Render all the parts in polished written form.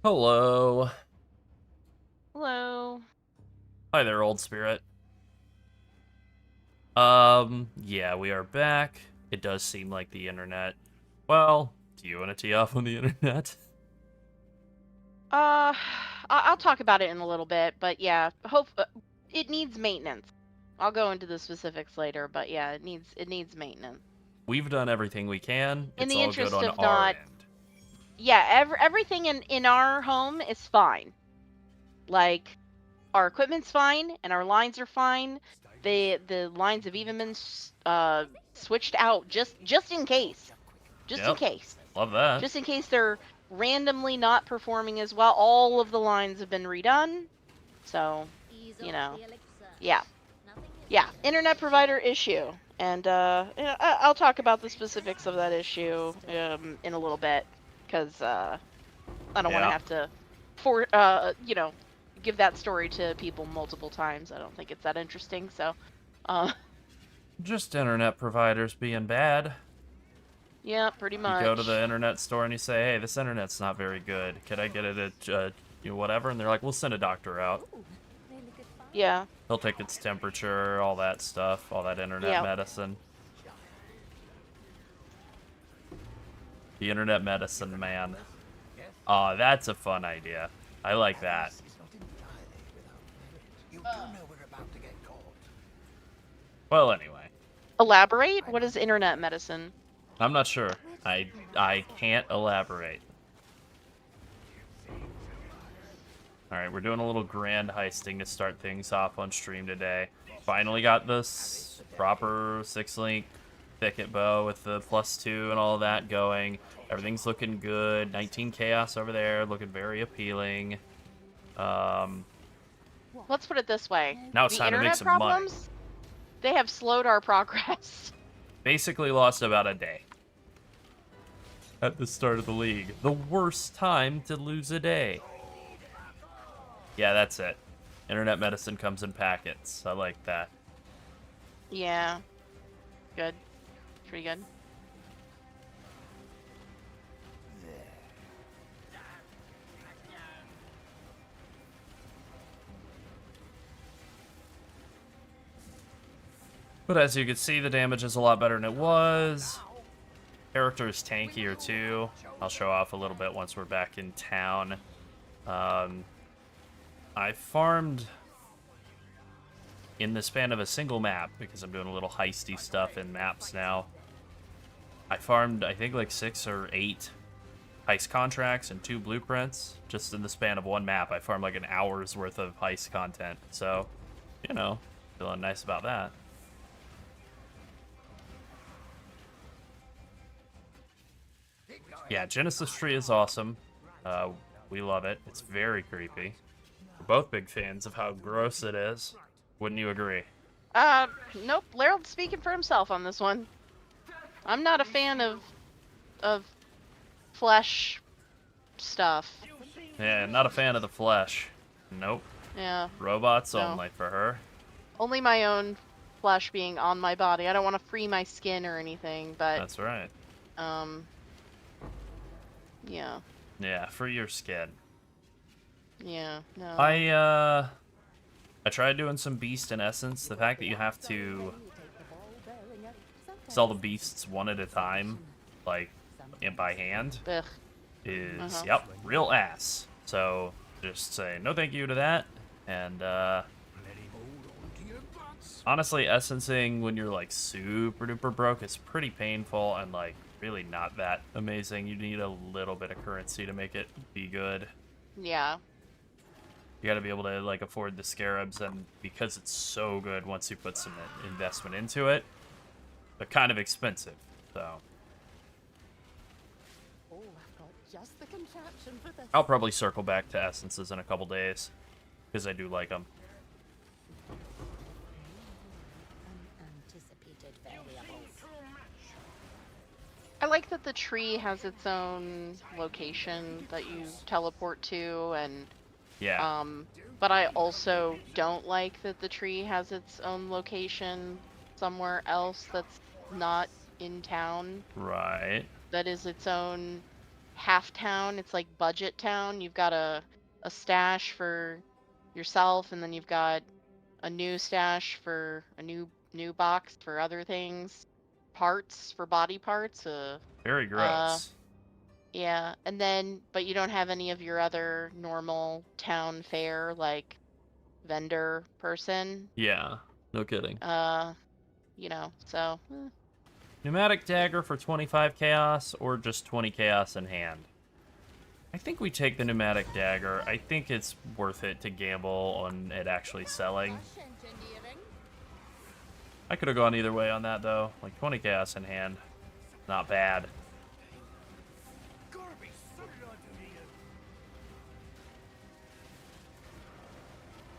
Hello. Hello. Hi there, old spirit. Yeah, we are back. It does seem like the internet. Well, do you want to tee off on the internet? Uh, I'll talk about it in a little bit, but yeah, it needs maintenance. I'll go into the specifics later, but yeah, it needs maintenance. We've done everything we can. In It's the all good interest on of our not, end. yeah, everything in our home is fine. Like our equipment's fine and our lines are fine. The lines have even been switched out just in case. Just in Yep, case. love that. Just in case they're randomly not performing as well. All of the lines have been redone. So, you know, yeah, yeah, internet provider issue, and yeah, I'll talk about the specifics of that issue in a little bit because I don't want to Yeah, have to give that story to people multiple times. I don't think it's that interesting. So, uh, just internet providers being bad. yeah, pretty You go to the much. internet store and you say, "Hey, this internet's not very good. Could I get it at whatever?" And they're like, "We'll send a doctor out. Yeah, He'll take its temperature, all that stuff, all that internet yeah. medicine." The internet medicine man. Aw, that's a fun idea. I like that. Well, anyway, Elaborate. What is internet medicine? I'm not sure. I can't elaborate. All right, we're doing a little grand heisting to start things off on stream today. Finally got this proper 6-link thicket bow with the +2 and all of that going. Everything's looking good. 19 chaos over there, looking very appealing. Um, Let's put it this way. Now it's The time to make internet some money. problems, they have slowed our progress. Basically lost about a day at the start of the league. The worst time to lose a day. Yeah, that's it. Internet medicine comes in packets. I like that. Yeah, good. Pretty good. But as you can see, the damage is a lot better than it was. Character is tankier too. I'll show off a little bit once we're back in town. Um, I farmed in the span of a single map because I'm doing a little heisty stuff in maps now. I farmed, I think, like 6 or 8 heist contracts and 2 blueprints just in the span of one map. I farmed like an hour's worth of heist content. So, feeling nice about that. Yeah, Genesis Tree is awesome. We love it. It's very creepy. We're both big fans of how gross it is. Wouldn't you agree? Uh, nope. Lerald's speaking for himself on this one. I'm not a fan of flesh stuff. Yeah, not a fan of the flesh. Nope. Yeah, Robots no. only for her. Only my own flesh being on my body. I don't want to free my skin or anything, but That's right. um, yeah, Yeah, for your skin. yeah, no. I tried doing some beast in essence. The fact that you have to sell the beasts one at a time, like by hand, Ugh. is Uh-huh. yep, real ass. So just say no thank you to that. And honestly, essencing when you're like super duper broke is pretty painful and like really not that amazing. You need a little bit of currency to make it be good. Yeah. You got to be able to like afford the scarabs, and because it's so good once you put some investment into it, they're kind of expensive. So I'll probably circle back to essences in a couple days because I do like them. I like that the tree has its own location that you teleport to, and Yeah, but I also don't like that the tree has its own location somewhere else that's not in town. right. That is its own half town. It's like budget town. You've got a stash for yourself, and then you've got a new stash for a new box for other things, parts for body parts. Very Uh, gross. yeah, and then but you don't have any of your other normal town fare like vendor person. Yeah, no kidding. So Pneumatic dagger for 25 chaos or just 20 chaos in hand? I think we take the pneumatic dagger. I think it's worth it to gamble on it actually selling. I could have gone either way on that though. Like 20 chaos in hand. Not bad.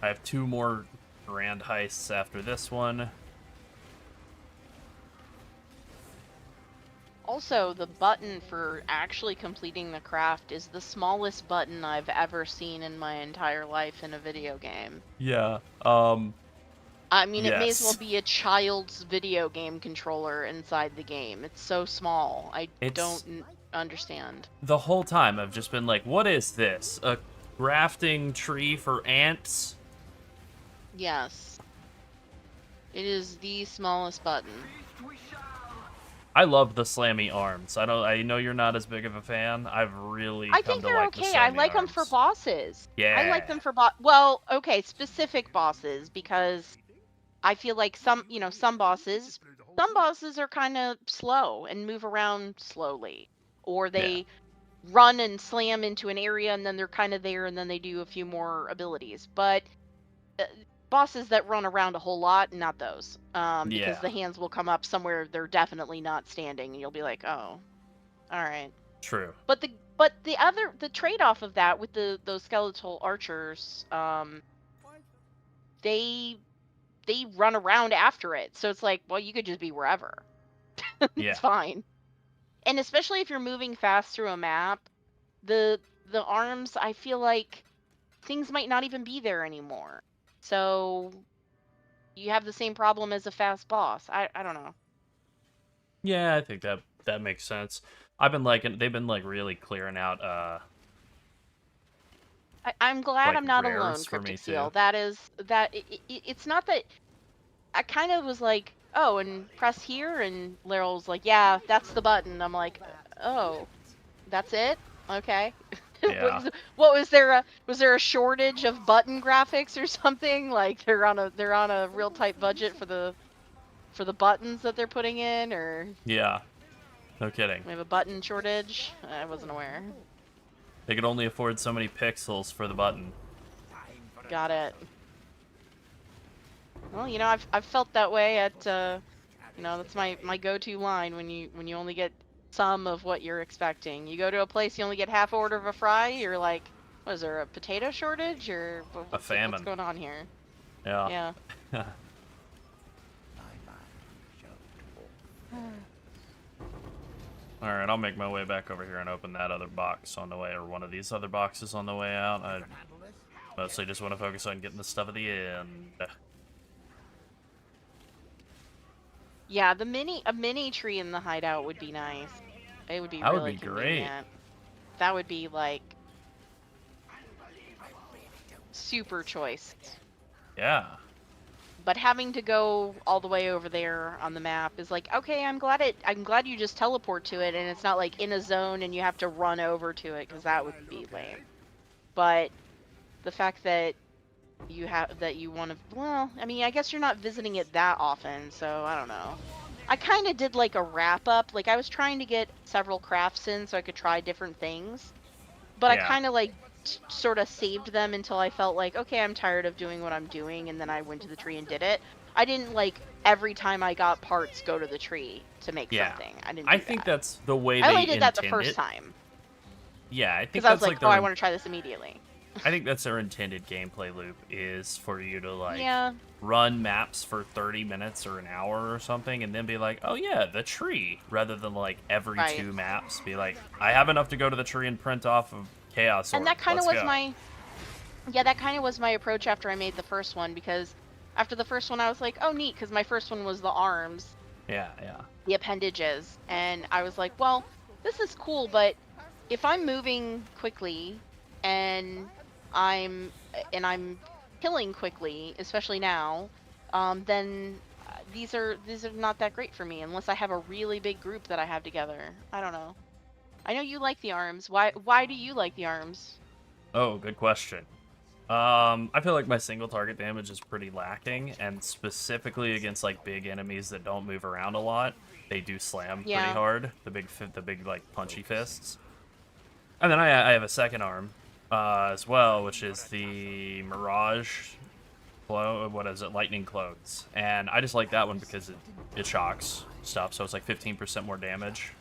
I have 2 more grand heists after this one. Also, the button for actually completing the craft is the smallest button I've ever seen in my entire life in a video game. Yeah. I mean, it may as well Yes. be a child's video game controller inside the game. It's so small. I It's- don't understand. The whole time I've just been like, what is this? A grafting tree for ants? Yes. It is the smallest button. I love the slammy arms. I know you're not as big of a fan. I've really I come think to they're like the okay. I slammy like them for arms. bosses. I like them Yeah. for well, okay, specific bosses, because I feel like some bosses are kind of slow and move around slowly, or they run and slam into an area and then they're kind of there and then they do a few more abilities. But bosses that run around a whole lot, not those. Because Yeah. the hands will come up somewhere they're definitely not standing, and you'll be like, oh, all right. True. But the trade-off of that with those skeletal archers, they run around after it. So it's like, well, you could just be wherever. Yeah. It's fine. And especially if you're moving fast through a map, the arms, I feel like things might not even be there anymore. So you have the same problem as a fast boss. I don't know. Yeah, I think that makes sense. They've been like really clearing out I'm glad like I'm not rares alone, for me, Cryptic Seal. too. It's not that. I kind of was like, oh, and press here, and Leryl's like, yeah, that's the button. I'm like, oh, that's it? Okay. Yeah. What was there? Was there a shortage of button graphics or something? Like they're on a real tight budget for the buttons that they're putting in, or Yeah. No kidding. we have a button shortage? I wasn't aware. They could only afford so many pixels for the button. Got it. Well, I've felt that way at that's my go-to line when you only get some of what you're expecting. You go to a place, you only get half order of a fry, you're like, what is there, a potato shortage, or A famine. what's going on here? Yeah. Yeah. Alright, I'll make my way back over here and open that other box on the way, or one of these other boxes on the way out. I mostly just want to focus on getting the stuff at the end. Yeah, a mini tree in the hideout would be nice. It would be That would really be great. convenient. That would be like super choice. Yeah. But having to go all the way over there on the map is like, okay, I'm glad you just teleport to it and it's not like in a zone and you have to run over to it, because that would be lame. But the fact that you want to, well, I mean, I guess you're not visiting it that often, so I don't know. I kind of did like a wrap up. Like I was trying to get several crafts in so I could try different things. But Yeah. I kind of like sort of saved them until I felt like, okay, I'm tired of doing what I'm doing, and then I went to the tree and did it. I didn't like every time I got parts go to the tree to make something. I didn't. I think that's the way I they only did that the intend first it. time Yeah, I think because I was that's like, their, oh, I want to try this immediately. I think that's their intended gameplay loop, is for you to like Yeah. run maps for 30 minutes or an hour or something, and then be like, oh yeah, the tree, rather than like every Right. 2 maps be like, I have enough to go to the tree and print off of Chaos Sword. And that kind of Let's was go. that kind of was my approach after I made the first one, because after the first one I was like, oh neat, because my first one was the arms, Yeah. the appendages, and I was like, well, this is cool, but if I'm moving quickly and I'm I'm killing quickly, especially now, then these are not that great for me unless I have a really big group that I have together. I don't know. I know you like the arms. Why do you like the arms? Oh, good question. I feel like my single target damage is pretty lacking, and specifically against like big enemies that don't move around a lot, they do slam pretty Yeah. hard. The big like punchy fists. And then I have a second arm as well, which is the Mirage what is it? Lightning clothes. And I just like that one because it shocks stuff, so it's like 15% more damage,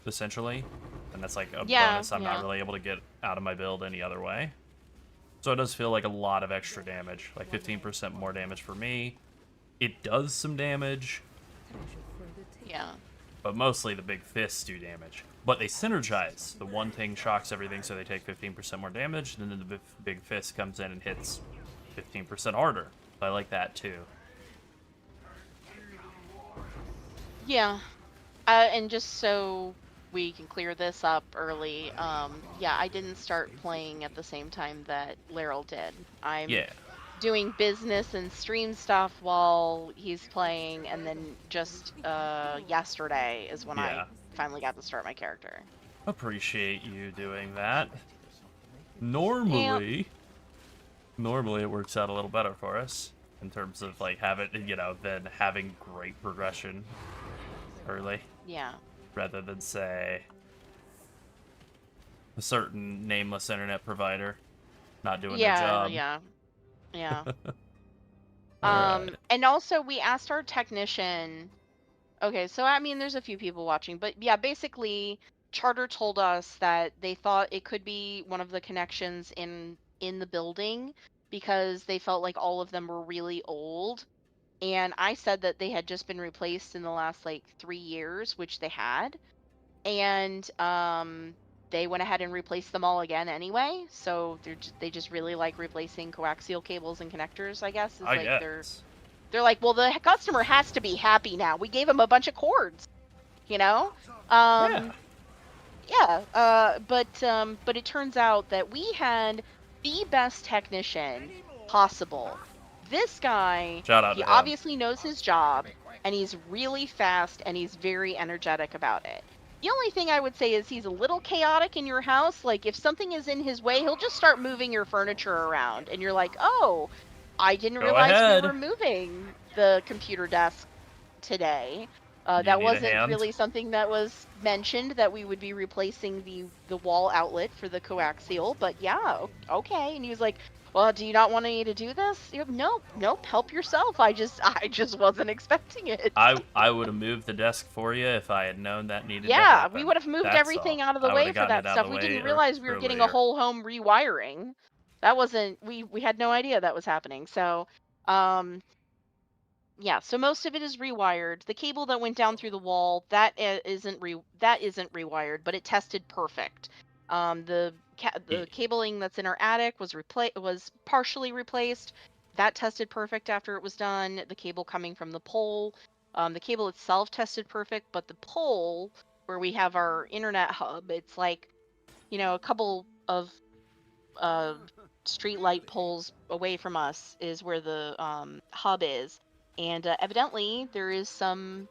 essentially. And that's like a Yeah, bonus I'm yeah. not really able to get out of my build any other way. So it does feel like a lot of extra damage, like 15% more damage for me. It does some damage, Yeah. but mostly the big fists do damage. But they synergize. The one thing shocks everything, so they take 15% more damage, and then the big fist comes in and hits 15% harder. I like that too. Yeah. And just so we can clear this up early, yeah, I didn't start playing at the same time that Laryl did. I'm Yeah. doing business and stream stuff while he's playing, and then just yesterday is when I Yeah. finally got to start my character. Appreciate you doing that. Yeah. Normally it works out a little better for us in terms of like than having great progression early. Yeah. Rather than say a certain nameless internet provider not doing their job. Yeah. Alright. And also we asked our technician. Okay, so I mean, there's a few people watching, but yeah, basically, Charter told us that they thought it could be one of the connections in the building because they felt like all of them were really old. And I said that they had just been replaced in the last like 3 years, which they had. And they went ahead and replaced them all again anyway. So they just really like replacing coaxial cables and connectors, I guess. Is I like guess. they're like, well, the customer has to be happy now. We gave him a bunch of cords, you know? Yeah. But it turns out that we had the best technician possible. This guy, Shout out he to him. obviously knows his job, and he's really fast, and he's very energetic about it. The only thing I would say is he's a little chaotic in your house. Like, if something is in his way, he'll just start moving your furniture around, and you're like, oh, I didn't Go realize ahead. we were moving the computer desk today. You That need a wasn't hand? really something that was mentioned, that we would be replacing the wall outlet for the coaxial, but yeah, okay. And he was like, well, do you not want me to do this? Nope, help yourself. I just wasn't expecting it. I would have moved the desk for you if I had known that needed to Yeah, happen. we would have moved That's everything all. out of the I way would've for gotten that it out stuff. of We the didn't way realize we were getting a earlier. whole home rewiring. That wasn't, we had no idea that was happening. So, yeah, so most of it is rewired. The cable that went down through the wall, isn't rewired, but it tested perfect. The cabling that's in our attic was partially replaced. That tested perfect after it was done. The cable coming from the pole, the cable itself tested perfect, but the pole where we have our internet hub, it's like, a couple of street light poles away from us is where the hub is. And evidently, there is some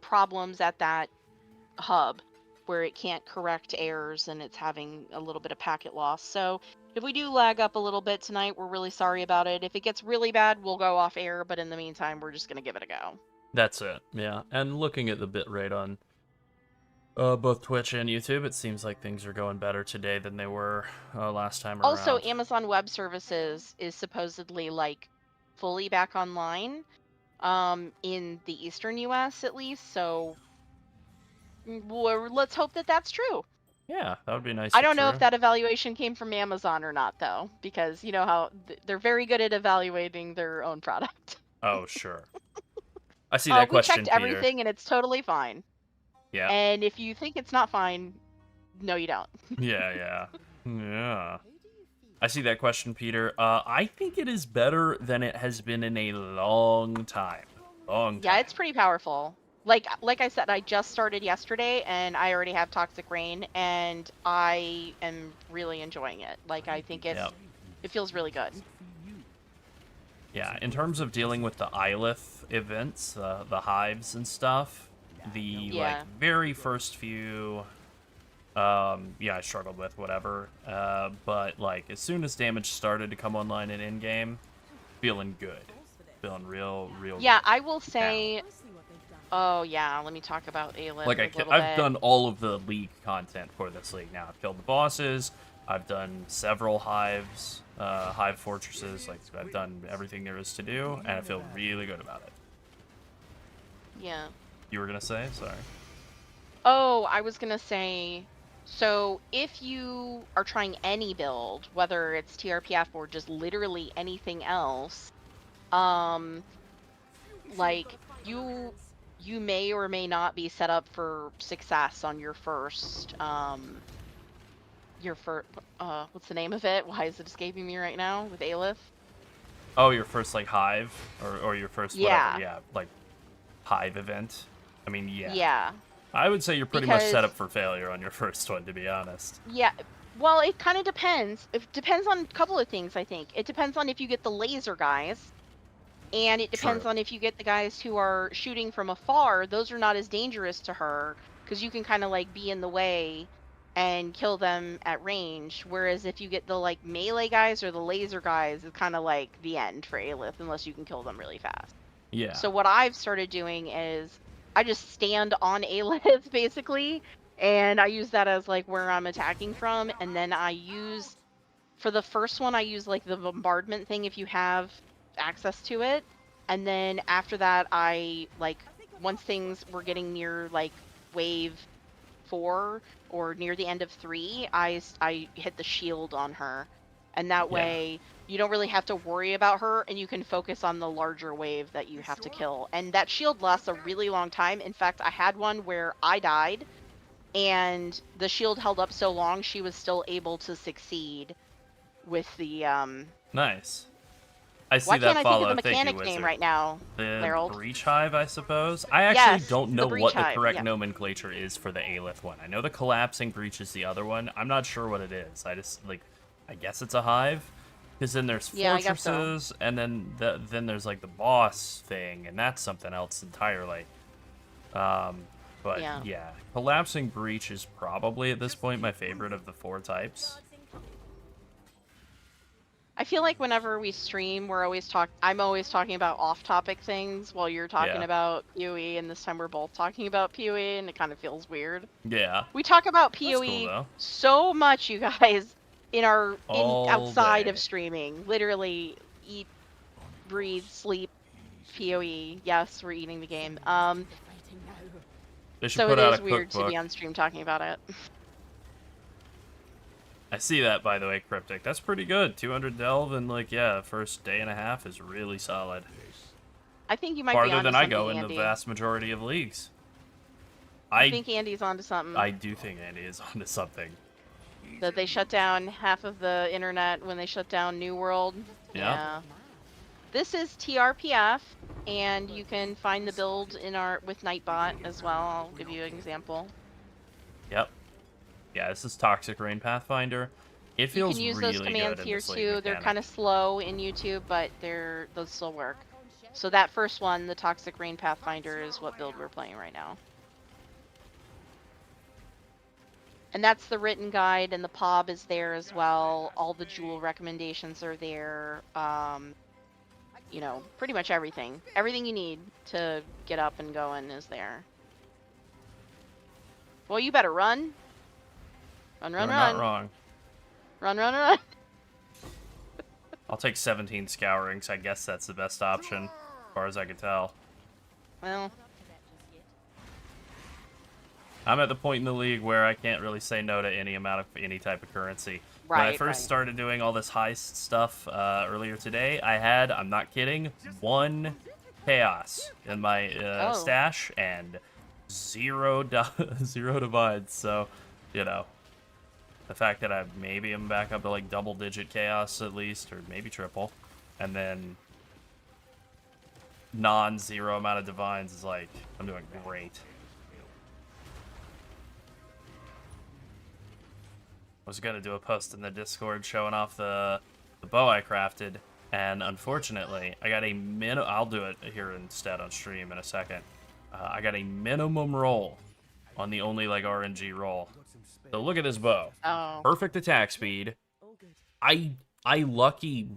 problems at that hub where it can't correct errors and it's having a little bit of packet loss. So if we do lag up a little bit tonight, we're really sorry about it. If it gets really bad, we'll go off air. But in the meantime, we're just going to give it a go. That's it, yeah. And looking at the bitrate on both Twitch and YouTube, it seems like things are going better today than they were last time around. Also, Amazon Web Services is supposedly like fully back online in the eastern US at least. So let's hope that that's true. Yeah, that would be nice. I don't know if that evaluation came from Amazon or not, though, because you know how they're very good at evaluating their own product. Oh, sure. I see that question, We checked everything, and it's totally fine. Yeah. And if you think it's not fine, no, you don't. Yeah. I see that question, Peter. I think it is better than it has been in a long time. Yeah, it's pretty powerful. like I said, I just started yesterday, and I already have Toxic Rain, and I am really enjoying it. Like, I think it feels really good. Yeah, in terms of dealing with the Ylith events, the hives and stuff, the like Yeah. very first few, yeah, I struggled with whatever. But like as soon as damage started to come online in in-game, feeling good, feeling real Yeah, good. I will Now, say. Oh yeah, let me talk about Aelith like a little I've bit. done all of the league content for this league now. I've killed the bosses. I've done several hives, hive fortresses. Like I've done everything there is to do, and I feel really good about it. Yeah. You were gonna say? Sorry. Oh, I was gonna say, so if you are trying any build, whether it's TRPF or just literally anything else, um, like you may or may not be set up for success on your first what's the name of it? Why is it escaping me right now with Aelith? Oh, your first like hive or your first whatever, Yeah. yeah, like hive event. I mean, yeah. Yeah. I would say you're pretty much Because set up for failure on your first one, to be honest. yeah, well, it kind of depends. It depends on a couple of things, I think. It depends on if you get the laser guys. And it depends True. on if you get the guys who are shooting from afar. Those are not as dangerous to her because you can kind of like be in the way and kill them at range. Whereas if you get the like melee guys or the laser guys, it's kind of like the end for Aelith unless you can kill them really fast. Yeah. So what I've started doing is I just stand on Aelith basically, and I use that as like where I'm attacking from, and then I use for the first one I use like the bombardment thing if you have access to it. And then after that I like once things were getting near like wave 4 or near the end of 3, I hit the shield on her. And that Yeah. way you don't really have to worry about her and you can focus on the larger wave that you have to kill. And that shield lasts a really long time. In fact, I had one where I died and the shield held up so long she was still able to succeed with the Nice. I see why can't that I think of follow. the Thank you, mechanic name Wizard. right now, The Harold? Breach Hive, I suppose. I actually Yes, don't the know Breach what the Hive. correct Yeah. nomenclature is for the Aelith one. I know the Collapsing Breach is the other one. I'm not sure what it is. I just, like, I guess it's a hive. Because then there's Yeah, I guess so. fortresses, and then there's, like, the boss thing, and that's something else entirely. But, yeah. Collapsing Breach is probably, at this point, my favorite of the 4 types. I feel like whenever we stream, I'm always talking about off-topic things while you're talking about PoE, and this time we're both talking about PoE, and it kind of feels weird. Yeah. We talk about That's PoE cool, though. so much, you guys, All outside of day. streaming. Literally eat, breathe, sleep, PoE. Yes, we're eating the game. They should So put it out is a weird to cookbook. be on stream talking about it. I see that, by the way, Cryptic. That's pretty good. 200 delve and, like, yeah, first day and a half is really solid. I think you might be Farther onto than I something, go in Andy. the vast majority of leagues. I think Andy's onto something. I do think Andy is onto something. That they shut down half of the internet when they shut down New World. Yeah. This is TRPF, and you can find the build with Nightbot as well. I'll give you an example. Yep. Yeah, this is Toxic Rain Pathfinder. It feels you can use really those commands good here in this too. They're kind of slow in YouTube, but those still work. So that first one, the Toxic Rain Pathfinder, is what build we're playing right now. And that's the written guide, and the POB is there as well. All the jewel recommendations are there. You know, pretty much everything. Everything you need to get up and going is there. Well, you better run. Run, run, You're run. not wrong. Run, run, run. I'll take 17 scourings. I guess that's the best option, as far as I can tell. Well, I'm at the point in the league where I can't really say no to any amount of any type of currency. right. When I first started doing all this heist stuff earlier today, I had, I'm not kidding, 1 chaos in my stash and 0 divides. So, you know, the fact that I maybe am back up to like double-digit chaos at least, or maybe triple, and then non-zero amount of divines is like, I'm doing great. I was gonna do a post in the Discord showing off the bow I crafted, and unfortunately, I got a I'll do it here instead on stream in a second. I got a minimum roll on the only like RNG roll. So look at this bow. Oh. Perfect attack speed. I lucky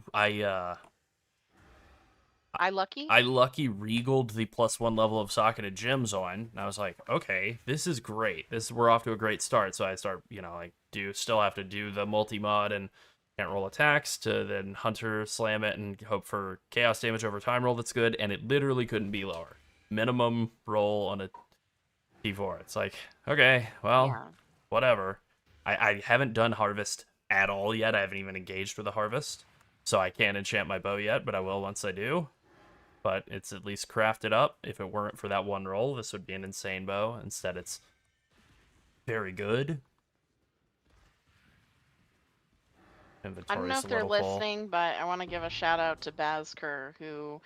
regaled the +1 level of socketed gems on, and I was like, okay, this is great. We're off to a great start. So I start, like, still have to do the multi-mod and can't roll attacks to then Hunter slam it and hope for chaos damage over time roll that's good, and it literally couldn't be lower. Minimum roll on a T4. It's like, okay, well, Yeah. whatever. I haven't done harvest at all yet. I haven't even engaged with a harvest, so I can't enchant my bow yet, but I will once I do. But it's at least crafted up. If it weren't for that one roll, this would be an insane bow. Instead, it's very good. I don't know if they're listening, but I want to give a shout out to Bazker, who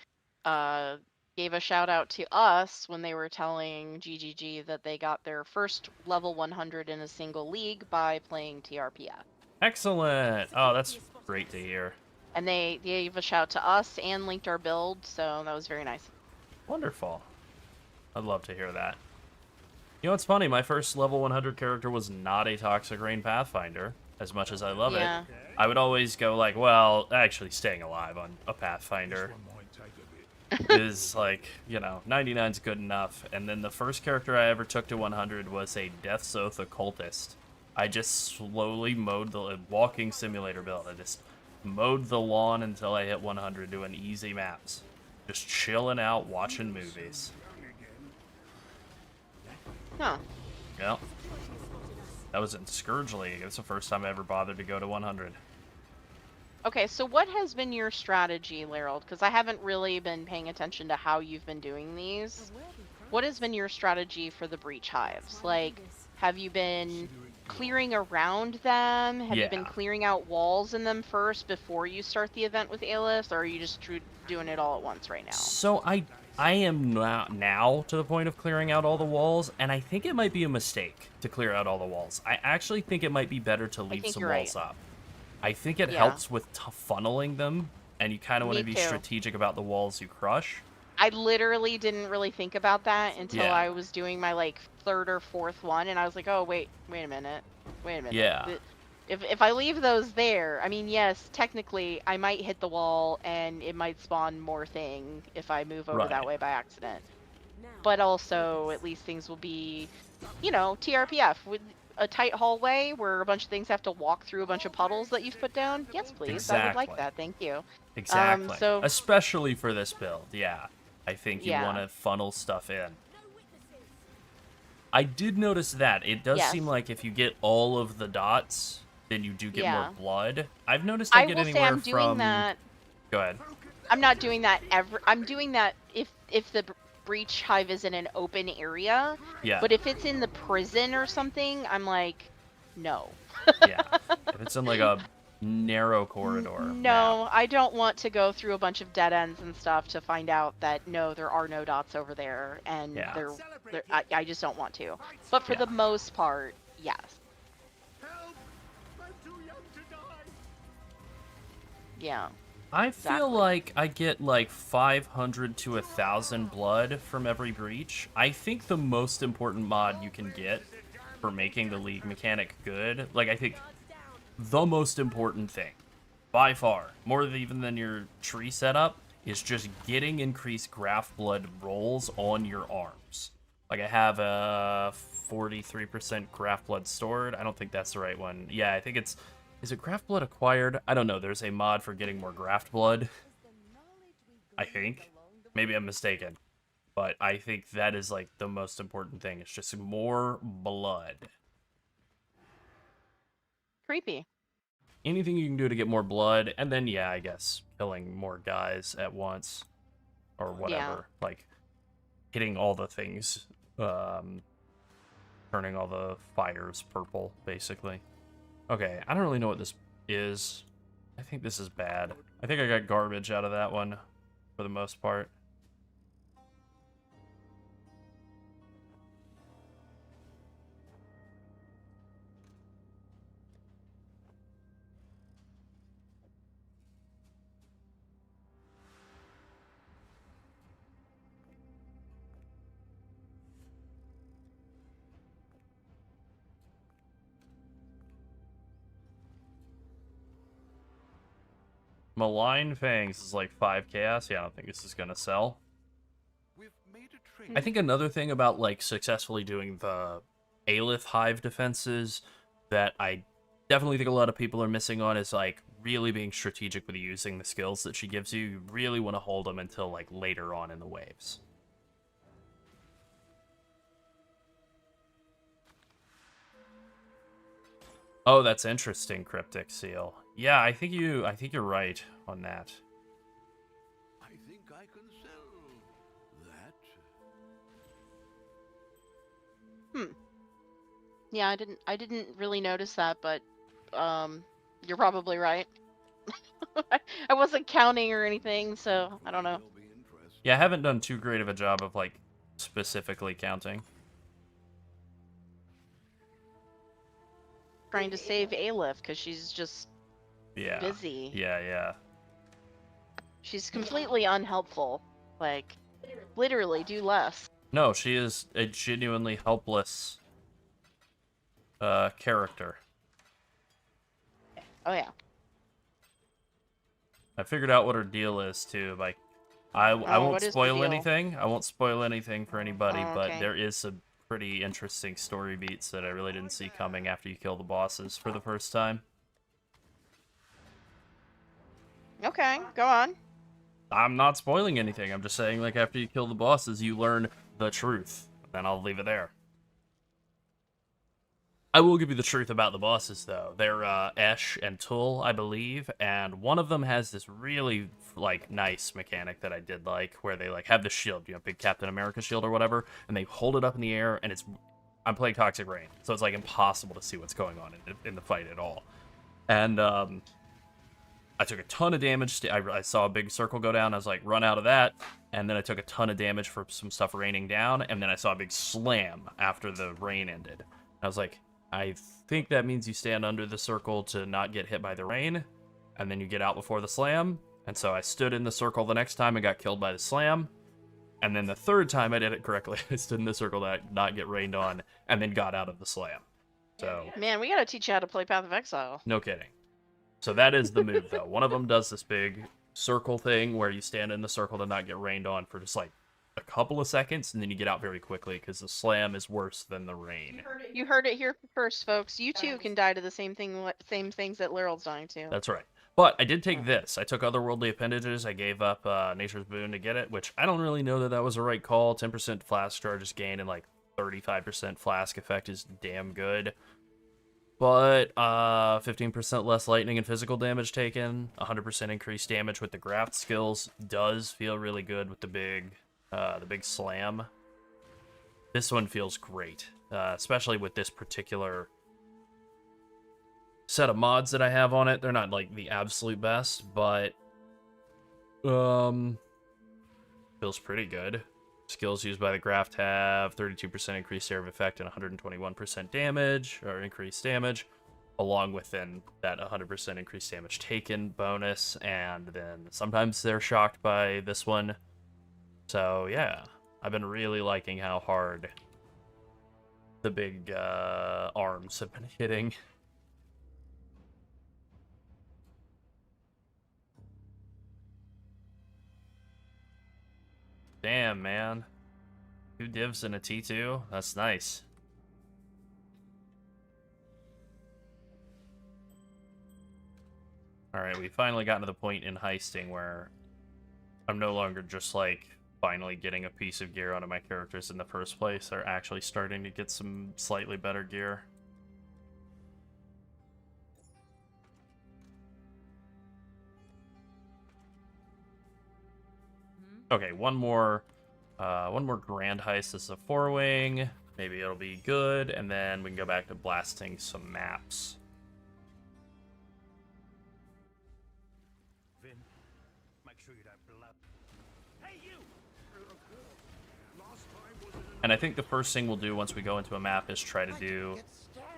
gave a shout out to us when they were telling GGG that they got their first level 100 in a single league by playing TRPF. Excellent. Oh, that's great to hear. And they gave a shout to us and linked our build, so that was very nice. Wonderful. I'd love to hear that. You know what's funny? My first level 100 character was not a Toxic Rain Pathfinder, as much as I love it. I would always go like, well, actually staying alive on a Pathfinder is like, 99's good enough. And then the first character I ever took to 100 was a Death's Oath Occultist. I just slowly mowed the walking simulator build. I just mowed the lawn until I hit 100 doing easy maps. Just chilling out, watching movies. Huh. Yeah. That was in Scourge League. It was the first time I ever bothered to go to 100. Okay, so what has been your strategy, Larold? Because I haven't really been paying attention to how you've been doing these. What has been your strategy for the breach hives? Like, have you been clearing around them? Have you been clearing out walls in them first before you start the event with Aelith, or are you just doing it all at once right now? So I am now to the point of clearing out all the walls, and I think it might be a mistake to clear out all the walls. I actually think it might be better to leave some walls up. I think it helps with funneling them, and you kind of want to be strategic about the walls you crush. I literally didn't really think about that until I was doing my like third or fourth one, and I was like, oh wait a minute. Yeah. If I leave those there, I mean, yes, technically I might hit the wall and it might spawn more thing if I move over that way by accident. But also, at least things will be, TRPF with a tight hallway where a bunch of things have to walk through a bunch of puddles that you've put down. Yes, please. Exactly. I would like that. Thank you. Exactly. Especially for this build, yeah. I think you want to funnel stuff in. I did notice that. It does seem like if you get all of the dots, then you do get more blood. I've noticed I get anywhere from... doing that. Go ahead. I'm not doing that ever. I'm doing that if the breach hive is in an open area. Yeah. But if it's in the prison or something, I'm like, no. Yeah. If it's in like a narrow corridor. No, I don't want to go through a bunch of dead ends and stuff to find out that no, there are no dots over there, and I just don't want to. But for the most part, yes. Yeah. I feel like I get like 500 to 1,000 blood from every breach. I think the most important mod you can get for making the league mechanic good, like I think the most important thing, by far, more even than your tree setup, is just getting increased graft blood rolls on your arms. Like I have a 43% graft blood stored. I don't think that's the right one. Yeah, I think it's... Is it graft blood acquired? I don't know. There's a mod for getting more graft blood. I think. Maybe I'm mistaken. But I think that is like the most important thing. It's just more blood. Creepy. Anything you can do to get more blood, and then, yeah, I guess killing more guys at once. Or whatever. Like, hitting all the things. Turning all the fires purple, basically. Okay, I don't really know what this is. I think this is bad. I think I got garbage out of that one, for the most part. Malign Fangs is like 5 chaos. Yeah, I don't think this is gonna sell. I think another thing about like successfully doing the Aelith Hive defenses that I definitely think a lot of people are missing on is like really being strategic with using the skills that she gives you. You really want to hold them until like later on in the waves. Oh, that's interesting, Cryptic Seal. Yeah, I think you're right on that. I think I can sell that. Yeah, I didn't really notice that, but you're probably right. I wasn't counting or anything, so I don't know. They'll be interested. Yeah, I haven't done too great of a job of like specifically counting. Trying to save Aelith because she's just Yeah. busy. Yeah. She's completely unhelpful. Like, literally, do less. No, she is a genuinely helpless character. Oh yeah. I figured out what her deal is too. Like, I won't what is the spoil deal? anything. I won't spoil anything for anybody, Oh, but okay. there is some pretty interesting story beats that I really didn't see coming after you kill the bosses for the first time. Okay, go on. I'm not spoiling anything. I'm just saying, like, after you kill the bosses, you learn the truth. Then I'll leave it there. I will give you the truth about the bosses, though. They're Esh and Tul, I believe, and one of them has this really like nice mechanic that I did like, where they like have the shield, you know, big Captain America shield or whatever, and they hold it up in the air, and I'm playing Toxic Rain, so it's like impossible to see what's going on in the fight at all. And I took a ton of damage. I saw a big circle go down. I was like, run out of that. And then I took a ton of damage for some stuff raining down. And then I saw a big slam after the rain ended. I was like, I think that means you stand under the circle to not get hit by the rain. And then you get out before the slam. And so I stood in the circle the next time and got killed by the slam. And then the third time I did it correctly, I stood in the circle to not get rained on. And then got out of the slam. So, Man, we gotta teach you how to play Path of Exile. no kidding. So that is the move, though. One of them does this big circle thing where you stand in the circle to not get rained on for just like a couple of seconds, and then you get out very quickly because the slam is worse than the rain. You heard it here first, folks. You too can die to the same things that Lyrill's dying to. That's right. But I did take this. I took Otherworldly Appendages. I gave up Nature's Boon to get it, which I don't really know that was the right call. 10% flask charges gain and like 35% flask effect is damn good. But 15% less lightning and physical damage taken, 100% increased damage with the graft skills does feel really good with the big slam. This one feels great, especially with this particular set of mods that I have on it. They're not like the absolute best, but feels pretty good. Skills used by the graft have 32% increased area of effect and 121% damage, or increased damage, along with then that 100% increased damage taken bonus, and then sometimes they're shocked by this one. So yeah, I've been really liking how hard the big arms have been hitting. Damn, man. 2 divs and a T2? That's nice. Alright, we finally gotten to the point in heisting where I'm no longer just, like, finally getting a piece of gear out of my characters in the first place. They're actually starting to get some slightly better gear. Okay, one more grand heist. This is a 4-wing. Maybe it'll be good, and then we can go back to blasting some maps. Vin, make sure you don't blow. Hey, you! And I think the first thing we'll do once we go into a map is try to do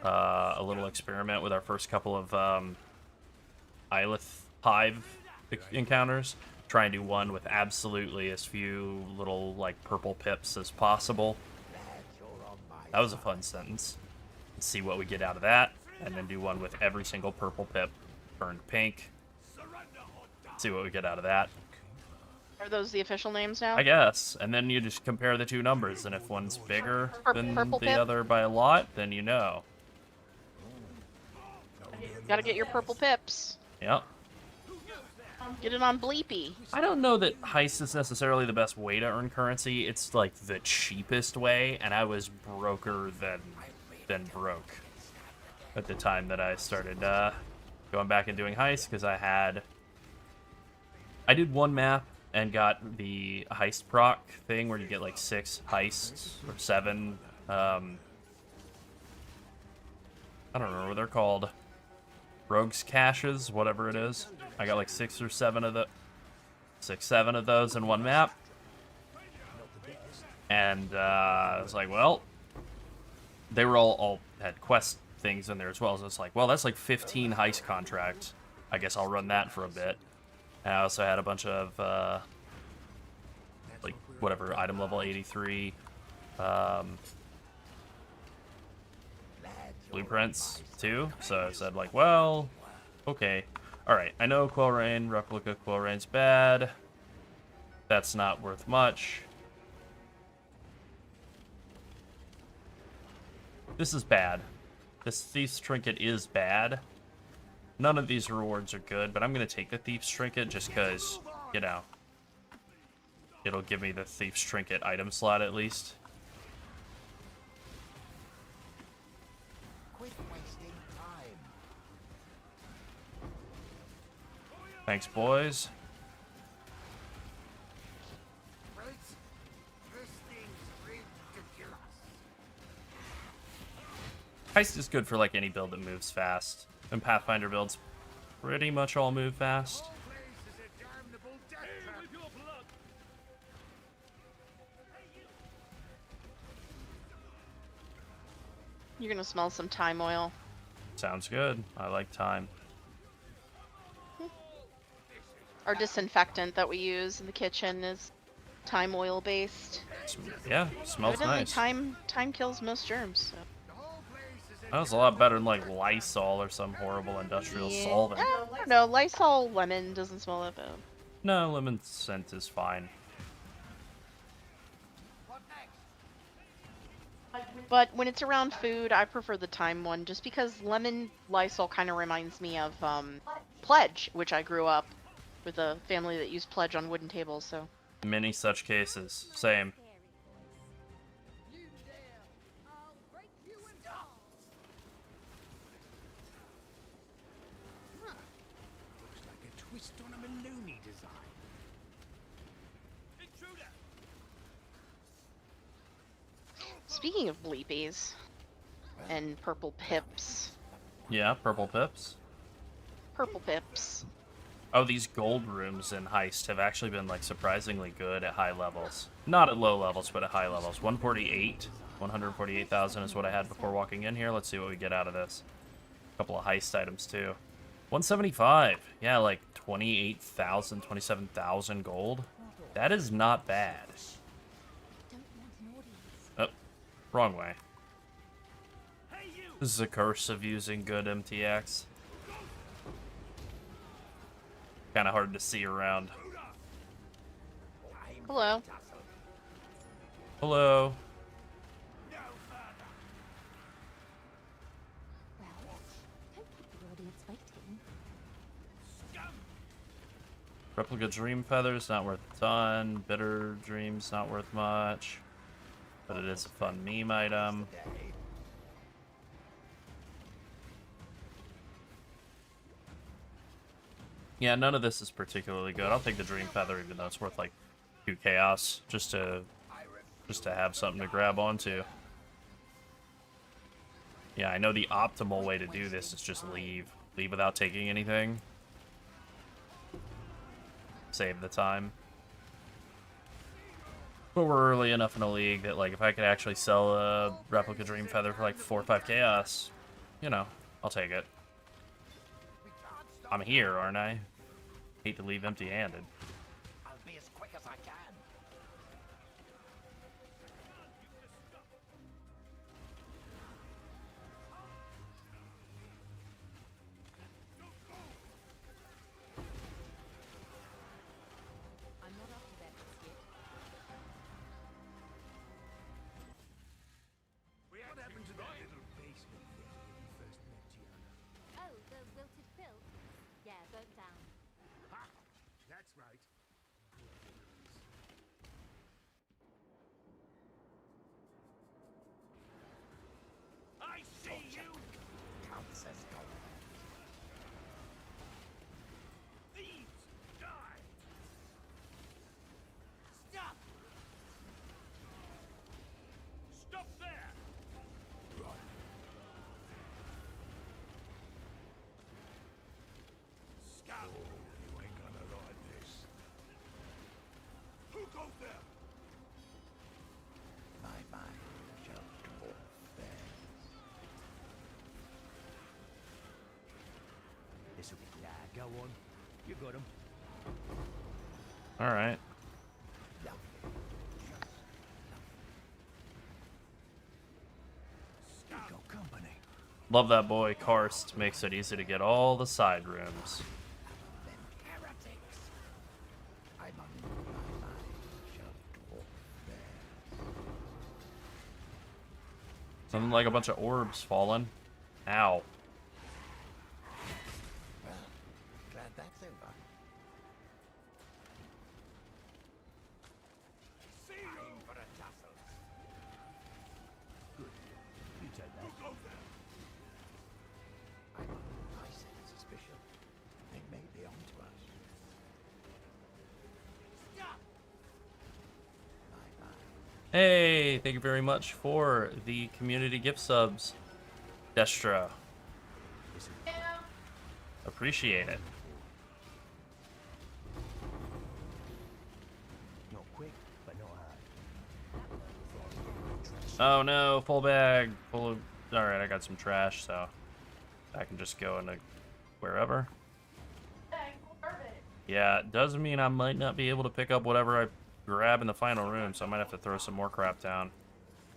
a little experiment with our first couple of Aelith Hive encounters. Try and do one with absolutely as few little, like, purple pips as possible. That was a fun sentence. Let's see what we get out of that. And then do one with every single purple pip turned pink. See what we get out of that. Are those the official names now? I guess. And then you just compare the two numbers, and if one's bigger than Purple the pip? other by a lot, then you know. Gotta get your purple pips. Yep. Get it on Bleepy. I don't know that heist is necessarily the best way to earn currency. It's like the cheapest way, and I was broker than broke at the time that I started going back and doing heists, because I did one map and got the heist proc thing where you get like 6 heists or 7. I don't remember what they're called. Rogues caches, whatever it is. I got like 6 or 7 of 7 of those in one map. And I was like, well, they were all had quest things in there as well. So it's like, well, that's like 15 heist contracts. I guess I'll run that for a bit. And I also had a bunch of like whatever item level 83 blueprints too. So I said like, well, okay, all right. I know Quelrain, replica Quelrain's bad. That's not worth much. This is bad. This Thief's Trinket is bad. None of these rewards are good, but I'm going to take the Thief's Trinket just because, you know, it'll give me the Thief's Trinket item slot at least. Quit wasting time. Thanks, boys. Right? This thing's ridiculous. Heist is good for like any build that moves fast. And Pathfinder builds pretty much all move fast. Whole place is a damnable death trap. You're gonna smell some thyme oil. Sounds good. I like time. Our disinfectant that we use in the kitchen is thyme oil based. Yeah, smells Evidently, nice. thyme kills most germs. So. The whole place is a That was a lot better than like Lysol or some horrible industrial solvent. I don't know. Lysol lemon doesn't smell that bad. No, lemon scent is fine. what next? But when it's around food, I prefer the thyme one, just because lemon Lysol kind of reminds me of Pledge, which I grew up with a family that used Pledge on wooden tables. So Many such cases. Same. You dare! I'll break you in half. Looks like a twist on a Maloney design. Intruder! speaking of bleepies and purple pips, Yeah, purple pips. Oh, these gold rooms in Heist have actually been like surprisingly good at high levels. Not at low levels, but at high levels. 148,000 is what I had before walking in here. Let's see what we get out of this. A couple of Heist items too. 175. Yeah, like 28,000, 27,000 gold. That is not bad. Oh, wrong way. Hey, you! This is a curse of using good MTX. Kind of hard to see around. hello. Hello. Replica Dream Feathers, not worth a ton. Bitter Dreams, not worth much. But it is a fun meme item. Yeah, none of this is particularly good. I'll take the Dream Feather, even though it's worth like 2 chaos, just to have something to grab onto. Yeah, I know the optimal way to do this is just leave. Leave without taking anything. Save the time. But we're early enough in a league that, like, if I could actually sell a Replica Dream Feather for like 4 or 5 chaos, you know, I'll take it. I'm here, aren't I? Hate to leave empty-handed. I'll be as quick as I can. I see you! Thieves, die! Stop! Stop there! Scum! You ain't gonna like this. Who goes there? My mind shall dwarf theirs. This'll be glad. Go on. You got him. All right. Go company. Love that boy. Karst makes it easy to get all the side rooms. Then heretics. My mind shall dwarf theirs. Something like a bunch of orbs falling. Ow. Well, glad that's over. See you! For a tussle. Good. You take that. Who goes there? I sense suspicion. They may be onto us. Stop! My mind. Hey, thank you very much for the community gift subs, Destro. Appreciate it. Not quick, but not hard. Oh no, full bag. Full of... Alright, I got some trash, so I can just go into wherever. Yeah, it does mean I might not be able to pick up whatever I grab in the final room, so I might have to throw some more crap down.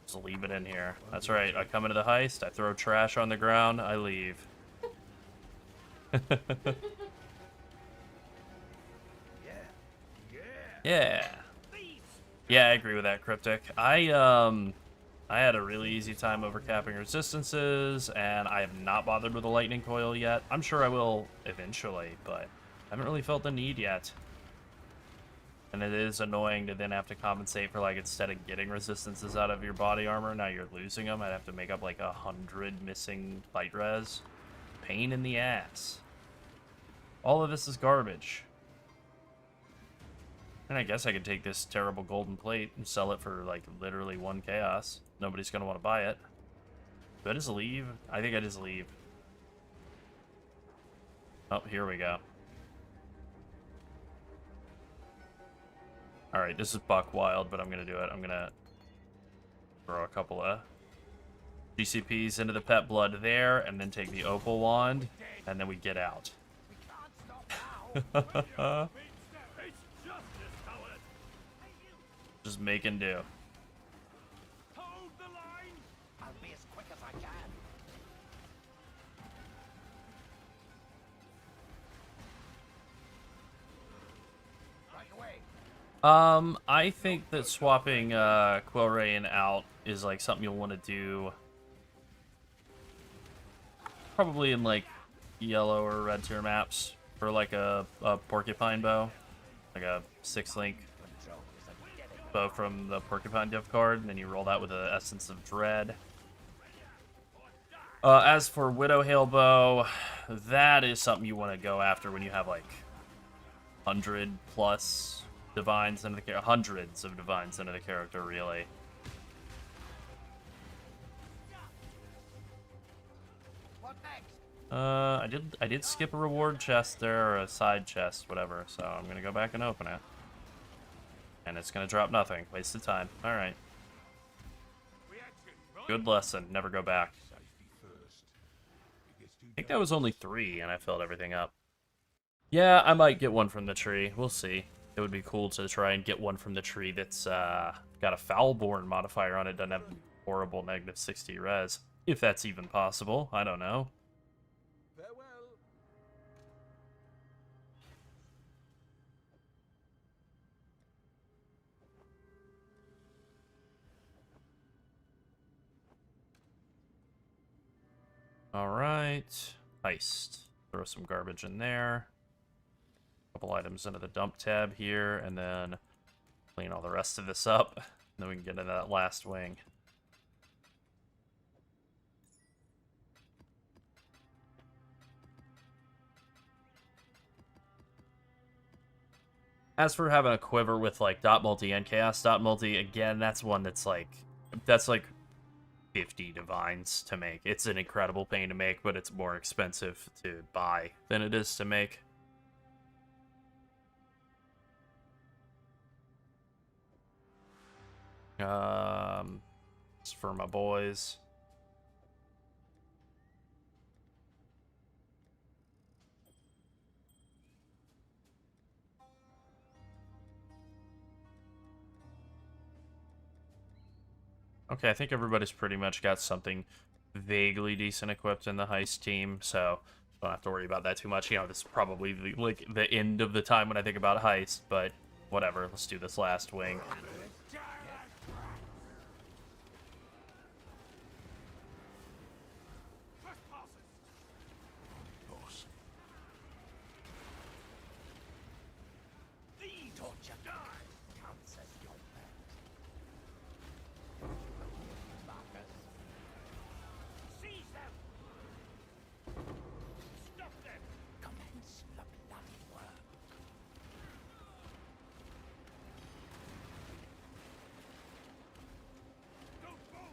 Just leave it in here. That's right, I come into the heist, I throw trash on the ground, I leave. Yeah. Yeah, I agree with that, Cryptic. I had a really easy time overcapping resistances, and I have not bothered with a lightning coil yet. I'm sure I will eventually, but I haven't really felt the need yet. And it is annoying to then have to compensate for, like, instead of getting resistances out of your body armor, now you're losing them. I'd have to make up like 100 missing fight res. Pain in the ass. All of this is garbage. And I guess I could take this terrible golden plate and sell it for, like, literally 1 chaos. Nobody's gonna want to buy it. Do I just leave? I think I just leave. Oh, here we go. Alright, this is buck wild, but I'm gonna do it. I'm gonna throw a couple of GCPs into the pet blood there, and then take the opal wand, and then we get out. Just making do. Hold the line! I'll be as quick as I can. Right away. I think that swapping Quillrain out is like something you'll want to do probably in like yellow or red tier maps for like a porcupine bow, like a 6-link bow from the porcupine div card, and then you roll that with the Essence of Dread. As for Widow Hail bow, that is something you want to go after when you have like 100 plus divines into the character, hundreds of divines into the character, really. What next? I did skip a reward chest there, or a side chest, whatever, so I'm gonna go back and open it. And it's gonna drop nothing. Wasted time. Alright. Good lesson. Never go back. I think that was only 3, and I filled everything up. Yeah, I might get one from the tree. We'll see. It would be cool to try and get one from the tree that's got a Foulborn modifier on it, doesn't have horrible negative 60 res. If that's even possible. I don't know. Farewell. Alright. Heist. Throw some garbage in there. Couple items into the dump tab here, and then clean all the rest of this up. And then we can get into that last wing. As for having a quiver with like dot multi and chaos dot multi, again, that's one that's like 50 divines to make. It's an incredible pain to make, but it's more expensive to buy than it is to make. It's for my boys. Okay, I think everybody's pretty much got something vaguely decent equipped in the heist team, so don't have to worry about that too much. You know, this is probably the end of the time when I think about heist, but whatever. Let's do this last wing. Boss. These Torture. die. Counts as your back. Marcus. Seize them. Stop them. Commence the bloody work.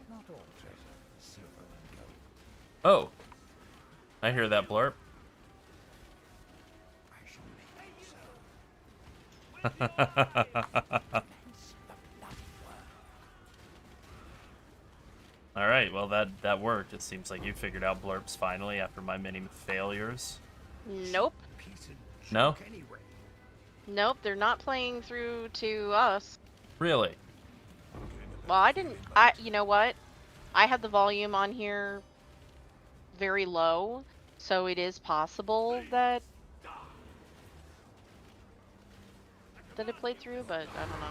Not all treasure is silver and gold. Oh, I hear that blurb. I shall make it so. Commence the bloody work. All right, well that worked. It seems like you figured out blurps finally after my many failures. Nope. Piece of No? junk anyway. Nope, they're not playing through to us. Really? Well, you know what? I had the volume on here very low, so it is possible that it played through, but I don't know.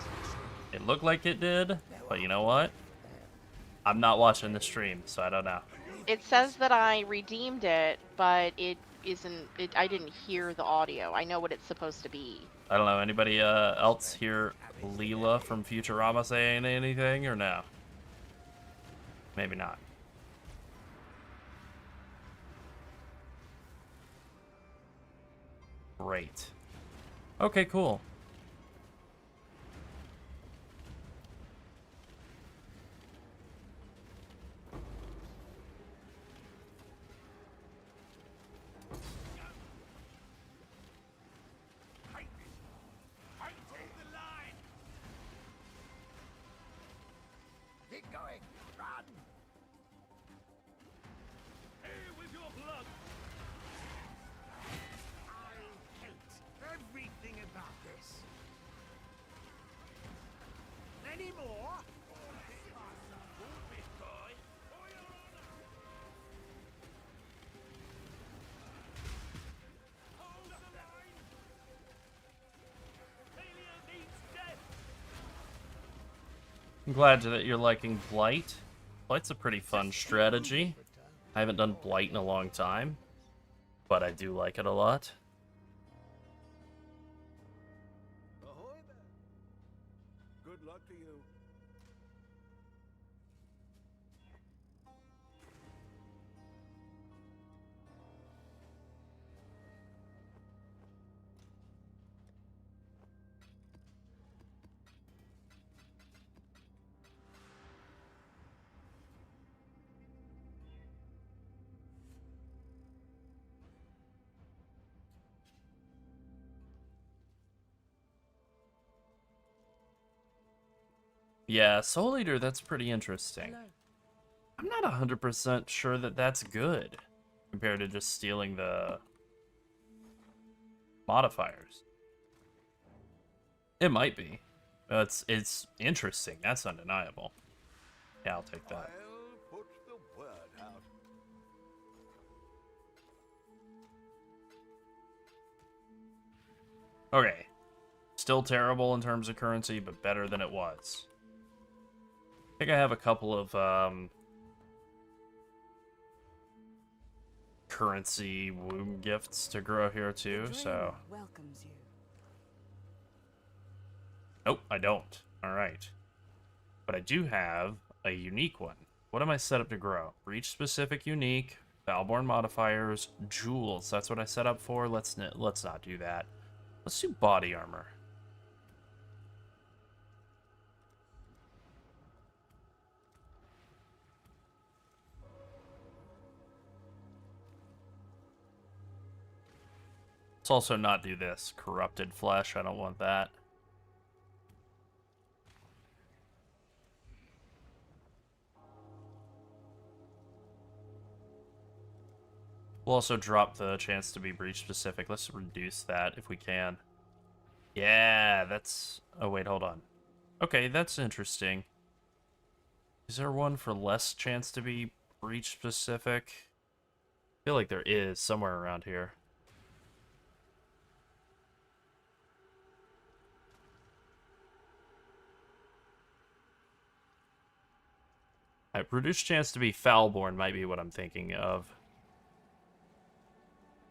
It looked like it did, but you know what? I'm not watching the stream, so I don't know. It says that I redeemed it, but it isn't. I didn't hear the audio. I know what it's supposed to be. I don't know. Anybody else hear Leela from Futurama saying anything, or no? Maybe not. Great. Okay, cool. Hold the line. Keep going. Run. Here with your blood. I hate everything about this. Any more? Big boy. For your honor. Hold the line. Failure means death. I'm glad that you're liking Blight. Blight's a pretty fun strategy. I haven't done Blight in a long time, but I do like it a lot. Ahoy there. Good luck to you. Yeah, Soul Eater, that's pretty interesting. I'm not 100% sure that that's good compared to just stealing the modifiers. It might be. It's interesting. That's undeniable. Yeah, I'll take that. I'll put the word out. Okay. Still terrible in terms of currency, but better than it was. I think I have a couple of currency womb gifts to grow here too, so welcomes you. Nope, I don't. All right. But I do have a unique one. What am I set up to grow? Breach specific unique, Valborn modifiers, jewels. That's what I set up for. Let's not do that. Let's do body armor. Let's also not do this. Corrupted flesh. I don't want that. We'll also drop the chance to be breach specific. Let's reduce that if we can. Yeah, that's... Oh, wait, hold on. Okay, that's interesting. Is there one for less chance to be breach specific? I feel like there is somewhere around here. Alright, reduced chance to be foulborn might be what I'm thinking of.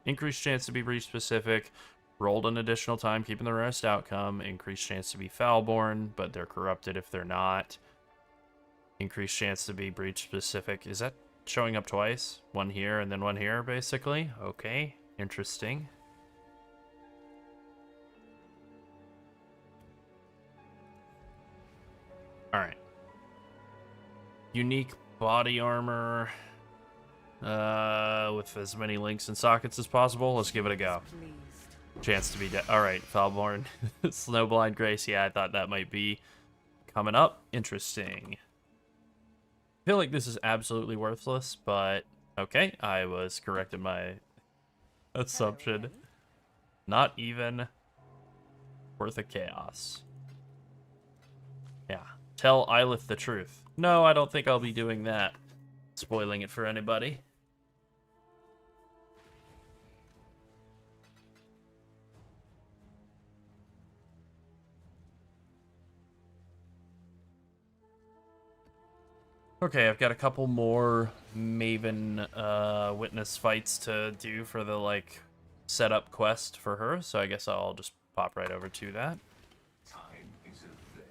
Increased chance to be breach specific. Rolled an additional time, keeping the rarest outcome. Increased chance to be foulborn, but they're corrupted if they're not. Increased chance to be breach specific. Is that showing up twice? One here and then one here, basically? Okay, interesting. Alright. Unique body armor. With as many links and sockets as possible. Let's give it a go. Chance to be dead. Alright, Foulborn. Snowblind Grace. Yeah, I thought that might be coming up. Interesting. I feel like this is absolutely worthless, but okay, I was correct in my assumption. Not even worth a chaos. Yeah. Tell Ylith the truth. No, I don't think I'll be doing that. Spoiling it for anybody. Okay, I've got a couple more Maven witness fights to do for the, like, setup quest for her, so I guess I'll just pop right over to that. Time is a thing.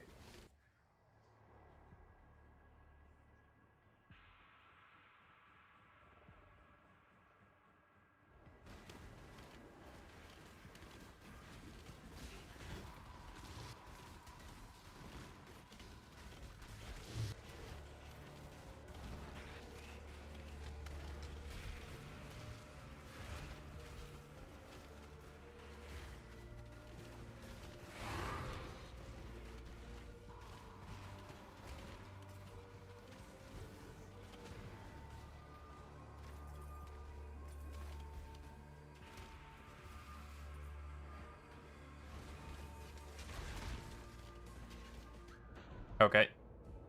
Okay.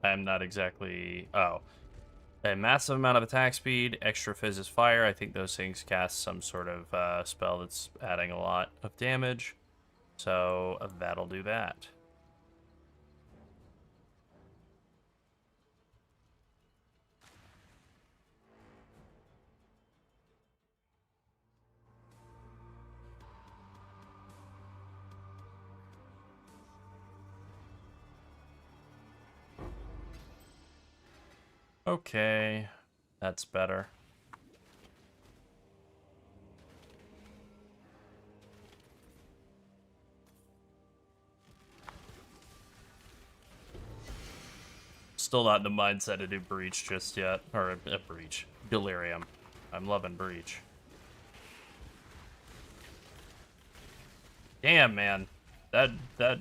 I'm not exactly... Oh. A massive amount of attack speed, extra Fizz's Fire. I think those things cast some sort of spell that's adding a lot of damage. So that'll do that. Okay, that's better. Still not in the mindset to do Breach just yet. Or a Breach. Delirium. I'm loving Breach. Damn, man. That that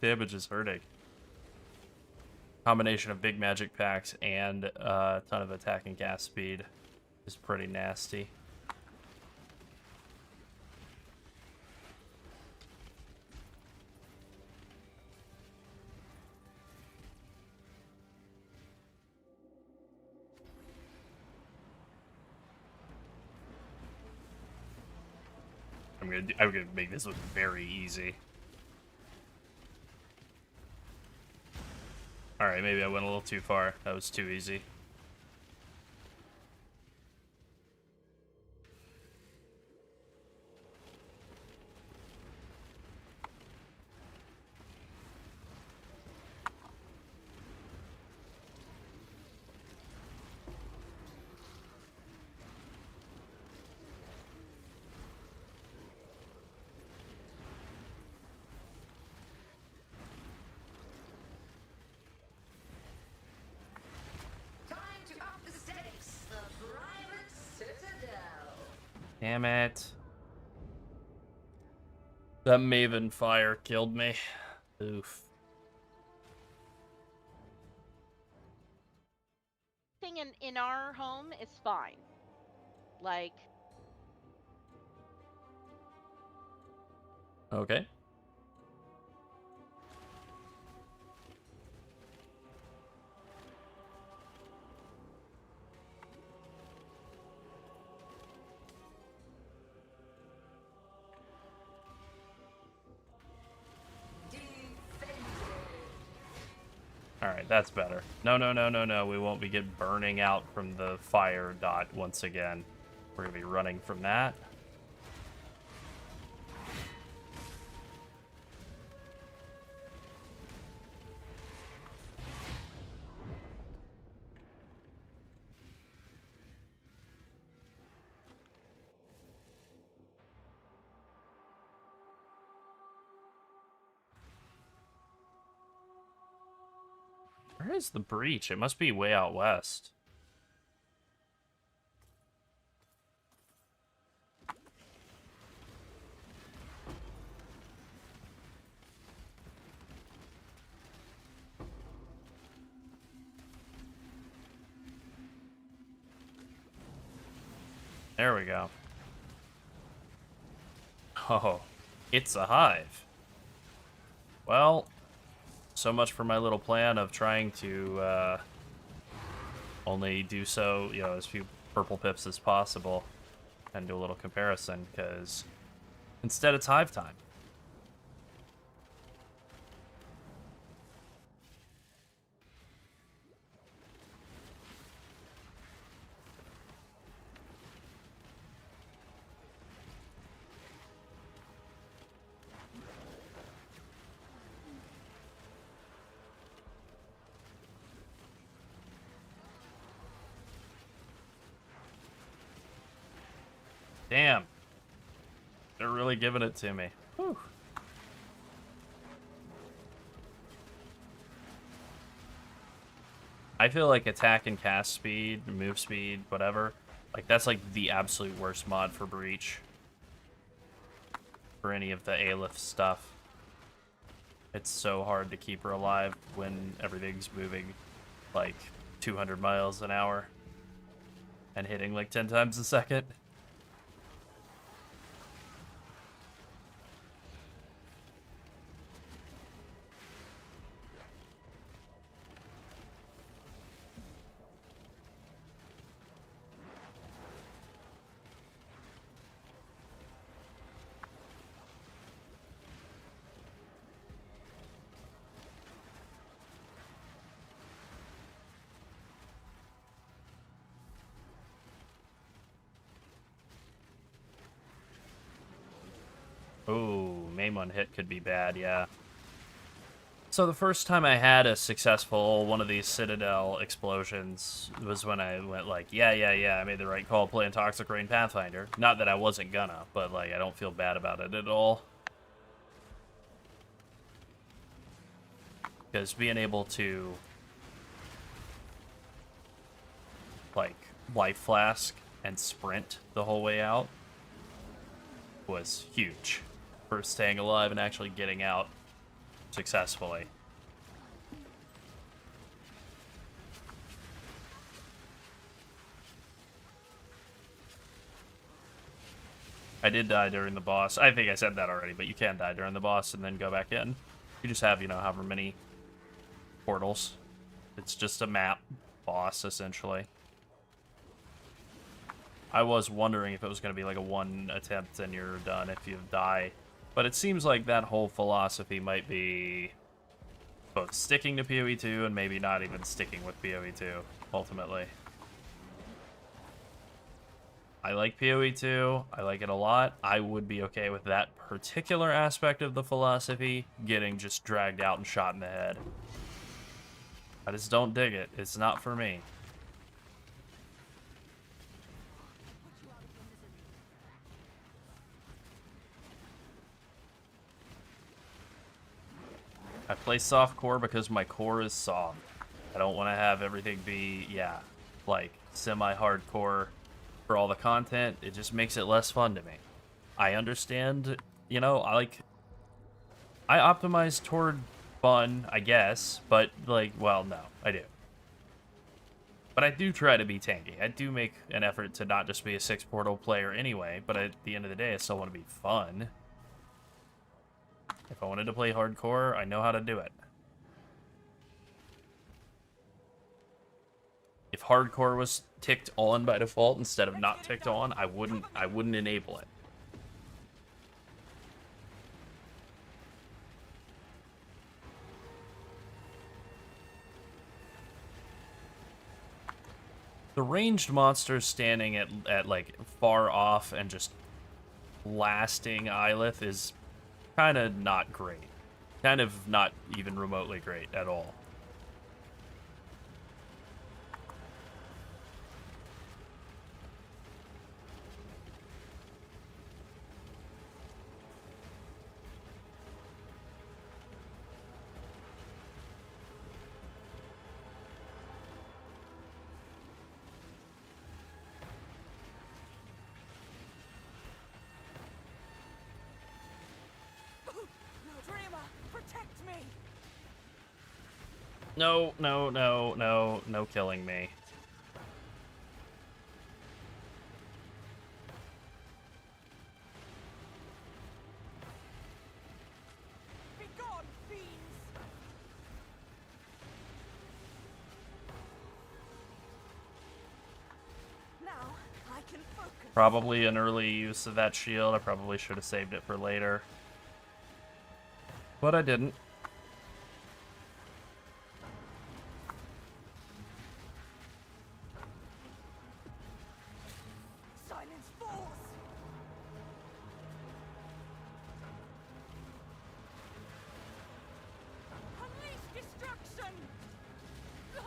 damage is hurting. Combination of big magic packs and a ton of attack and gas speed is pretty nasty. I'm gonna make this look very easy. Alright, maybe I went a little too far. That was too easy. Damn it. That Maven fire killed me. Oof. Thing in our home is fine. Like, Okay. Alright, that's better. No, no, no, no, no. We won't be burning out from the fire dot once again. We're going to be running from that. Where is the breach? It must be way out west. There we go. Oh, it's a hive. Well, so much for my little plan of trying to only do so, you know, as few purple pips as possible, and do a little comparison, because instead it's hive time. Damn. They're really giving it to me. Whew. I feel like attack and cast speed, move speed, whatever, like that's like the absolute worst mod for Breach. For any of the Aleph stuff. It's so hard to keep her alive when everything's moving like 200 miles an hour and hitting like 10 times a second. Ooh, main one hit could be bad, yeah. So the first time I had a successful one of these Citadel explosions was when I went like, yeah, I made the right call playing Toxic Rain Pathfinder. Not that I wasn't gonna, but like I don't feel bad about it at all. Because being able to like life flask and sprint the whole way out was huge for staying alive and actually getting out successfully. I did die during the boss. I think I said that already, but you can die during the boss and then go back in. You just have, you know, however many portals. It's just a map boss, essentially. I was wondering if it was going to be like a one attempt and you're done if you die. But it seems like that whole philosophy might be both sticking to PoE 2 and maybe not even sticking with PoE 2, ultimately. I like PoE 2. I like it a lot. I would be okay with that particular aspect of the philosophy getting just dragged out and shot in the head. I just don't dig it. It's not for me. I play soft core because my core is soft. I don't want to have everything be, yeah, like semi-hardcore for all the content, it just makes it less fun to me. I understand, you know, I optimize toward fun, I guess, but like, well, no, I do. But I do try to be tanky. I do make an effort to not just be a 6 portal player anyway, but at the end of the day, I still want to be fun. If I wanted to play hardcore, I know how to do it. If hardcore was ticked on by default instead of not ticked on, I wouldn't enable it. The ranged monsters standing at like far off and just blasting Ylith is kind of not great. Kind of not even remotely great at all. Protect me! No, no, no, no, no killing me. Be gone, fiends! Now I can focus. Probably an early use of that shield. I probably should have saved it for later. But I didn't. Silence falls! Unleash destruction! No!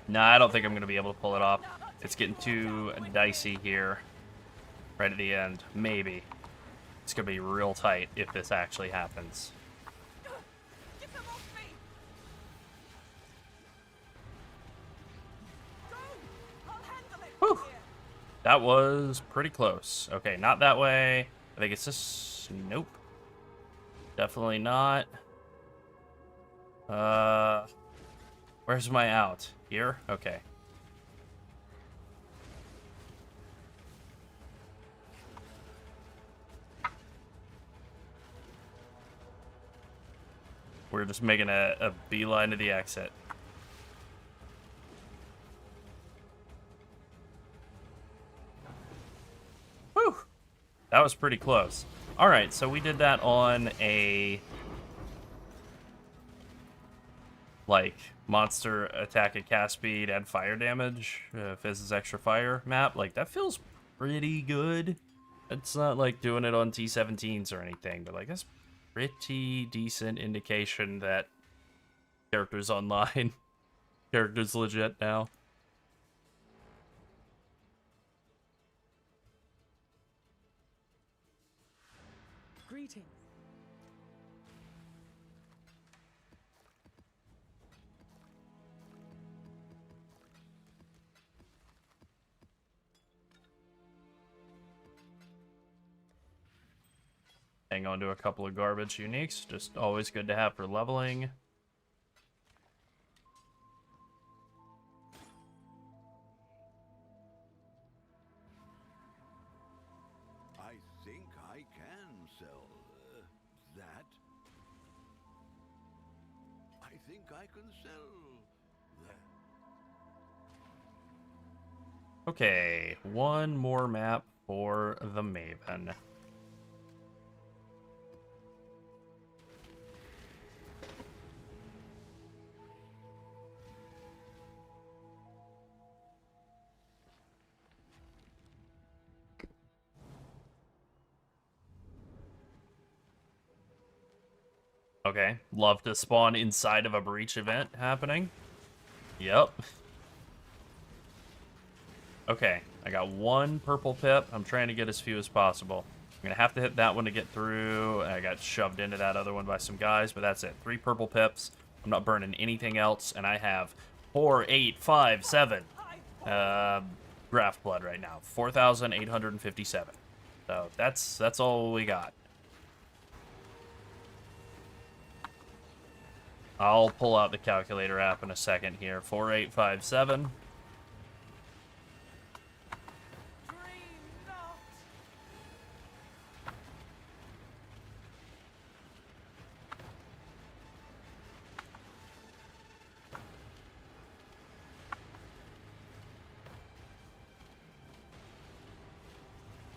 Nah, I don't think I'm going to be able to pull it off. It's getting too dicey here. Right at the end. Maybe. It's going to be real tight if this actually happens. Get them off me! Go! I'll handle it Whew. from here. That was pretty close. Okay, not that way. I think it's just... Nope. Definitely not. Where's my out? Here? Okay. We're just making a beeline to the exit. Whew! That was pretty close. Alright, so we did that on a... like, monster attack at cast speed and fire damage. Fizz's extra fire map. Like, that feels pretty good. It's not like doing it on T17s or anything, but like, that's pretty decent indication that characters online. Characters legit now. Greetings. Hang on to a couple of garbage uniques. Just always good to have for leveling. I think I can sell that. I think I can sell that. Okay, one more map for the Maven. Okay, love to spawn inside of a breach event happening. Yep. Okay, I got one purple pip. I'm trying to get as few as possible. I'm gonna have to hit that one to get through. I got shoved into that other one by some guys, but that's it. 3 purple pips. I'm not burning anything else, and I have 4, 8, 5, 7. draft blood right now. 4,857. So that's all we got. I'll pull out the calculator app in a second here. 4857.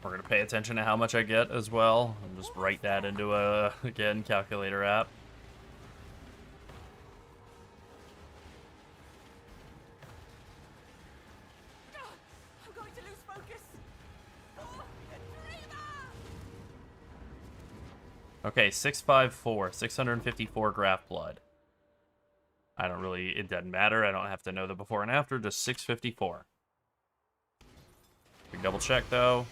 We're going to pay attention to how much I get as well. And just write that into a, again, calculator app. I'm going to lose focus. Oh, Dreamer! Okay, 654, 654 graft blood. I don't really, it doesn't matter. I don't have to know the before and after, just 654. We double check though.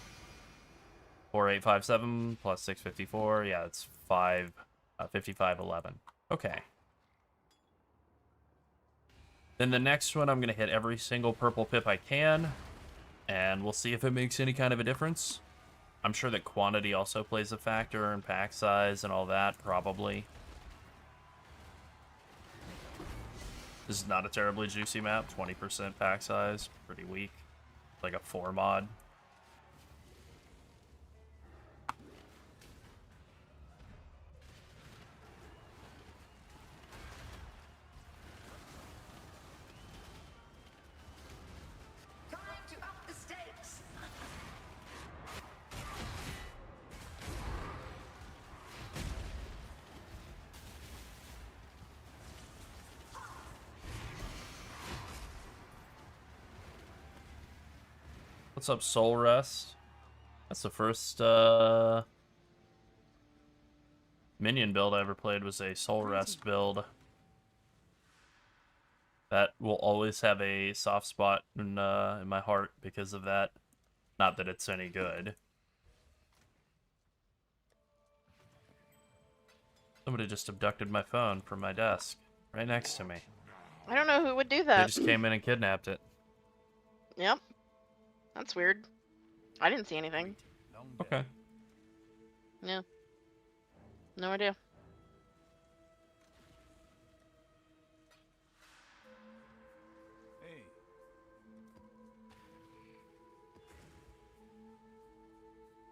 4857 plus 654. Yeah, it's 5511. Okay. Then the next one, I'm going to hit every single purple pip I can, and we'll see if it makes any kind of a difference. I'm sure that quantity also plays a factor, and pack size and all that, probably. This is not a terribly juicy map. 20% pack size, pretty weak. Like a 4 mod. Time to up the stakes. What's up, Soul Rest? That's the first minion build I ever played was a Soul Rest build. That will always have a soft spot in my heart because of that. Not that it's any good. Somebody just abducted my phone from my desk, right next to me. I don't know who would do They that. just came in and kidnapped it. Yep. That's weird. I didn't see anything. Long day. Okay. Yeah. No idea. Hey,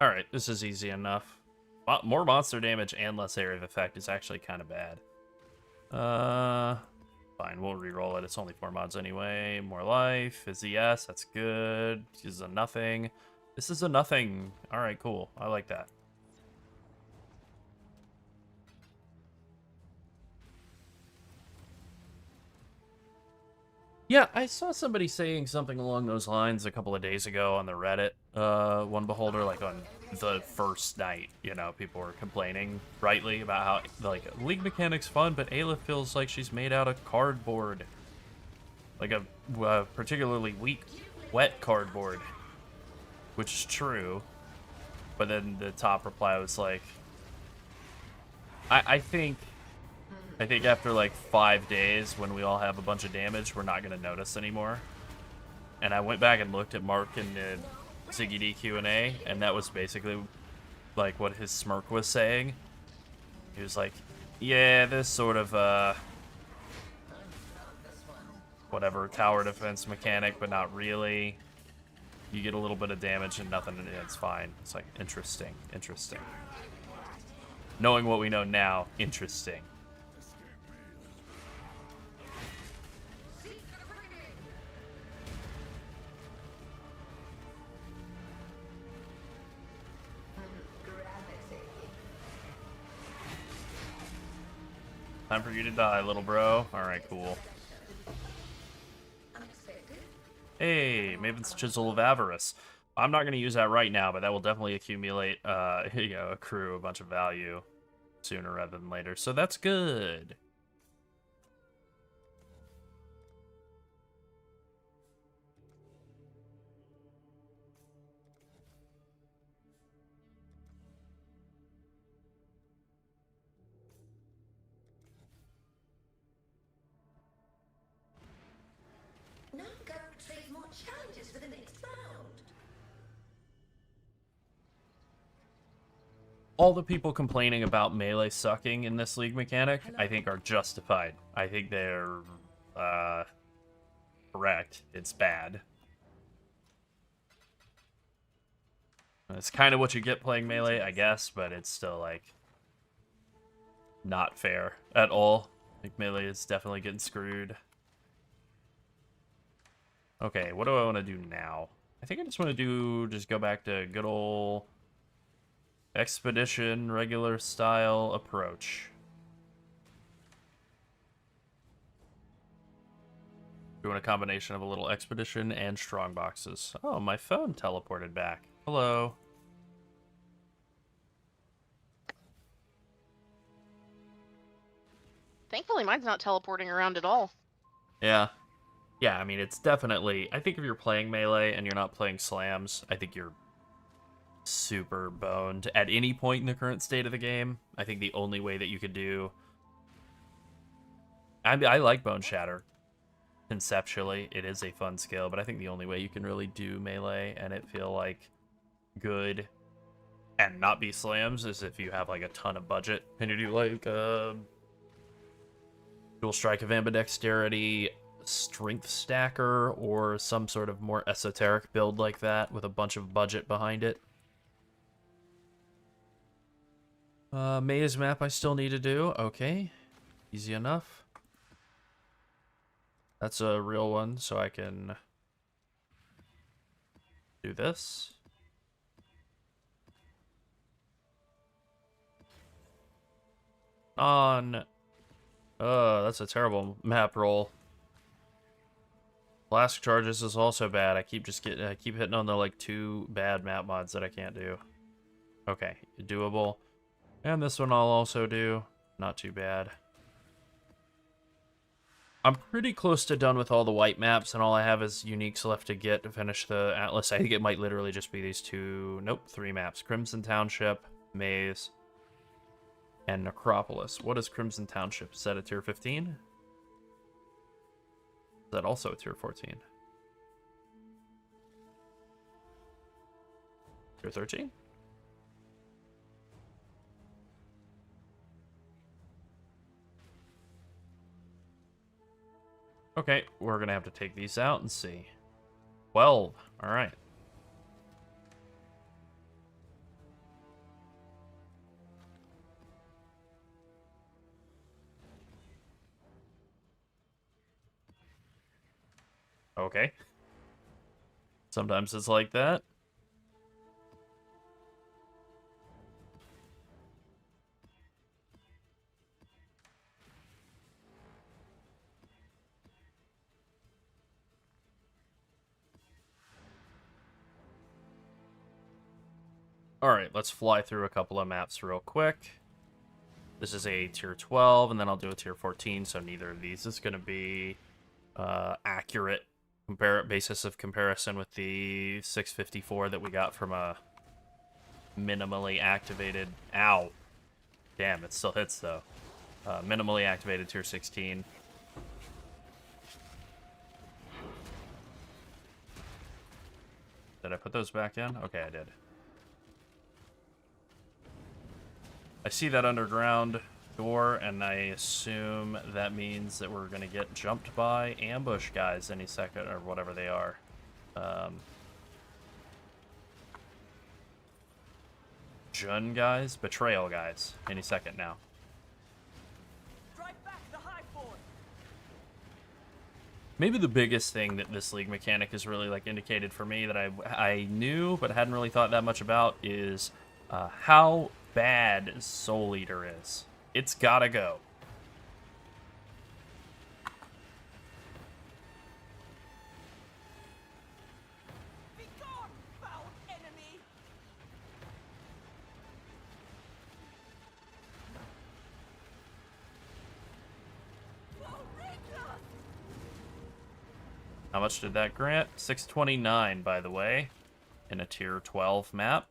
Alright, this is easy enough. More monster damage and less area of effect is actually kind of bad. Fine, we'll re-roll it. It's only 4 mods anyway. More life is a yes, that's good. This is a nothing. This is a nothing. Alright, cool. I like that. Yeah, I saw somebody saying something along those lines a couple of days ago on the Reddit, One Beholder, like on the first night, you know, people were complaining rightly about how, like, League mechanic's fun, but Ayla feels like she's made out of cardboard. Like a particularly weak, wet cardboard. Which is true. But then the top reply was like, I think after like 5 days, when we all have a bunch of damage, we're not going to notice anymore. And I went back and looked at Mark and the Ziggy D Q&A, and that was basically like what his smirk was saying. He was like, yeah, this sort of, whatever, tower defense mechanic, but not really. You get a little bit of damage and nothing, and it's fine. It's like, interesting, interesting. Knowing what we know now, interesting. Time for you to die, little bro. Alright, cool. Hey, Maven's Chisel of Avarice. I'm not going to use that right now, but that will definitely accumulate, you know, accrue a bunch of value sooner rather than later. So that's good. Now go retrieve more challenges for the next round. all the people complaining about melee sucking in this league mechanic, I think, are justified. I think they're correct. It's bad. It's kind of what you get playing melee, I guess, but it's still, like, not fair at all. Like, melee is definitely getting screwed. Okay, what do I want to do now? I think I just want to just go back to good old expedition, regular style approach. Doing a combination of a little expedition and strong boxes. Oh, my phone teleported back. Hello. Thankfully, mine's not teleporting around at all. Yeah. Yeah, I mean, it's definitely... I think if you're playing melee and you're not playing slams, I think you're super boned at any point in the current state of the game. I think the only way that you could do... I like Bone Shatter. Conceptually, it is a fun skill, but I think the only way you can really do melee and it feel, like, good and not be slams is if you have, like, a ton of budget. And you do, like, dual strike of ambidexterity, strength stacker, or some sort of more esoteric build like that with a bunch of budget behind it. Maze map I still need to do. Okay. Easy enough. That's a real one, so I can do this. On. That's a terrible map roll. Blast charges is also bad. I keep hitting on the like 2 bad map mods that I can't do. Okay, doable. And this one I'll also do. Not too bad. I'm pretty close to done with all the white maps, and all I have is uniques left to get to finish the Atlas. I think it might literally just be these 3 maps. Crimson Township, Maze, and Necropolis. What is Crimson Township? Is that a tier 15? Is that also a tier 14? Tier 13? Okay, we're gonna have to take these out and see. 12. All right. Okay. Sometimes it's like that. Alright, let's fly through a couple of maps real quick. This is a tier 12, and then I'll do a tier 14, so neither of these is going to be accurate basis of comparison with the 654 that we got from a minimally activated... Ow! Damn, it still hits, though. Minimally activated tier 16. Did I put those back in? Okay, I did. I see that underground door, and I assume that means that we're going to get jumped by ambush guys any second, or whatever they are. Jun guys? Betrayal guys. Any second now. Drive back the high fort. Maybe the biggest thing that this league mechanic has really like indicated for me that I knew but hadn't really thought that much about is how bad Soul Eater is. It's gotta go. Be gone, foul enemy. How much did that grant? 629, by the way, in a tier 12 map.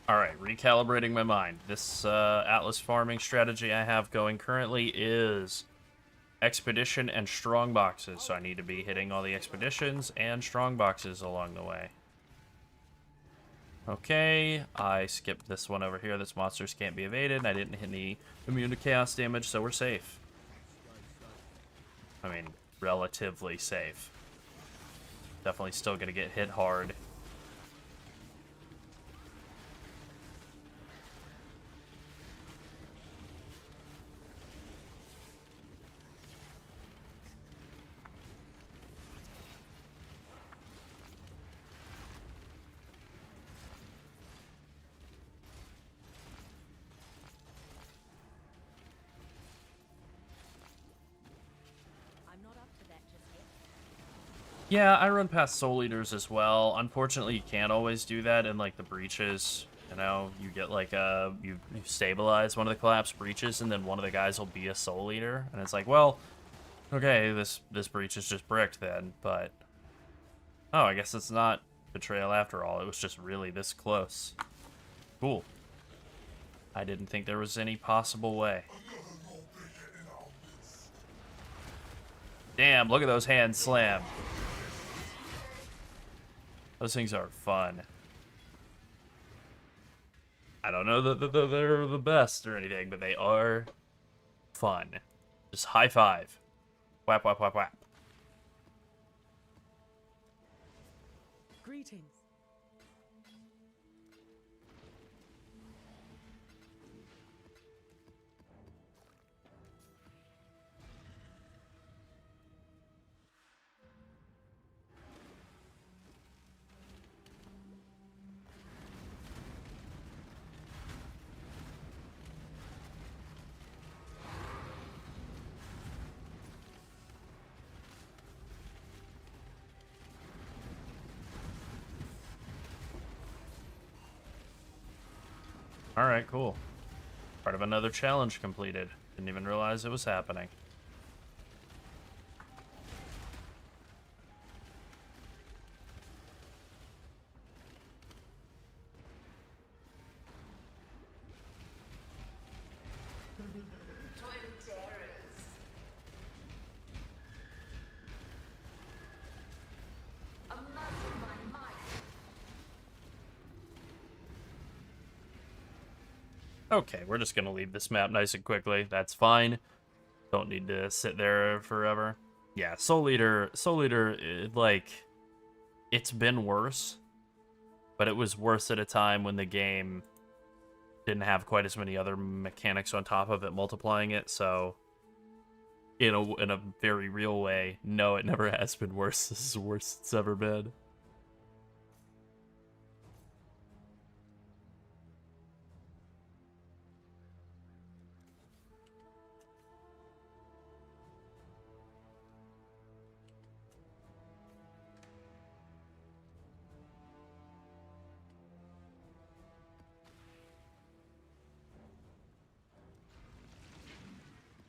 Alright, recalibrating my mind. This Atlas farming strategy I have going currently is expedition and strong boxes. So I need to be hitting all the expeditions and strong boxes along the way. Okay, I skipped this one over here. This monsters can't be evaded. I didn't hit any immune to chaos damage, so we're safe. I mean, relatively safe. Definitely still gonna get hit hard. I'm not up to that just yet. Yeah, I run past Soul Eaters as well. Unfortunately, you can't always do that in, like, the breaches. You know, you get, like, you stabilize one of the collapsed breaches, and then one of the guys will be a Soul Eater. And it's like, well, okay, this breach is just bricked then, but... Oh, I guess it's not Betrayal after all. It was just really this close. Cool. I didn't think there was any possible way. Damn, look at those hands slam. Those things are fun. I don't know that they're the best or anything, but they are fun. Just high five. Whap, whap, whap, whap. Greetings. Alright, cool. Part of another challenge completed. Didn't even realize it was happening. Okay, we're just gonna leave this map nice and quickly. That's fine. Don't need to sit there forever. Yeah, Soul Eater, like, it's been worse, but it was worse at a time when the game didn't have quite as many other mechanics on top of it multiplying it, so in a very real way, no, it never has been worse. This is the worst it's ever been.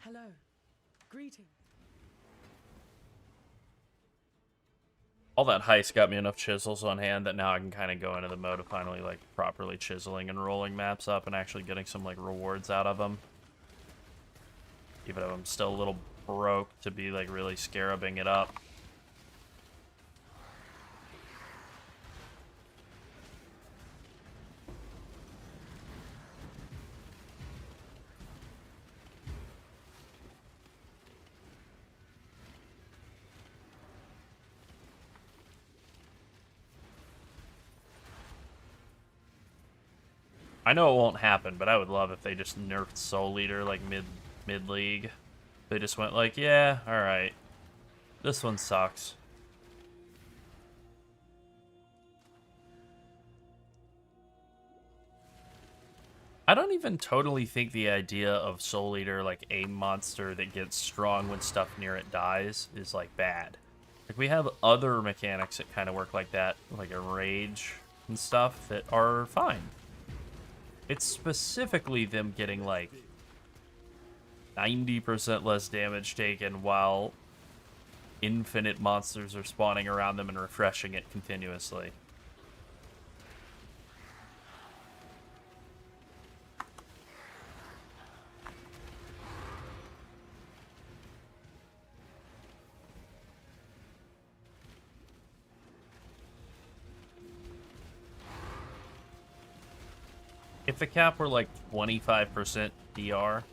Hello. Greetings. All that heist got me enough chisels on hand that now I can kind of go into the mode of finally, like, properly chiseling and rolling maps up and actually getting some, like, rewards out of them. Even though I'm still a little broke to be, like, really scarabing it up. I know it won't happen, but I would love if they just nerfed Soul Eater, like, mid-league. They just went like, yeah, alright. This one sucks. I don't even totally think the idea of Soul Eater, like, a monster that gets strong when stuff near it dies, is, like, bad. Like, we have other mechanics that kind of work like that, like a rage and stuff, that are fine. It's specifically them getting, like, 90% less damage taken while infinite monsters are spawning around them and refreshing it continuously. If the cap were like 25% DR,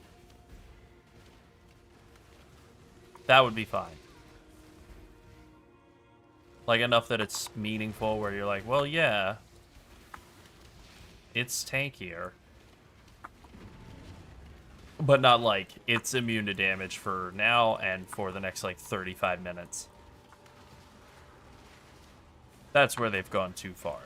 that would be fine. Like enough that it's meaningful where you're like, well, yeah, it's tankier. But not like it's immune to damage for now and for the next like 35 minutes. That's where they've gone too far.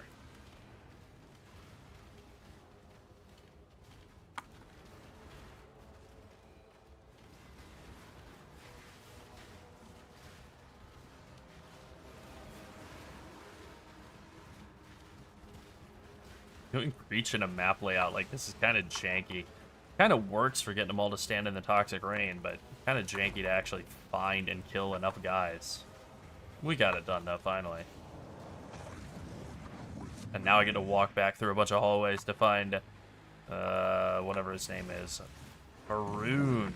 Doing breach in a map layout like this is kind of janky. Kind of works for getting them all to stand in the toxic rain, but kind of janky to actually find and kill enough guys. We got it done though, finally. And now I get to walk back through a bunch of hallways to find, whatever his name is, Haroon.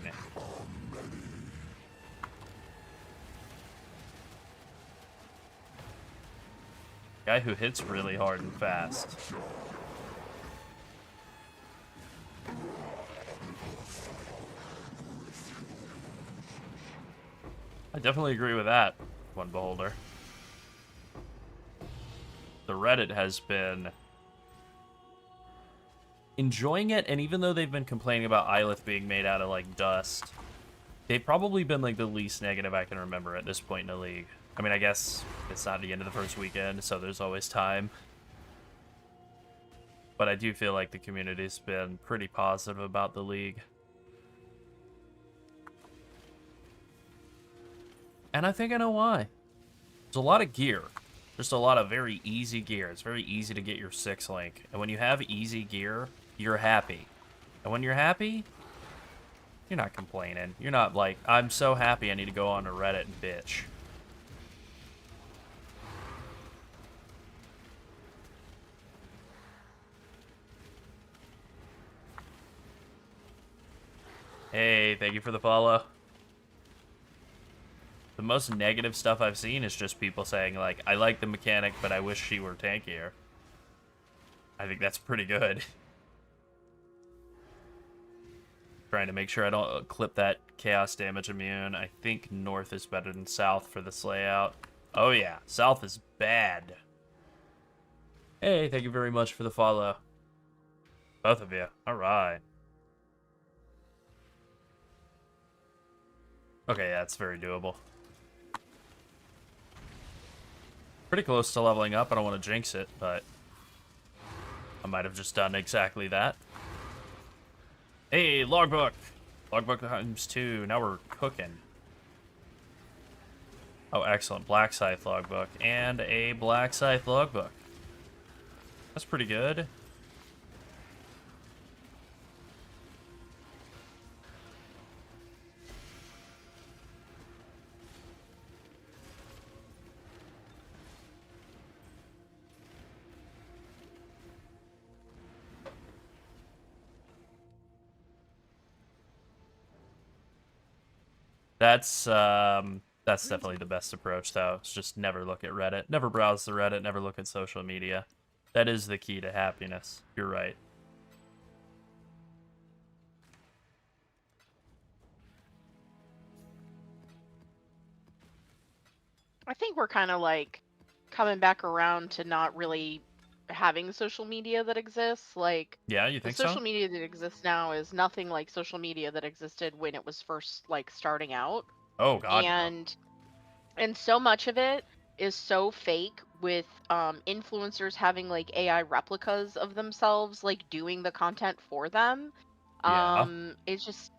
Guy who hits really hard and fast. I definitely agree with that, One Beholder. The Reddit has been enjoying it, and even though they've been complaining about Ylith being made out of, like, dust, they've probably been, like, the least negative I can remember at this point in the league. I mean, I guess it's not the end of the first weekend, so there's always time. But I do feel like the community's been pretty positive about the league. And I think I know why. There's a lot of gear. Just a lot of very easy gear. It's very easy to get your 6-link. And when you have easy gear, you're happy. And when you're happy, you're not complaining. You're not like, I'm so happy I need to go on to Reddit and bitch. Hey, thank you for the follow. The most negative stuff I've seen is just people saying, like, I like the mechanic, but I wish she were tankier. I think that's pretty good. Trying to make sure I don't clip that chaos damage immune. I think north is better than south for this layout. Oh yeah, south is bad. Hey, thank you very much for the follow. Both of you. Alright. Okay, yeah, that's very doable. Pretty close to leveling up. I don't want to jinx it, but I might have just done exactly that. Hey, logbook! Logbook times 2. Now we're cooking. Oh, excellent. Black Scythe logbook. And a Black Scythe logbook. That's pretty good. That's definitely the best approach, though. It's just never look at Reddit. Never browse the Reddit. Never look at social media. That is the key to happiness. You're right. I think we're kind of like coming back around to not really having social media that exists. Like, Yeah, you the think social so? media that exists now is nothing like social media that existed when it was first like starting out. Oh, God, no. And so much of it is so fake with influencers having like AI replicas of themselves like doing the content for them. Yeah. It's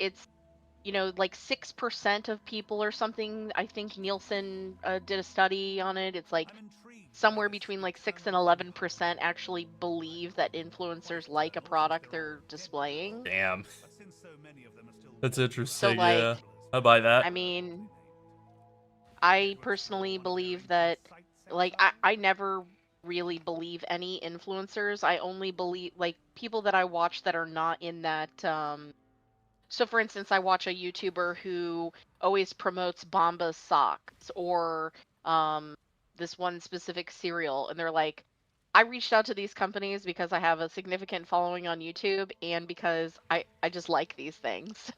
you know, like 6% of people or something. I think Nielsen did a study on it. It's like somewhere between like 6 and 11% actually believe that influencers like a product they're displaying. Damn. That's So interesting, like, yeah. I buy that. I mean, I personally believe that, like, I never really believe any influencers. I only believe, like, people that I watch that are not in that, so for instance, I watch a YouTuber who always promotes Bombas socks or, this one specific cereal, and they're like, I reached out to these companies because I have a significant following on YouTube and because I just like these things.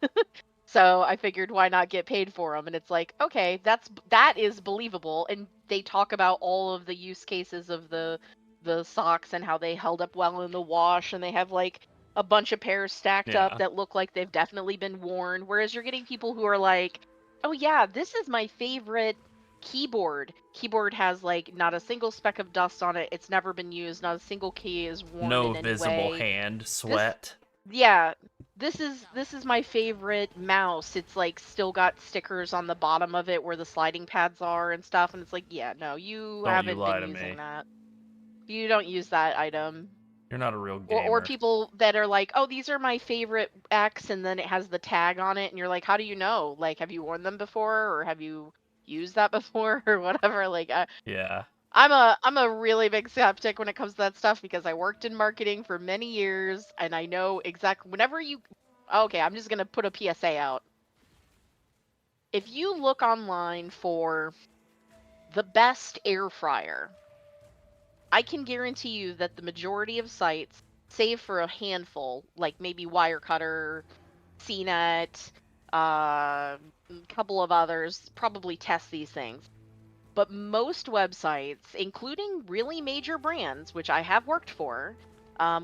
So I figured why not get paid for them? And it's like, okay, that is believable. And they talk about all of the use cases of the socks and how they held up well in the wash, and they have like a bunch of pairs stacked up Yeah. that look like they've definitely been worn. Whereas you're getting people who are like, oh yeah, this is my favorite keyboard. Keyboard has like not a single speck of dust on it. It's never been used. Not a single key is worn No in any visible way. hand sweat. Yeah, this is my favorite mouse. It's like still got stickers on the bottom of it where the sliding pads are and stuff, and it's like, yeah, no, you Don't you haven't lie been to using me. that. You don't use that item. You're not a real Or gamer. people that are like, oh, these are my favorite X, and then it has the tag on it, and you're like, how do you know? Like, have you worn them before, or have you used that before, or whatever? Like, Yeah. I'm a really big skeptic when it comes to that stuff because I worked in marketing for many years and I know exactly whenever you okay, I'm just going to put a PSA out. If you look online for the best air fryer, I can guarantee you that the majority of sites, save for a handful, like maybe Wirecutter, CNET, a couple of others, probably test these things. But most websites, including really major brands, which I have worked for,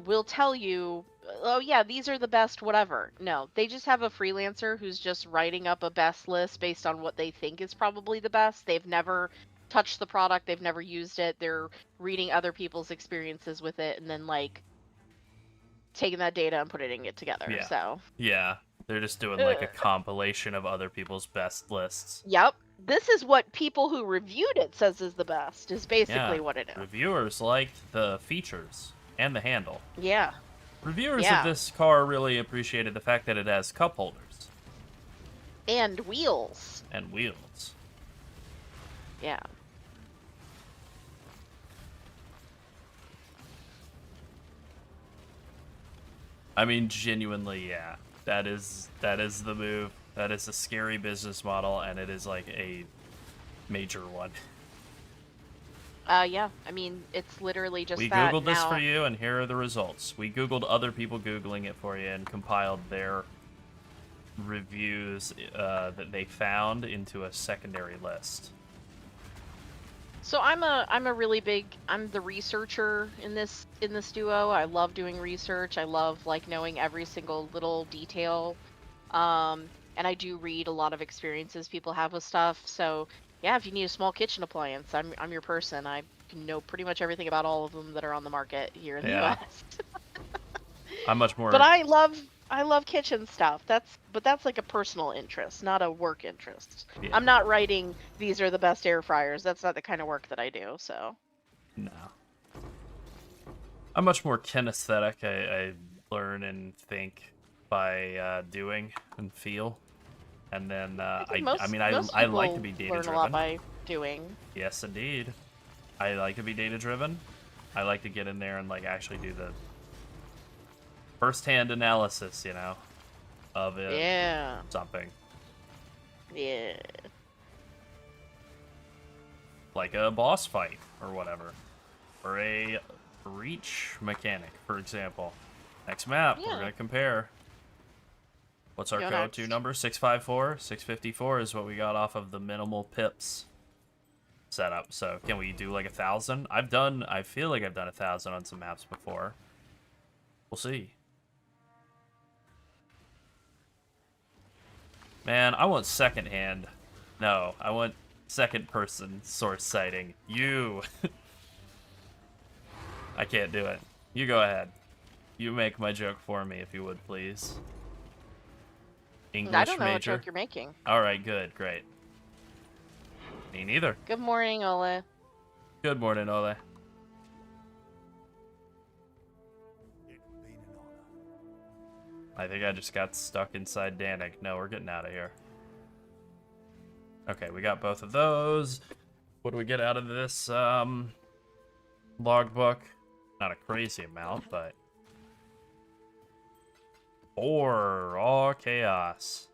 will tell you, oh, yeah, these are the best, whatever. No, they just have a freelancer who's just writing up a best list based on what they think is probably the best. They've never touched the product, they've never used it. They're reading other people's experiences with it and then, like, taking that data and putting it together. Yeah. So, Yeah. They're just doing like a compilation of other people's best lists. yep. This is what people who reviewed it says is the best, is basically Yeah. what it is. Reviewers liked the features and the handle. Yeah. Reviewers Yeah. of this car really appreciated the fact that it has cup holders And wheels. and wheels. Yeah. I mean, genuinely, yeah. That is the move. That is a scary business model, and it is like a major one. Yeah. I mean, it's literally just We that. Googled this now. for you, and here are the results. We Googled other people Googling it for you and compiled their reviews that they found into a secondary list. So I'm the researcher in this duo. I love doing research. I love like knowing every single little detail. And I do read a lot of experiences people have with stuff. So yeah, if you need a small kitchen appliance, I'm your person. I know pretty much everything about all of them that are on the market here in the Yeah. US. I'm much more. But I love kitchen stuff. That's like a personal interest, not a work interest. Yeah. I'm not writing these are the best air fryers. That's not the kind of work that I do. So No. I'm much more kinesthetic. I learn and think by doing and feel. And then think I mean, I like to be people data learn a lot driven. by doing. Yes, indeed. I like to be data driven. I like to get in there and like actually do the first-hand analysis, of it. Yeah. Something Yeah. like a boss fight or whatever, or a reach mechanic, for example. Next map, we're Yeah. gonna compare. What's our Go go-to next. number? 654. 654 is what we got off of the minimal pips setup. So can we do like 1,000? I feel like I've done 1,000 on some maps before. We'll see. Man, I want secondhand. No, I want second person source sighting. You. I can't do it. You go ahead. You make my joke for me, if you would, please. English I don't know what major. joke you're making. All right, good, great. Me neither. Good morning, Ole. Good morning, Ole. It's been an honor. I think I just got stuck inside Danik. No, we're getting out of here. Okay, we got both of those. What do we get out of this logbook? Not a crazy amount, but 4 raw chaos.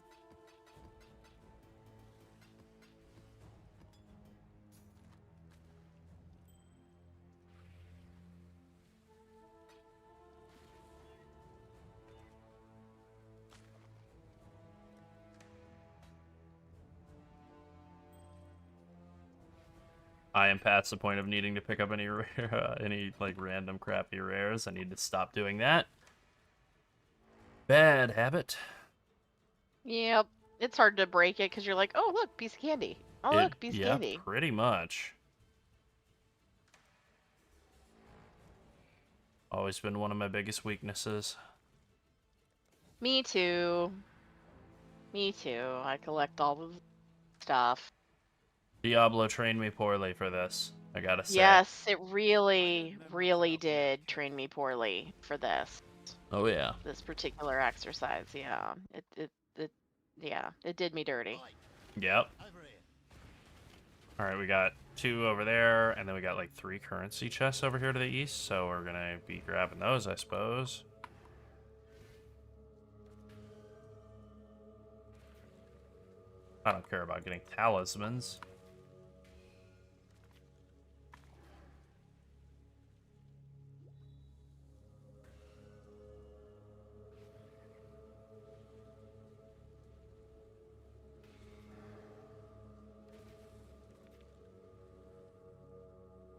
I am past the point of needing to pick up any any like random crappy rares. I need to stop doing that. Bad habit. Yep. It's hard to break it because you're like, oh look, piece of candy. Oh look, piece of Yeah, candy. pretty much. Always been one of my biggest weaknesses. Me too. Me too. I collect all the stuff. Diablo trained me poorly for this, I gotta say. Yes, it really, really did train me poorly for this. Oh yeah. This particular exercise. Yeah. Yeah, it did me dirty. Yep. Alright, we got 2 over there, and then we got like 3 currency chests over here to the east, so we're gonna be grabbing those, I suppose. I don't care about getting talismans.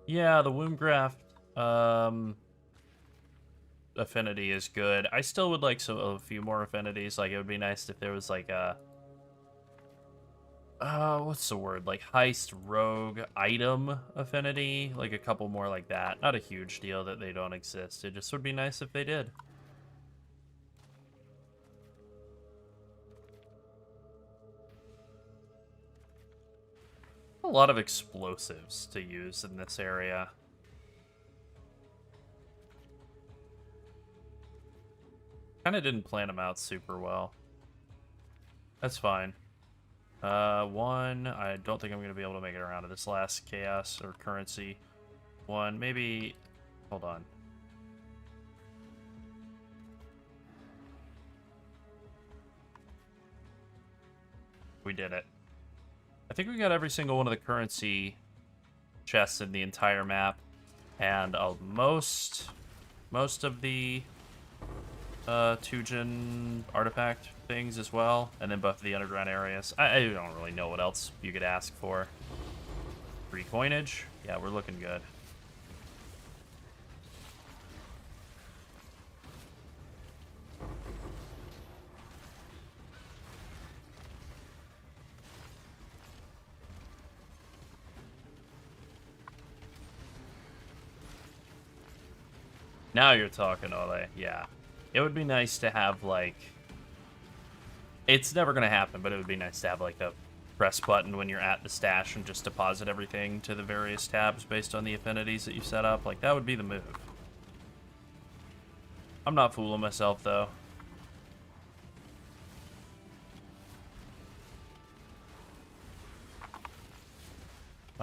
Yeah, the womb graft affinity is good. I still would like a few more affinities. Like, it would be nice if there was like a what's the word? Like heist rogue item affinity, like a couple more like that. Not a huge deal that they don't exist. It just would be nice if they did. A lot of explosives to use in this area. Kind of didn't plan them out super well. That's fine. 1, I don't think I'm going to be able to make it around to this last chaos or currency. 1, maybe, hold on. We did it. I think we got every single one of the currency chests in the entire map, and most of the Tujin artifact things as well, and then both of the underground areas. I don't really know what else you could ask for. 3 coinage? Yeah, we're looking good. Now you're talking, Ole. Yeah. It would be nice to have, like... It's never going to happen, but it would be nice to have, like, a press button when you're at the stash and just deposit everything to the various tabs based on the affinities that you set up. Like, that would be the move. I'm not fooling myself, though.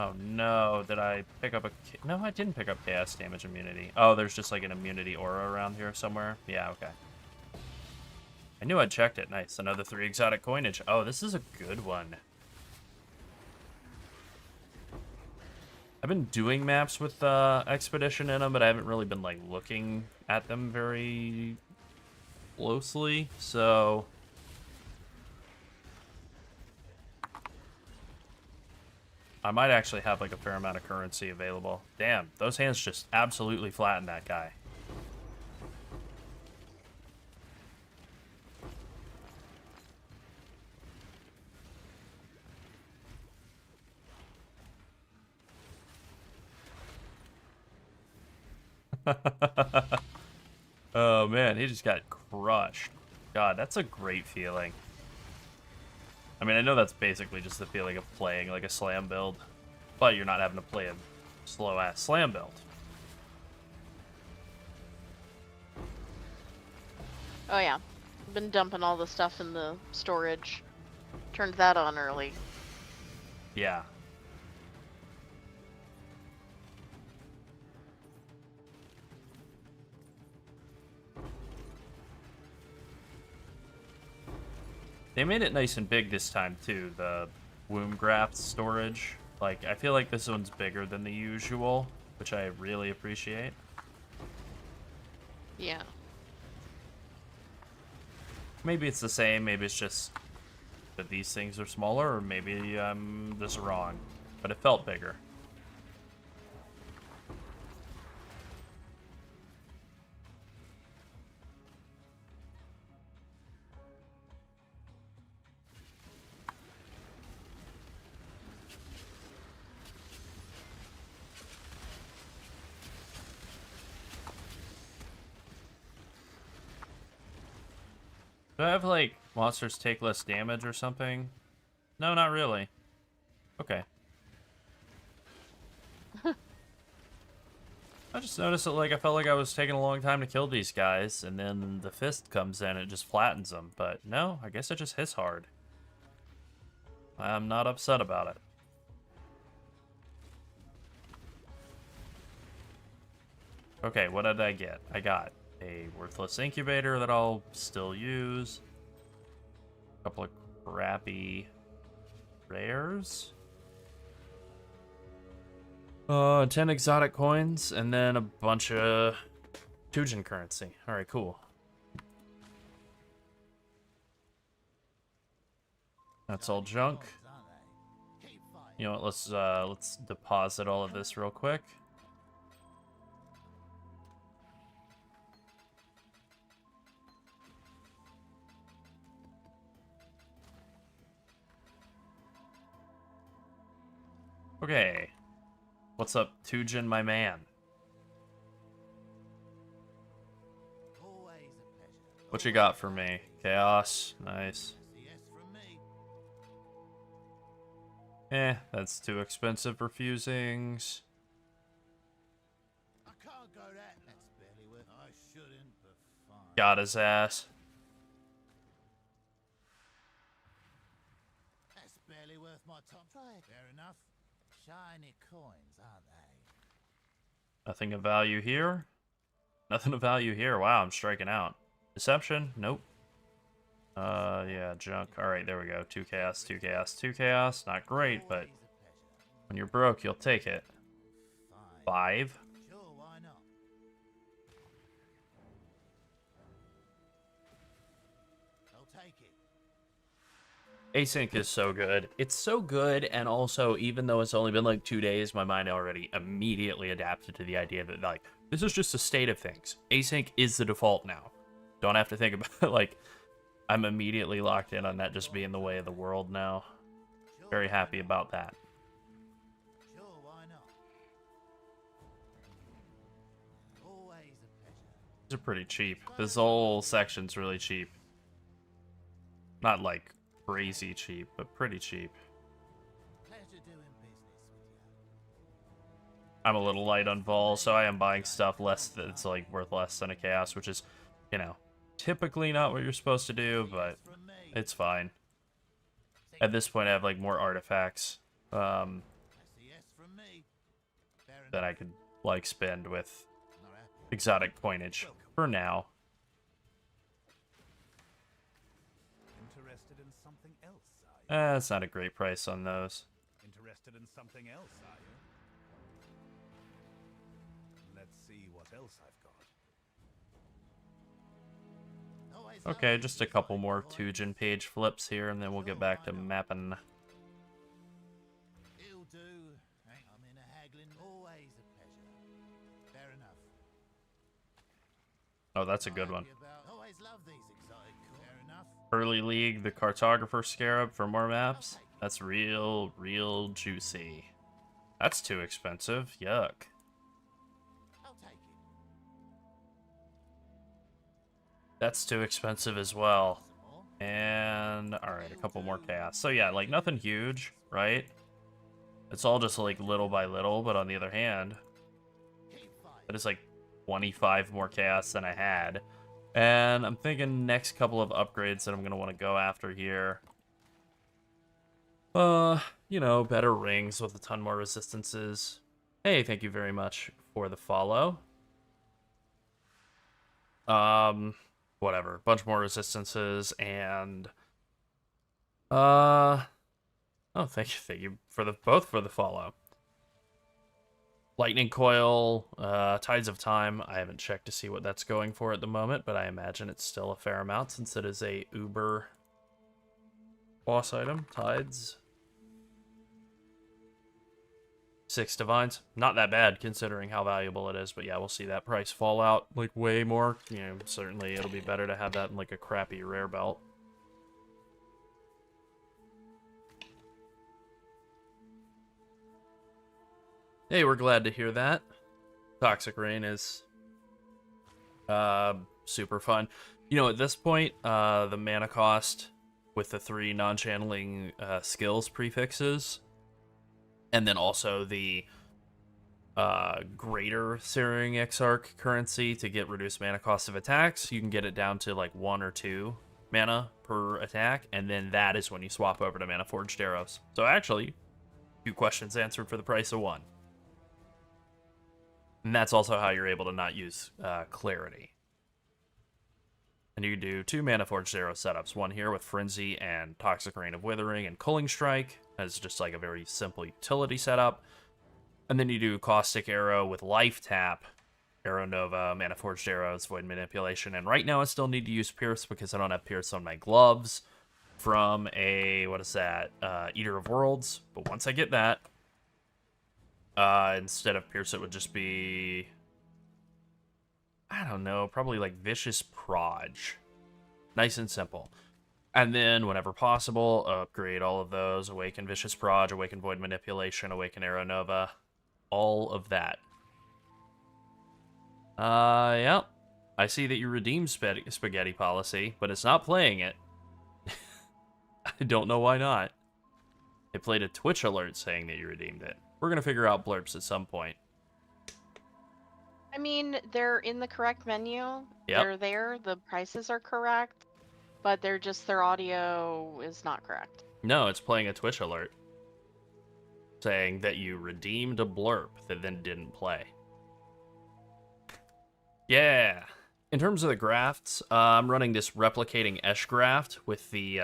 Oh no, did I pick up a... No, I didn't pick up chaos damage immunity. Oh, there's just like an immunity aura around here somewhere. Yeah, okay. I knew I'd checked it. Nice, another 3 exotic coinage. Oh, this is a good one. I've been doing maps with Expedition in them, but I haven't really been like looking at them very closely, so... I might actually have like a fair amount of currency available. Damn, those hands just absolutely flattened that guy. Oh man, he just got crushed. God, that's a great feeling. I mean, I know that's basically just the feeling of playing like a slam build, but you're not having to play a slow-ass slam build. Oh yeah. Been dumping all the stuff in the storage. Turned that on early. Yeah. They made it nice and big this time, too, the womb graft storage. Like, I feel like this one's bigger than the usual, which I really appreciate. Yeah. Maybe it's the same, maybe it's just that these things are smaller, or maybe I'm just wrong. But it felt bigger. Do I have, like, monsters take less damage or something? No, not really. Okay. I just noticed that, like, I felt like I was taking a long time to kill these guys, and then the fist comes in and it just flattens them. But no, I guess it just hits hard. I'm not upset about it. Okay, what did I get? I got a worthless incubator that I'll still use. A couple of crappy rares. 10 exotic coins, and then a bunch of Tujin currency. Alright, cool. That's all junk. You know what, let's deposit all of this real quick. Okay. What's up, Tujin, my man? What you got for me? Chaos. Nice. That's too expensive for fusings. I can't go that. That's barely worth. I shouldn't, but fine. Got his ass. That's barely worth my time. Try it. Fair enough. Shiny coins, aren't they? Nothing of value here. Nothing of value here. Wow, I'm striking out. Deception? Nope. Yeah, junk. Alright, there we go. 2 chaos, 2 chaos, 2 chaos. Not great, but when you're broke, you'll take it. 5. Sure, why not? I'll take it. Async is so good. It's so good, and also, even though it's only been like 2 days, my mind already immediately adapted to the idea that, like, this is just a state of things. Async is the default now. Don't have to think about it. Like, I'm immediately locked in on that just being the way of the world now. Very happy about that. Sure, why not? Always a pleasure. These are pretty cheap. This whole section's really cheap. Not like crazy cheap, but pretty cheap. Pleasure doing business with you. I'm a little light on vol, so I am buying stuff less that's like worth less than a chaos, which is, you know, typically not what you're supposed to do, but From me. it's fine. At this point, I have like more artifacts That's a yes from me. Fair that enough. I could like spend with Not happy. exotic coinage for now. Interested in something else, are you? That's not a great price on those. Interested in something else, are you? Let's see what else I've got. Always Okay, love just these a couple exotic more coins. Tujin page flips here, and then we'll get back to mapping. It'll do. I'm in a haggling. Always a pleasure. Fair enough. Oh, that's a good one. Happy about- Always love these exotic coins. Fair enough. Early League, the Cartographer Scarab for more maps. That's real juicy. That's too expensive. Yuck. I'll take it. That's too expensive as well. Some more. And, alright, a couple more chaos. So yeah, like nothing huge, right? It's all just like little by little, but on the other hand, Keep fighting. that is like 25 more chaos than I had. And I'm thinking next couple of upgrades that I'm going to want to go after here. You know, better rings with a ton more resistances. Hey, thank you very much for the follow. Whatever, bunch more resistances and oh, thank you for both for the follow. Lightning Coil, Tides of Time. I haven't checked to see what that's going for at the moment, but I imagine it's still a fair amount since it is a Uber boss item. Tides. 6 Divines. Not that bad considering how valuable it is, but yeah, we'll see that price fall out like way more. You know, certainly it'll be better to have that in like a crappy rare belt. Hey, we're glad to hear that. Toxic Rain is super fun. You know, at this point, the mana cost with the 3 non-channeling skills prefixes, and then also the greater Searing Exarch currency to get reduced mana cost of attacks, you can get it down to like 1 or 2 mana per attack, and then that is when you swap over to Mana Forged Arrows. So actually, 2 questions answered for the price of 1. And that's also how you're able to not use Clarity. And you do 2 Mana Forged Arrow setups. One here with Frenzy and Toxic Rain of Withering and Culling Strike as just like a very simple utility setup. And then you do Caustic Arrow with Life Tap, Arrow Nova, Mana Forged Arrows, Void Manipulation. And right now I still need to use Pierce because I don't have Pierce on my gloves from a, what is that, Eater of Worlds. But once I get that, instead of Pierce it would just be, I don't know, probably like Vicious Proj. Nice and simple. And then, whenever possible, upgrade all of those. Awaken Vicious Proj, Awaken Void Manipulation, Awaken Arrow Nova. All of that. Yeah. I see that you redeemed Spaghetti Policy, but it's not playing it. I don't know why not. It played a Twitch alert saying that you redeemed it. We're gonna figure out blurps at some point. I mean, they're in the correct menu. Yep. They're there. The prices are correct, but they're just their audio is not correct. No, it's playing a Twitch alert saying that you redeemed a blurb that then didn't play. Yeah. In terms of the grafts, I'm running this Replicating Esh graft with the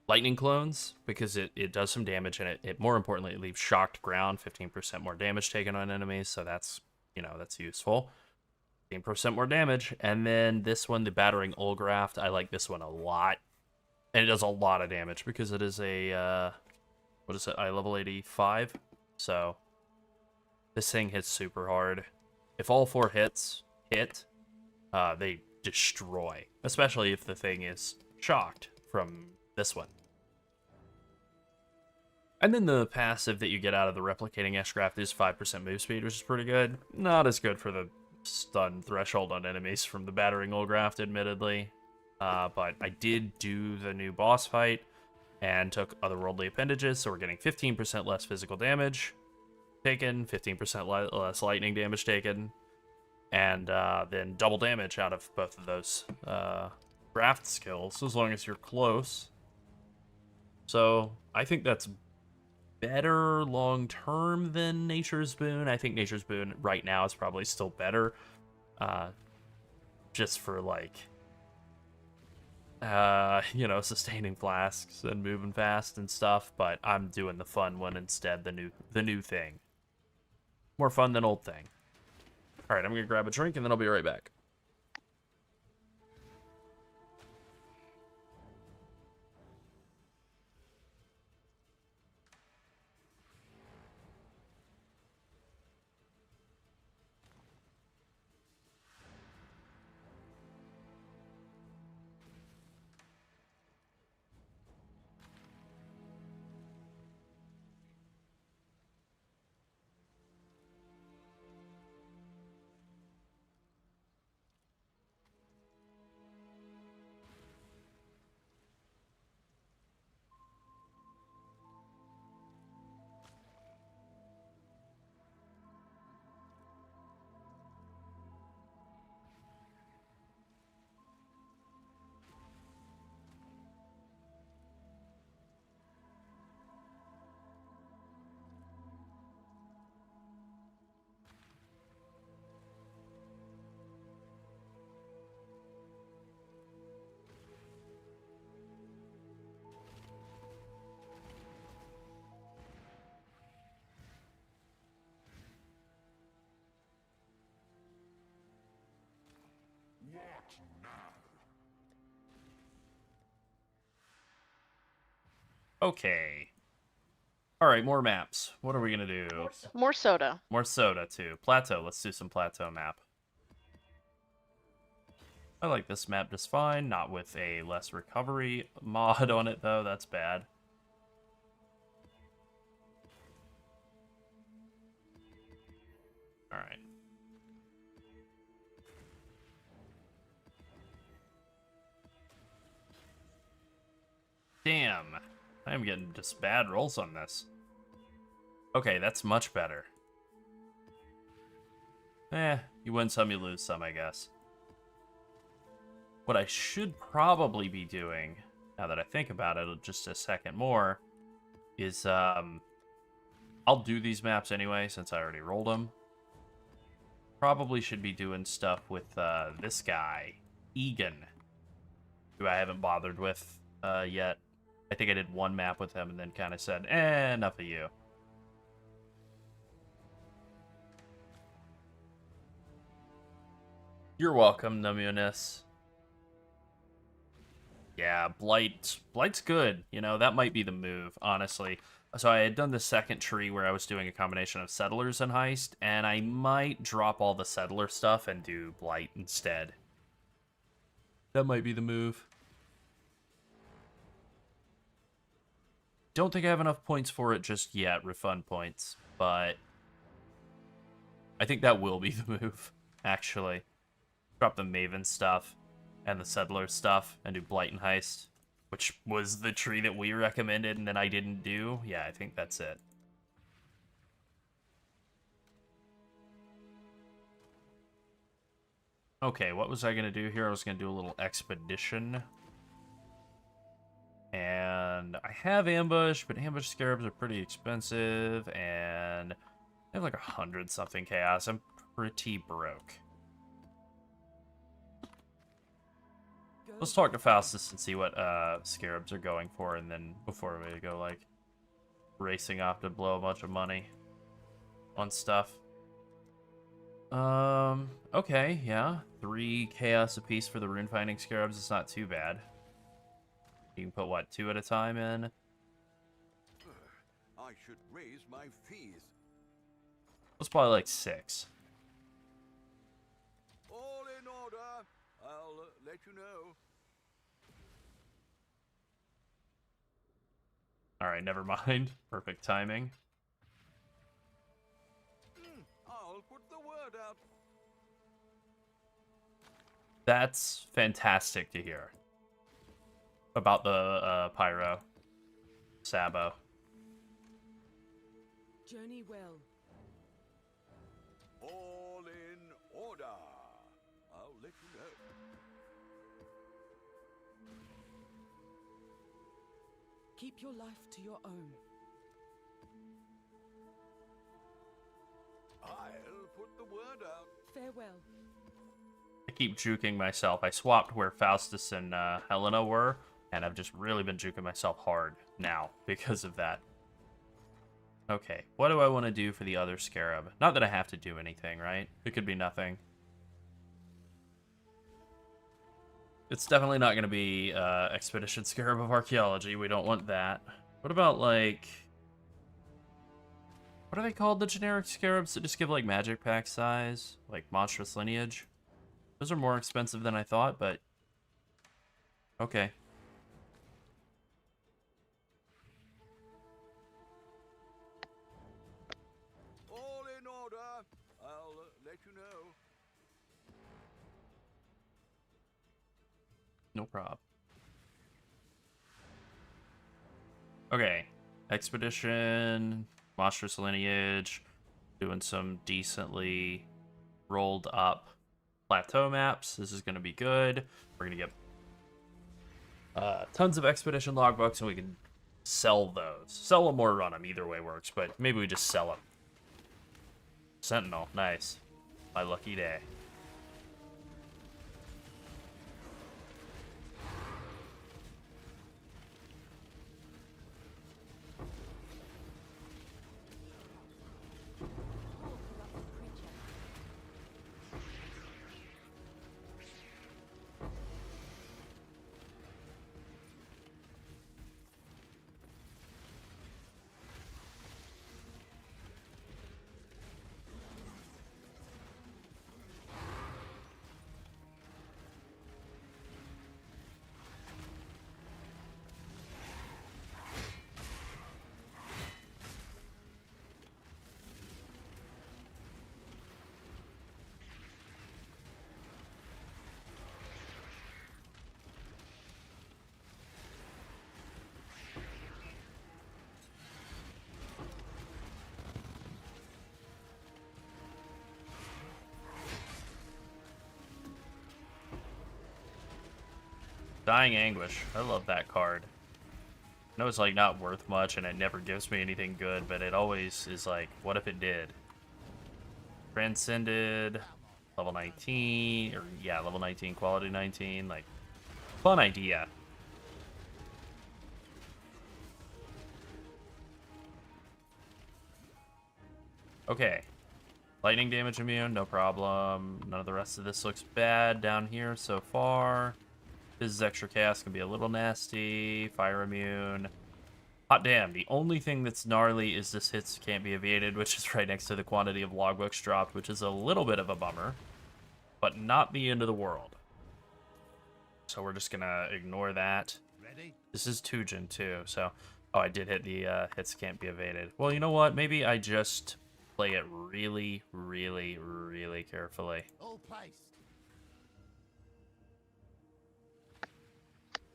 lightning clones because it does some damage, and it more importantly, it leaves shocked ground, 15% more damage taken on enemies, so that's, that's useful. 15% more damage. And then this one, the Battering Ulgraft, I like this one a lot. And it does a lot of damage because it is a, what is it, level 85? So, this thing hits super hard. If all 4 hits hit, they destroy. Especially if the thing is shocked from this one. And then the passive that you get out of the Replicating Esh-Graft is 5% move speed, which is pretty good. Not as good for the stun threshold on enemies from the Battering Ulgraft, admittedly. But I did do the new boss fight and took otherworldly appendages, so we're getting 15% less physical damage taken, 15% less lightning damage taken, and then double damage out of both of those graft skills, as long as you're close. So I think that's better long-term than Nature's Boon. I think Nature's Boon right now is probably still better, just for, like, sustaining flasks and moving fast and stuff, but I'm doing the fun one instead, the new thing. More fun than old thing. Alright, I'm gonna grab a drink and then I'll be right back. Okay. Alright, more maps. What are we gonna do? More soda. More soda, too. Plateau. Let's do some plateau map. I like this map just fine. Not with a less recovery mod on it, though. That's bad. Alright. Damn. I am getting just bad rolls on this. Okay, that's much better. You win some, you lose some, I guess. What I should probably be doing, now that I think about it just a second more, is, I'll do these maps anyway, since I already rolled them. Probably should be doing stuff with, this guy, Egan, who I haven't bothered with, yet. I think I did one map with him and then kind of said, enough of you. You're welcome, Namunis. Yeah, Blight. Blight's good. You know, that might be the move, honestly. So I had done the second tree where I was doing a combination of Settlers and Heist, and I might drop all the Settler stuff and do Blight instead. That might be the move. Don't think I have enough points for it just yet, refund points, but I think that will be the move, actually. Drop the Maven stuff and the Settler stuff and do Blight and Heist, which was the tree that we recommended and then I didn't do. Yeah, I think that's it. Okay, what was I going to do here? I was going to do a little expedition. And I have ambush, but ambush scarabs are pretty expensive, and I have like 100-something chaos. I'm pretty broke. Let's talk to Faustus and see what scarabs are going for, and then before we go like racing off to blow a bunch of money on stuff. Okay, yeah. 3 chaos apiece for the rune finding scarabs. It's not too bad. You can put, what, 2 at a time in? I should raise my fees. Let's probably like 6. All in order. I'll let you know. Alright, never mind. Perfect timing. I'll put the word out. That's fantastic to hear. About the Pyro. Sabo. Journey well. All in order. I'll let you know. Keep your life to your own. I'll put the word out. Farewell. I keep juking myself. I swapped where Faustus and Helena were, and I've just really been juking myself hard now because of that. Okay, what do I want to do for the other scarab? Not that I have to do anything, right? It could be nothing. It's definitely not going to be Expedition Scarab of Archaeology. We don't want that. What about, like... What are they called, the generic scarabs that just give, like, magic pack size? Like, Monstrous Lineage? Those are more expensive than I thought, but... Okay. All in order. I'll let you know. No prob. Okay. Expedition, Monstrous Lineage, doing some decently rolled up plateau maps. This is going to be good. We're going to get tons of Expedition logbooks, and we can sell those. Sell them or run them. Either way works, but maybe we just sell them. Sentinel. Nice. My lucky day. Dying Anguish. I love that card. I know it's like not worth much and it never gives me anything good, but it always is like, what if it did? Transcended, level 19, or yeah, level 19, quality 19, like, fun idea. Okay. Lightning damage immune, no problem. None of the rest of this looks bad down here so far. This is extra chaos, can be a little nasty. Fire immune. Hot damn, the only thing that's gnarly is this hits can't be evaded, which is right next to the quantity of logbooks dropped, which is a little bit of a bummer, but not the end of the world. So we're just gonna ignore that. Ready? This is Tujin too, so... Oh, I did hit the hits can't be evaded. Well, you know what? Maybe I just play it really, really, really carefully. All placed.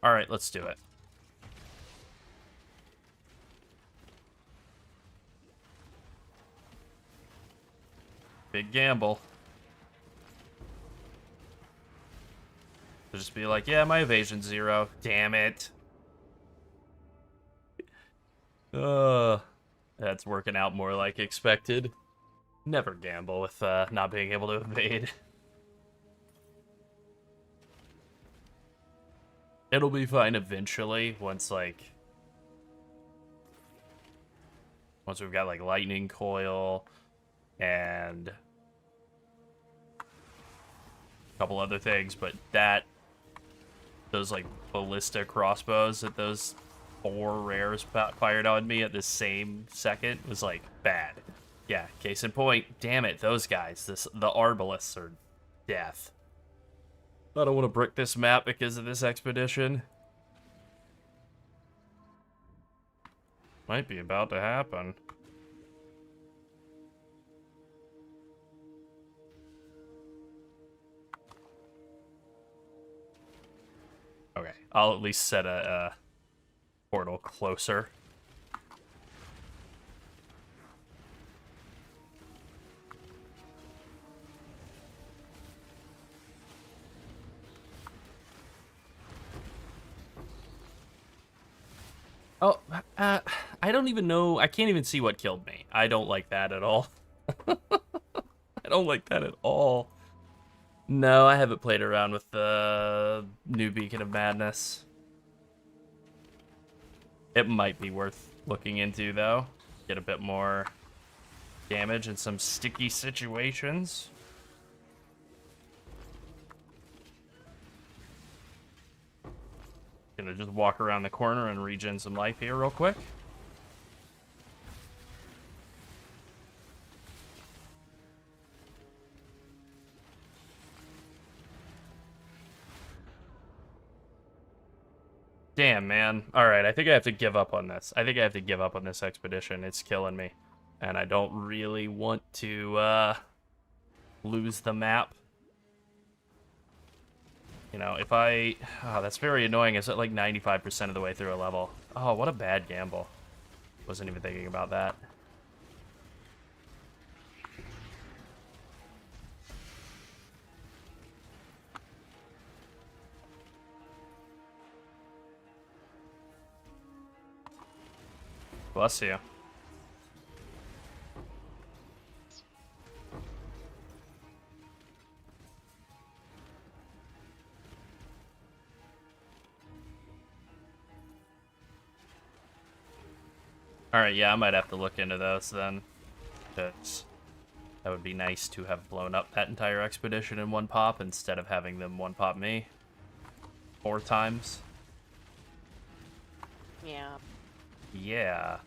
Alright, let's do it. Big gamble. To just be like, yeah, my evasion's 0. Damn it. That's working out more like expected. Never gamble with not being able to evade. It'll be fine eventually once we've got like lightning coil and a couple other things, but those like ballista crossbows that those 4 rares fired on me at the same second was like bad. Yeah, case in point, damn it, those guys, the arbalists are death. I don't want to brick this map because of this expedition. Might be about to happen. Okay, I'll at least set a portal closer. Oh, I don't even know. I can't even see what killed me. I don't like that at all. I don't like that at all. No, I haven't played around with the new Beacon of Madness. It might be worth looking into, though. Get a bit more damage in some sticky situations. Gonna just walk around the corner and regen some life here real quick. Damn, man. Alright, I think I have to give up on this. I think I have to give up on this expedition. It's killing me. And I don't really want to lose the map. You know, if I... Oh, that's very annoying. Is it like 95% of the way through a level? Oh, what a bad gamble. Wasn't even thinking about that. Bless you. Alright, yeah, I might have to look into those then. Because that would be nice to have blown up that entire expedition in one pop instead of having them one pop me 4 times. Yeah. Yeah.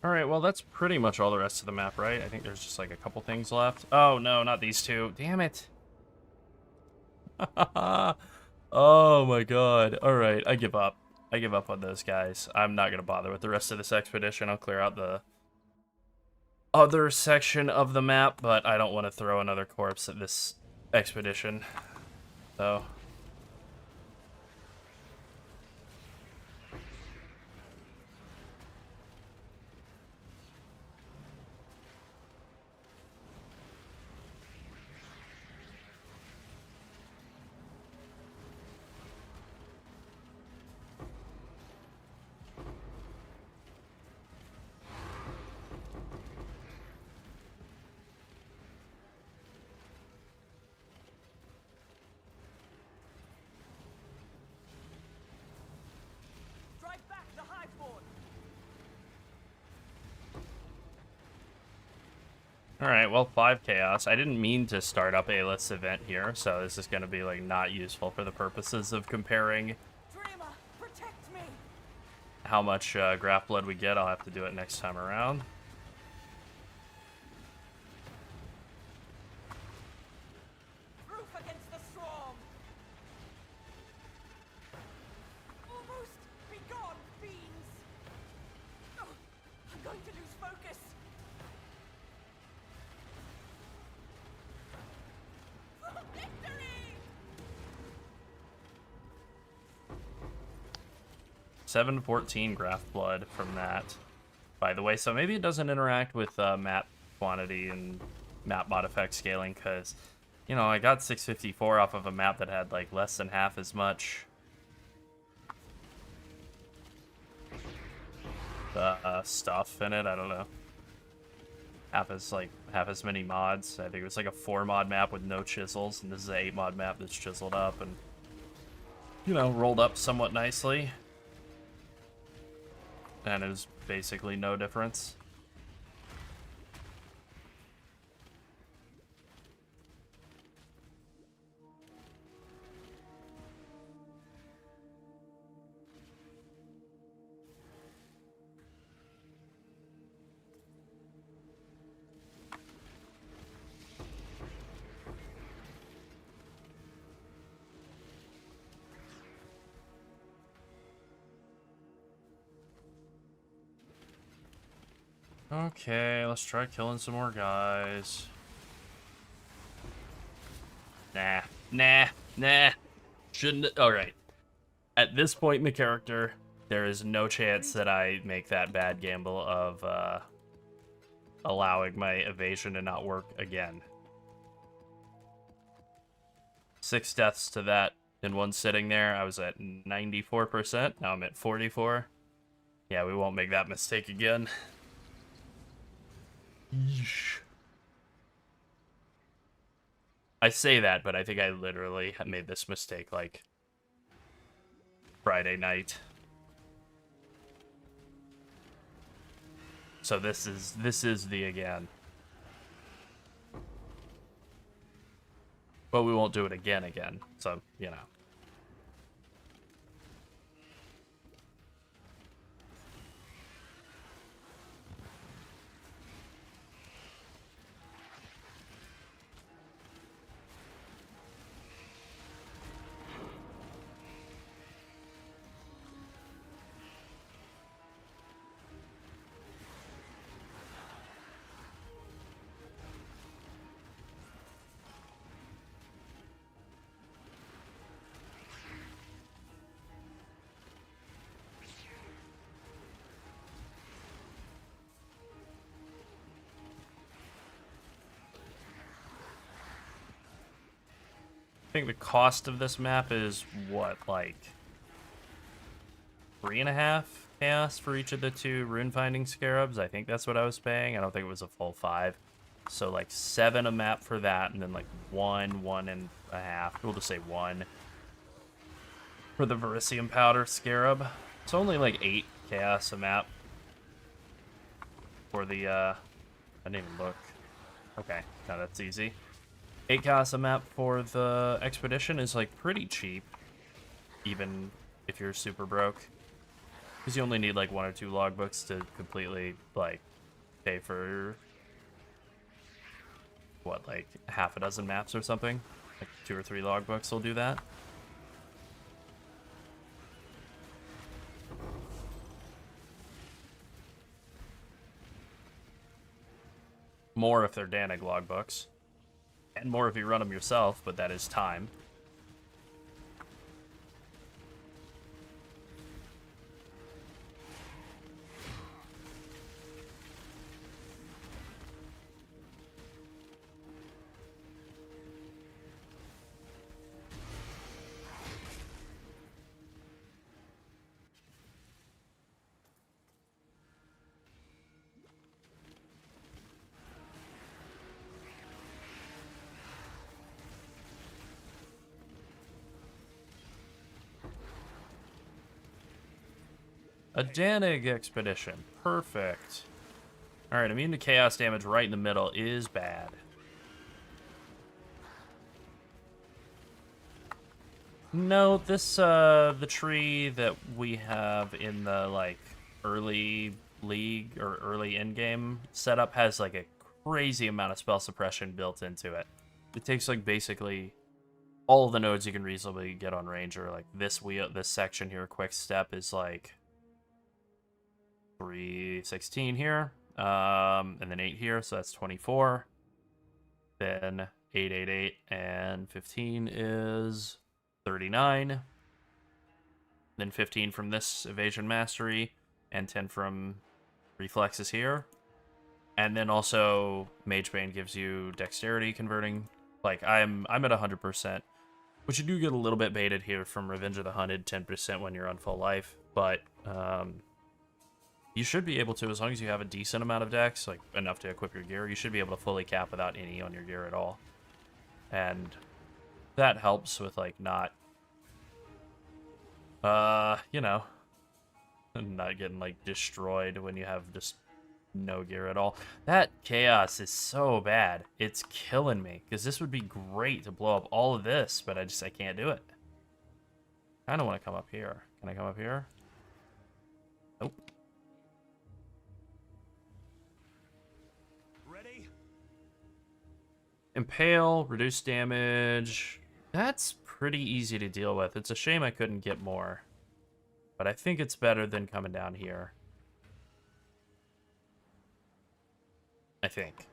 Alright, well that's pretty much all the rest of the map, right? I think there's just like a couple things left. Oh no, not these two. Damn it. Oh my god. Alright, I give up. I give up on those guys. I'm not gonna bother with the rest of this expedition. I'll clear out the other section of the map, but I don't want to throw another corpse at this expedition. So... Drive back the Highborn! Alright, well, 5 Chaos. I didn't mean to start up A-list event here, so this is going to be, like, not useful for the purposes of comparing Dreamer, protect me! how much Graph Blood we get. I'll have to do it next time around. Roof against the swarm! Almost! Be gone, fiends! Oh, I'm going to lose focus! Victory! 714 Graph Blood from that, by the way. So maybe it doesn't interact with map quantity and map mod effect scaling, because, you know, I got 654 off of a map that had, like, less than half as much stuff in it. I don't know. Half as many mods. I think it was like a 4 mod map with no chisels, and this is an 8 mod map that's chiseled up and, you know, rolled up somewhat nicely. And it was basically no difference. Okay, let's try killing some more guys. Nah. Shouldn't. Alright. At this point in the character, there is no chance that I make that bad gamble of allowing my evasion to not work again. 6 deaths to that in one sitting there. I was at 94%. Now I'm at 44%. Yeah, we won't make that mistake again. Yeesh. I say that, but I think I literally made this mistake, like, Friday night. So this is the again. But we won't do it again. So, you know. I think the cost of this map is, what, like 3.5 chaos for each of the 2 rune finding scarabs? I think that's what I was paying. I don't think it was a full 5. So like 7 a map for that, and then like 1.5. We'll just say 1 for the Verisium powder scarab. It's only like 8 chaos a map for the I didn't even look. Okay, now that's easy. 8 chaos a map for the expedition is like pretty cheap, even if you're super broke. Because you only need like 1 or 2 logbooks to completely like pay for what, like half a dozen maps or something. Like 2 or 3 logbooks will do that. More if they're Danig logbooks. And more if you run them yourself, but that is time. A Danig expedition. Perfect. Alright, immune to chaos damage right in the middle is bad. No, this, the tree that we have in the, like, early league or early in-game setup has, like, a crazy amount of spell suppression built into it. It takes, like, basically all the nodes you can reasonably get on Ranger. Like, this section here, Quick Step, is, like, 316 here, and then 8 here, so that's 24. Then 8, 8, 8, and 15 is 39. Then 15 from this Evasion Mastery, and 10 from Reflexes here. And then also Magebane gives you Dexterity converting. Like, I'm at 100%, which you do get a little bit baited here from Revenge of the Hunted, 10% when you're on full life, but you should be able to, as long as you have a decent amount of dex, like enough to equip your gear, you should be able to fully cap without any on your gear at all. And that helps with, like, not, you know, not getting, like, destroyed when you have just no gear at all. That chaos is so bad. It's killing me, because this would be great to blow up all of this, but I can't do it. I kind of want to come up here. Can I come up here? Nope. Impale, reduce damage. That's pretty easy to deal with. It's a shame I couldn't get more. But I think it's better than coming down here. I think.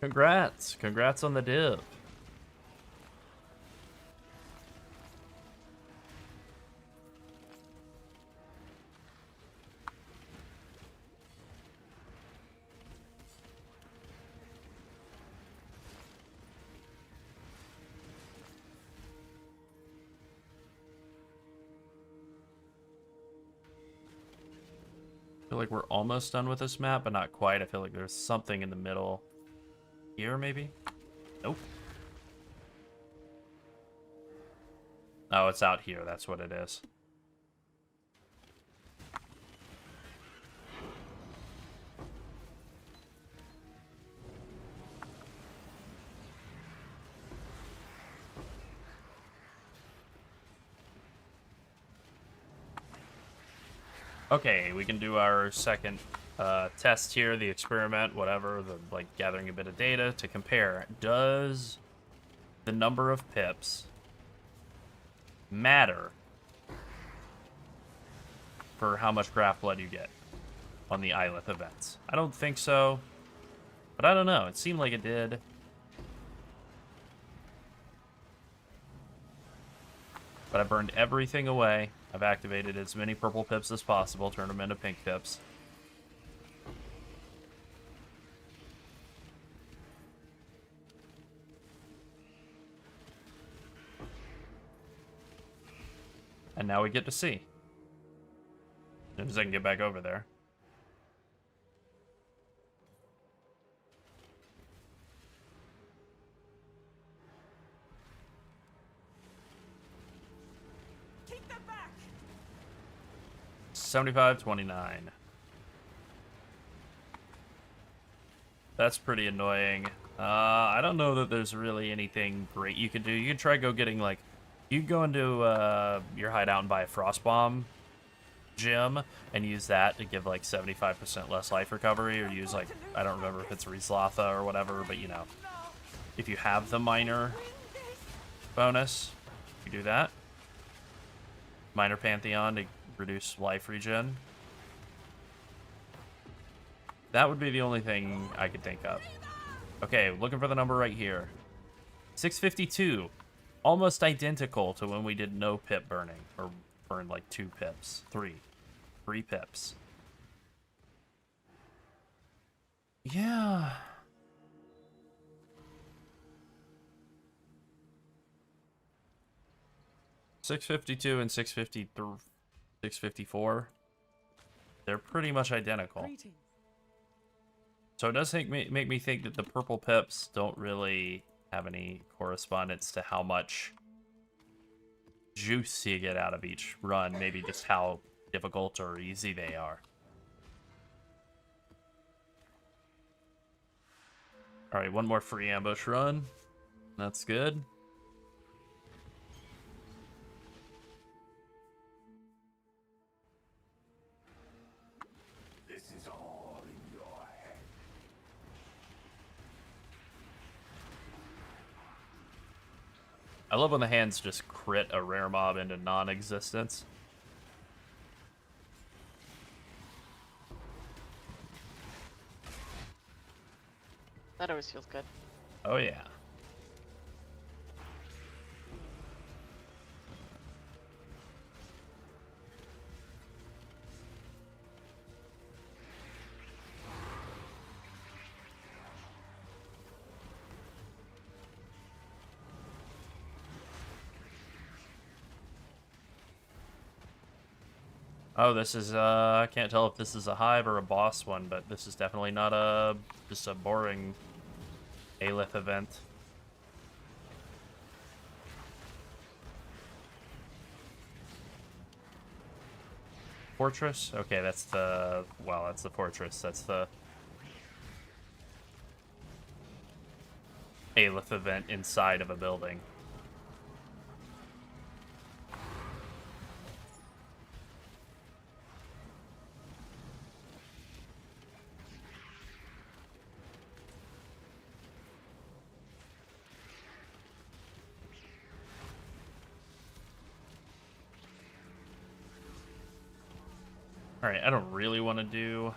Congrats. Congrats on the div. I feel like we're almost done with this map, but not quite. I feel like there's something in the middle here, maybe? Nope. Oh, it's out here. That's what it is. Okay, we can do our second test here, the experiment, whatever, the, like, gathering a bit of data to compare. Does the number of pips matter for how much craft blood you get on the Ylith events? I don't think so, but I don't know. It seemed like it did. But I burned everything away. I've activated as many purple pips as possible, turned them into pink pips. And now we get to see. As soon as I can get back over there. Keep them back! 75-29. That's pretty annoying. I don't know that there's really anything great you could do. You could try getting, like, you could go into your hideout and buy a frost bomb gem and use that to give like 75% less life recovery, or use like, I don't remember if it's Rizlatha or whatever, but you know, if you have the minor bonus, you do that. Minor Pantheon to reduce life regen. That would be the only thing I could think of. Okay, looking for the number right here. 652. Almost identical to when we did no pip burning, or burned like 2 pips. 3 pips. Yeah. $652 and $654. They're pretty much identical. Greetings. So it does make me think that the purple pips don't really have any correspondence to how much juice you get out of each run. Maybe just how difficult or easy they are. All right, one more free ambush run. That's good. This is all in your head. I love when the hands just crit a rare mob into non-existence. That always feels good. Oh yeah. Oh, this is, I can't tell if this is a hive or a boss one, but this is definitely not just a boring Aelith event. Fortress? Okay, that's the, well, that's the fortress. That's the Aelith event inside of a building. Alright, I don't really want to do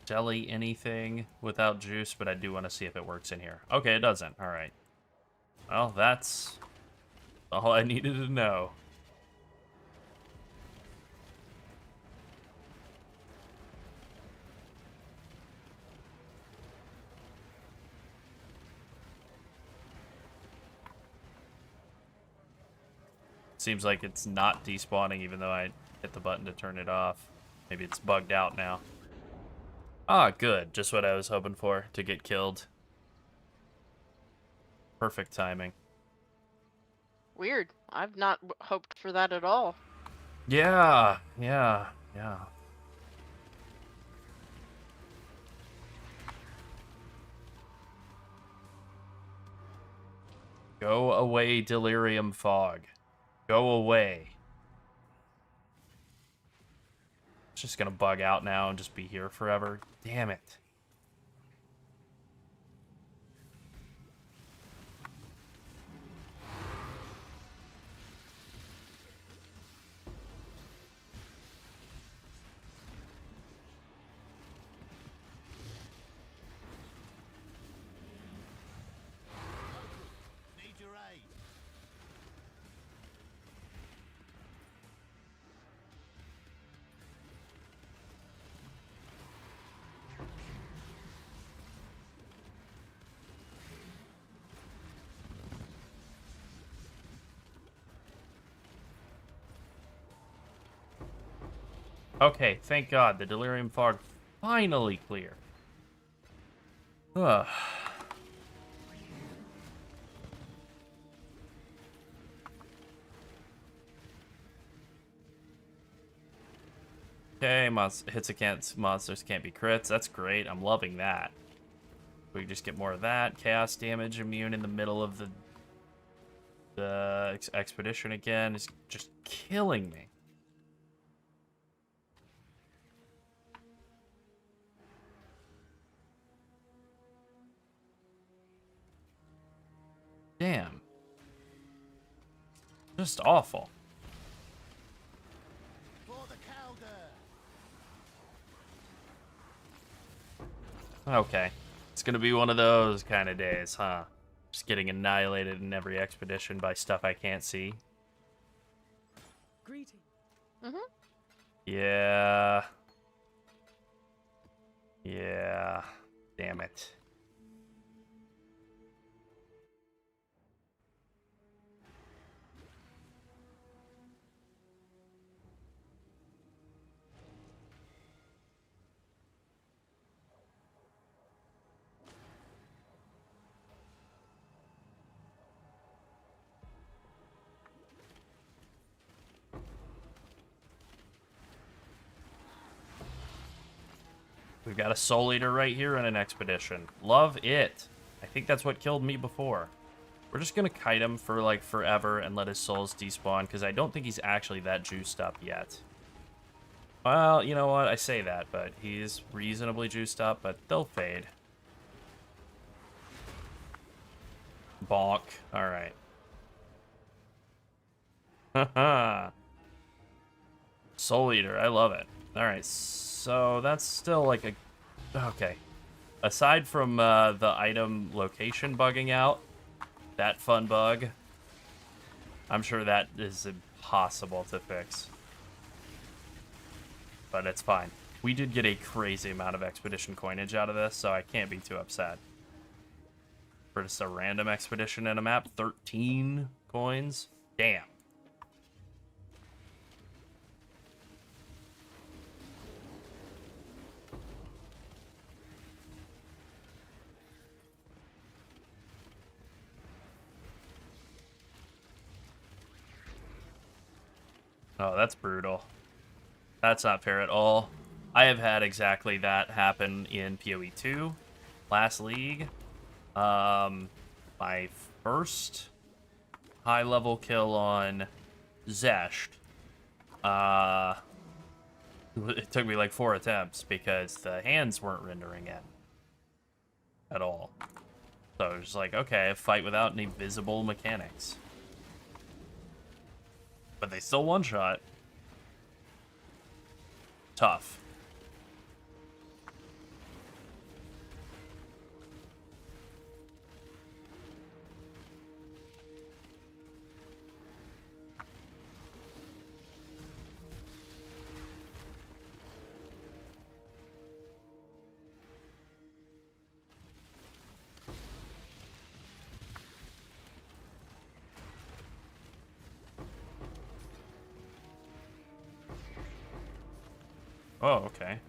jelly anything without juice, but I do want to see if it works in here. Okay, it doesn't. Alright. Well, that's all I needed to know. Seems like it's not despawning even though I hit the button to turn it off. Maybe it's bugged out now. Ah, good. Just what I was hoping for, to get killed. Perfect timing. Weird. I've not hoped for that at all. Yeah. Go away, Delirium Fog. Go away. It's just gonna bug out now and just be here forever. Damn it. Need your aid. Okay, thank God. The Delirium Fog finally clear. Ugh. Okay, hits against monsters can't be crits. That's great. I'm loving that. We just get more of that. Chaos damage immune in the middle of the expedition again is just killing me. Damn. Just awful. For the Calder. Okay. It's gonna be one of those kind of days, huh? Just getting annihilated in every expedition by stuff I can't see. Greeting. Yeah. Yeah. Damn it. We've got a Soul Eater right here in an expedition. Love it. I think that's what killed me before. We're just gonna kite him for like forever and let his souls despawn because I don't think he's actually that juiced up yet. Well, you know what? I say that, but he's reasonably juiced up, but they'll fade. Bonk. Alright. Haha. Soul Eater. I love it. Alright, so that's still like a... Okay. Aside from the item location bugging out, that fun bug, I'm sure that is impossible to fix. But it's fine. We did get a crazy amount of expedition coinage out of this, so I can't be too upset. For just a random expedition in a map, 13 coins? Damn. Oh, that's brutal. That's not fair at all. I have had exactly that happen in PoE 2, last league. My first high-level kill on Zesht. It took me like 4 attempts because the hands weren't rendering in at all. So it was like, okay, fight without any visible mechanics. But they still one-shot. Tough. Oh, okay.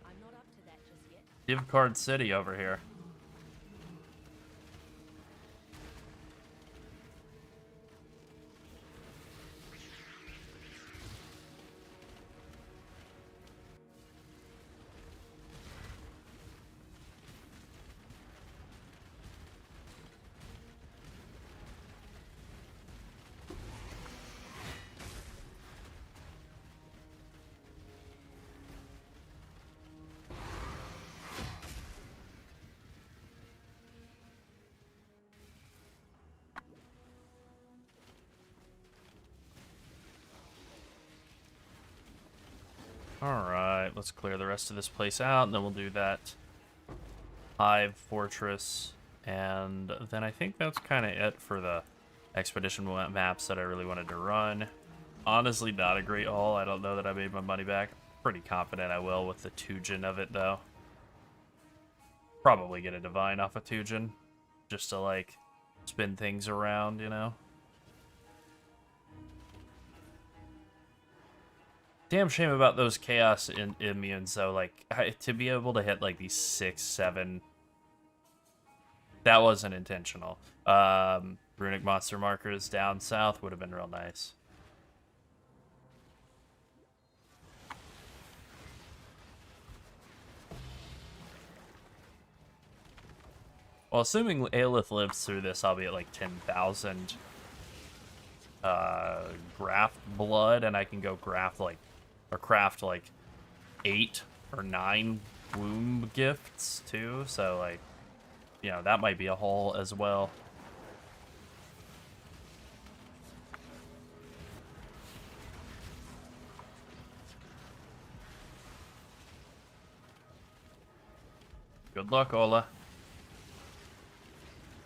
I'm not up to that just yet. Give Card City over here. Alright, let's clear the rest of this place out, and then we'll do that Hive Fortress, and then I think that's kind of it for the expedition maps that I really wanted to run. Honestly, not a great haul. I don't know that I made my money back. Pretty confident I will with the Tujin of it, though. Probably get a Divine off of Tujin, just to, like, spin things around, you know? Damn shame about those chaos immunes though. Like to be able to hit like these 6, 7, that wasn't intentional. Runic monster markers down south would have been real nice. Well, assuming Aelith lives through this, I'll be at like 10,000 graft blood, and I can go craft like 8 or 9 womb gifts too. So like, you know, that might be a haul as well. Good luck, Ola.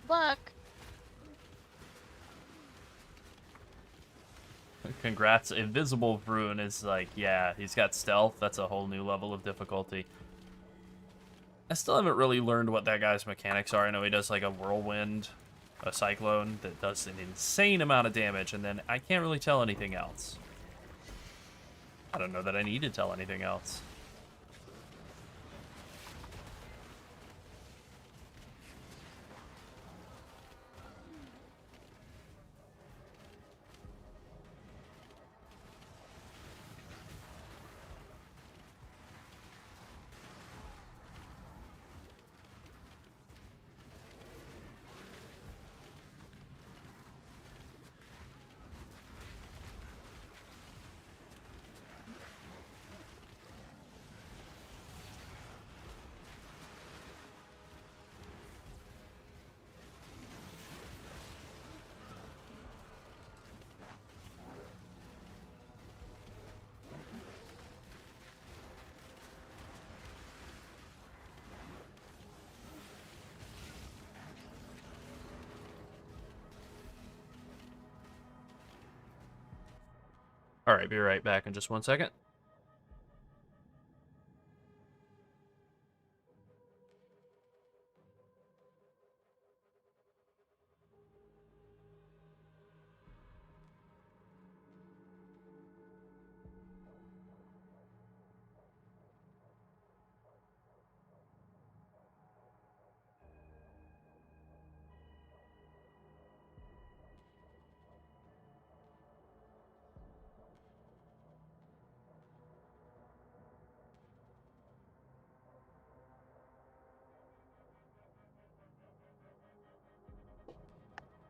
Luck. Congrats. Invisible Rune is like, yeah, he's got stealth. That's a whole new level of difficulty. I still haven't really learned what that guy's mechanics are. I know he does like a whirlwind, a cyclone that does an insane amount of damage, and then I can't really tell anything else. I don't know that I need to tell anything else. All right, be right back in just 1 second.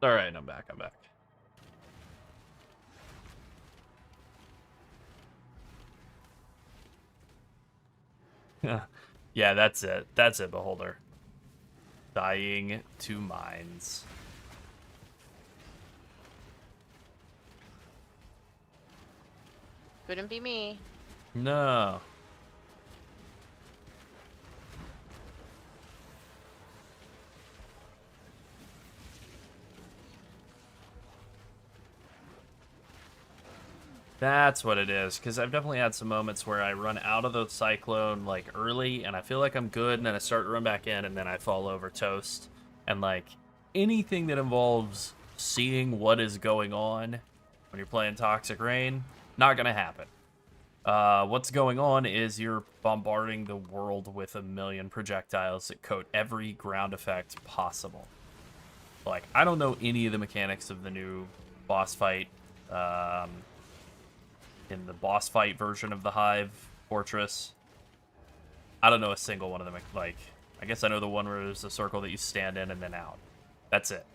All right, I'm back. Yeah, that's it. That's it, Beholder. Dying to mines. Couldn't be me. No. That's what it is, because I've definitely had some moments where I run out of the cyclone like early and I feel like I'm good, and then I start to run back in and then I fall over toast. And like anything that involves seeing what is going on when you're playing Toxic Rain, not gonna happen. What's going on is you're bombarding the world with a million projectiles that coat every ground effect possible. Like, I don't know any of the mechanics of the new boss fight. In the boss fight version of the Hive Fortress, I don't know a single one of them. Like, I guess I know the one where there's a circle that you stand in and then out. That's it.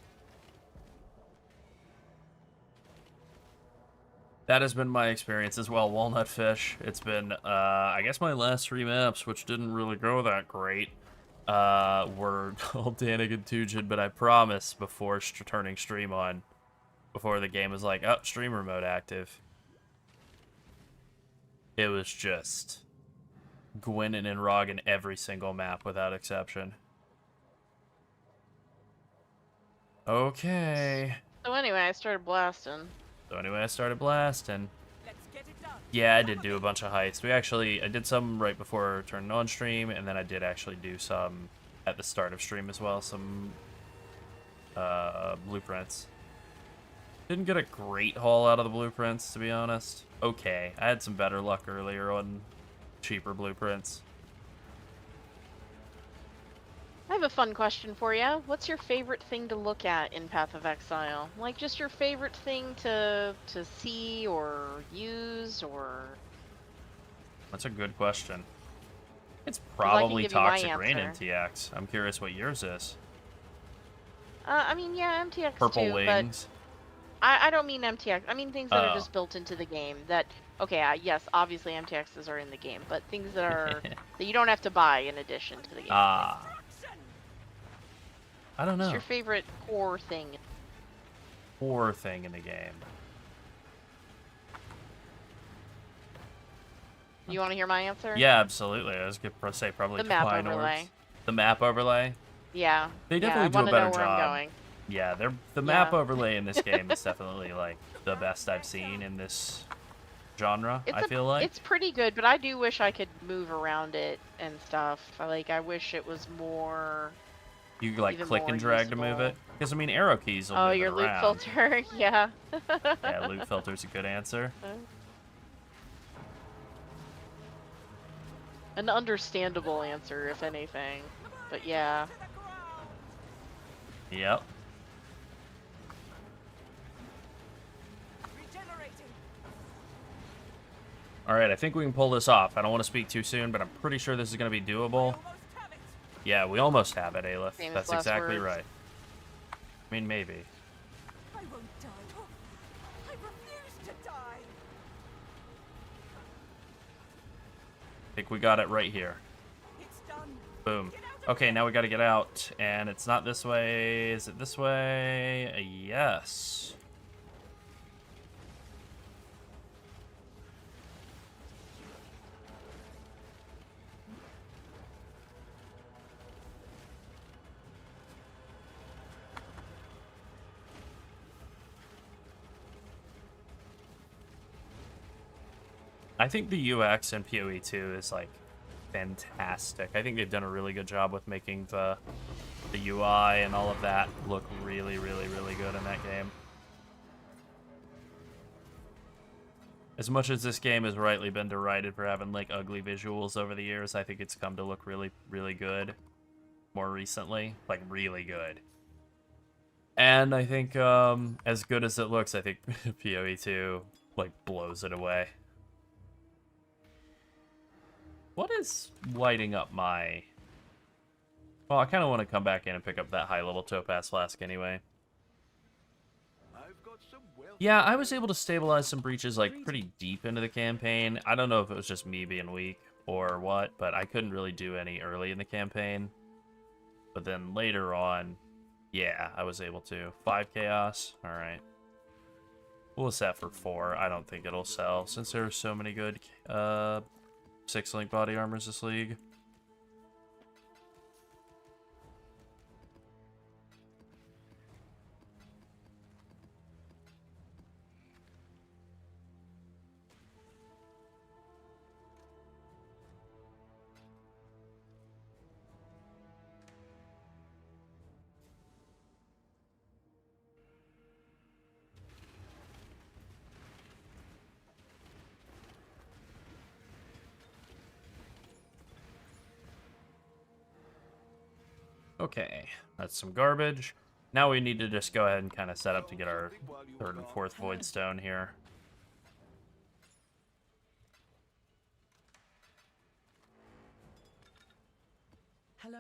That has been my experience as well, Walnut Fish. It's been, I guess my last 3 maps, which didn't really go that great, were all Danig and Tujin, but I promise before turning stream on, before the game was like, oh, streamer mode active. It was just Gwynin and Rog in every single map without exception. Okay. So anyway, I started blasting. Let's get it done. Yeah, I did do a bunch of heights. I did some right before turning on stream, and then I did actually do some at the start of stream as well, some blueprints. Didn't get a great haul out of the blueprints, to be honest. Okay, I had some better luck earlier on cheaper blueprints. I have a fun question for you. What's your favorite thing to look at in Path of Exile? Like, just your favorite thing to see or use, or... That's a good question. It's I can probably give you my Toxic Rain in answer. TX. I'm curious what yours is. I mean, yeah, MTX Purple too, but wings. I don't mean MTX. I mean things that are Oh. just built into the game. That okay, yes, obviously MTXs are in the game, but things that are that you don't have to buy in addition to the game. Ah. I don't What's know. your favorite core thing? Core thing in the game. You want to hear my answer? Yeah, absolutely. I was gonna say probably The map Twine overlay. Orbs. The map overlay. Yeah. They yeah, definitely I do a wanna better know where job. I'm going. Yeah, the map Yeah. overlay in this game is definitely like the best I've seen in this genre. I feel like. It's pretty good, but I do wish I could move around it and stuff. I wish it was more. You could, like even click more and drag to move useful. it. Because I mean, arrow keys will Oh, move your it loot around. filter, yeah. Yeah, loot filter's a good answer. An understandable answer, if anything. But yeah. Yep. Regenerating. All right, I think we can pull this off. I don't want to speak too soon, but I'm pretty sure this is going to be doable. Almost have it. Yeah, we almost have it, Aleph. Famous That's last exactly words. right. I mean, maybe. I won't die. I refuse to die. I think we got it right here. It's done. Boom. Get out of Okay, now we got to get out, and it's not this way. Is it this way? Yes. I think the UX in PoE 2 is like fantastic. I think they've done a really good job with making the UI and all of that look really, really, really good in that game. As much as this game has rightly been derided for having like ugly visuals over the years, I think it's come to look really, really good more recently. Like really good. And I think as good as it looks, I think PoE 2 like blows it away. What is lighting up my... Well, I kind of want to come back in and pick up that high-level Topaz Flask anyway. I've got some well. Yeah, I was able to stabilize some breaches, like, pretty deep into the campaign. I don't know if it was just me being weak or what, but I couldn't really do any early in the campaign. But then later on, yeah, I was able to. 5 Chaos? Alright. We'll set for 4. I don't think it'll sell, since there are so many good 6-link body armors this league. Okay, that's some garbage. Now we need to just go ahead and kind of set up to get our 3rd and 4th Void Stone here. Hello.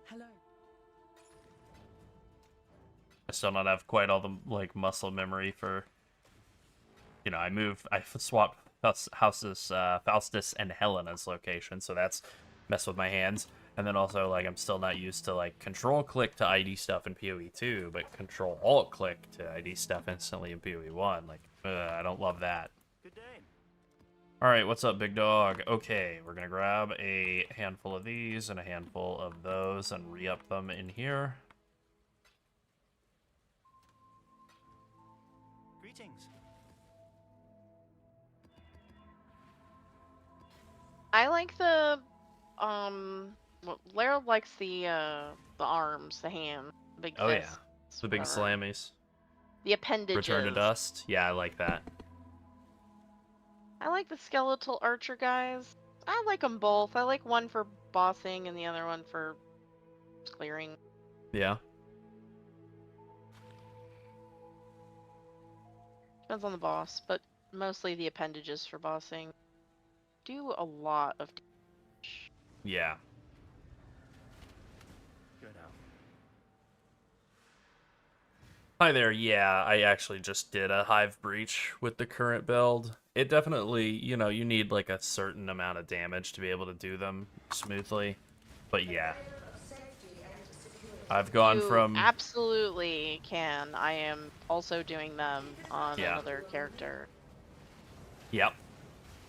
Hello. I still don't have quite all the like muscle memory for, you know, I swapped Faustus and Helena's location, so that's messed with my hands. And then also, like, I'm still not used to, like, control-click to ID stuff in PoE 2, but control-alt-click to ID stuff instantly in PoE 1. Like, I don't love that. Good day. Alright, what's up, big dog? Okay, we're gonna grab a handful of these and a handful of those and re-up them in here. Greetings. I like the well, Lara likes the arms, the hand, big Oh, yeah. fists, The big whatever. slammies. The appendages. Return to dust. Yeah, I like that. I like the skeletal archer guys. I like them both. I like one for bossing and the other one for clearing. Yeah. Depends on the boss, but mostly the appendages for bossing. Do a lot of damage. Yeah. Go now. Hi there, yeah, I actually just did a Hive Breach with the current build. It definitely, you know, you need like a certain amount of damage to be able to do them smoothly. But yeah, I've gone You from, absolutely can. I am also doing them on yeah, another character. yep.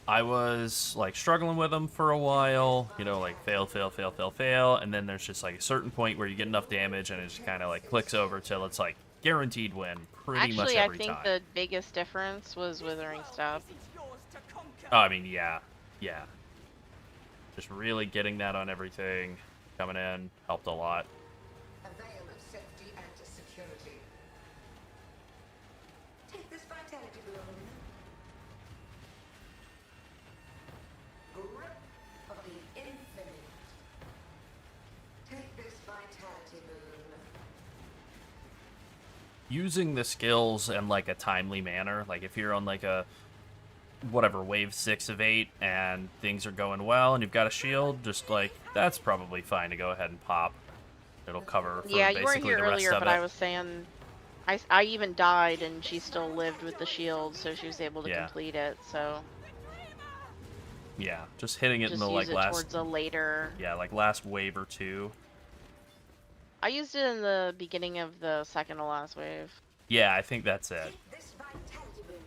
I was like struggling with them for a while, you know, like fail, fail, fail, fail, fail, and then there's just like a certain point where you get enough damage and it just kind of like clicks over till it's like guaranteed win pretty much Actually, I every think time. the biggest difference was Withering Staff. It's yours to conquer. Oh, I mean, yeah, yeah. Just really getting that on everything coming in helped a lot. A veil of safety and security. Take this vitality balloon. Grip of the infinite. Take this vitality balloon. Using the skills in like a timely manner, like if you're on like a whatever wave 6 of 8 and things are going well and you've got a shield, just like that's probably fine to go ahead and pop. It'll cover for Yeah, you weren't basically here the rest earlier, of but it. I was saying I even died and she still lived with the shield, so she was able to Yeah. complete it. So Yeah, just hitting it in just the use like it last, towards a later. yeah, like last wave or two. I used it in the beginning of the second to last wave. Yeah, I think that's it. Take this vitality balloon.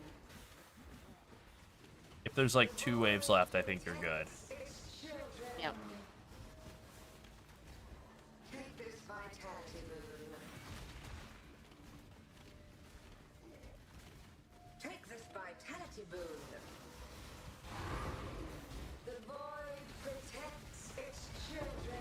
If there's like 2 waves left, I think you're good. Its children. Yep. Take this vitality balloon. Take this vitality balloon. The void protects its children.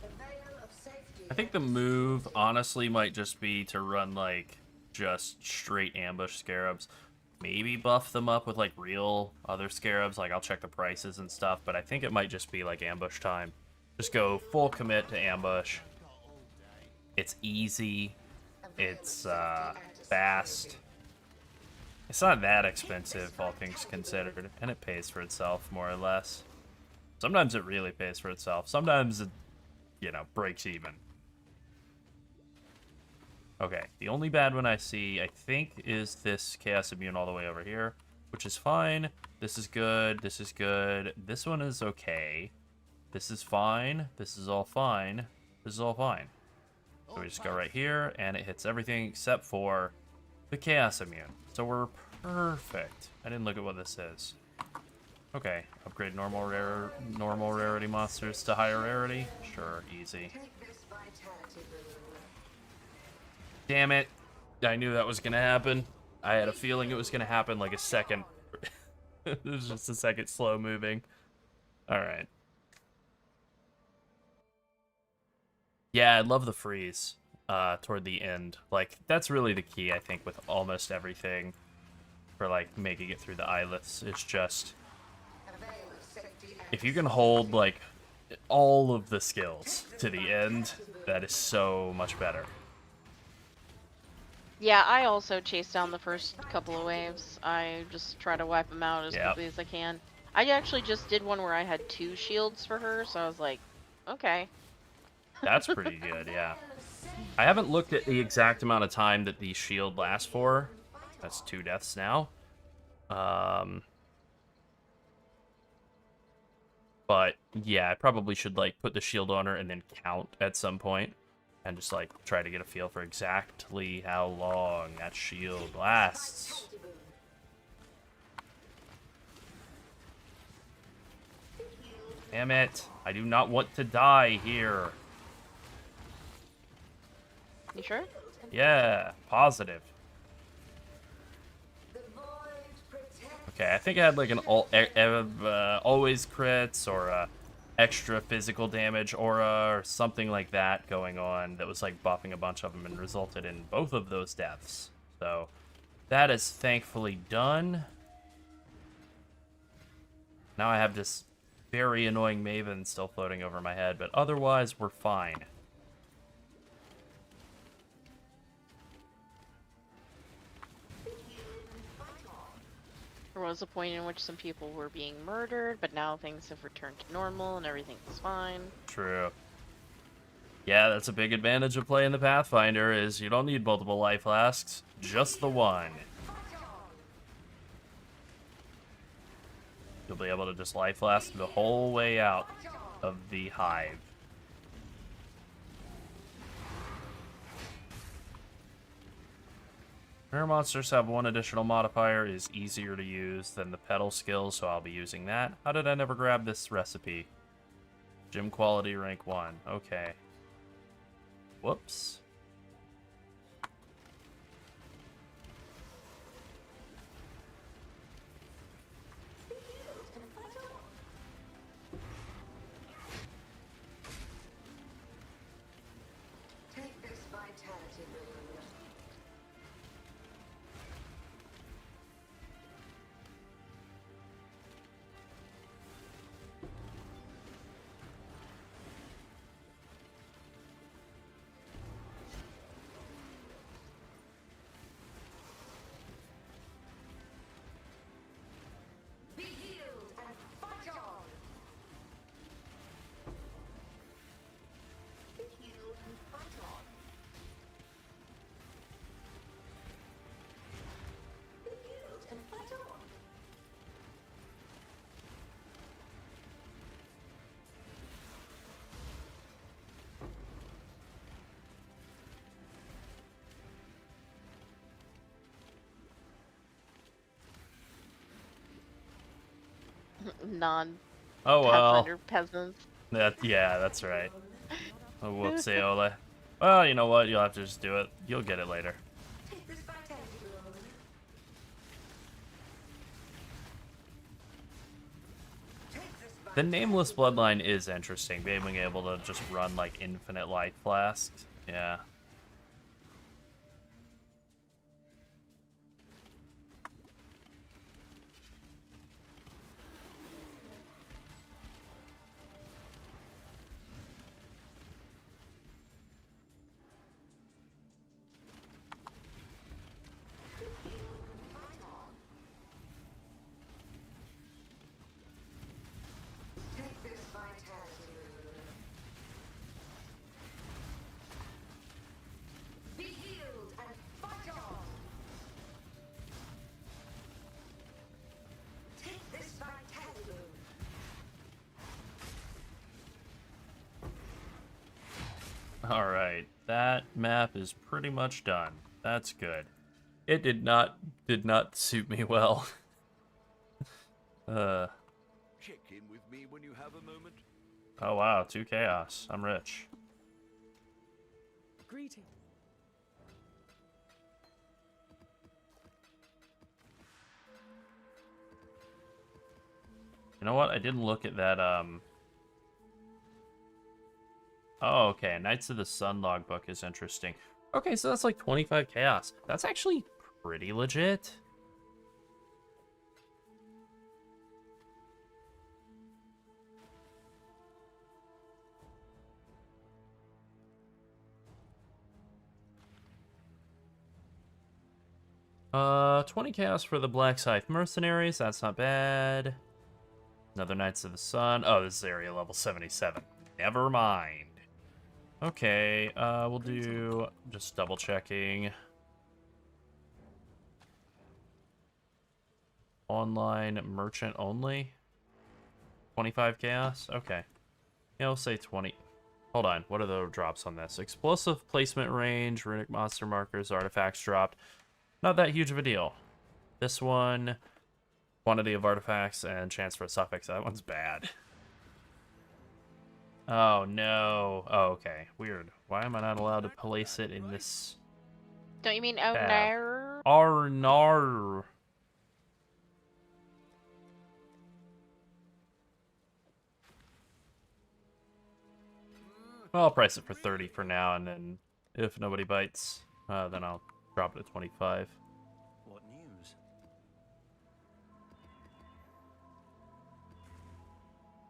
The veil of safety. I think the move honestly might just be to run like just straight ambush scarabs. Maybe buff them up with like real other scarabs. Like I'll check the prices and stuff, but I think it might just be like ambush time. Just go full commit to ambush. It's easy. It's fast. It's not that expensive, all things considered, and it pays for itself more or less. Sometimes it really pays for itself. Sometimes it, you know, breaks even. Okay, the only bad one I see, I think, is this Chaos Immune all the way over here, which is fine. This is good. This is good. This one is okay. This is fine. This is all fine. This is all fine. So we just go right here, and it hits everything except for the Chaos Immune. So we're perfect. I didn't look at what this is. Okay, upgrade normal rarity monsters to higher rarity. Sure, easy. Take this vitality balloon. Damn it. I knew that was going to happen. I had a feeling it was going to happen like a second. It was just a second slow moving. Alright. Yeah, I love the freeze toward the end. Like, that's really the key, I think, with almost everything for, like, making it through the eyelets. It's just, A veil of safety and if you can hold, like, all of the skills to the end, that is so much better. Yeah, I also chase down the first couple of waves. I just try to wipe them out as Yep. quickly as I can. I actually just did one where I had 2 shields for her, so I was like, okay. That's pretty good, yeah. I haven't looked at the exact amount of time that the shield lasts for. That's 2 deaths now. But yeah, I probably should like put the shield on her and then count at some point, and just like try to get a feel for exactly how long that shield lasts. Damn it! I do not want to die here. You sure? Yeah, positive. the void protects. Okay, I think I had like an always crits or extra physical damage aura or something like that going on that was like buffing a bunch of them and resulted in both of those deaths. So that is thankfully done. Now I have this very annoying Maven still floating over my head, but otherwise we're fine. There was a point in which some people were being murdered, but now things have returned to normal and everything's fine. True. Yeah, that's a big advantage of playing the Pathfinder, is you don't need multiple life flasks, just the one. You'll be able to just life flask the whole way out of the hive. Rare monsters have one additional modifier, is easier to use than the pedal skill, so I'll be using that. How did I never grab this recipe? Gym quality rank 1. Okay. Whoops. Take this vitality balloon. Be healed and fight on. Be healed and fight on. Be healed and fight on. Non Oh well. Pathfinder peasants. Yeah, that's right. Oh, whoopsie, Ola. Well, you know what? You'll have to just do it. You'll get it later. Take this vitality balloon. Take this The Nameless Bloodline is interesting, being able to just run, like, infinite life flasks. Yeah. Take this vitality balloon. Be healed and fight on. Take this vitality balloon. Alright, that map is pretty much done. That's good. It did not suit me well. Check in with me when you have a moment. Oh wow, 2 chaos. I'm rich. Greeting. You know what? I didn't look at that, Oh, okay. Knights of the Sun logbook is interesting. Okay, so that's like 25 chaos. That's actually pretty legit. Uh, 20 chaos for the Black Scythe Mercenaries. That's not bad. Another Knights of the Sun. Oh, this is area level 77. Never mind. Okay, we'll do just double checking. Online merchant only. 25 chaos. Okay. Yeah, we'll say 20. Hold on. What are the drops on this? Explosive placement range, runic monster markers, artifacts dropped. Not that huge of a deal. This one, quantity of artifacts and chance for a suffix. That one's bad. Oh, no. Oh, okay. Weird. Why am I not allowed to place it in this? Don't you mean Tab. Onar? Arnar. Well, I'll price it for 30 for now, and then if nobody bites, then I'll drop it to 25. What news?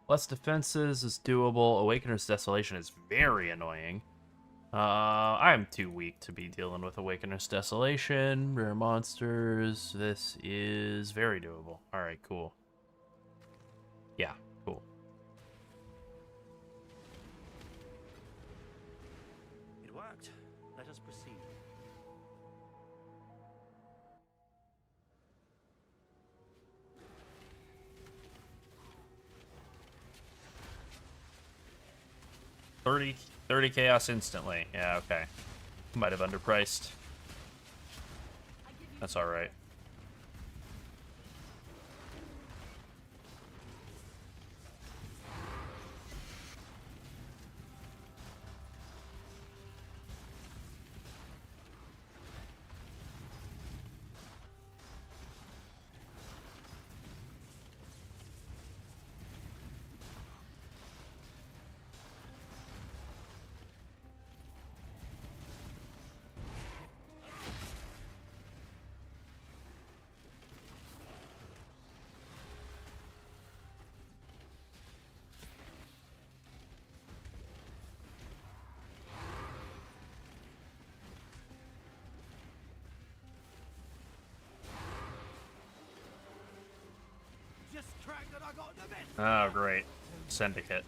Less defenses is doable. Awakener's Desolation is very annoying. I am too weak to be dealing with Awakener's Desolation, rare monsters. This is very doable. Alright, cool. Yeah, cool. It worked. Let us proceed. $30 chaos instantly. Yeah, okay. Might have underpriced. That's alright. Just cracked that I got the best. Oh, great. Syndicate.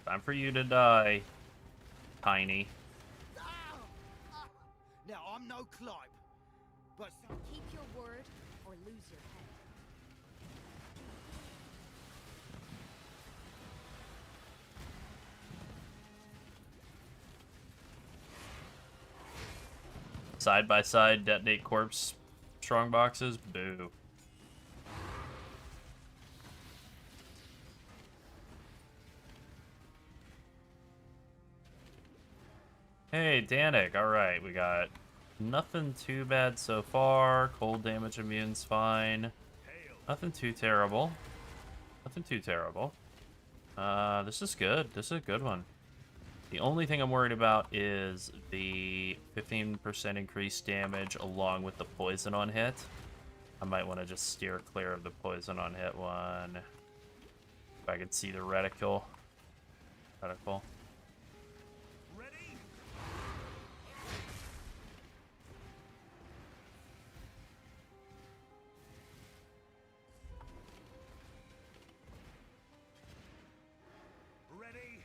Time for you to die, Tiny. Now I'm no Clive, but Keep your word or lose your head. Side by side, detonate corpse strong boxes. Boo. Hey, Danik. Alright, we got nothing too bad so far. Cold damage immune's fine. Nothing too terrible. Nothing too terrible. This is good. This is a good one. The only thing I'm worried about is the 15% increased damage along with the poison on hit. I might want to just steer clear of the poison on hit one. If I could see the reticle. Reticle. ready? Ready?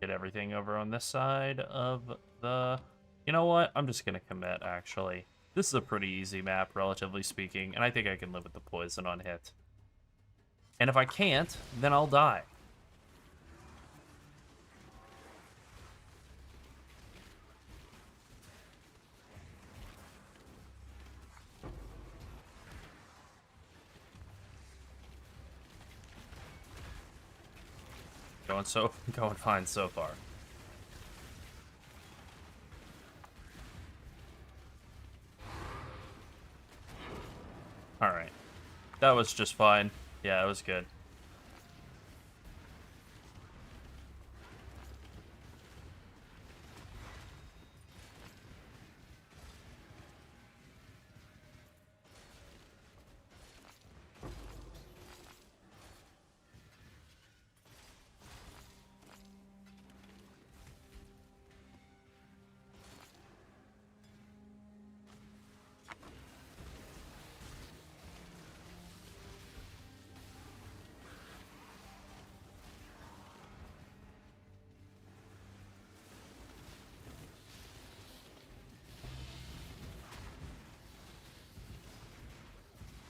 Get everything over on this side of the... You know what? I'm just going to commit, actually. This is a pretty easy map, relatively speaking, and I think I can live with the poison on hit. And if I can't, then I'll die. Going fine so far. Alright. That was just fine. Yeah, it was good.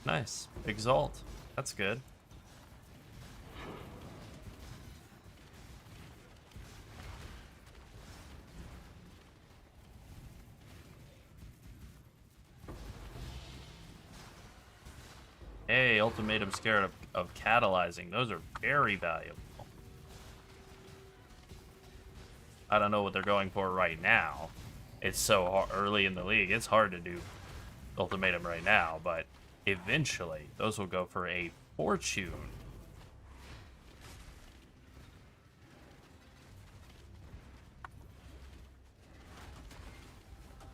Nice. Exalt. That's good. Hey, ultimatum scared of catalyzing. Those are very valuable. I don't know what they're going for right now. It's so hard, early in the league. It's hard to do ultimatum right now, but eventually those will go for a fortune.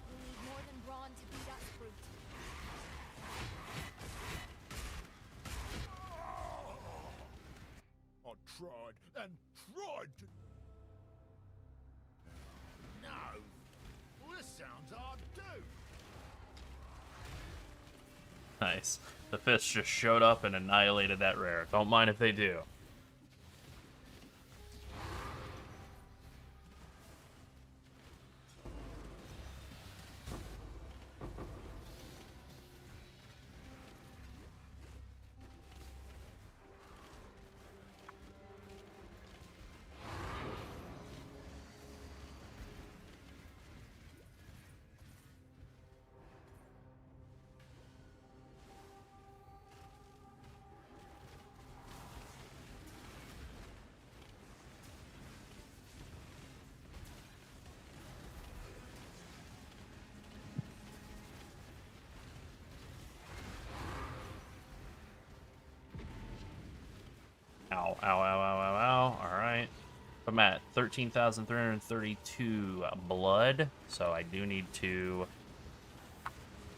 We need more than brawn to beat us, brute. I tried and Nice. The fish just showed up and annihilated that rare. Don't mind if they do. Ow, ow, ow, ow, ow, ow. Alright. I'm at 13,332 blood, so I do need to... I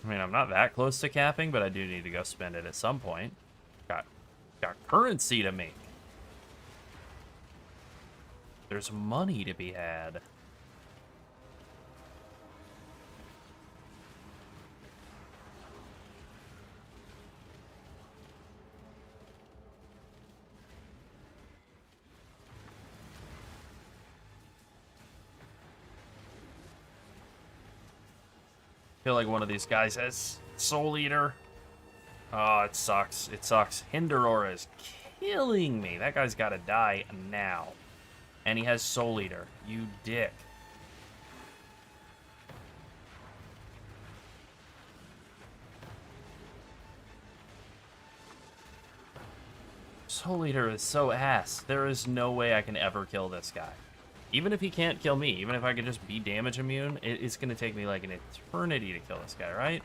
mean, I'm not that close to capping, but I do need to go spend it at some point. Got currency to make. There's money to be had. Feel like one of these guys has Soul Eater. Oh, it sucks. It sucks. Hinderaura is killing me. That guy's got to die now. And he has Soul Eater. You dick. Soul Eater is so ass. There is no way I can ever kill this guy. Even if he can't kill me, even if I could just be damage immune, it's going to take me like an eternity to kill this guy, right?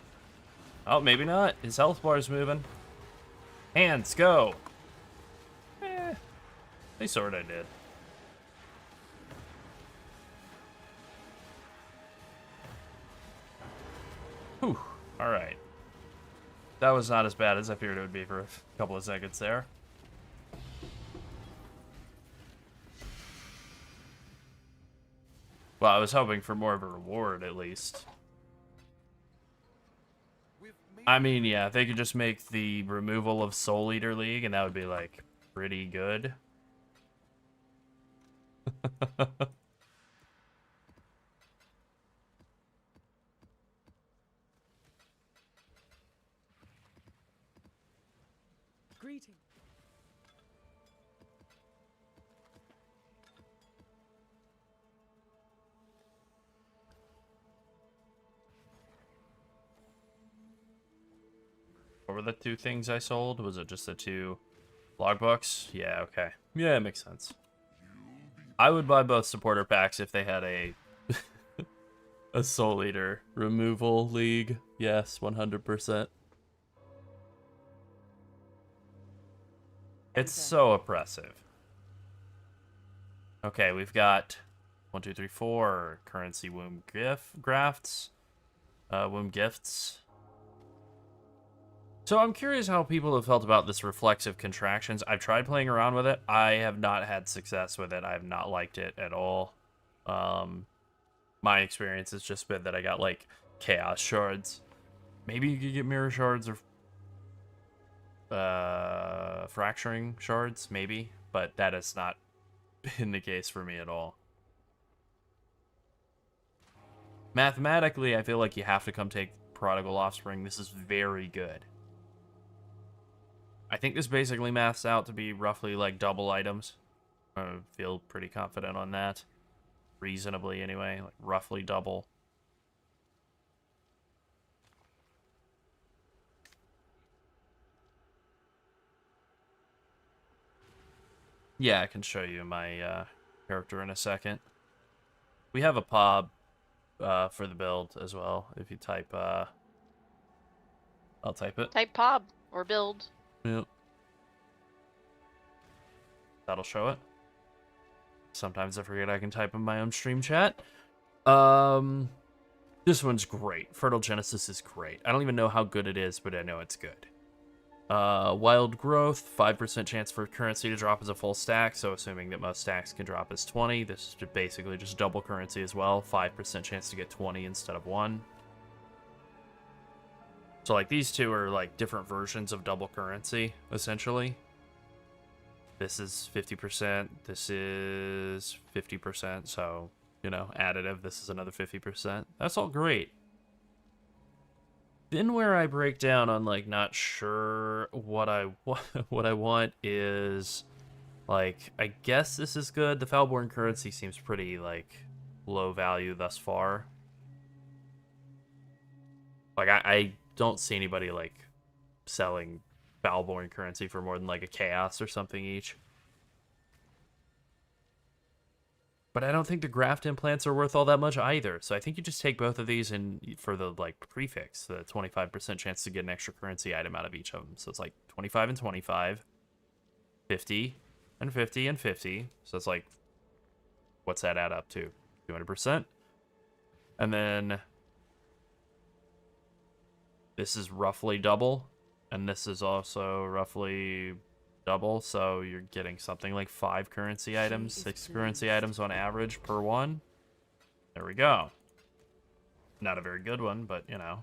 Oh, maybe not. His health bar's moving. Hands, go! They sorta did. Whew. Alright. That was not as bad as I feared it would be for a couple of seconds there. Well, I was hoping for more of a reward, at least. I mean, yeah, if they could just make the removal of Soul Eater League, and that would be, like, pretty good. Greeting. What were the two things I sold? Was it just the two logbooks? Yeah, okay. Yeah, it makes sense. I would buy both supporter packs if they had a a Soul Eater removal league. Yes, 100%. It's so oppressive. Okay, we've got 1, 2, 3, 4 currency womb grafts. Womb gifts. So I'm curious how people have felt about this reflexive contractions. I've tried playing around with it. I have not had success with it. I have not liked it at all. My experience has just been that I got like chaos shards. Maybe you could get mirror shards or fracturing shards, maybe, but that has not been the case for me at all. Mathematically, I feel like you have to come take Prodigal Offspring. This is very good. I think this basically maths out to be roughly like double items. I feel pretty confident on that. Reasonably, anyway. Like roughly double. Yeah, I can show you my character in a second. We have a POB for the build as well. If you type... I'll type it. Type POB or build. Yep. That'll show it. Sometimes I forget I can type in my own stream chat. This one's great. Fertile Genesis is great. I don't even know how good it is, but I know it's good. Wild Growth, 5% chance for currency to drop as a full stack, so assuming that most stacks can drop as 20, this is basically just double currency as well. 5% chance to get 20 instead of 1. So like these two are like different versions of double currency, essentially. This is 50%, this is 50%, so, you know, additive, this is another 50%. That's all great. Then where I break down on like not sure what I what I want is like, I guess this is good. The Foulborn currency seems pretty like low value thus far. Like I don't see anybody like selling Foulborn currency for more than like a chaos or something each. But I don't think the graft implants are worth all that much either. So I think you just take both of these and for the like prefix, the 25% chance to get an extra currency item out of each of them. So it's like 25 and 25, 50 and 50 and 50. So it's like, what's that add up to? 200%. And then this is roughly double. And this is also roughly double, so you're getting something like 5 currency items, 6 currency items on average per one. There we go. Not a very good one, but you know.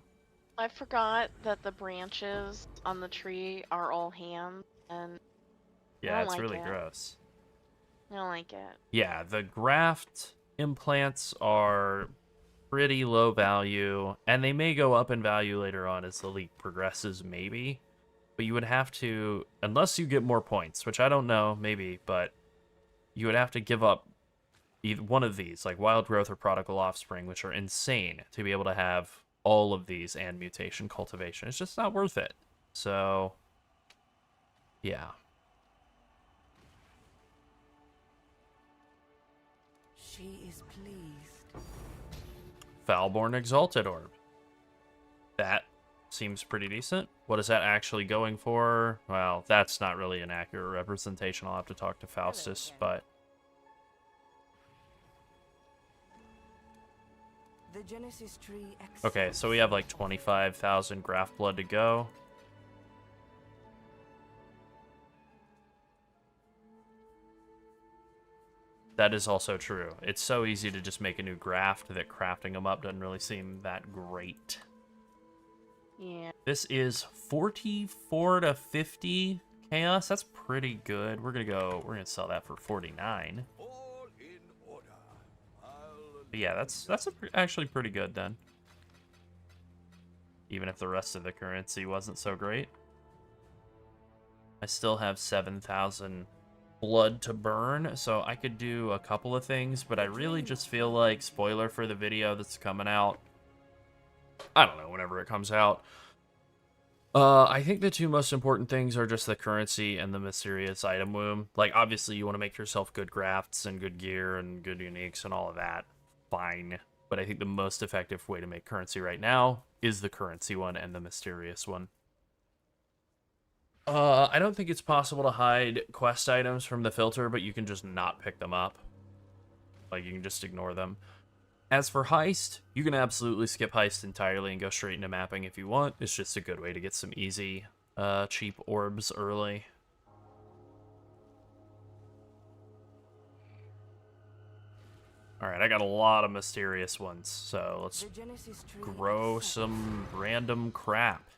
I forgot that the branches on the tree are all hands, and Yeah, it's like really it. gross. I don't like it. Yeah, the graft implants are pretty low value, and they may go up in value later on as the league progresses, maybe. But you would have to, unless you get more points, which I don't know, maybe, but you would have to give up either one of these, like Wild Growth or Prodigal Offspring, which are insane, to be able to have all of these and Mutation Cultivation. It's just not worth it. So, yeah. She is pleased. Foulborn Exalted Orb. That seems pretty decent. What is that actually going for? Well, that's not really an accurate representation. I'll have to talk to Faustus, but The Genesis tree okay, so we have like 25,000 graft blood to go. That is also true. It's so easy to just make a new graft that crafting them up doesn't really seem that great. Yeah. This is 44 to 50 chaos. That's pretty good. We're gonna sell that for 49. All in order. But yeah, that's actually pretty good then. Even if the rest of the currency wasn't so great. I still have 7,000 blood to burn, so I could do a couple of things, but I really just feel like, spoiler for the video that's coming out, I don't know, whenever it comes out, I think the two most important things are just the currency and the mysterious item womb. Like, obviously you want to make yourself good grafts and good gear and good uniques and all of that. Fine. But I think the most effective way to make currency right now is the currency one and the mysterious one. I don't think it's possible to hide quest items from the filter, but you can just not pick them up. Like, you can just ignore them. As for Heist, you can absolutely skip Heist entirely and go straight into mapping if you want. It's just a good way to get some easy, cheap orbs early. Alright, I got a lot of mysterious ones, so let's grow some random crap.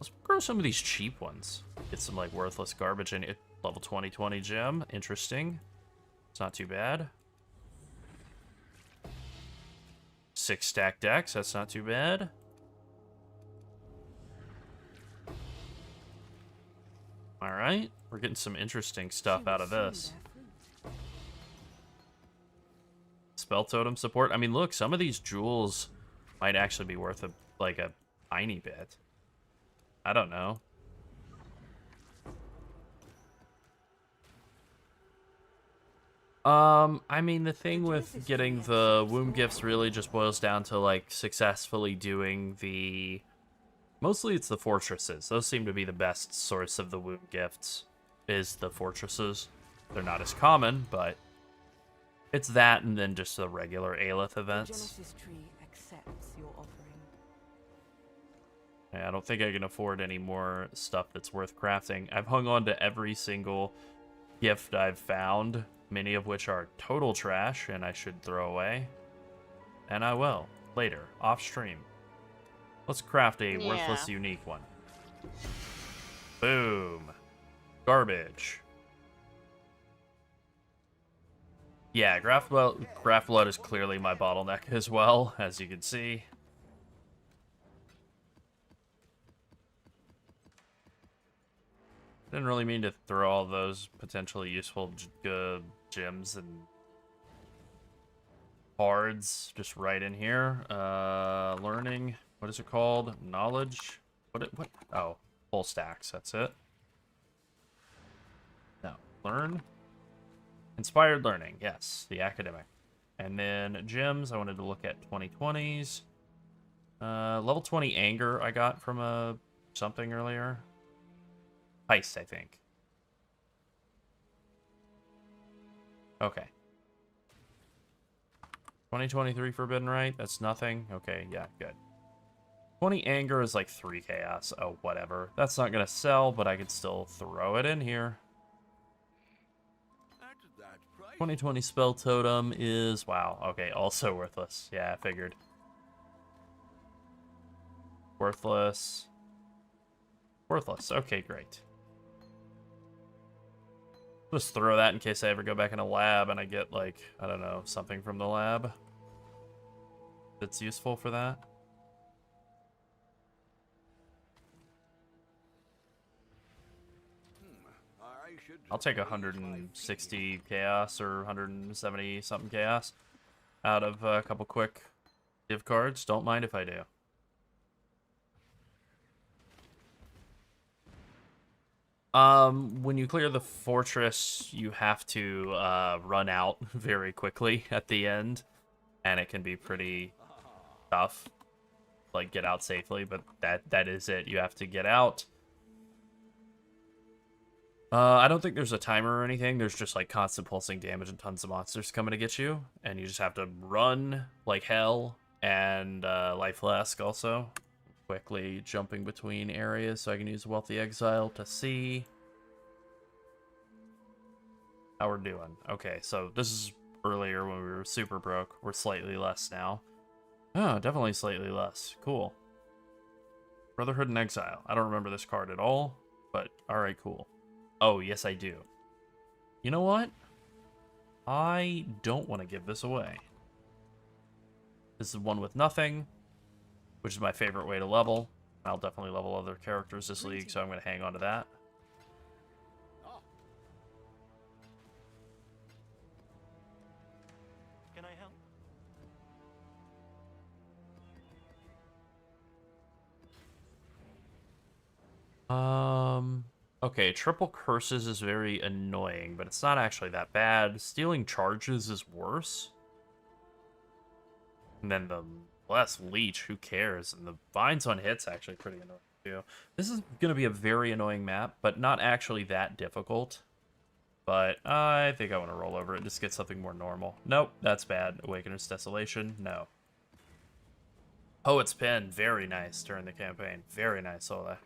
Let's grow some of these cheap ones. Get some, like, worthless garbage in it. Level 20 gem. Interesting. It's not too bad. 6 stack decks. That's not too bad. Alright. We're getting some interesting stuff out of this. Spell totem support. I mean, look, some of these jewels might actually be worth a tiny bit. I don't know. I mean, the thing with getting the womb gifts really just boils down to, like, successfully doing the... Mostly it's the fortresses. Those seem to be the best source of the womb gifts, is the fortresses. They're not as common, but it's that and then just the regular Aelith events. Genesis tree accepts your offering. Yeah, I don't think I can afford any more stuff that's worth crafting. I've hung on to every single gift I've found, many of which are total trash and I should throw away. And I will. later, off stream. Let's craft a Yeah. worthless unique one. Boom. Garbage. Yeah, Graft Blood is clearly my bottleneck as well, as you can see. Didn't really mean to throw all those potentially useful gems and cards just right in here. Learning. What is it called? Knowledge. What? Oh, full stacks. That's it. No. Learn. Inspired learning. Yes, the academic. And then gems. I wanted to look at 2020s. Level 20 anger I got from something earlier. Heist, I think. Okay. 2023 Forbidden Right? That's nothing? Okay, yeah, good. 20 anger is like 3 chaos. Oh, whatever. That's not gonna sell, but I could still throw it in here. 2020 spell totem is... Wow, okay, also worthless. Yeah, I figured. Worthless. Worthless. Okay, great. Just throw that in case I ever go back in a lab and I get, like, I don't know, something from the lab that's useful for that. I'll take 160 chaos or 170 something chaos out of a couple quick div cards. Don't mind if I do. When you clear the fortress, you have to run out very quickly at the end, and it can be pretty tough. Like, get out safely, but that is it. You have to get out. I don't think there's a timer or anything. There's just, like, constant pulsing damage and tons of monsters coming to get you, and you just have to run like hell, and Life Flask also. Quickly jumping between areas so I can use Wealthy Exile to see how we're doing. Okay, so this is earlier when we were super broke. We're slightly less now. Oh, definitely slightly less. Cool. Brotherhood and Exile. I don't remember this card at all, but alright, cool. Oh, yes I do. You know what? I don't want to give this away. This is one with nothing, which is my favorite way to level. I'll definitely level other characters this league, so I'm going to hang on to that. Can I help? Okay, triple curses is very annoying, but it's not actually that bad. Stealing charges is worse. And then the less leech, who cares? And the vines on hits actually pretty annoying too. This is going to be a very annoying map, but not actually that difficult. But I think I want to roll over it, just get something more normal. Nope, that's bad. Awakener's Desolation, no. Poet's Pen, very nice during the campaign. Very nice, Ola.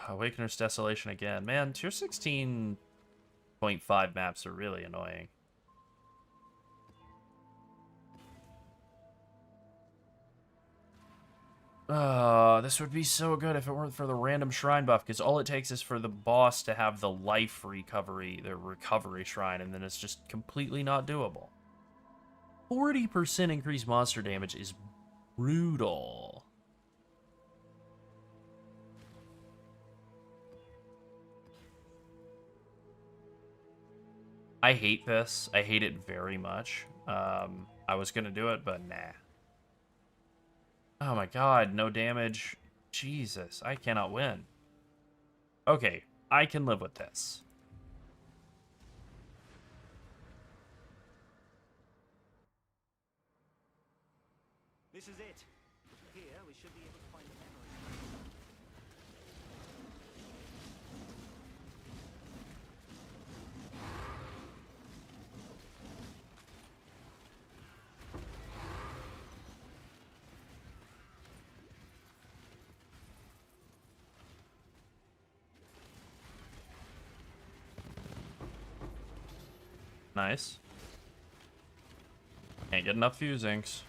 Awakener's Desolation again. Man, tier 16.5 maps are really annoying. This would be so good if it weren't for the random shrine buff, because all it takes is for the boss to have the life recovery, the recovery shrine, and then it's just completely not doable. 40% increased monster damage is brutal. I hate this. I hate it very much. I was gonna do it, but nah. Oh my god, no damage. Jesus, I cannot win. Okay, I can live with this. This is it. Here we should be able to find the memory. Nice. Can't get enough fusings.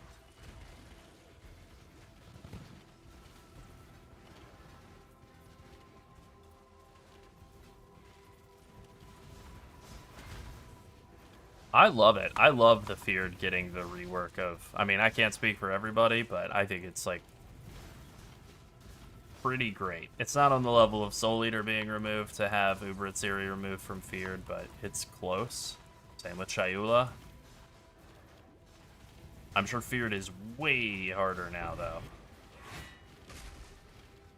I love it. I love the Feared getting the rework of... I mean, I can't speak for everybody, but I think it's, like, pretty great. It's not on the level of Soul Eater being removed to have Uber Atziri removed from Feared, but it's close. Same with Shayula. I'm sure Feared is way harder now, though.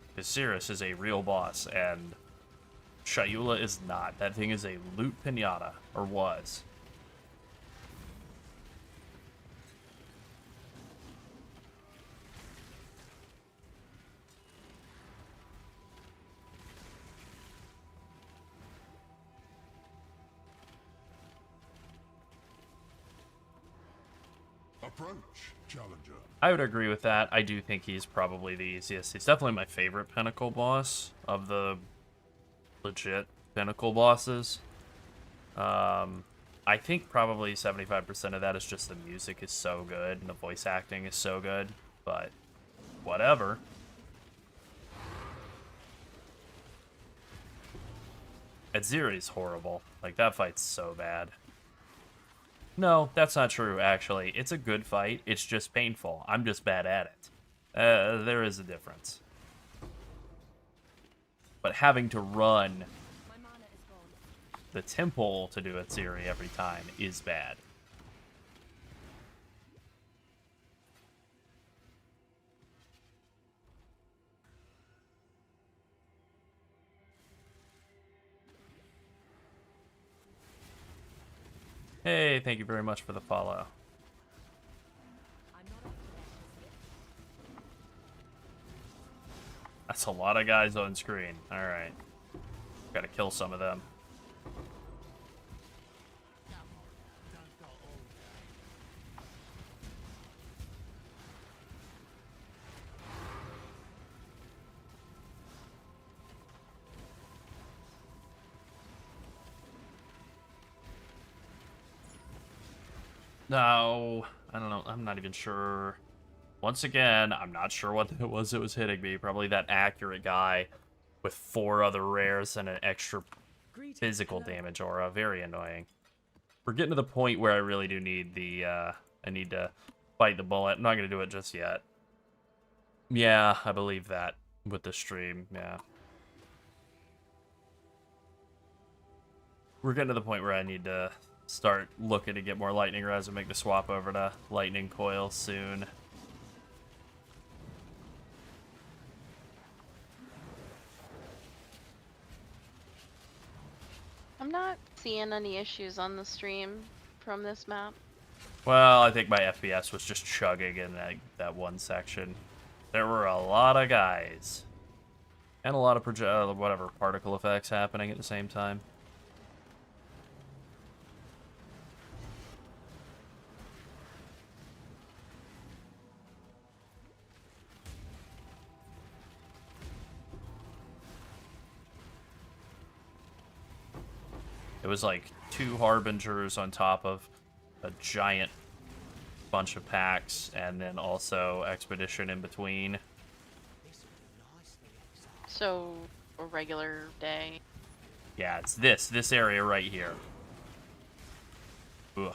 Because Cirrus is a real boss, and Shayula is not. That thing is a loot pinata, or was. Approach, challenger. I would agree with that. I do think he's probably the easiest. He's definitely my favorite Pinnacle boss of the legit Pinnacle bosses. I think probably 75% of that is just the music is so good and the voice acting is so good, but whatever. Atziri's horrible. Like, that fight's so bad. No, that's not true, actually. It's a good fight. It's just painful. I'm just bad at it. There is a difference. But having to run the temple to do Atziri every time is bad. Hey, thank you very much for the follow. That's a lot of guys on screen. Alright. Gotta kill some of them. No, I don't know. I'm not even sure. Once again, I'm not sure what it was hitting me. Probably that accurate guy with 4 other rares and an extra physical damage aura. Very annoying. We're getting to the point where I really do need the, I need to bite the bullet. I'm not going to do it just yet. Yeah, I believe that with the stream, yeah. We're getting to the point where I need to start looking to get more lightning res and make the swap over to lightning coil soon. I'm not seeing any issues on the stream from this map. Well, I think my FPS was just chugging in that one section. There were a lot of guys. And a lot of whatever, particle effects happening at the same time. It was like 2 Harbingers on top of a giant bunch of packs, and then also Expedition in between. So, a regular day. Yeah, it's this area right here. Ugh.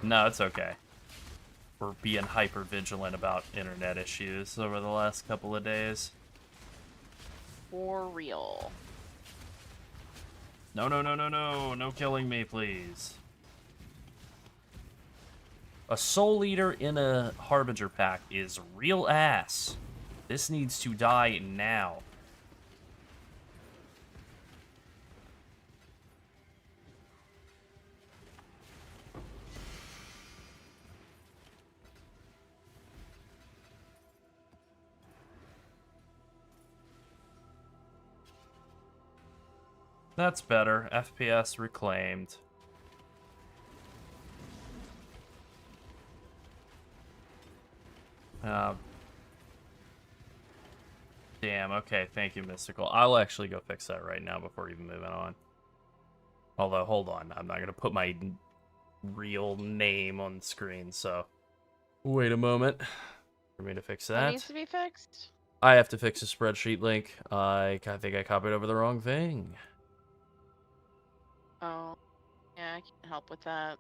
No, it's okay. We're being hyper vigilant about internet issues over the last couple of days. For real. No, no, no, no, no. No killing me, please. A Soul Eater in a Harbinger pack is real ass. This needs to die now. That's better. FPS reclaimed. Damn, okay, thank you, Mystical. I'll actually go fix that right now before even moving on. Although, hold on, I'm not going to put my real name on the screen, so... Wait a moment for me to fix What that. needs to be fixed? I have to fix a spreadsheet link. I think I copied over the wrong thing. Oh, yeah, I can't help with that.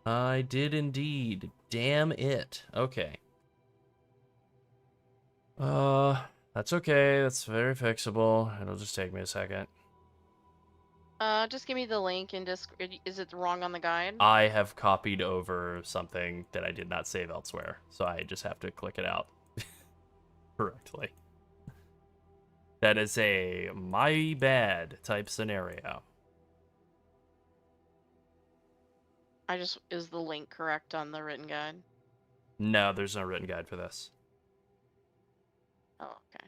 I did indeed. Damn it. Okay. That's okay. That's very fixable. It'll just take me a second. Just give me the link and just, is it wrong on the guide? I have copied over something that I did not save elsewhere, so I just have to click it out correctly. That is a my bad type scenario. Is the link correct on the written guide? No, there's no written guide for this. Oh, okay.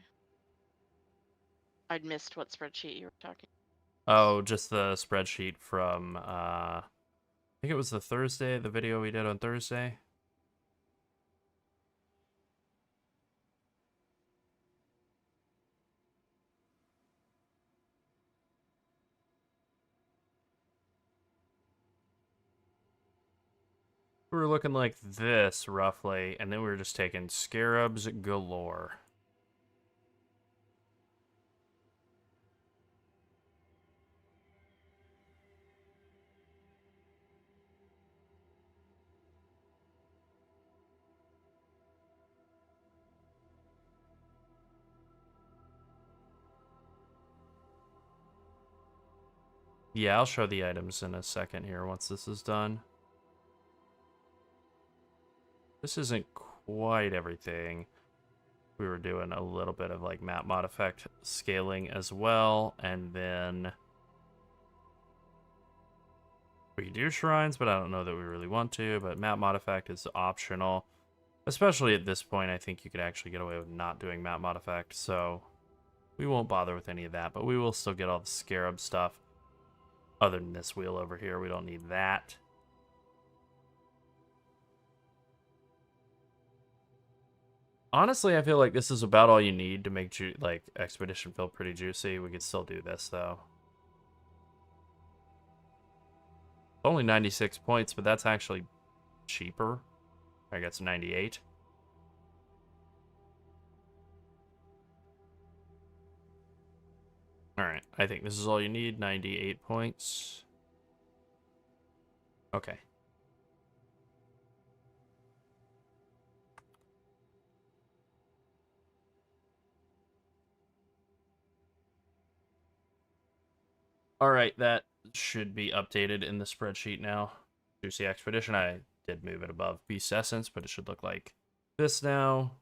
I'd missed what spreadsheet you were talking. Oh, just the spreadsheet from, I think it was the video we did on Thursday. We were looking like this, roughly, and then we were just taking scarabs galore. Yeah, I'll show the items in a second here once this is done. This isn't quite everything. We were doing a little bit of like map mod effect scaling as well, and then we do shrines, but I don't know that we really want to, but map mod effect is optional. Especially at this point, I think you could actually get away with not doing map mod effect, so we won't bother with any of that, but we will still get all the scarab stuff. Other than this wheel over here, we don't need that. Honestly, I feel like this is about all you need to make like Expedition feel pretty juicy. We could still do this though. Only 96 points, but that's actually cheaper. I guess 98. Alright, I think this is all you need. 98 points. Okay. Alright, that should be updated in the spreadsheet now. Juicy Expedition, I did move it above Beast Essence, but it should look like this now.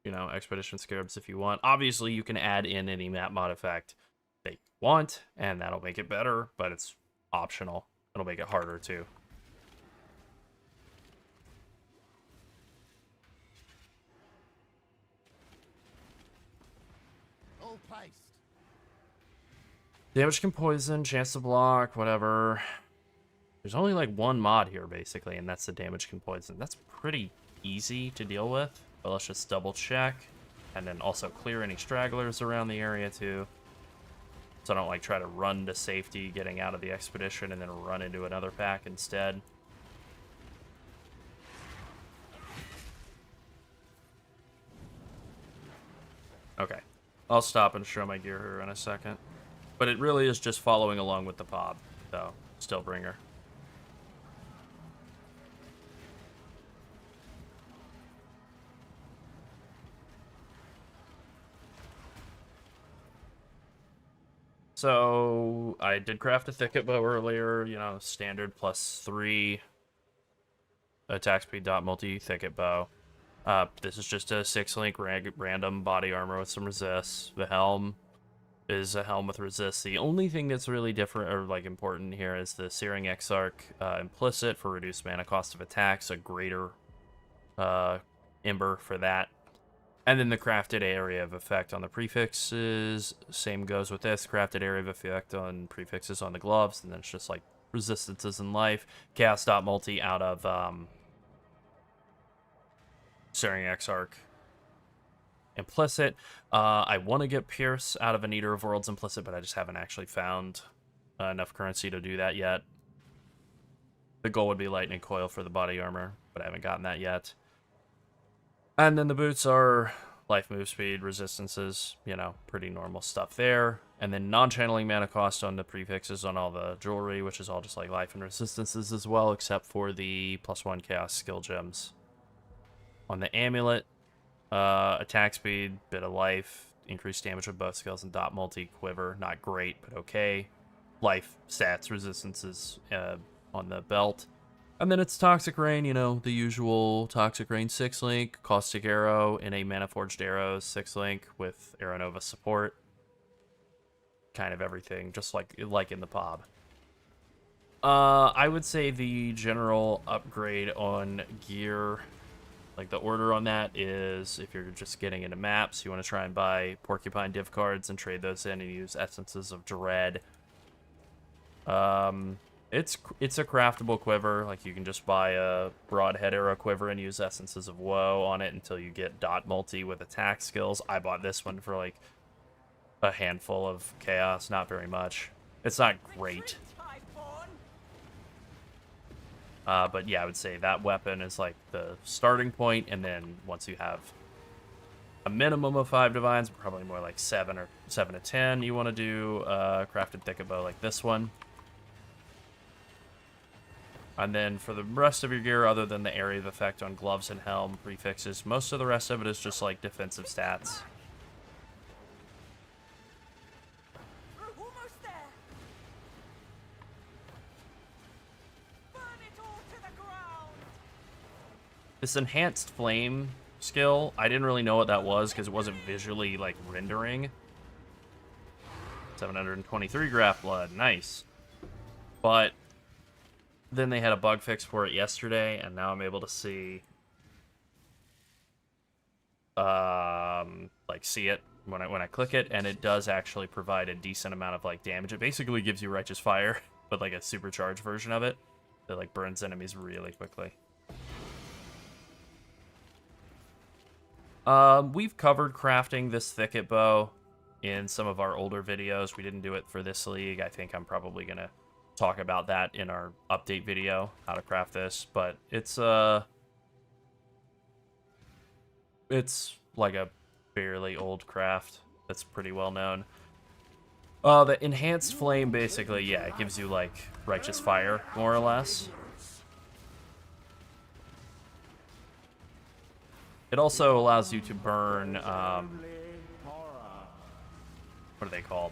You know, Expedition Scarabs if you want. Obviously, you can add in any map mod effect that you want, and that'll make it better, but it's optional. It'll make it harder, too. All placed. Damage can poison, chance to block, whatever. There's only like one mod here, basically, and that's the damage can poison. That's pretty easy to deal with, but let's just double check. And then also clear any stragglers around the area, too. So I don't, like, try to run to safety getting out of the expedition and then run into another pack instead. Okay. I'll stop and show my gear here in a second. But it really is just following along with the POB, so Stillbringer. So I did craft a thicket bow earlier, you know, standard +3 attack speed dot multi thicket bow. This is just a 6-link random body armor with some resists. The helm is a helm with resist. The only thing that's really different or like important here is the Searing Exarch implicit for reduced mana cost of attacks, a greater ember for that. And then the crafted area of effect on the prefixes, same goes with this, crafted area of effect on prefixes on the gloves, and then it's just like resistances in life. Chaos dot multi out of Searing Exarch. Implicit. I want to get Pierce out of an Eater of Worlds Implicit, but I just haven't actually found enough currency to do that yet. The goal would be Lightning Coil for the body armor, but I haven't gotten that yet. And then the boots are life, move speed, resistances, you know, pretty normal stuff there. And then non-channeling mana cost on the prefixes on all the jewelry, which is all just like life and resistances as well, except for the +1 chaos skill gems. On the amulet, attack speed, bit of life, increased damage with both skills, and dot multi quiver. Not great, but okay. Life, stats, resistances on the belt. And then it's Toxic Rain, you know, the usual Toxic Rain 6-link, Caustic Arrow in a Mana Forged Arrows 6-link with Arrow Nova support. Kind of everything, just like in the POB. I would say the general upgrade on gear, like the order on that is, if you're just getting into maps, you want to try and buy Porcupine div cards and trade those in and use Essences of Dread. It's a craftable quiver. Like, you can just buy a Broadhead Arrow quiver and use Essences of Woe on it until you get dot multi with attack skills. I bought this one for like a handful of chaos, not very much. It's not great. But yeah, I would say that weapon is like the starting point, and then once you have a minimum of 5 divines, probably more like 7 or 7 to 10, you want to do crafted thicket bow like this one. And then for the rest of your gear, other than the area of effect on gloves and helm prefixes, most of the rest of it is just like defensive stats. We're almost there. Burn it all to the ground. This enhanced flame skill, I didn't really know what that was because it wasn't visually like rendering. 723 graph blood, nice. But then they had a bug fix for it yesterday, and now I'm able to see see it when I click it, and it does actually provide a decent amount of like damage. It basically gives you Righteous Fire, but like a supercharged version of it that like burns enemies really quickly. We've covered crafting this thicket bow in some of our older videos. We didn't do it for this league. I think I'm probably gonna talk about that in our update video, how to craft this, but it's like a fairly old craft that's pretty well known. The enhanced flame, basically, yeah, it gives you like Righteous Fire, more or less. It also allows you to burn, what are they called?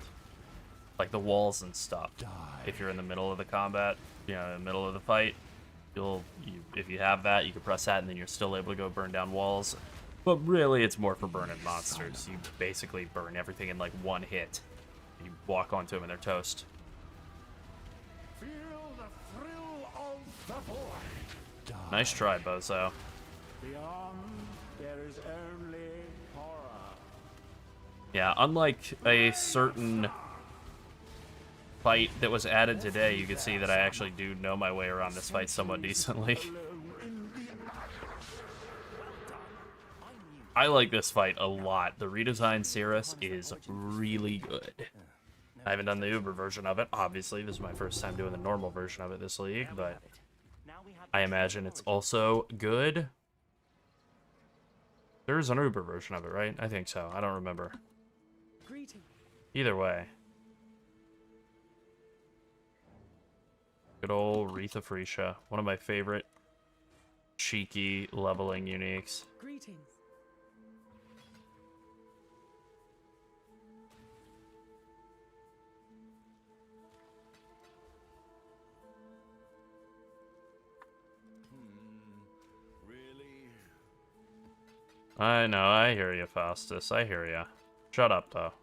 Like the walls and stuff. If you're in the middle of the combat, you know, in the middle of the fight, if you have that, you can press that, and then you're still able to go burn down walls. But really, it's more for burning monsters. You basically burn everything in like one hit. You walk onto them and they're toast. Feel the thrill of the void. Nice try, Bozo. Beyond, there is only horror. Yeah, unlike a certain fight that was added today, you can see that I actually do know my way around this fight somewhat decently. I like this fight a lot. The redesigned Cirrus is really good. I haven't done the Uber version of it, obviously. This is my first time doing the normal version of it this league, but I imagine it's also good. There is an Uber version of it, right? I think so. I don't remember. Either way. Good old Retha Freesia, one of my favorite cheeky leveling uniques. Greetings. Really? I know, I hear you, Faustus. I hear you. Shut up, though.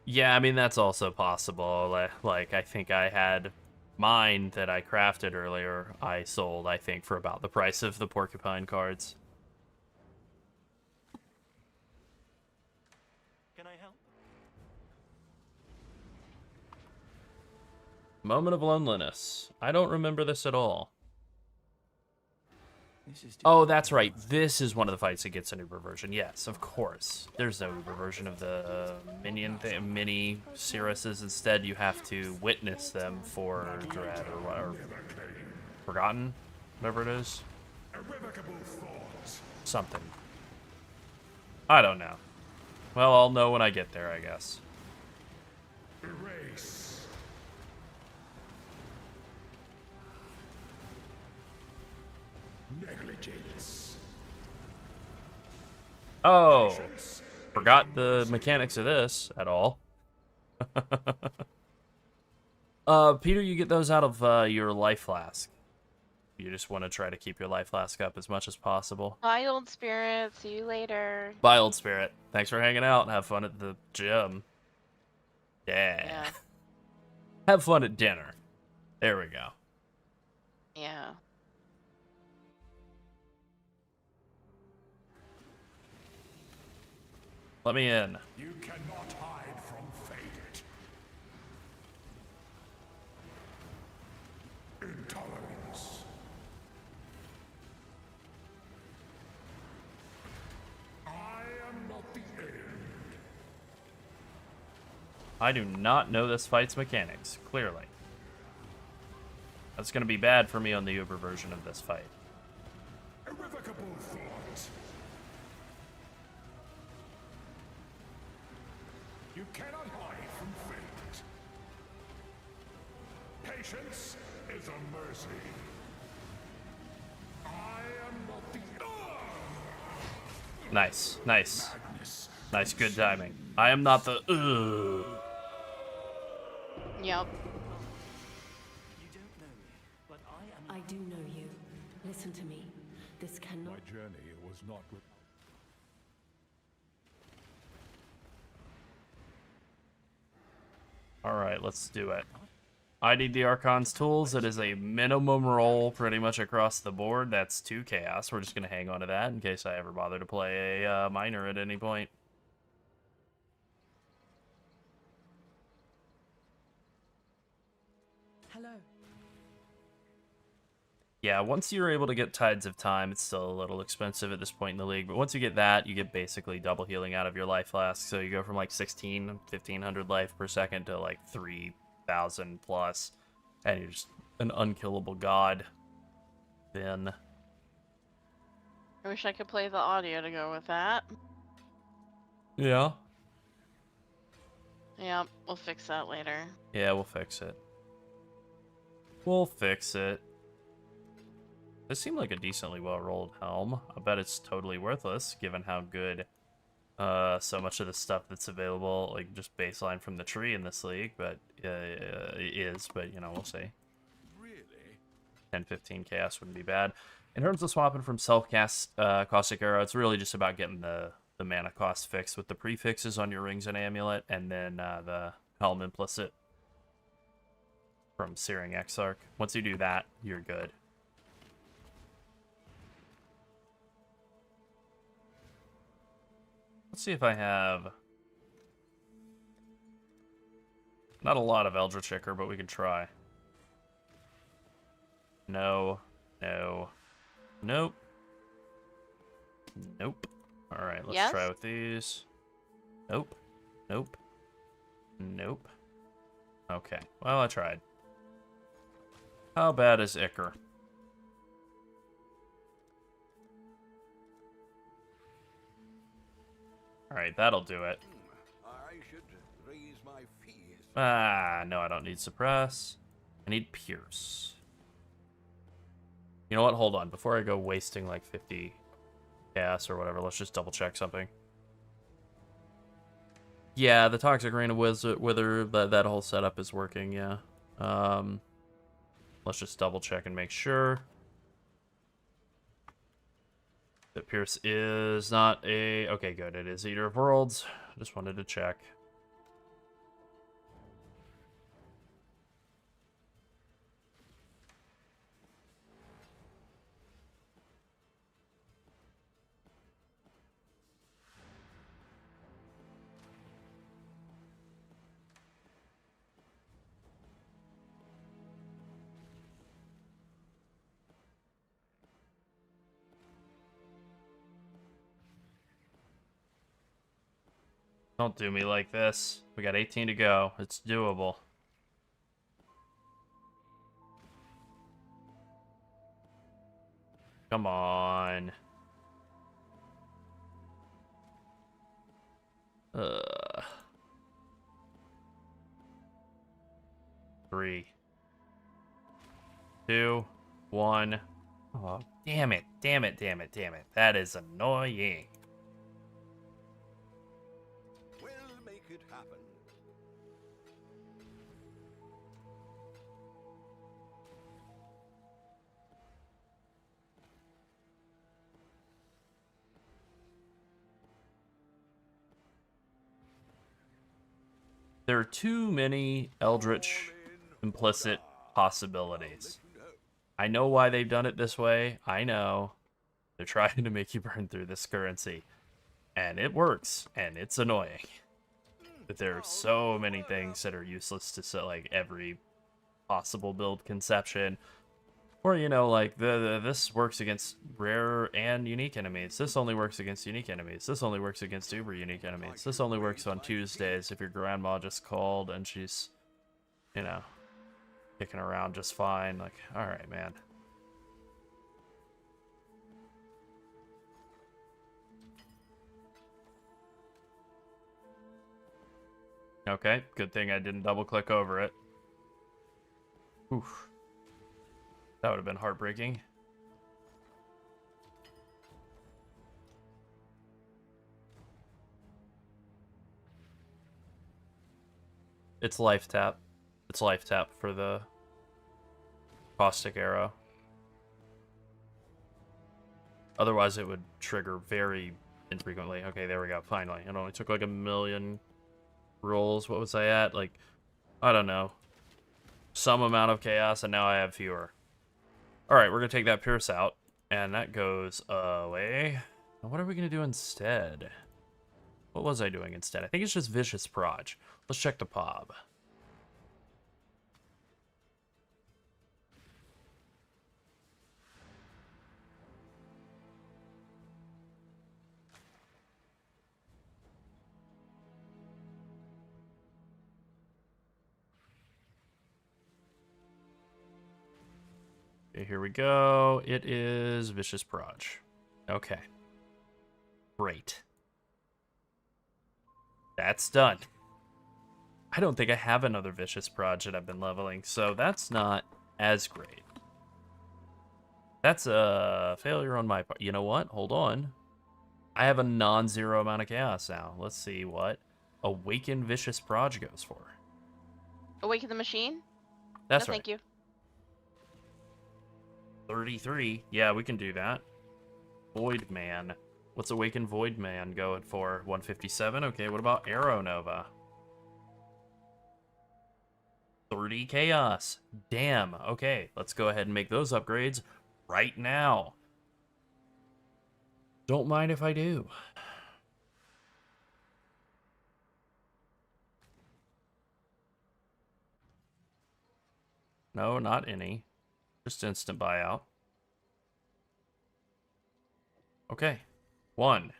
Yeah, I mean, that's also possible. Like, I think I had mine that I crafted earlier. I sold, I think, for about the price of the Porcupine cards. Can I help? Moment of loneliness. I don't remember this at all. This is Oh, that's right. This is one of the fights that gets an Uber version. Yes, of course. There's no Uber version of the mini Cirruses. Instead, you have to witness them for Dread or Forgotten, whatever it is. Something. I don't know. Well, I'll know when I get there, I guess. Erase. Negligence. Oh, forgot the mechanics of this at all. Peter, you get those out of your life flask. You just want to try to keep your life flask up as much as possible. Bye, old spirit. See you later. Bye, old spirit. Thanks for hanging out and have fun at the gym. Yeah. Yeah. Have fun at dinner. There we go. Yeah. Let me in. You cannot hide from fate. Intolerance. I am not the end. I do not know this fight's mechanics, clearly. That's going to be bad for me on the Uber version of this fight. Irrevocable thought. You cannot hide from fate. Patience is a mercy. I am not the Nice, nice. madness. Nice, good timing. I am not the Yep. You don't know me, but I am. I do know you. Listen to me. This My cannot... journey was not with. Alright, let's do it. I need the Archon's tools. It is a minimum roll pretty much across the board. That's 2 chaos. We're just going to hang on to that in case I ever bother to play a minor at any point. Hello. Yeah, once you're able to get Tides of Time, it's still a little expensive at this point in the league, but once you get that, you get basically double healing out of your life flask, so you go from like 1500 life per second to like 3000 plus, and you're just an unkillable god. Then, I wish I could play the audio to go with that. yeah. Yep, we'll fix that later. Yeah, we'll fix it. We'll fix it. This seemed like a decently well-rolled helm. I bet it's totally worthless, given how good so much of the stuff that's available, like just baseline from the tree in this league, but is, but you know, we'll see. Really? 10-15 chaos wouldn't be bad. In terms of swapping from self-cast Caustic Arrow, it's really just about getting the mana cost fixed with the prefixes on your rings and amulet, and then the helm implicit from Searing Exarch. Once you do that, you're good. Let's see if I have... Not a lot of Eldritch Ichor, but we can try. No. No. Nope. Nope. Alright, let's try with these. Nope. Nope. Nope. Okay. Well, I tried. How bad is Ichor? Alright, that'll do it. I should raise my fees. Ah, no, I don't need Suppress. I need Pierce. You know what? Hold on. Before I go wasting like 50 gas or whatever, let's just double check something. Yeah, the Toxic Rain of Wither, that whole setup is working, yeah. Let's just double check and make sure. That Pierce is not a... Okay, good. It is Eater of Worlds. Just wanted to check. Don't do me like this. We got 18 to go. It's doable. Come on. 3, 2, 1. Oh, damn it. Damn it, damn it, damn it. That is annoying. We'll make it happen. There are too many Eldritch implicit possibilities. I know why they've done it this way. I know. They're trying to make you burn through this currency. And it works. And it's annoying. But there are so many things that are useless to set, like, every possible build conception. Or, you know, like, this works against rare and unique enemies. This only works against unique enemies. This only works against uber unique enemies. This only works on Tuesdays if your grandma just called and she's, you know, kicking around just fine. Like, alright, man. Okay, good thing I didn't double click over it. Oof. That would have been heartbreaking. It's life tap. It's life tap for the caustic arrow. Otherwise it would trigger very infrequently. Okay, there we go, finally. It only took like 1,000,000 rolls. What was I at? Like, I don't know. Some amount of chaos, and now I have fewer. Alright, we're going to take that Pierce out, and that goes away. Now what are we going to do instead? What was I doing instead? I think it's just Vicious Proj. Let's check the POB. Okay, here we go. It is Vicious Proj. Okay. Great. That's done. I don't think I have another Vicious Proj that I've been leveling, so that's not as great. That's a failure on my part. You know what? Hold on. I have a non-zero amount of chaos now. Let's see what Awaken Vicious Proj goes for. Awaken the machine? That's no, right. Thank you. 33. Yeah, we can do that. Void Man. What's Awaken Void Man going for? 157? Okay, what about Arrow Nova? 30 Chaos. Damn. Okay, let's go ahead and make those upgrades right now. Don't mind if I do. No, not any. Just instant buyout. Okay. 1.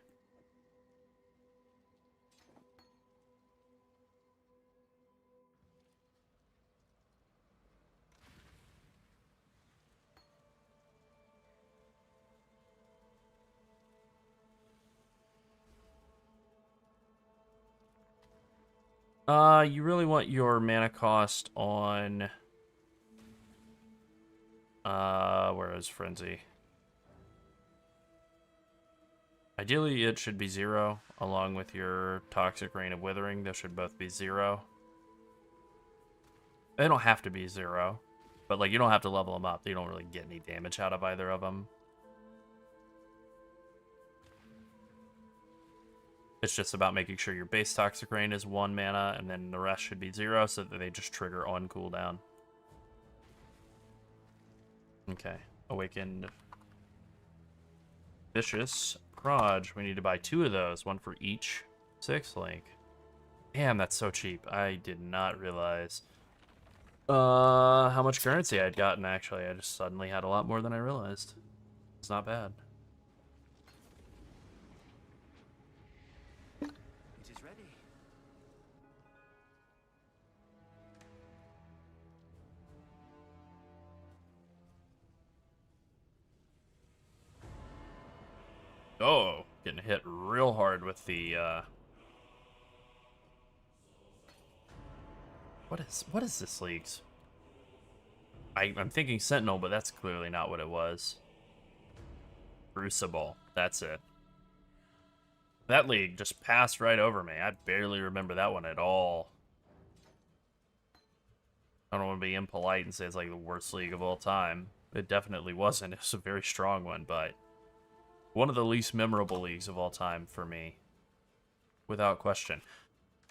You really want your mana cost on... where is Frenzy? Ideally, it should be 0, along with your Toxic Rain of Withering. They should both be 0. They don't have to be 0, but like you don't have to level them up. You don't really get any damage out of either of them. It's just about making sure your base Toxic Rain is 1 mana, and then the rest should be 0, so that they just trigger on cooldown. Okay, Awakened Vicious Proj. We need to buy 2 of those, 1 for each 6 link. Damn, that's so cheap. I did not realize how much currency I'd gotten, actually. I just suddenly had a lot more than I realized. It's not bad. It is ready. Oh, getting hit real hard with the, What is this league's? I'm thinking Sentinel, but that's clearly not what it was. Crucible, that's it. That league just passed right over me. I barely remember that one at all. I don't want to be impolite and say it's like the worst league of all time. It definitely wasn't. It was a very strong one, but one of the least memorable leagues of all time for me. Without question.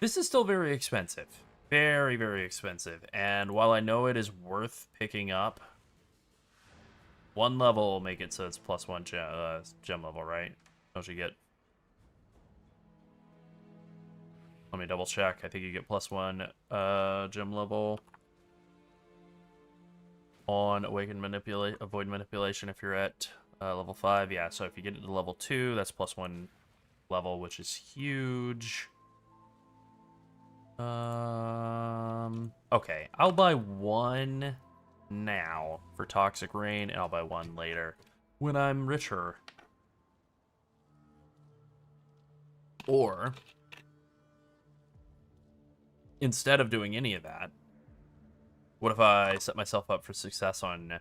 This is still very expensive. Very, very expensive. And while I know it is worth picking up, one level will make it so it's +1 gem level, right? Don't you get... Let me double check. I think you get +1 gem level on Avoid Manipulation if you're at level 5. Yeah, so if you get it to level 2, that's +1 level, which is huge. Okay, I'll buy 1 now for Toxic Rain, and I'll buy 1 later when I'm richer. Or, instead of doing any of that, what if I set myself up for success on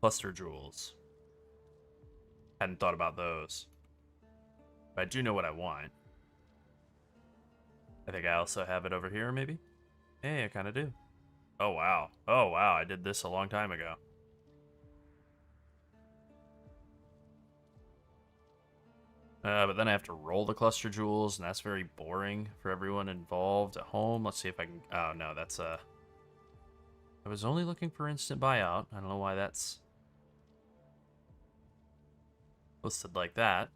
Cluster Jewels? Hadn't thought about those. But I do know what I want. I think I also have it over here, maybe? Hey, I kind of do. Oh, wow. Oh, wow. I did this a long time ago. But then I have to roll the Cluster Jewels, and that's very boring for everyone involved at home. Let's see if I can... Oh, no, that's I was only looking for instant buyout. I don't know why that's listed like that.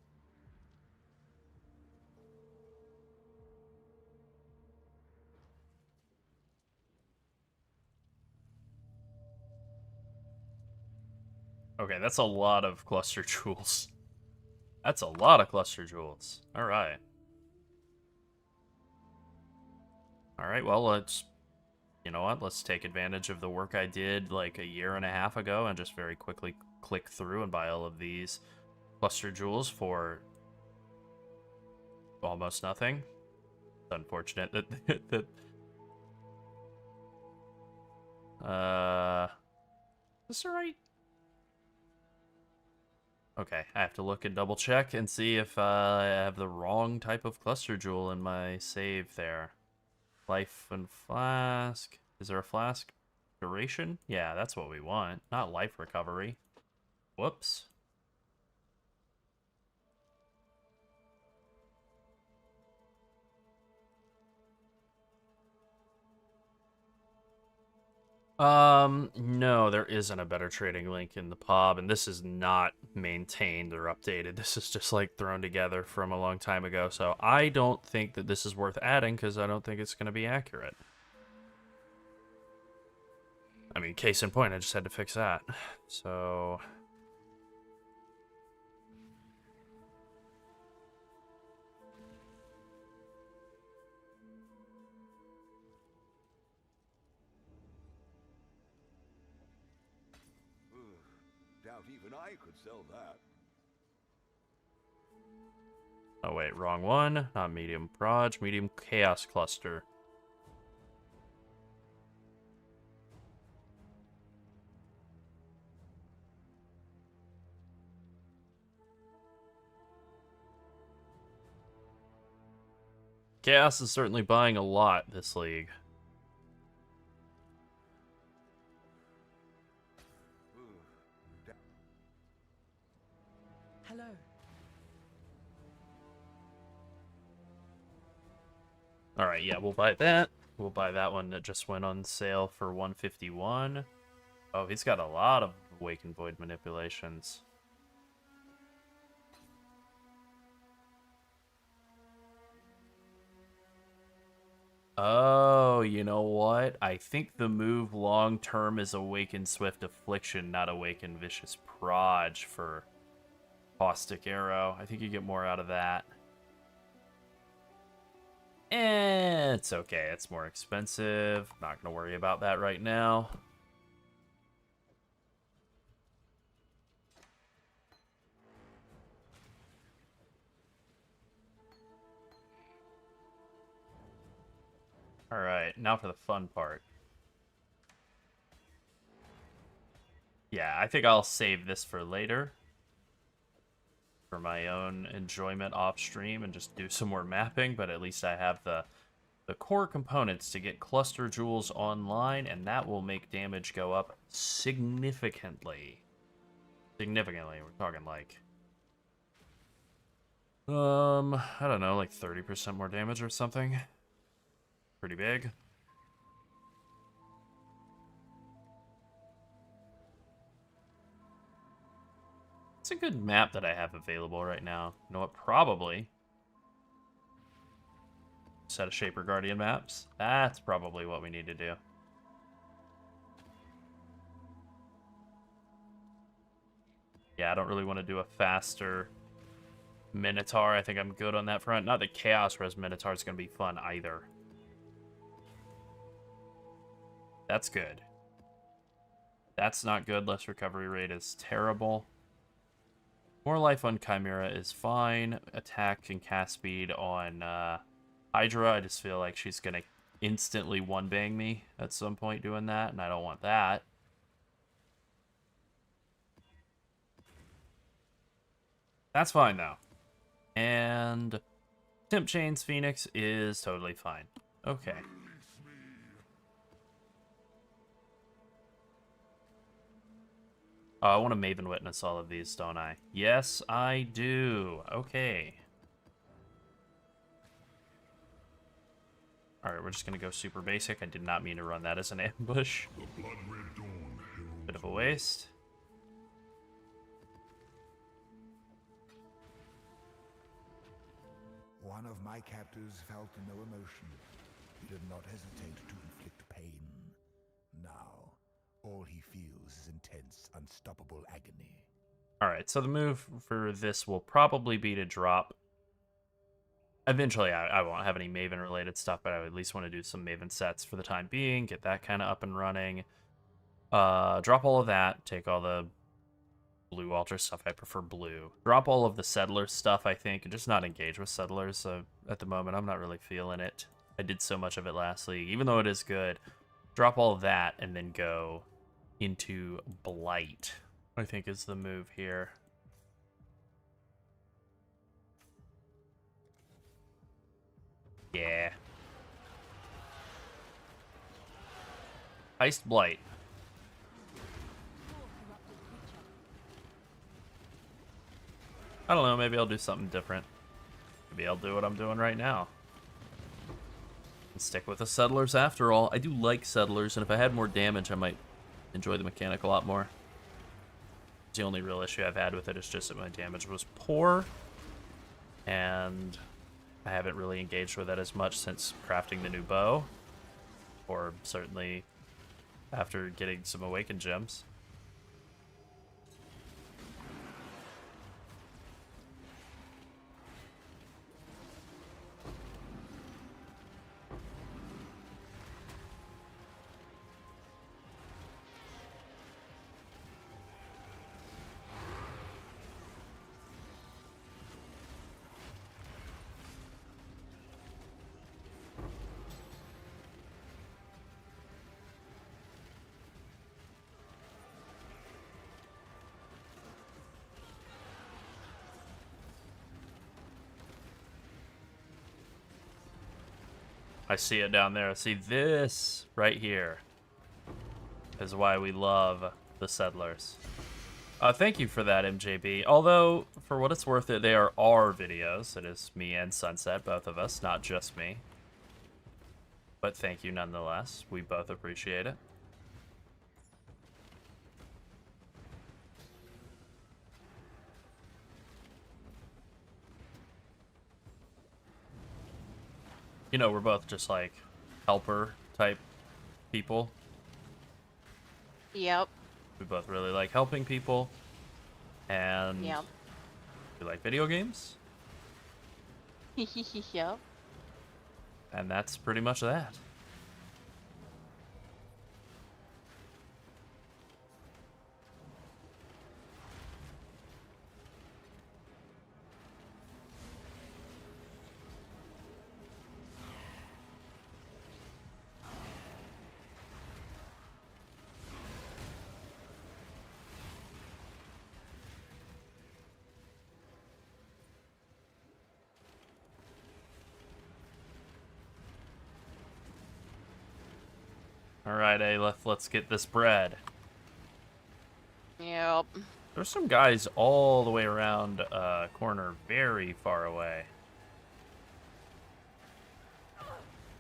Okay, that's a lot of Cluster Jewels. That's a lot of Cluster Jewels. Alright. Alright, well, let's... You know what? Let's take advantage of the work I did like a year and a half ago and just very quickly click through and buy all of these Cluster Jewels for almost nothing. It's unfortunate that... is this right? Okay, I have to look and double check and see if I have the wrong type of Cluster Jewel in my save there. Life and Flask. Is there a Flask? Duration? Yeah, that's what we want. Not Life Recovery. Whoops. No, there isn't a better trading link in the POB, and this is not maintained or updated. This is just like thrown together from a long time ago, so I don't think that this is worth adding because I don't think it's going to be accurate. I mean, case in point, I just had to fix that. So... Doubt even I could sell that. Oh wait, wrong one. Not medium proj, medium chaos cluster. Chaos is certainly buying a lot this league. Hello. Alright, yeah, we'll buy that. We'll buy that one that just went on sale for 151. Oh, he's got a lot of Wake and Void manipulations. Oh, you know what? I think the move long term is Awaken Swift Affliction, not Awaken Vicious Proj for Caustic Arrow. I think you get more out of that. It's okay. It's more expensive. Not going to worry about that right now. Alright, now for the fun part. Yeah, I think I'll save this for later. For my own enjoyment off stream and just do some more mapping, but at least I have the core components to get cluster jewels online, and that will make damage go up significantly. Significantly, we're talking like... I don't know, like 30% more damage or something. Pretty big. It's a good map that I have available right now. You know what? Probably. Set of Shaper Guardian maps. That's probably what we need to do. Yeah, I don't really want to do a faster Minotaur. I think I'm good on that front. Not that Chaos Res Minotaur is going to be fun either. That's good. That's not good. Less recovery rate is terrible. More life on Chimera is fine. Attack and cast speed on Hydra. I just feel like she's going to instantly one-bang me at some point doing that, and I don't want that. That's fine, though. And Temp Chains Phoenix is totally fine. Okay. Oh, I want to Maven Witness all of these, don't I? Yes, I do. Okay. Alright, we're just going to go super basic. I did not mean to run that as an ambush. Bit of a waste. One of my captors felt no emotion. He did not hesitate to inflict pain. Now, all he feels is intense, unstoppable agony. Alright, so the move for this will probably be to drop... Eventually, I won't have any Maven-related stuff, but I would at least want to do some Maven sets for the time being, get that kind of up and running. Drop all of that, take all the blue altar stuff. I prefer blue. Drop all of the settler stuff, I think, and just not engage with settlers at the moment. I'm not really feeling it. I did so much of it last league, even though it is good. Drop all of that and then go into Blight, I think is the move here. Yeah. Heist Blight. I don't know, maybe I'll do something different. Maybe I'll do what I'm doing right now. And stick with the settlers after all. I do like settlers, and if I had more damage, I might enjoy the mechanic a lot more. The only real issue I've had with it is just that my damage was poor. And I haven't really engaged with it as much since crafting the new bow. Or certainly after getting some Awakened Gems. I see it down there. See, this right here is why we love the settlers. Thank you for that, MJB. Although, for what it's worth, they are our videos. It is me and Sunset, both of us, not just me. But thank you nonetheless. We both appreciate it. You know, we're both just like helper type people. Yep. We both really like helping people. And yep. We like video games. Yep. And that's pretty much that. Alright, Aleph, let's get this bread. Yep. There's some guys all the way around corner very far away.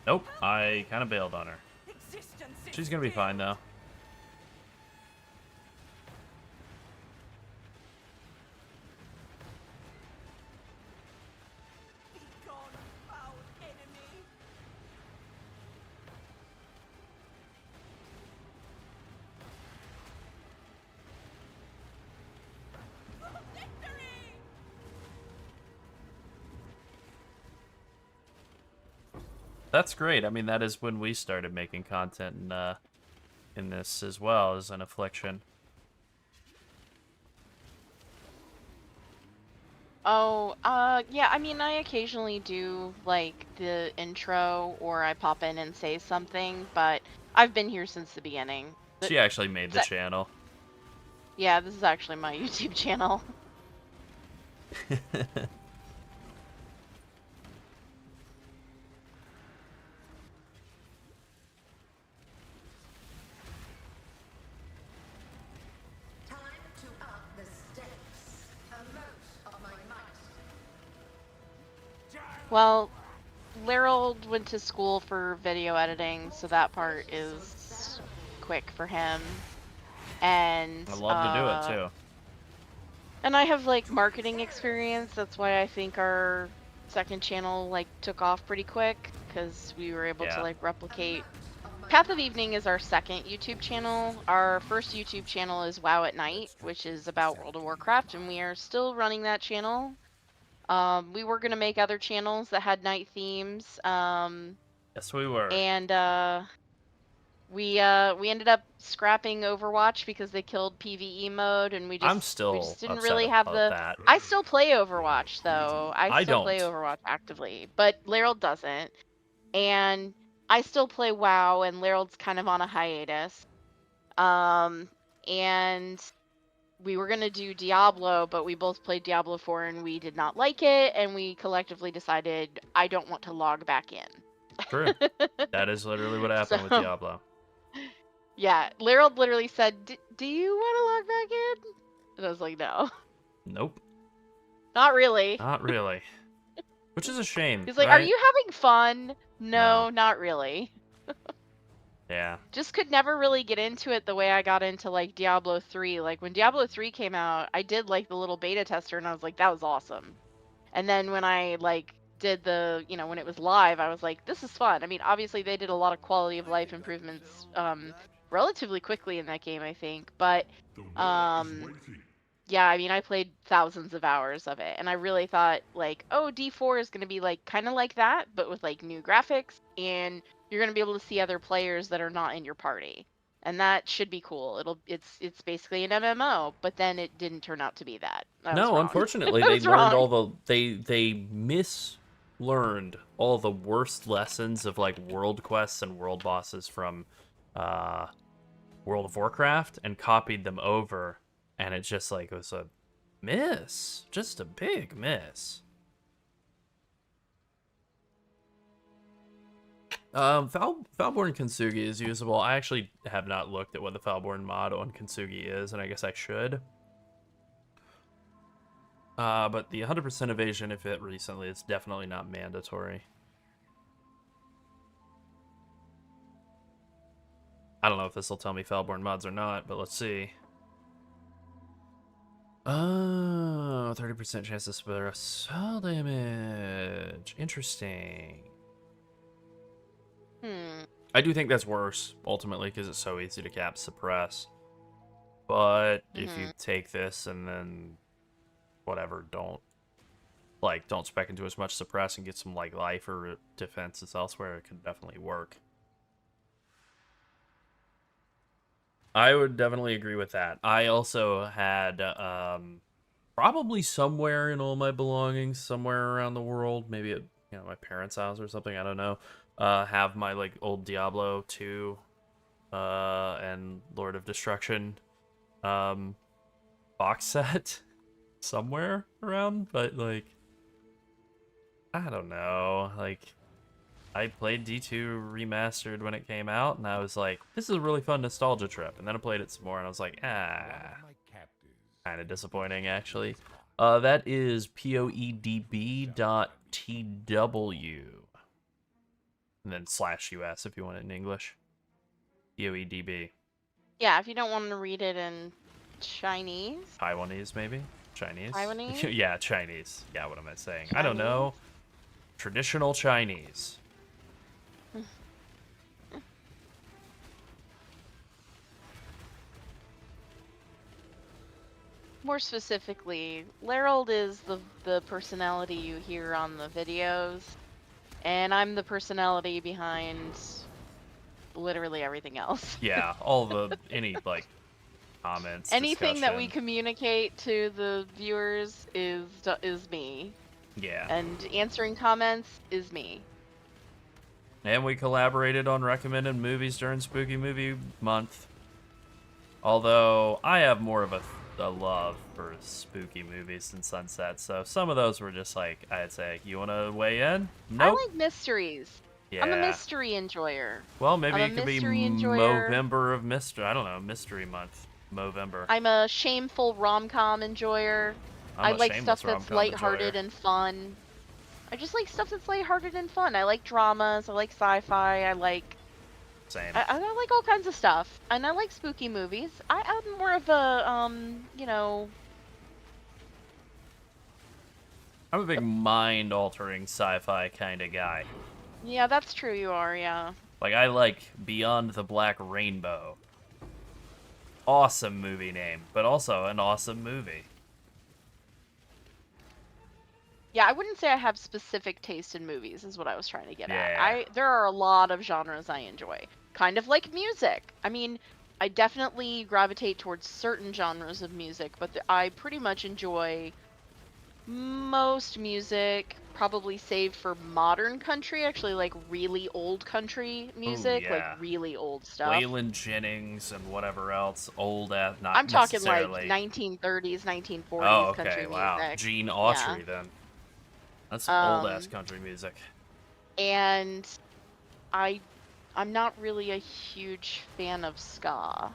Nope, I kind of bailed on her. She's gonna be fine, though. That's great. I mean, that is when we started making content in this as well as an affliction. Oh, yeah, I mean, I occasionally do, like, the intro, or I pop in and say something, but I've been here since the beginning. She actually made the channel. Yeah, this is actually my YouTube channel. Well, Larold went to school for video editing, so that part is quick for him. And I love to do it too. And I have like marketing experience. That's why I think our second channel like took off pretty quick, because we were able to like replicate. Path of Evening is our second YouTube channel. Our first YouTube channel is WoW at Night, which is about World of Warcraft, and we are still running that channel. We were gonna make other channels that had night themes. Yes, we were. And we ended up scrapping Overwatch because they killed PvE mode, and we just didn't really have the. That. I still play Overwatch though. I still play don't. Overwatch actively, but Larold doesn't. And I still play WoW, and Larold's kind of on a hiatus. And we were gonna do Diablo, but we both played Diablo 4 and we did not like it, and we collectively decided I don't want to log back in. True. That is literally what happened with Diablo. Yeah, Larold literally said, do you want to log back in? And I was like, no. Nope. Not really. Not really. Which is a shame. He's like, right? are you having fun? No, not really. Yeah. Just could never really get into it the way I got into like Diablo 3. Like when Diablo 3 came out, I did like the little beta tester and I was like, that was awesome. And then when I like did the, when it was live, I was like, this is fun. I mean, obviously they did a lot of quality of life improvements relatively quickly in that game, I think. But yeah, I mean, I played thousands of hours of it, and I really thought like, oh, D4 is going to be like kind of like that, but with like new graphics, and you're going to be able to see other players that are not in your party, and that should be cool. It's basically an MMO, but then it didn't turn out to be that. No, unfortunately, they learned they mislearned all the worst lessons of like world quests and world bosses from World of Warcraft and copied them over. And it just like was a miss, just a big miss. Foulborn Kintsugi is usable. I actually have not looked at what the Foulborn mod on Kintsugi is, and I guess I should. But the 100% evasion, if it recently, is definitely not mandatory. I don't know if this will tell me Foulborn mods or not, but let's see. Oh, 30% chance to spare soul damage. Interesting. I do think that's worse, ultimately, because it's so easy to cap suppress. But if you take this and then whatever, don't spec into as much suppress and get some like life or defenses elsewhere, it could definitely work. I would definitely agree with that. I also had probably somewhere in all my belongings, somewhere around the world, maybe at my parents' house or something, I don't know, have my like old Diablo 2 and Lord of Destruction box set somewhere around, but like I don't know, like I played D2 Remastered when it came out, and I was like, this is a really fun nostalgia trip. And then I played it some more, and I was like, kind of disappointing, actually. That is poedb.tw. And then /US if you want it in English. poedb. Yeah, if you don't want to read it in Chinese. Taiwanese, maybe? Chinese? Taiwanese? Yeah, Chinese. Yeah, what am I saying? I don't know. Traditional Chinese. More specifically, Lerald is the personality you hear on the videos, and I'm the personality behind literally everything else. Yeah, all the any like comments. Anything that we discussion. communicate to the viewers is me, Yeah. and answering comments is me. And we collaborated on recommended movies during Spooky Movie Month. Although I have more of a love for spooky movies than Sunset, so some of those were just like, I'd say, you want to weigh in? Nope. I like mysteries. Yeah. I'm a mystery enjoyer. Well, maybe I'm it a could be mystery enjoyer. Movember of mystery. I don't know, Mystery Month. Movember. I'm a shameful rom-com enjoyer. I I'm a like shameless stuff that's rom-com lighthearted enjoyer. and fun. I just like stuff that's lighthearted and fun. I like dramas. I like sci-fi. I like. Same. I like all kinds of stuff, and I like spooky movies. I'm more of a you know. I'm a big mind-altering sci-fi kind of guy. Yeah, that's true. You are, yeah. Like, I like Beyond the Black Rainbow. Awesome movie name, but also an awesome movie. Yeah, I wouldn't say I have specific taste in movies, is what I was trying to get Yeah. at. There are a lot of genres I enjoy. Kind of like music. I mean, I definitely gravitate towards certain genres of music, but I pretty much enjoy most music, probably save for modern country, actually like really old country music, yeah. like really old stuff. Waylon Jennings and whatever else, old ass, not I'm talking like necessarily. 1930s, 1940s Oh, okay, country wow. music. Gene Autry, Yeah. then. That's some old-ass country music. And I'm not really a huge fan of ska.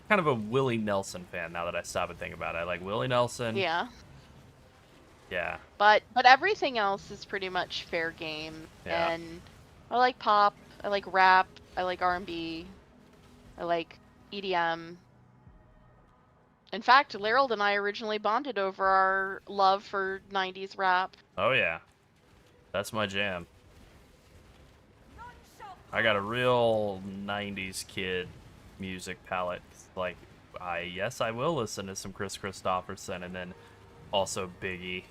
Kind of a Willie Nelson fan now that I stop and think about it. I like Willie Nelson. Yeah. Yeah. But everything else is pretty much fair game. Yeah. And I like pop, I like rap, I like R&B, I like EDM. In fact, Lerald and I originally bonded over our love for 90s rap. Oh, yeah. That's my jam. I got a real 90s kid music palette. Like, yes, I will listen to some Chris Christopherson and then also Biggie.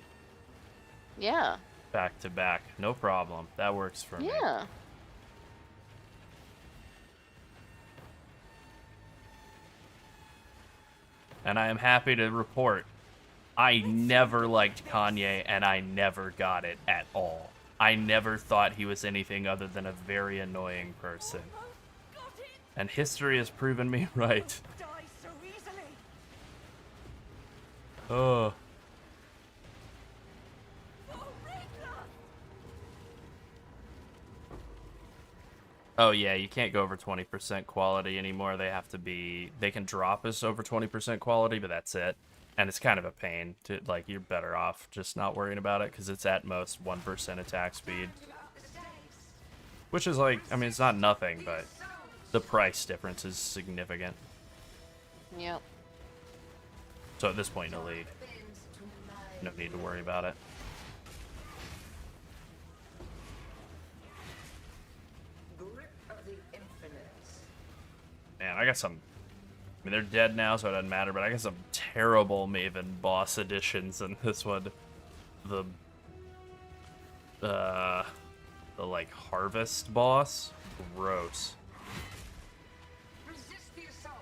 Yeah. Back to back. No problem. That works for me. Yeah. And I am happy to report I never liked Kanye and I never got it at all. I never thought he was anything other than a very annoying person. And history has proven me right. Oh. Oh yeah, you can't go over 20% quality anymore. They have to be, they can drop us over 20% quality, but that's it. And it's kind of a pain to, like, you're better off just not worrying about it because it's at most 1% attack speed. Which is like, I mean, it's not nothing, but the price difference is significant. Yep. So at this point in the league, no need to worry about it. Man, I got some, I mean, they're dead now, so it doesn't matter, but I got some terrible Maven boss editions in this one. The like, Harvest boss? Gross.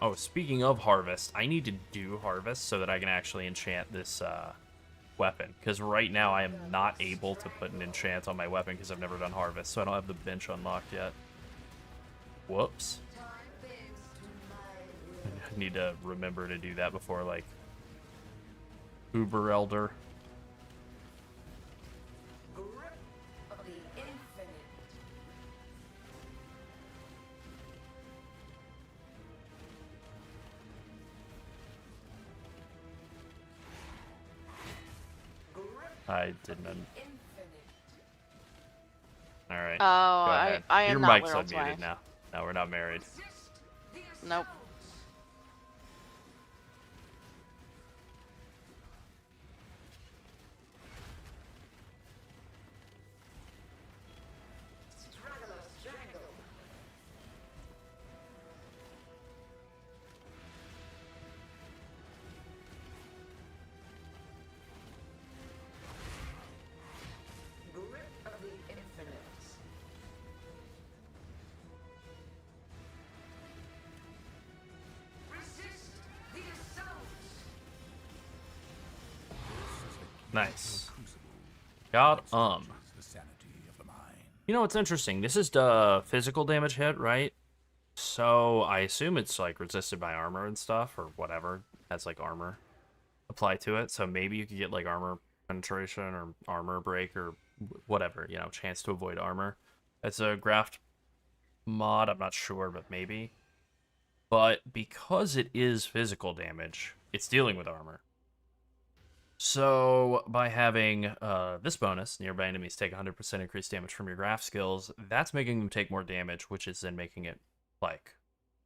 Oh, speaking of Harvest, I need to do Harvest so that I can actually enchant this, weapon. Because right now I am not able to put an enchant on my weapon because I've never done Harvest, so I don't have the bench unlocked yet. Whoops. I need to remember to do that before, like, Uber Elder. I didn't. All right. Oh, Go ahead. I am Your not mic's World's unmuted wife. now. No, we're not married. Nope. Straggler's Jangle. Grip of the Infinite. Resist the assault. Nice. Got The sanity of the mind. You know what's interesting? This is the physical damage hit, right? So I assume it's like resisted by armor and stuff, or whatever has like armor applied to it. So maybe you could get like armor penetration or armor break or whatever, you know, chance to avoid armor. It's a graft mod, I'm not sure, but maybe. But because it is physical damage, it's dealing with armor. So by having this bonus, nearby enemies take 100% increased damage from your graft skills, that's making them take more damage, which is then making it like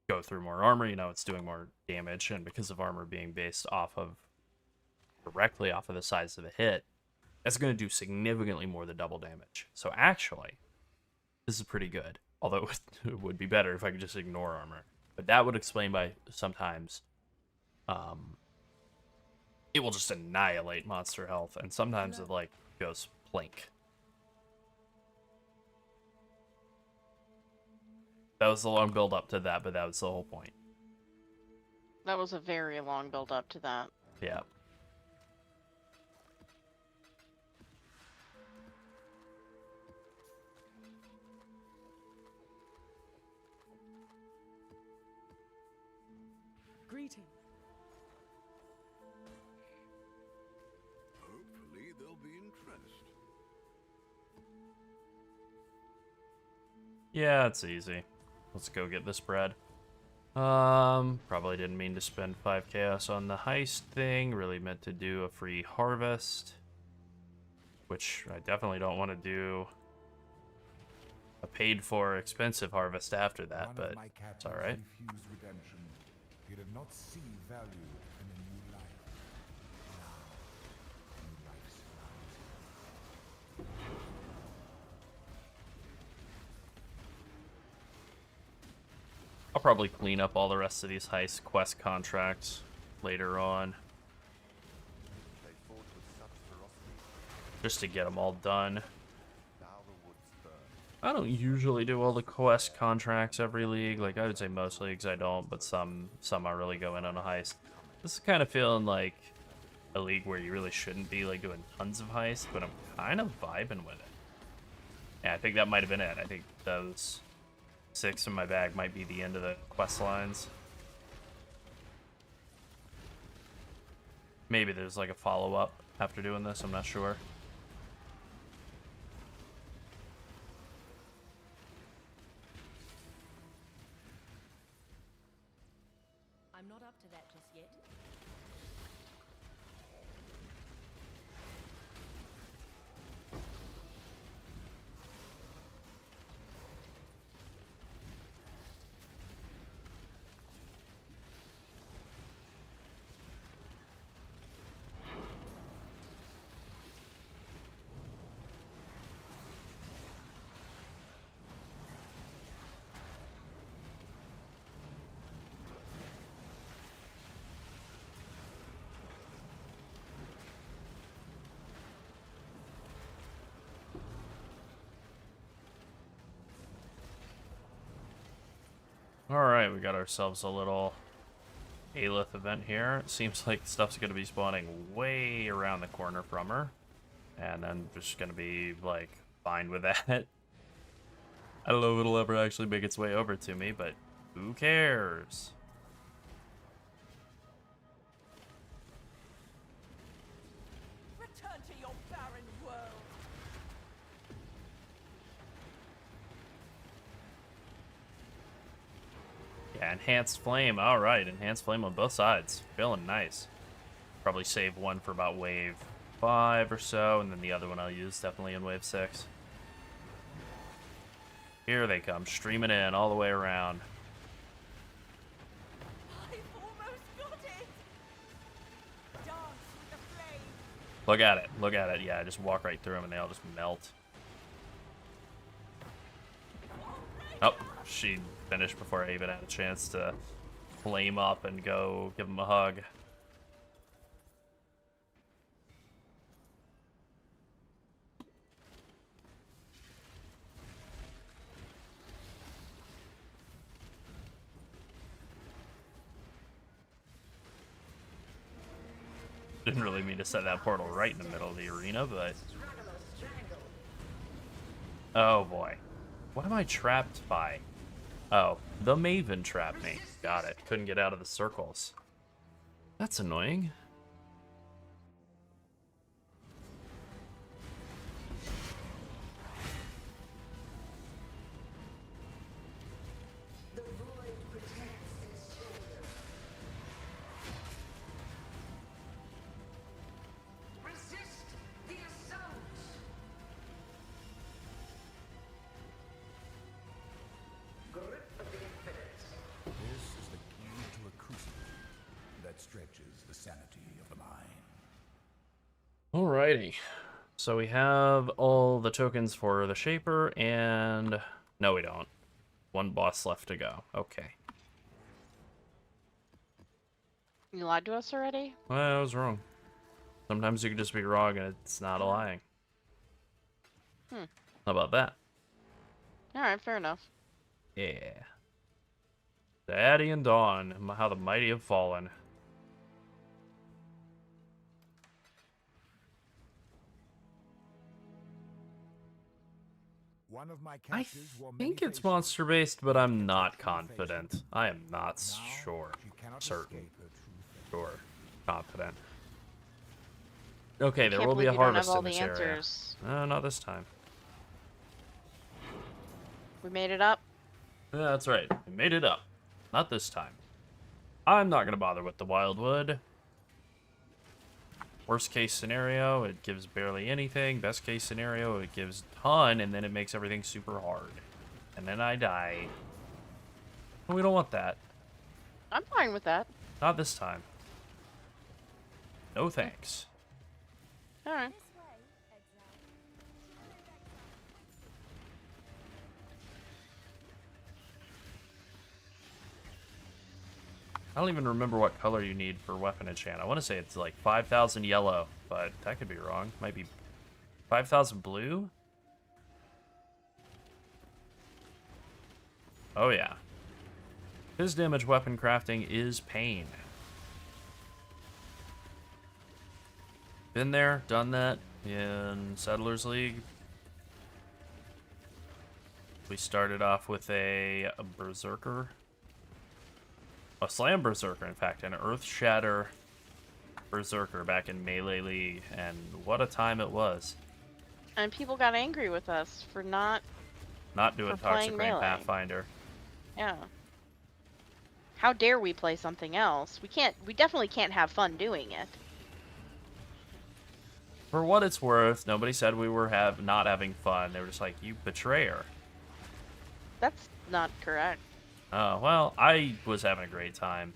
go through more armor. You know, it's doing more damage, and because of armor being based off of directly off of the size of the hit, that's going to do significantly more than double damage. So actually, this is pretty good. Although it would be better if I could just ignore armor. But that would explain why sometimes it will just annihilate monster health, and sometimes it like goes plink. That was the long build up to that, but that was the whole point. That was a very long build up to that. Yeah. Greeting. Hopefully there'll be interest. Yeah, it's easy. Let's go get this bread. Probably didn't mean to spend 5 chaos on the heist thing. Really meant to do a free harvest. Which I definitely don't want to do a paid for expensive harvest after that, One but of my it's captains alright. refused redemption. He did not see value in a new life. Now, new life surrounds him. I'll probably clean up all the rest of these heist quest contracts later on. Just to get them all done. I don't usually do all the quest contracts every league. Like, I would say most leagues I don't, but some I really go in on a heist. This is kind of feeling like a league where you really shouldn't be like doing tons of heists, but I'm kind of vibing with it. Yeah, I think that might have been it. I think those 6 in my bag might be the end of the quest lines. Maybe there's like a follow-up after doing this, I'm not sure. I'm not up to that just yet. Alright, we got ourselves a little Aelith event here. It seems like stuff's going to be spawning way around the corner from her. And then just going to be, like, fine with that. I don't know if it'll ever actually make its way over to me, but who cares? Return to your barren world. Yeah, enhanced flame. Alright, enhanced flame on both sides. Feeling nice. Probably save one for about wave 5 or so, and then the other one I'll use definitely in wave 6. Here they come, streaming in all the way around. I've almost got it. Dance with the flame. Look at it, look at it. Yeah, just walk right through them and they all just melt. Oh, she finished before I even had a chance to flame up and go give him a hug. Didn't really mean to set that portal right in the middle of the arena, but... Oh boy. What am I trapped by? Oh, the Maven trapped me. Got it. Couldn't get out of the circles. That's annoying. The void protects its children. Resist the assault. Grip of the infinite. This is the key to a crucible that stretches the sanity of the mind. Alrighty. So we have all the tokens for the Shaper, and... No, we don't. One boss left to go. Okay. You lied to us already? Well, I was wrong. Sometimes you can just be wrong and it's not a lying. Hmm. How about that? Alright, fair enough. Yeah. Daddy and Dawn, how the mighty have fallen. One of my I captors wore many think it's faces. monster-based, but I'm not confident. I am not sure. She cannot Certain. escape her true fate. Sure. Confident. Okay, there Can't will be believe a you don't have harvest all in the this answers. area. Not this time. We made it up. Yeah, that's right. We made it up. Not this time. I'm not going to bother with the Wildwood. Worst case scenario, it gives barely anything. Best case scenario, it gives a ton, and then it makes everything super hard. And then I die. And we don't want that. I'm fine with that. Not this time. No thanks. Alright. This way, exile. I don't even remember what color you need for weapon enchant. I want to say it's like 5,000 yellow, but that could be wrong. Might be 5,000 blue? Oh yeah. His damage weapon crafting is pain. Been there, done that in Settlers League. We started off with a Berserker. A Slam Berserker, in fact, an Earth Shatter Berserker back in Melee League, and what a time it was. And people got angry with us for not... Not doing For playing Toxic Rain Melee. Pathfinder. Yeah. How dare we play something else? We definitely can't have fun doing it. For what it's worth, nobody said we were not having fun. They were just like, you betrayer. That's not correct. Oh, well, I was having a great time.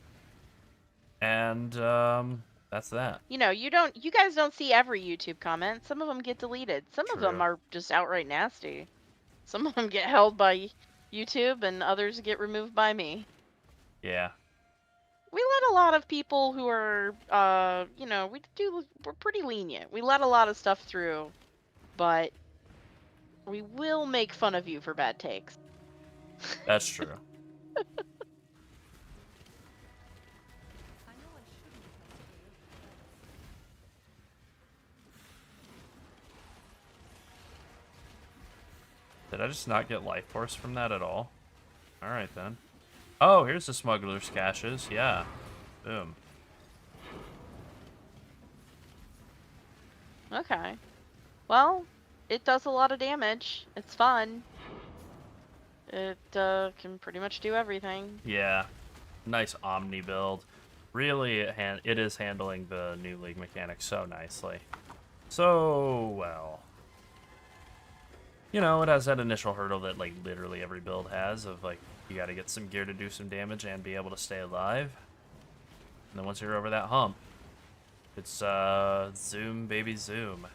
And, that's that. You know, you guys don't see every YouTube comment. Some of them get deleted. Some of them True. are just outright nasty. Some of them get held by YouTube and others get removed by me. Yeah. We let a lot of people who are, you know, we're pretty lenient. We let a lot of stuff through, but we will make fun of you for bad takes. That's true. I know I shouldn't have Did I just not get Life Force from that at all? Alright then. Oh, here's the Smuggler's Caches. Yeah. Boom. Okay. Well, it does a lot of damage. It's fun. It can pretty much do everything. Yeah. Nice Omni build. Really, it is handling the new League mechanics so nicely. so well. You know, it has that initial hurdle that, like, literally every build has of, like, you gotta get some gear to do some damage and be able to stay alive. And then once you're over that hump, it's, zoom, baby, zoom.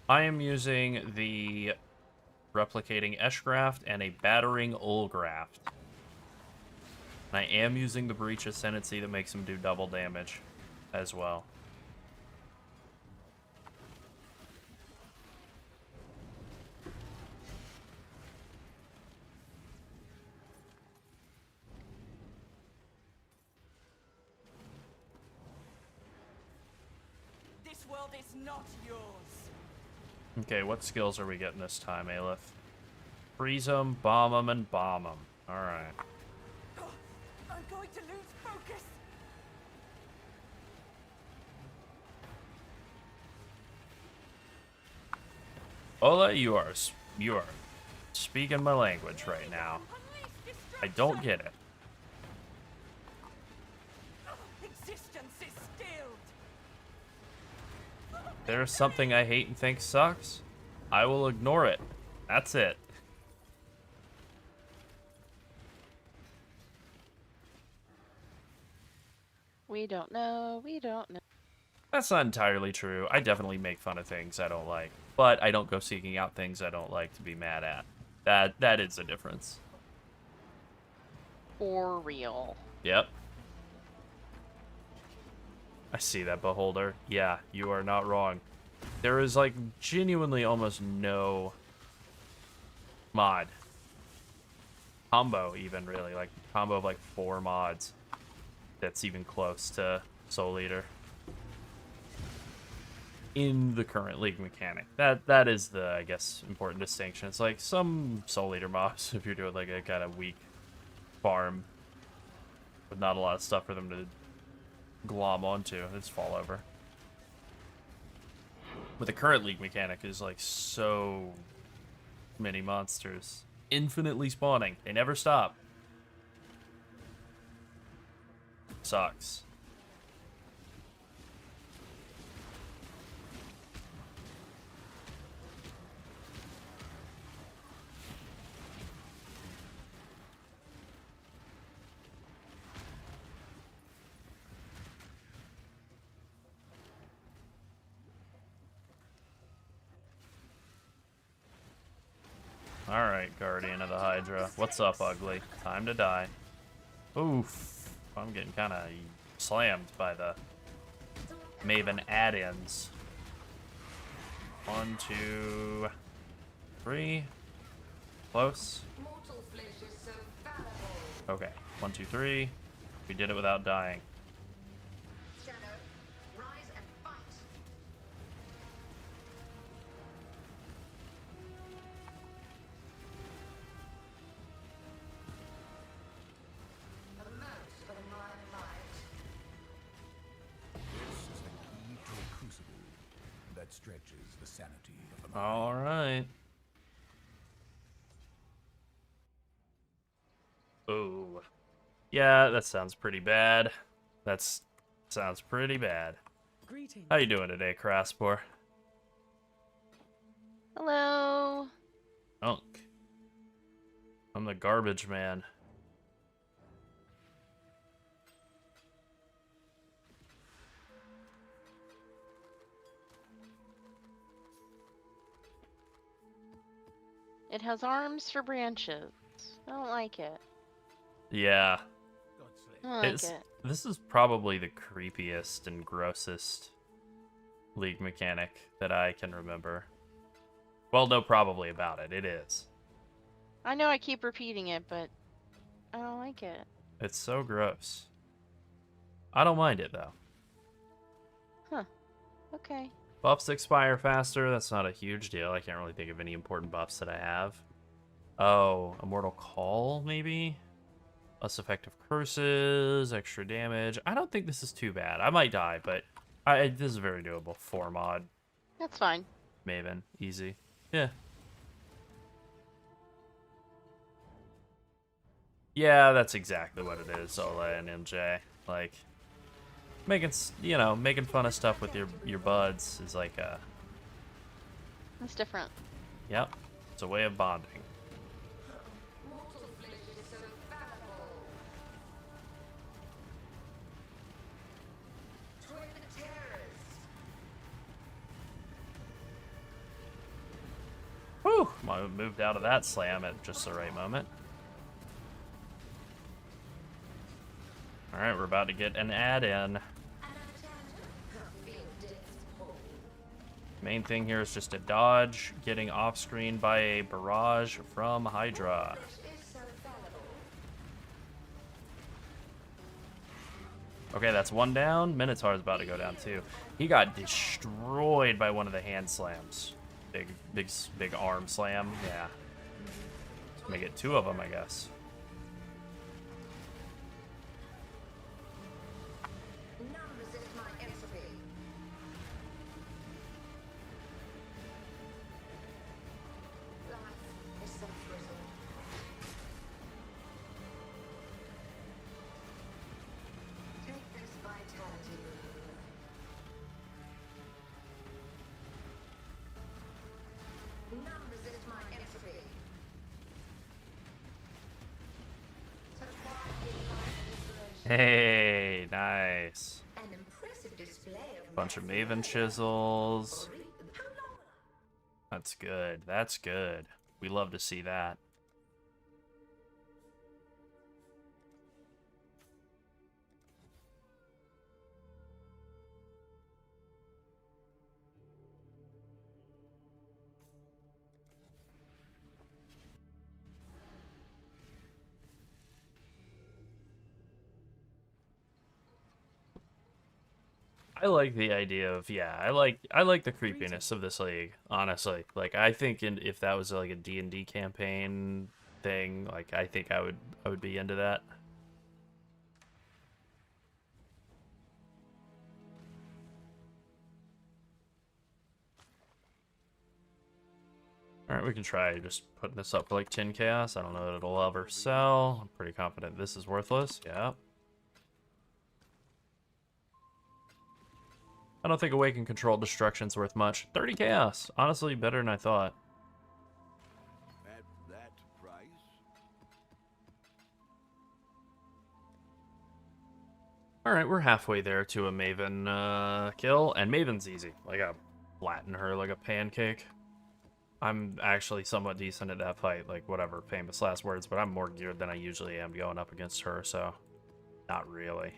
I am using the replicating Eshgraft and a battering Olgraft. And I am using the Breach Ascendancy that makes him do double damage as well. This world is not yours. Okay, what skills are we getting this time, Aleph? Freeze 'em, bomb 'em, and bomb 'em. Alright. I'm going to lose focus. Ola, you are speaking my language right now. I don't get it. Existence is stilled. There's something I hate and think sucks. I will ignore it. That's it. We don't know. We don't know. That's not entirely true. I definitely make fun of things I don't like, but I don't go seeking out things I don't like to be mad at. That is a difference. For real. Yep. I see that, Beholder. Yeah, you are not wrong. There is, like, genuinely almost no mod. Combo, even, really. Like, combo of, like, 4 mods that's even close to Soul Eater in the current League mechanic. That is the, I guess, important distinction. It's like some Soul Eater mobs, if you're doing, like, a kind of weak farm with not a lot of stuff for them to glom onto, it's fall over. But the current League mechanic is like so many monsters infinitely spawning. They never stop. Sucks. Alright, Guardian of the Hydra. What's up, ugly? Time to die. Oof. I'm getting kind of slammed by the Maven add-ins. 1, 2, 3. Close. Okay. 1, 2, 3. We did it without dying. Stretches the sanity of the mind. All right. Oh. Yeah, that sounds pretty bad. Sounds pretty bad. Greetings. How you doing today, Kraspor? Hello. Unk. I'm the garbage man. It has arms for branches. I don't like it. Yeah. I don't like it. This is probably the creepiest and grossest League mechanic that I can remember. Well, no, probably about it. It is. I know I keep repeating it, but I don't like it. It's so gross. I don't mind it, though. Huh. Okay. Buffs expire faster. That's not a huge deal. I can't really think of any important buffs that I have. Oh, Immortal Call, maybe? Less effective curses, extra damage. I don't think this is too bad. I might die, but this is very doable. 4 mod. That's fine. Maven. Easy. Yeah. Yeah, that's exactly what it is, Ola and MJ. Like, making, making fun of stuff with your buds is like a... That's different. Yep, it's a way of bonding. Mortal flesh is so fallible. Twin terrors. Whew! I moved out of that slam at just the right moment. Alright, we're about to get an add-in. Main thing here is just a dodge, getting off-screen by a barrage from Hydra. Okay, that's one down. Minotaur's about to go down too. He got destroyed by one of the hand slams. Big arm slam. Yeah. Let's make it two of them, I guess. None resist my entropy. Life is so brittle. Take this vitality. None resist my entropy. Such wide inspiration. Hey, nice. An impressive display of Bunch of Maven chisels. That's good. That's good. We love to see that. I like the idea of, yeah, I like the creepiness of this league, honestly. Like, I think if that was like a D&D campaign thing, like, I think I would be into that. Alright, we can try just putting this up for like 10 chaos. I don't know that it'll ever sell. I'm pretty confident this is worthless. Yeah. I don't think Awaken Controlled Destruction's worth much. 30 chaos. Honestly, better than I thought. At that price? Alright, we're halfway there to a Maven kill, and Maven's easy. Like, I flatten her like a pancake. I'm actually somewhat decent at that fight, like, whatever, famous last words, but I'm more geared than I usually am going up against her, so not really.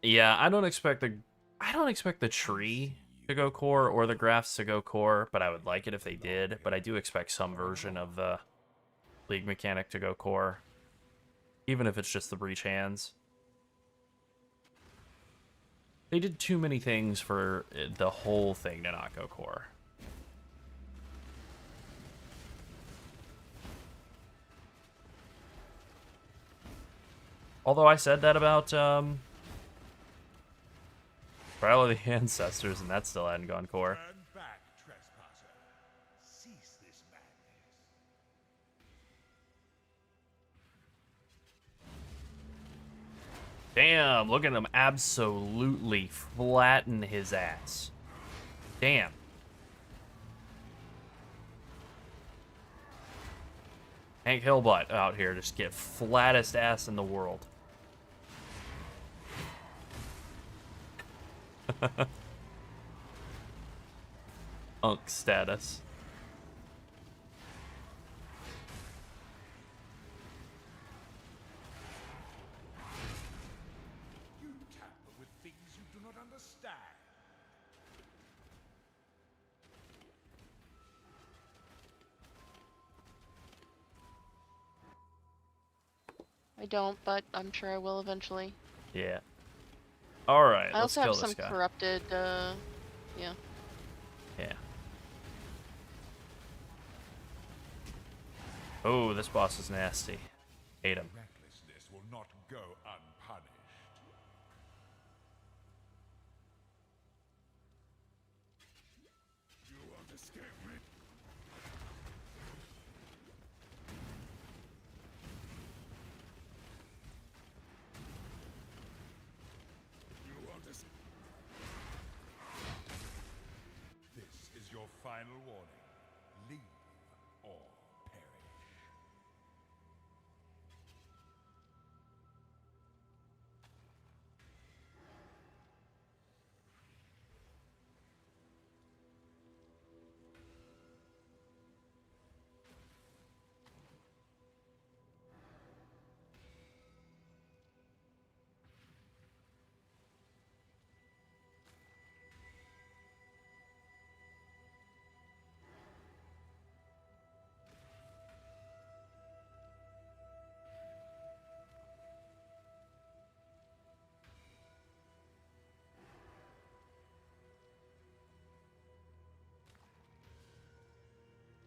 Yeah, I don't expect the tree to go core or the graphs to go core, but I would like it if they did. But I do expect some version of the league mechanic to go core, even if it's just the breach hands. They did too many things for the whole thing to not go core. Although I said that about Trial of the Ancestors, and that still hadn't gone core. Turn back, trespasser. Cease this madness. Damn, look at him absolutely flatten his ass. Damn. Hank Hillbutt out here just get flattest ass in the world. Unk status. You tamper with things you do not understand. I don't, but I'm sure I will eventually. Yeah. Alright, I let's also kill have this some guy. corrupted, yeah. Yeah. Oh, this boss is nasty. Hate him. Recklessness will not go unpunished. You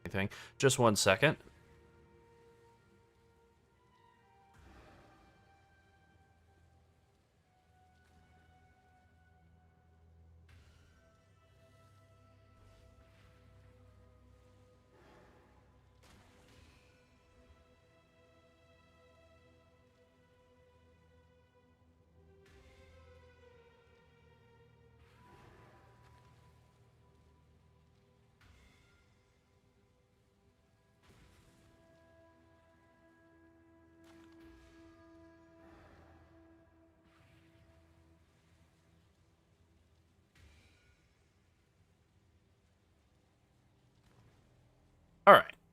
anything. Just 1 second.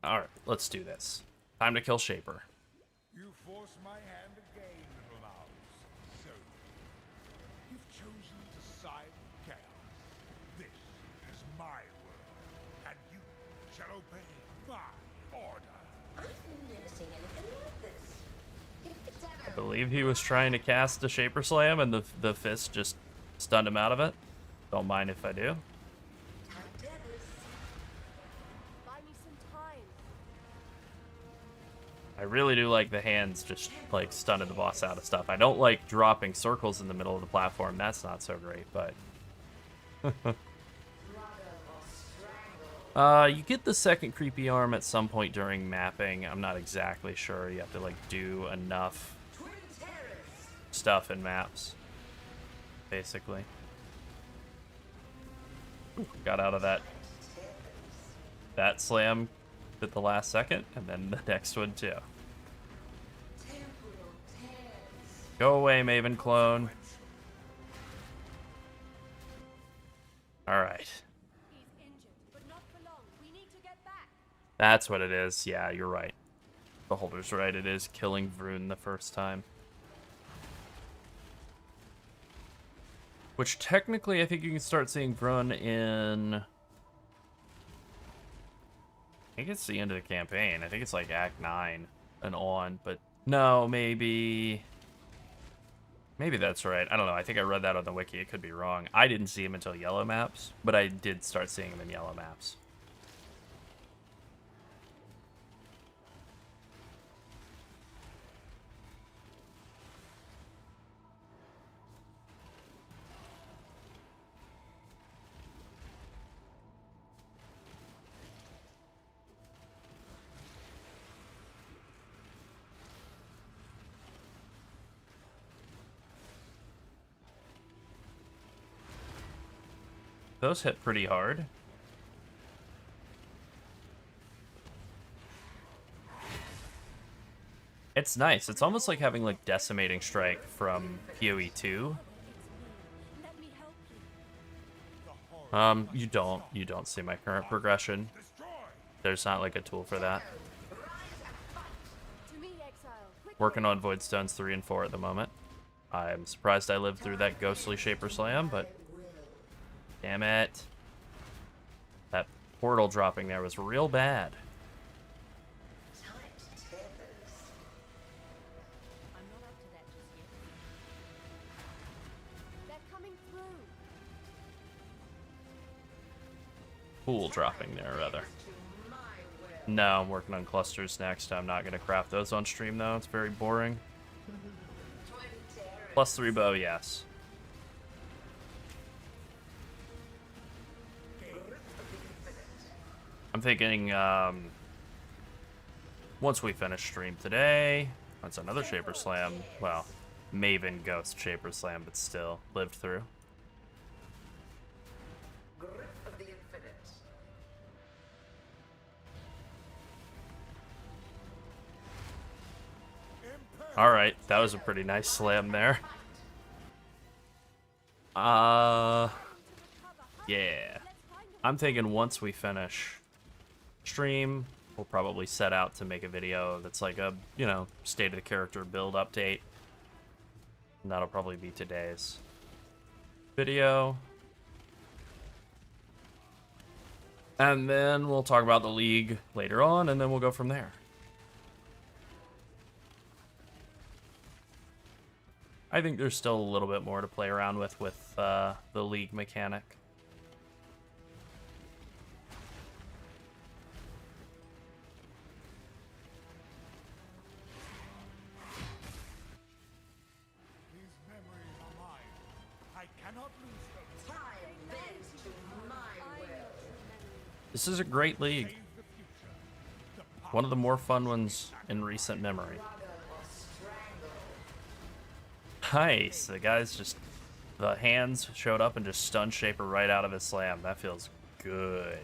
All right, let's do this. Time to kill Shaper. You force my hand again, little mouse. So, you've chosen to side with chaos. This is my world, and you shall obey my order. I've never seen anything like this. I believe he was trying to cast a Shaper Slam, and the fist just stunned him out of it. Don't mind if I do. Buy me some time. I really do like the hands just like stunning the boss out of stuff. I don't like dropping circles in the middle of the platform. That's not so great, but you get the second creepy arm at some point during mapping. I'm not exactly sure. You have to like do enough stuff in maps, basically. Got out of that slam at the last second, and then the next one too. Go away, Maven clone. All right. He's injured, but not for long. We need to get back. That's what it is. Yeah, you're right. Beholder's right. It is killing Vroon the first time. Which technically, I think you can start seeing Vroon in... I think it's the end of the campaign. I think it's like Act 9 and on, but no, maybe that's right. I don't know. I think I read that on the wiki. It could be wrong. I didn't see him until yellow maps, but I did start seeing him in yellow maps. Those hit pretty hard. It's nice. It's almost like having like Decimating Strike from PoE 2. Let me help you. You don't see my current progression. There's not like a tool for that. To me, exile. Quick. Working on Void Stones 3 and 4 at the moment. I'm surprised I lived through that ghostly Shaper Slam, but damn it. That portal dropping there was real bad. I'm not up to that just yet. They're coming through. Pool dropping there, rather. No, I'm working on clusters next. I'm not going to craft those on stream, though. It's very boring. +3 bow, yes. I'm thinking, once we finish stream today, that's another Shaper Slam. Well, Maven Ghost Shaper Slam, but still lived through. All right, that was a pretty nice slam there. Yeah. I'm thinking once we finish stream, we'll probably set out to make a video that's like a, you know, state of the character build update. And that'll probably be today's video. And then we'll talk about the League later on, and then we'll go from there. I think there's still a little bit more to play around with the League mechanic. cannot lose hope. Time bends to my will. This is a great league. Save the future. The One of the more fun ones in recent memory. Nice. The guys just, the hands showed up and just stunned Shaper right out of his slam. That feels good.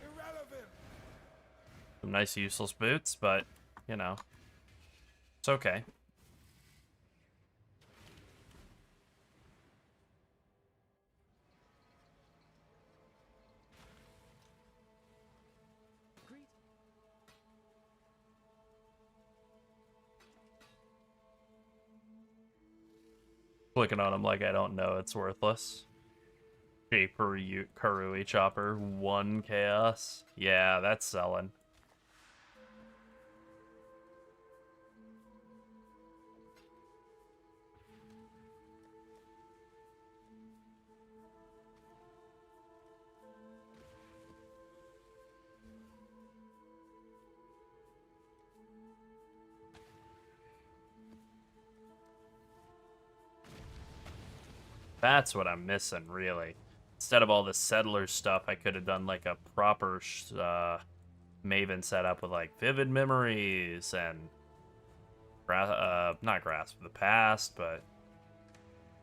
irrelevant. Some nice useless boots, but, you know, it's okay. Clicking on him like I don't know it's worthless. Shaper Karui Chopper, 1 chaos. Yeah, that's selling. That's what I'm missing, really. Instead of all the settler stuff, I could have done like a proper Maven setup with like Vivid Memories and not Grasp of the Past, but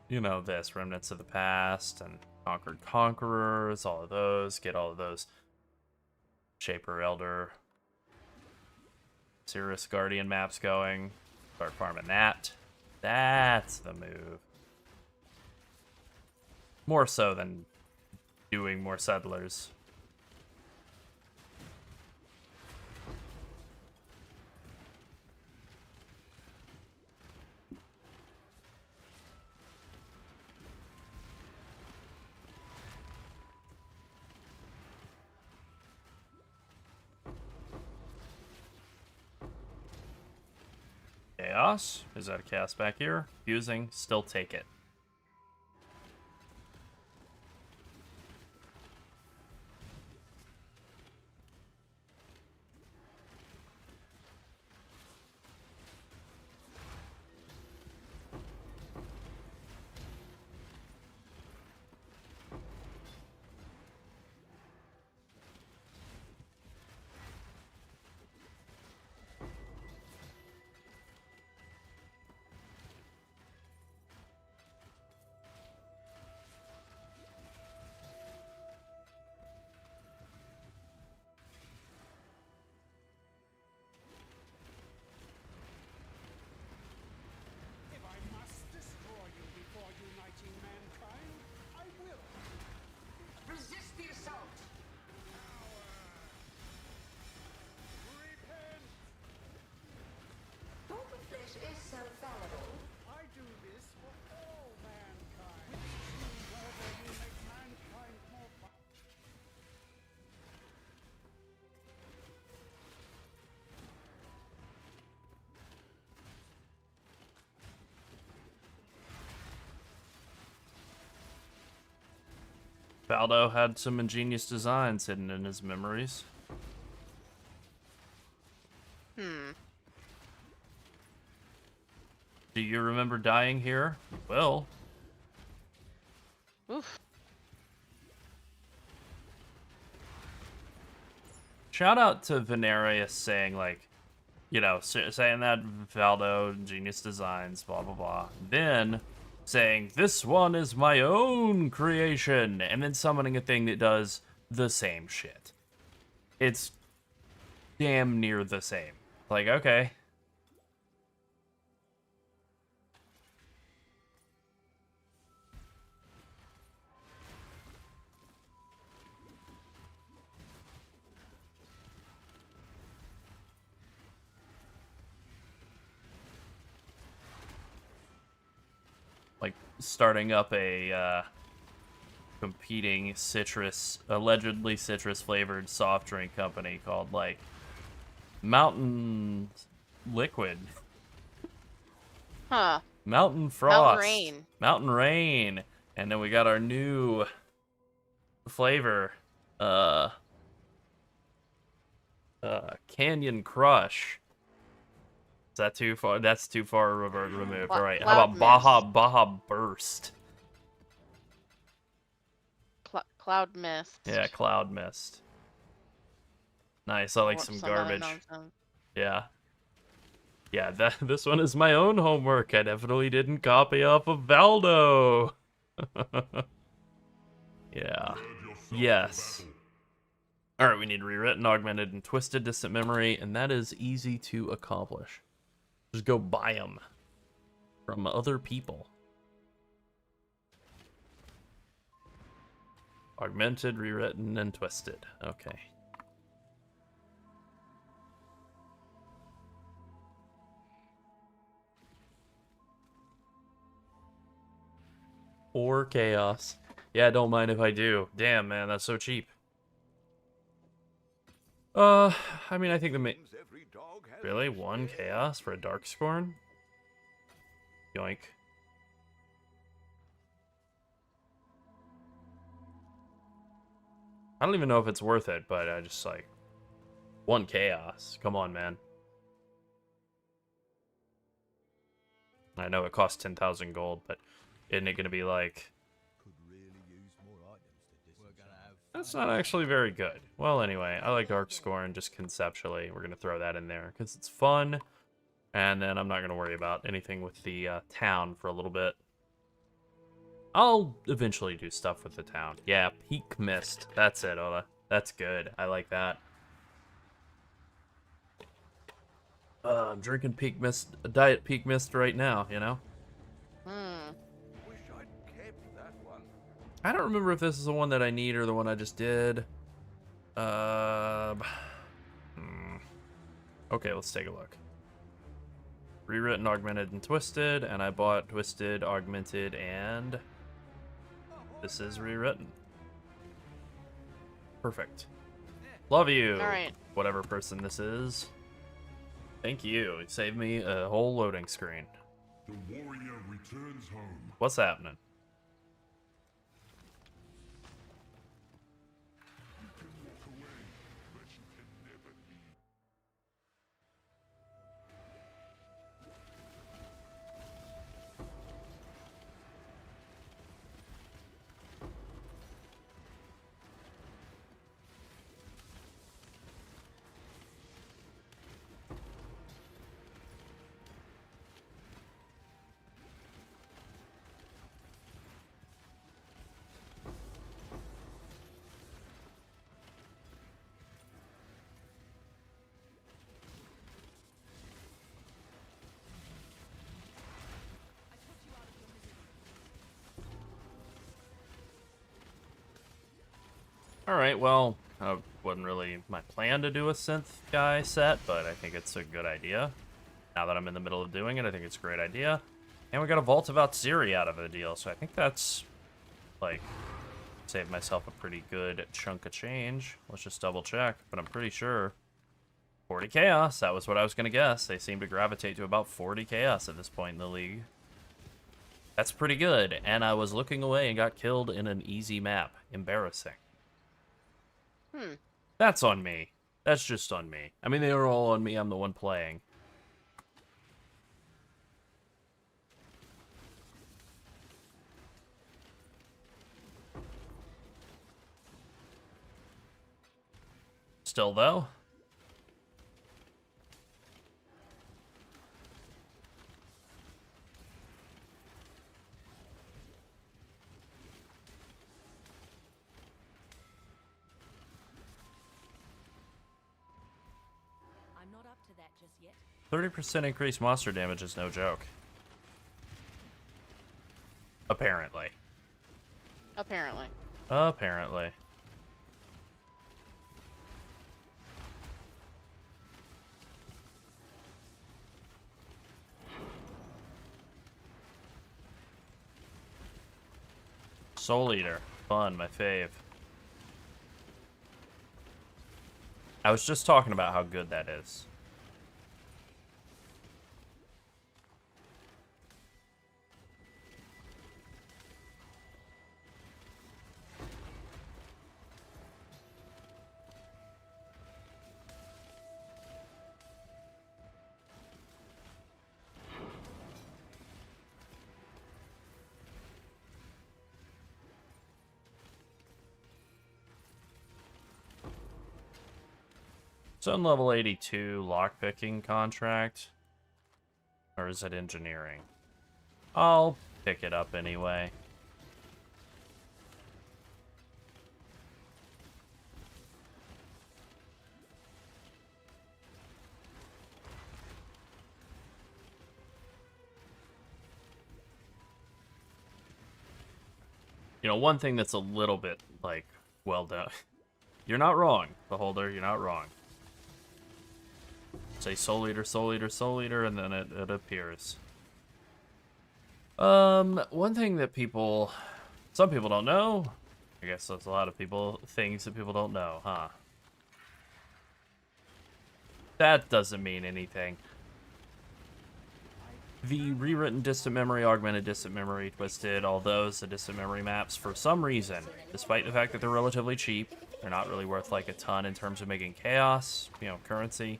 you know, this Remnants of the Past and Conquered Conquerors, all of those. Get all of those Shaper Elder, Cirrus Guardian maps going. Start farming that. That's the move. More so than doing more settlers. Chaos. Is that a chaos back here? Fusing. Still take it. If I must destroy you before uniting mankind, I will. Resist the assault. Repent! Though the flesh is so fallible, I do this for all mankind. Whether you make mankind more Baldo had some ingenious designs hidden in his memories. Do you remember dying here? Well. Oof. Shout out to Venarius saying, like, you know, saying that Valdo, genius designs, blah, blah, blah. Then saying, this one is my own creation, and then summoning a thing that does the same shit. It's damn near the same. Like, okay. Like, starting up a competing allegedly citrus flavored soft drink company called, like, Mountain Liquid. Huh. Mountain Frost. Mountain Rain. Mountain Rain. And then we got our new flavor, Canyon Crush. Is that too far? That's too far removed. Cla- All right. How Cloud about Mist. Baja Burst? Cloud Mist. Yeah, Cloud Mist. Nice. I like Or some some other garbage. nonsense. Yeah. Yeah, this one is my own homework. I definitely didn't copy off of Valdo. Yeah. Yes. Alright, we need rewritten, augmented, and twisted distant memory, and that is easy to accomplish. Just go buy them from other people. Augmented, rewritten, and twisted. Okay. Or chaos. Yeah, don't mind if I do. Damn, man, that's so cheap. I mean, I think Every dog has Really? One chaos for a Darkscorn? Yoink. I don't even know if it's worth it, but I just like... One chaos. Come on, man. I know it costs 10,000 gold, but isn't it going to be like... That's not actually very good. Well, anyway, I like Darkscorn just conceptually. We're going to throw that in there because it's fun. And then I'm not going to worry about anything with the town for a little bit. I'll eventually do stuff with the town. Yeah, Peak Mist. That's it, Ola. That's good. I like that. I'm drinking Peak Mist, Diet Peak Mist right now, you know? Wish I'd kept that one. I don't remember if this is the one that I need or the one I just did. Okay, let's take a look. Rewritten, augmented, and twisted, and I bought twisted, augmented, and this is rewritten. Perfect. Love you. All right. Whatever person this is. Thank you. It saved me a whole loading screen. The warrior returns home. What's happening? You can walk away, but you can never leave. Alright, well, wasn't really my plan to do a synth guy set, but I think it's a good idea. Now that I'm in the middle of doing it, I think it's a great idea. And we got a Vault of Atziri out of the deal, so I think that's, like, saved myself a pretty good chunk of change. Let's just double check, but I'm pretty sure 40 chaos, that was what I was going to guess. They seem to gravitate to about 40 chaos at this point in the league. That's pretty good, and I was looking away and got killed in an easy map. Embarrassing. That's on me. That's just on me. I mean, they are all on me. I'm the one playing. Still, though. I'm not up to that just yet. 30% increased monster damage is no joke. Apparently. Apparently. Apparently. Soul Eater. Fun, my fave. I was just talking about how good that is. Zone level 82 lockpicking contract. Or is it engineering? I'll pick it up anyway. You know, one thing that's a little bit, like, well done. You're not wrong, Beholder, you're not wrong. Say Soul Eater, Soul Eater, Soul Eater, and then it appears. One thing that some people don't know, I guess there's a lot of things that people don't know, huh? That doesn't mean anything. The rewritten Distant Memory, Augmented Distant Memory, Twisted, all those, the Distant Memory maps, for some reason, despite the fact that they're relatively cheap, they're not really worth like a ton in terms of making chaos, you know, currency.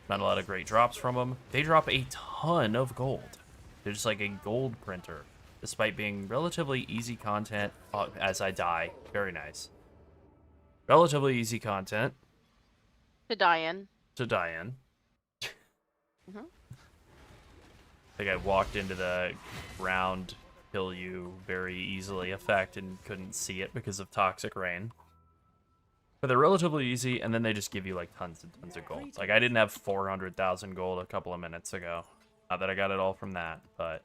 Not a lot of great drops from them. They drop a ton of gold. They're just like a gold printer, despite being relatively easy content. As I die, very nice. Relatively easy content. To die in. To die in. Mm-hmm. I think I walked into the ground kill you very easily effect and couldn't see it because of Toxic Rain. But they're relatively easy, and then they just give you like tons and tons of gold. Like I didn't have 400,000 gold a couple of minutes ago. Not that I got it all from that, but...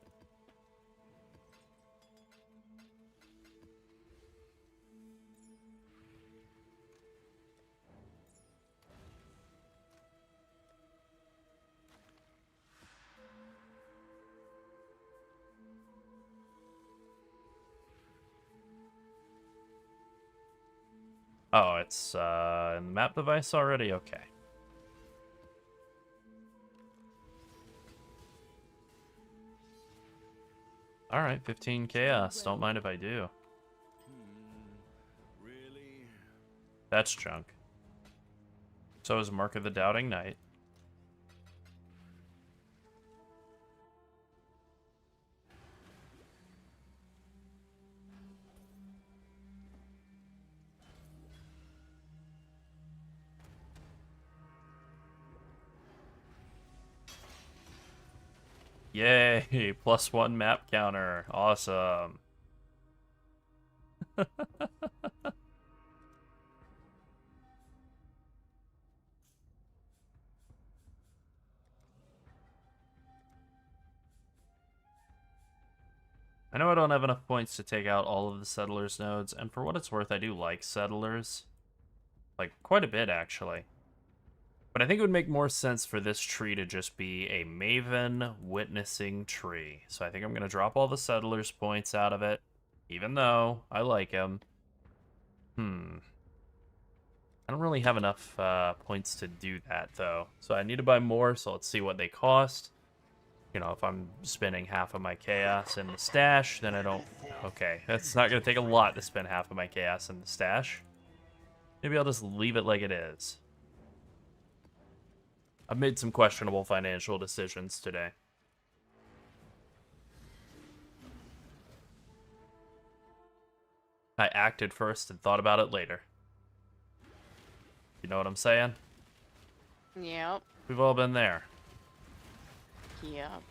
Oh, it's in the map device already? Okay. Alright, 15 chaos. Don't mind if I do. Really? That's junk. So is Mark of the Doubting Knight. Yay! +1 map counter. Awesome. I know I don't have enough points to take out all of the Settlers nodes, and for what it's worth, I do like Settlers. Like, quite a bit, actually. But I think it would make more sense for this tree to just be a Maven witnessing tree. So I think I'm going to drop all the Settlers points out of it, even though I like him. I don't really have enough points to do that, though. So I need to buy more, so let's see what they cost. You know, if I'm spending half of my chaos in the stash, then I don't... Okay, that's not going to take a lot to spend half of my chaos in the stash. Maybe I'll just leave it like it is. I've made some questionable financial decisions today. I acted first and thought about it later. You know what I'm saying? Yep. We've all been there. Yep.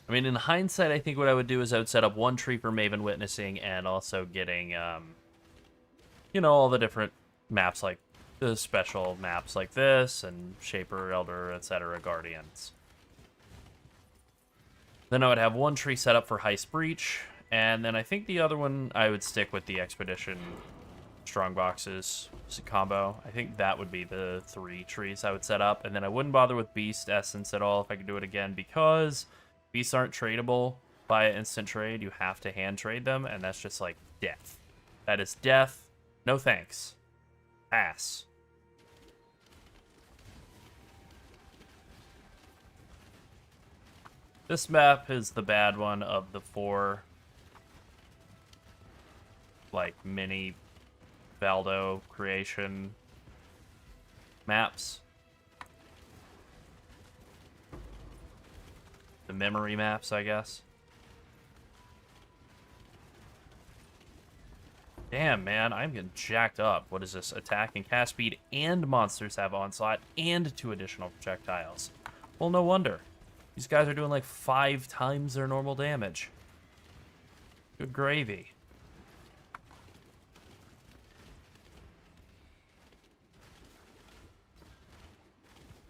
I mean, in hindsight, I think what I would do is I would set up one tree for Maven Witnessing and also getting, you know, all the different maps, like the special maps like this, and Shaper, Elder, etc., Guardians. Then I would have one tree set up for Heist Breach, and then I think the other one I would stick with the Expedition Strongboxes combo. I think that would be the 3 trees I would set up, and then I wouldn't bother with Beast Essence at all if I could do it again, because Beasts aren't tradable by an instant trade. You have to hand trade them, and that's just like death. That is death. No thanks. Pass. This map is the bad one of the 4, like, mini Valdo creation maps. The memory maps, I guess. Damn, man, I'm getting jacked up. What is this? Attack and cast speed, and monsters have onslaught, and 2 additional projectiles. Well, no wonder. These guys are doing like 5 times their normal damage. Good gravy.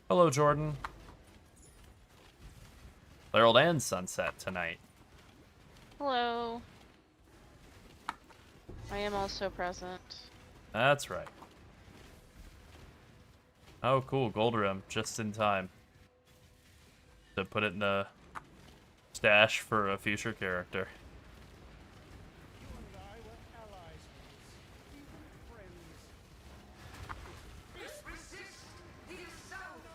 Hello, Jordan. Herald and Sunset tonight. Hello. I am also present. That's right. Oh, cool. Gold rim. Just in time. To put it in the stash for a future character. You and I were allies once, even friends. Resist the assault!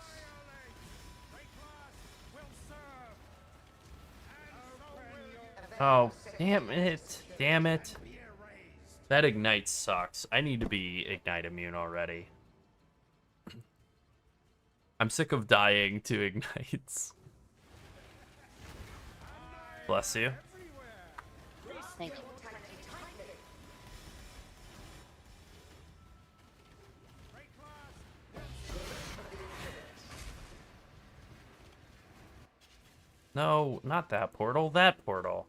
Oh, damn it. Damn it. That ignite sucks. I need to be ignite immune already. I'm sick of dying to ignites. Bless you. Thank you. No, not that portal. That portal.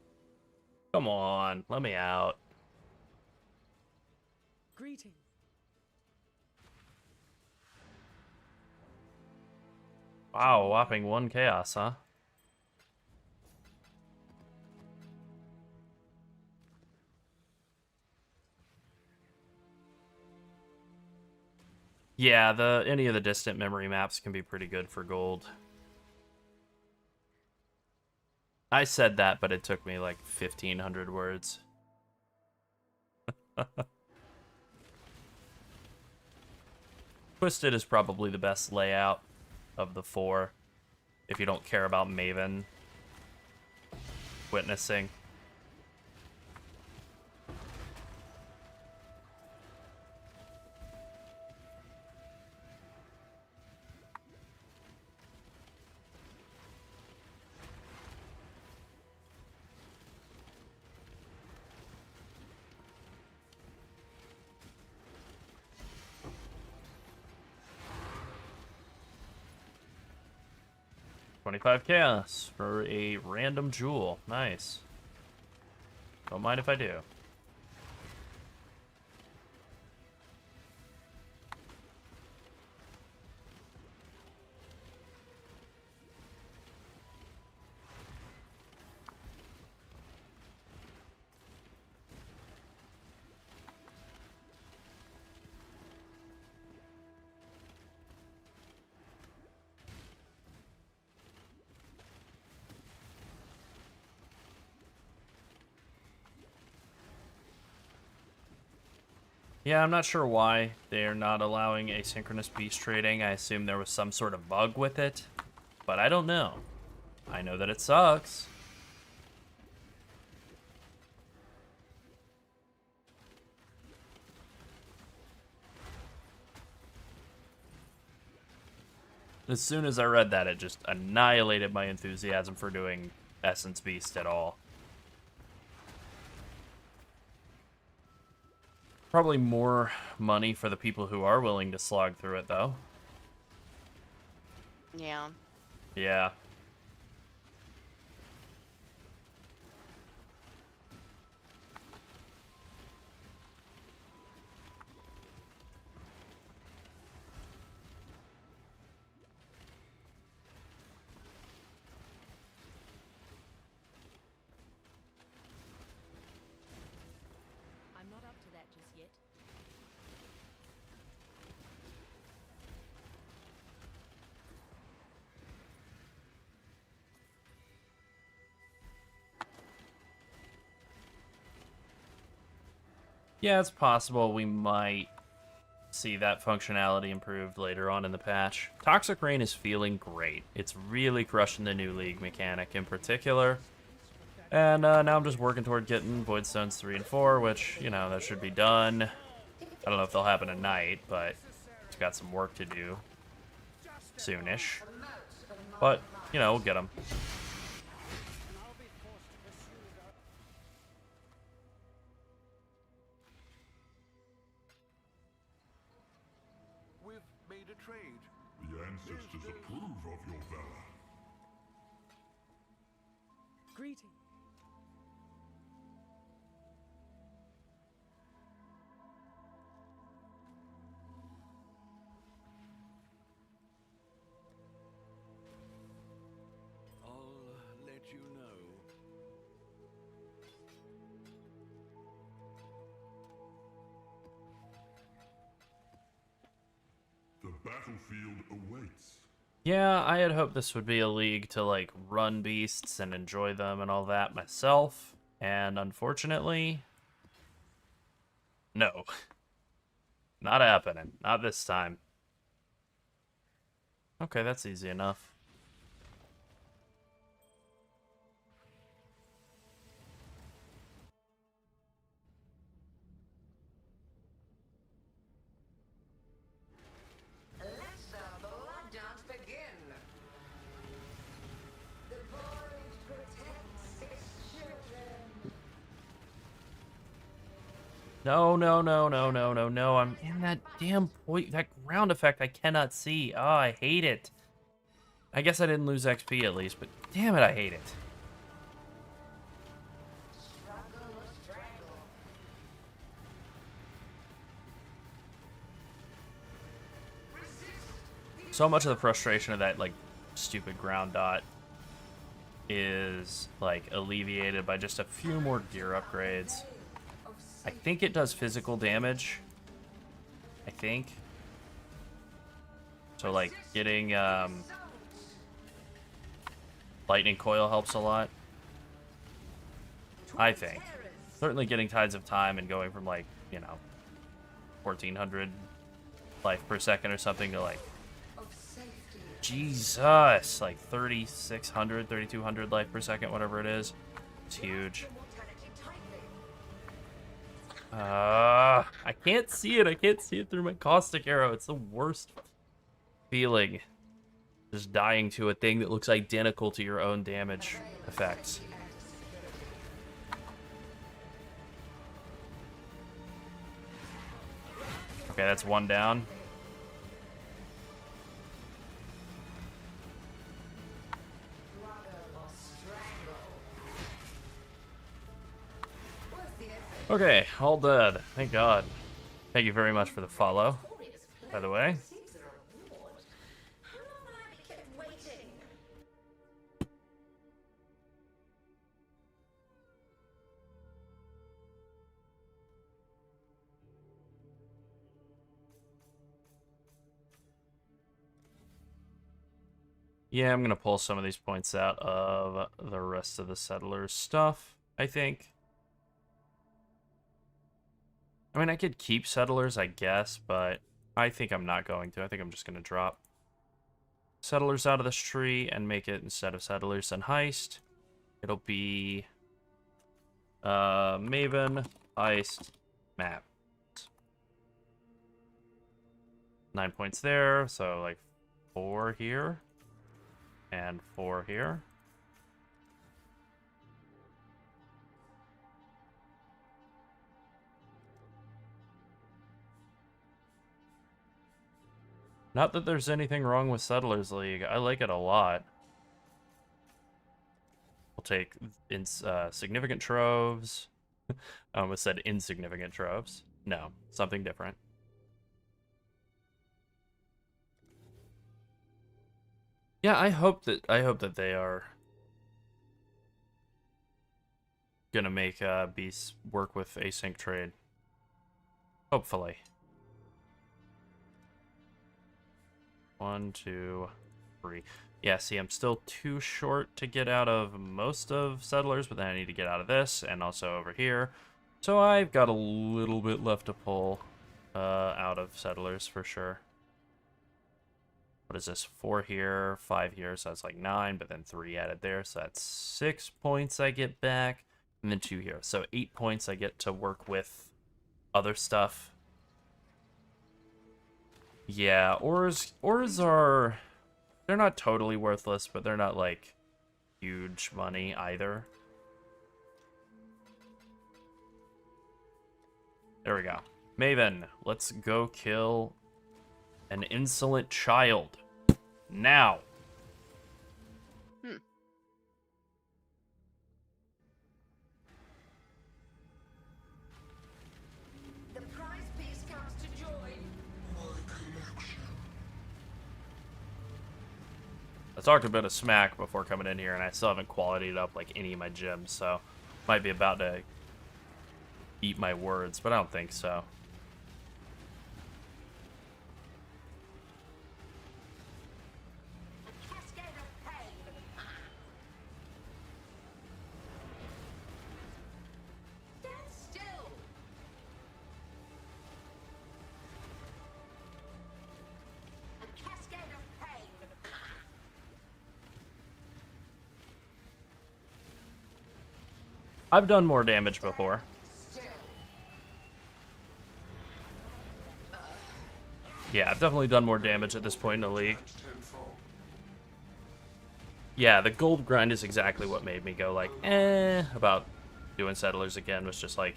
Come on, let me out. Greeting. Wow, whopping 1 chaos, huh? Yeah, any of the distant memory maps can be pretty good for gold. I said that, but it took me like 1,500 words. Twisted is probably the best layout of the 4, if you don't care about Maven witnessing. $25 chaos for a random jewel. Nice. Don't mind if I do. Yeah, I'm not sure why they're not allowing asynchronous beast trading. I assume there was some sort of bug with it, but I don't know. I know that it sucks. As soon as I read that, it just annihilated my enthusiasm for doing Essence Beast at all. Probably more money for the people who are willing to slog through it, though. Yeah. Yeah. I'm not up to that just yet. Yeah, it's possible we might see that functionality improved later on in the patch. Toxic Rain is feeling great. It's really crushing the new League mechanic in particular. And now I'm just working toward getting Void Stones 3 and 4, which, you know, that should be done. I don't know if they'll happen tonight, but it's got some work to do soonish. But, you know, we'll get them. a trade. The ancestors approve of your valor. Greetings. I'll let you know. The battlefield awaits. Yeah, I had hoped this would be a league to, like, run beasts and enjoy them and all that myself. And unfortunately, no. Not happening. Not this time. Okay, that's easy enough. Let the blood dance begin. The void protects its children. No, no, no, no, no, no, no. I'm in that damn point. That ground effect I cannot see. Oh, I hate it. I guess I didn't lose XP at least, but damn it, I hate it. Struggle or strangle. So much of the frustration of that, like, stupid ground dot is, like, alleviated by just a few more gear upgrades. I think it does physical damage. I think. So, like, getting, Lightning Coil helps a lot. I think. Certainly getting Tides of Time and going from, like, you know, 1400 life per second or something to, like, Jesus, like 3600, 3200 life per second, whatever it is. It's huge. I can't see it. I can't see it through my caustic arrow. It's the worst feeling. Just dying to a thing that looks identical to your own damage effects. Okay, that's one down. Okay, all dead. Thank God. Thank you very much for the follow, by the way. Yeah, I'm gonna pull some of these points out of the rest of the settlers stuff, I think. I mean, I could keep settlers, I guess, but I think I'm not going to. I think I'm just gonna drop settlers out of this tree and make it, instead of settlers and heist, it'll be Maven, heist, map. 9 points there, so like 4 here. And 4 here. Not that there's anything wrong with Settlers League. I like it a lot. We'll take significant troves. I almost said insignificant troves. No, something different. Yeah, I hope that they are gonna make beasts work with async trade. Hopefully. 1, 2, 3. Yeah, see, I'm still too short to get out of most of settlers, but then I need to get out of this and also over here. So I've got a little bit left to pull out of settlers for sure. What is this? 4 here, 5 here, so that's like 9, but then 3 added there, so that's 6 points I get back, and then 2 here. So 8 points I get to work with other stuff. Yeah, ores are, they're not totally worthless, but they're not like huge money either. There we go. Maven, let's go kill An insolent child. Now. The prize piece comes to join. I talked a bit of smack before coming in here, and I still haven't qualityed up like any of my gems, so might be about to eat my words, but I don't think so. A cascade of pain. Stand still. A cascade of pain. I've done more damage before. Yeah, I've definitely done more damage at this point in the league. Yeah, the gold grind is exactly what made me go like, about doing Settlers again. Was just like,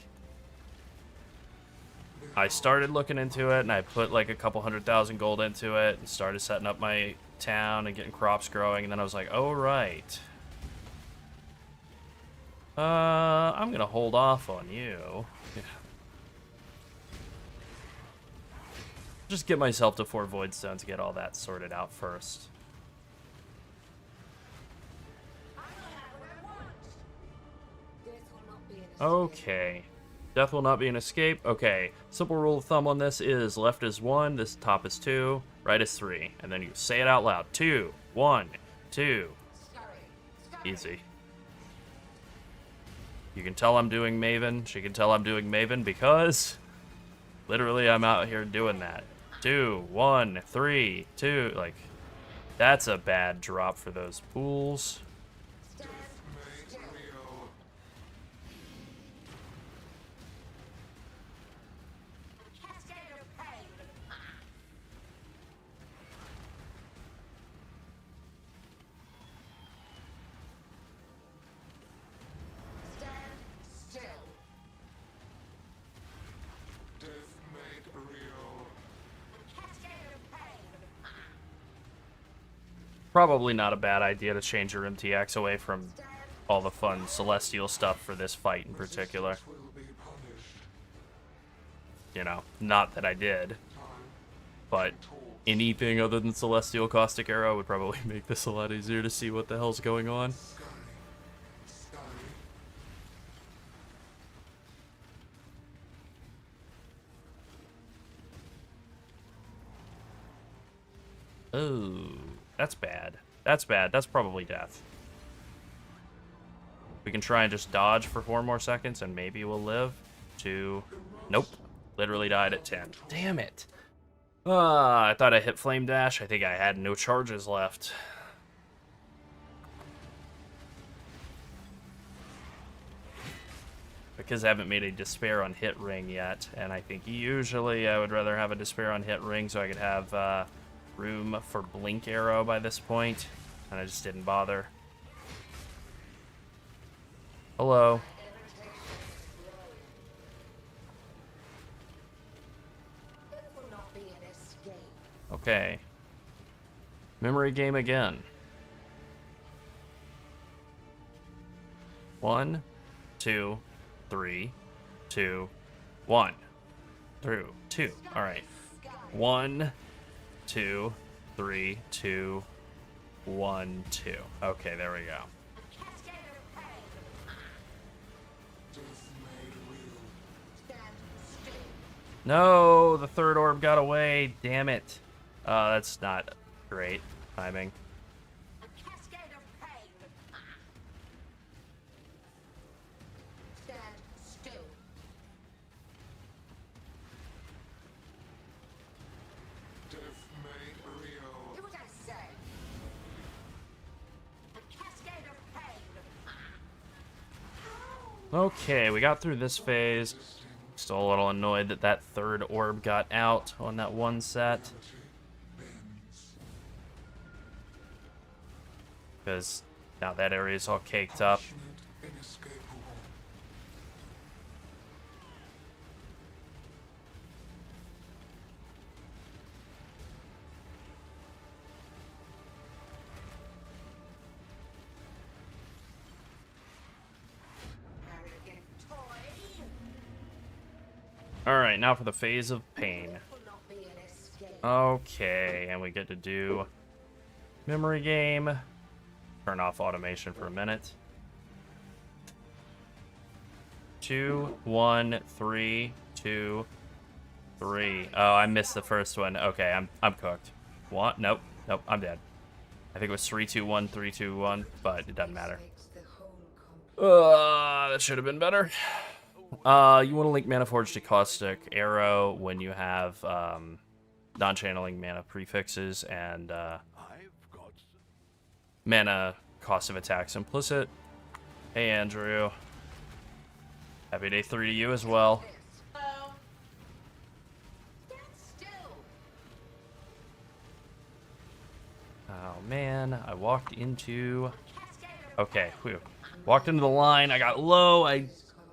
I started looking into it, and I put like a couple 100,000 gold into it, and started setting up my town and getting crops growing, and then I was like, oh right. I'm gonna hold off on you. Yeah. Just get myself to 4 Voidstone to get all that sorted out first. Okay. Death will not be an escape. Okay. Simple rule of thumb on this is left is 1, this top is 2, right is 3. And then you say it out loud. 2, 1, 2. Easy. You can tell I'm doing Maven. She can tell I'm doing Maven because literally I'm out here doing that. 2, 1, 3, 2. Like, that's a bad drop for those pools. Probably not a bad idea to change your MTX away from all the fun Celestial stuff for this fight in particular. You know, not that I did, but anything other than Celestial Caustic Arrow would probably make this a lot easier to see what the hell's going on. Oh, that's bad. That's bad. That's probably death. We can try and just dodge for 4 more seconds and maybe we'll live. 2. Nope. Literally died at 10. Damn it. I thought I hit Flame Dash. I think I had no charges left. Because I haven't made a Despair on hit ring yet. And I think usually I would rather have a Despair on hit ring so I could have room for Blink Arrow by this point. And I just didn't bother. Hello. Okay. Memory game again. 1, 2, 3, 2, 1. Through 2. All right. 1, 2, 3, 2, 1, 2. Okay, there we go. No, the third orb got away. Damn it. That's not great timing. Okay, we got through this phase. Still a little annoyed that that third orb got out on that one set. Because now that area is all caked up. Alright, now for the Phase of Pain. Okay, and we get to do memory game. Turn off automation for a minute. 2, 1, 3, 2, 3. Oh, I missed the first one. Okay, I'm cooked. What? Nope. Nope, I'm dead. I think it was 3, 2, 1, 3, 2, 1, but it doesn't matter. That should have been better. You want to link Mana Forge to Caustic Arrow when you have non-channeling mana prefixes and mana cost of attacks implicit. Hey, Andrew. Happy day 3 to you as well. Oh man, I walked into... Okay, whew. Walked into the line, I got low, I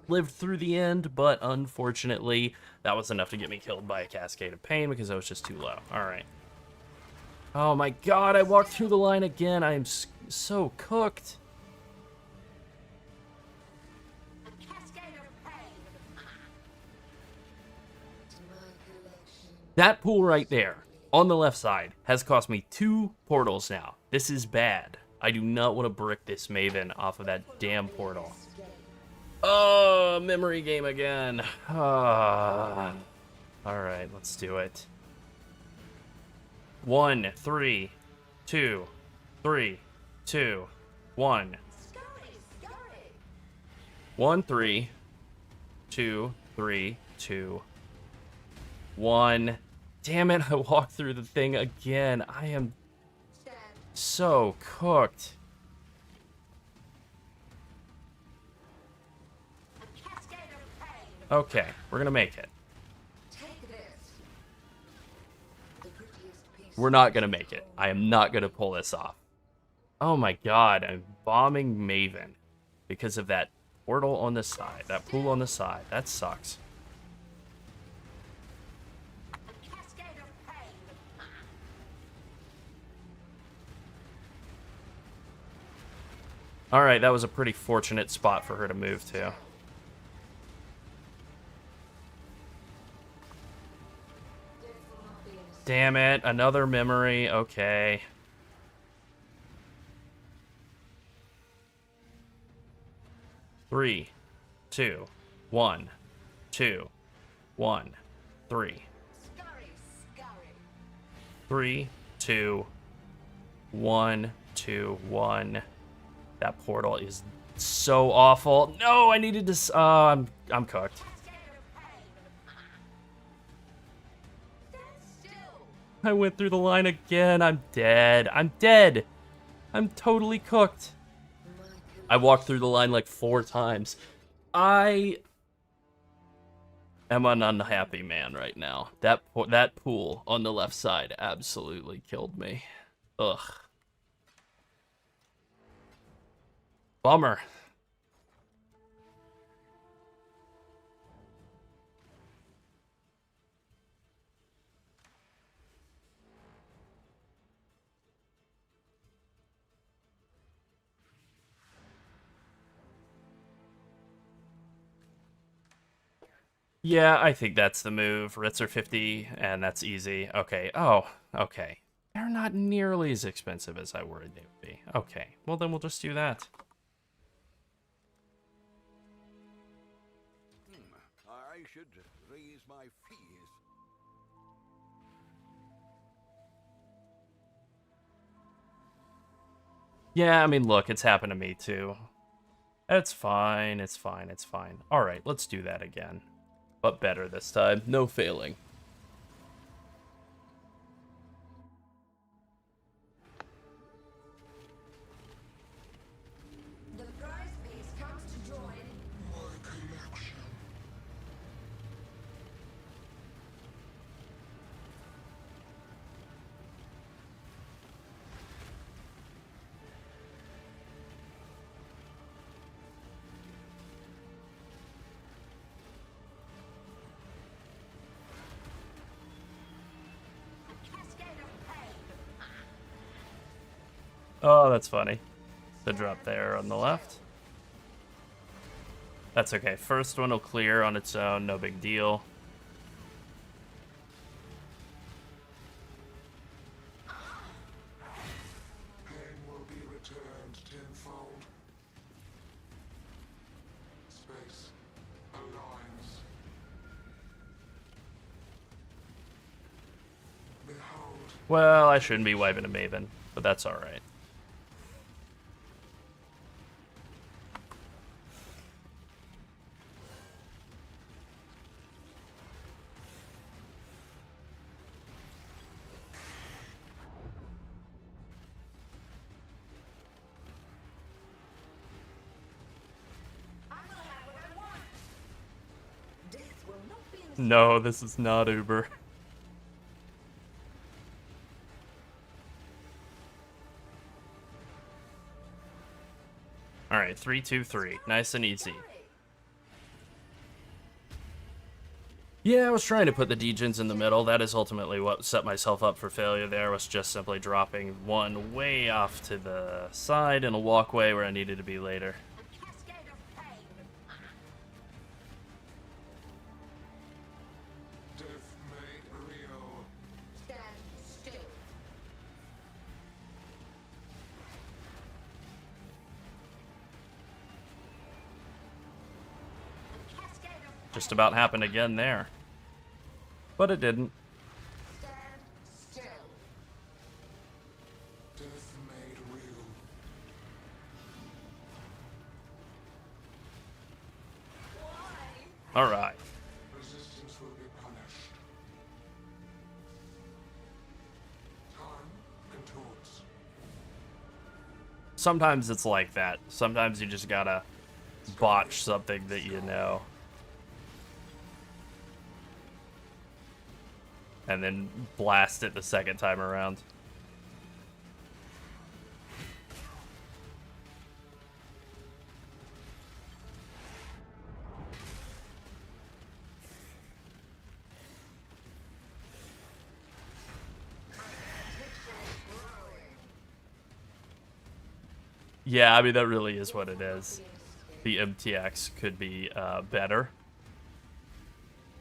lived through the end, but unfortunately, that was enough to get me killed by a Cascade of Pain because I was just too low. Alright. Oh my god, I walked through the line again, I am so cooked. That pool right there, on the left side, has cost me 2 portals now. This is bad. I do not want to brick this Maven off of that damn portal. Oh, memory game again. Alright, let's do it. 1, 3, 2, 3, 2, 1. 1, 3, 2, 3, 2, 1. Damn it, I walked through the thing again. I am so cooked. Okay, we're gonna make it. We're not gonna make it. I am not gonna pull this off. Oh my god, I'm bombing Maven because of that portal on the side, that pool on the side. That sucks. Alright, that was a pretty fortunate spot for her to move to. Damn it, another memory, okay. Three, 2, 1, 2, 1, 3. 3, 2, 1, 2, 1. That portal is so awful. No, I needed to... I'm cooked. I went through the line again. I'm dead. I'm dead. I'm totally cooked. I walked through the line like 4 times. I am an unhappy man right now. That pool on the left side absolutely killed me. Ugh. Bummer. Yeah, I think that's the move. Writs are 50, and that's easy. Okay. Oh, okay. They're not nearly as expensive as I worried they would be. Okay. Well, then we'll just do that. I should raise my fees. Yeah, I mean, look, it's happened to me too. It's fine, it's fine, it's fine. Alright, let's do that again. But better this time. No failing. The prize piece comes to join my collection. Oh, that's funny. The drop there on the left. That's okay. First one will clear on its own, no big deal. Well, I shouldn't be wiping a Maven, but that's alright. No, this is not Uber. Alright, 3, 2, 3. Nice and easy. Yeah, I was trying to put the Degens in the middle. That is ultimately what set myself up for failure there, was just simply dropping one way off to the side in a walkway where I needed to be later. Just about happened again there. But it didn't. Alright. Resistance will be punished. Time contorts. Sometimes it's like that. Sometimes you just gotta botch something that you know. And then blast it the second time around. Yeah, I mean, that really is what it is. The MTX could be better.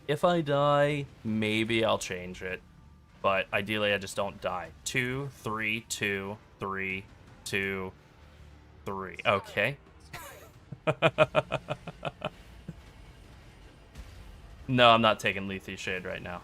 If I die, maybe I'll change it. But ideally, I just don't die. 2, 3, 2, 3, 2, 3. Okay. No, I'm not taking Lethe Shade right now.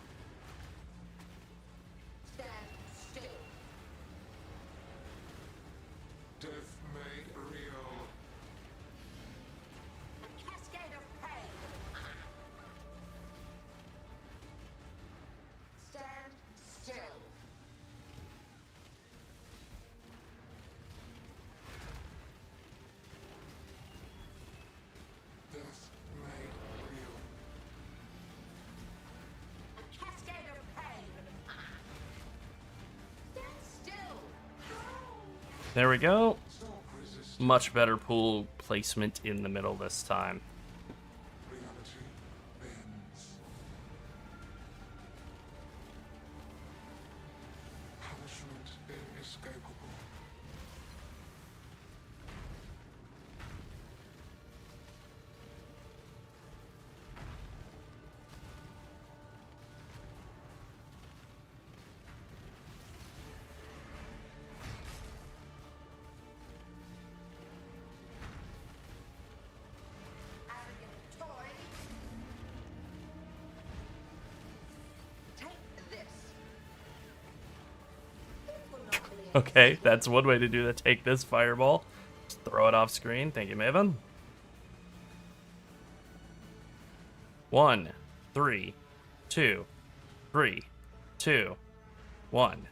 There we go. Much better pool placement in the middle this time. Okay, that's one way to do that. Take this fireball. Just throw it off screen. Thank you, Maven. 1, 3, 2, 3, 2, 1.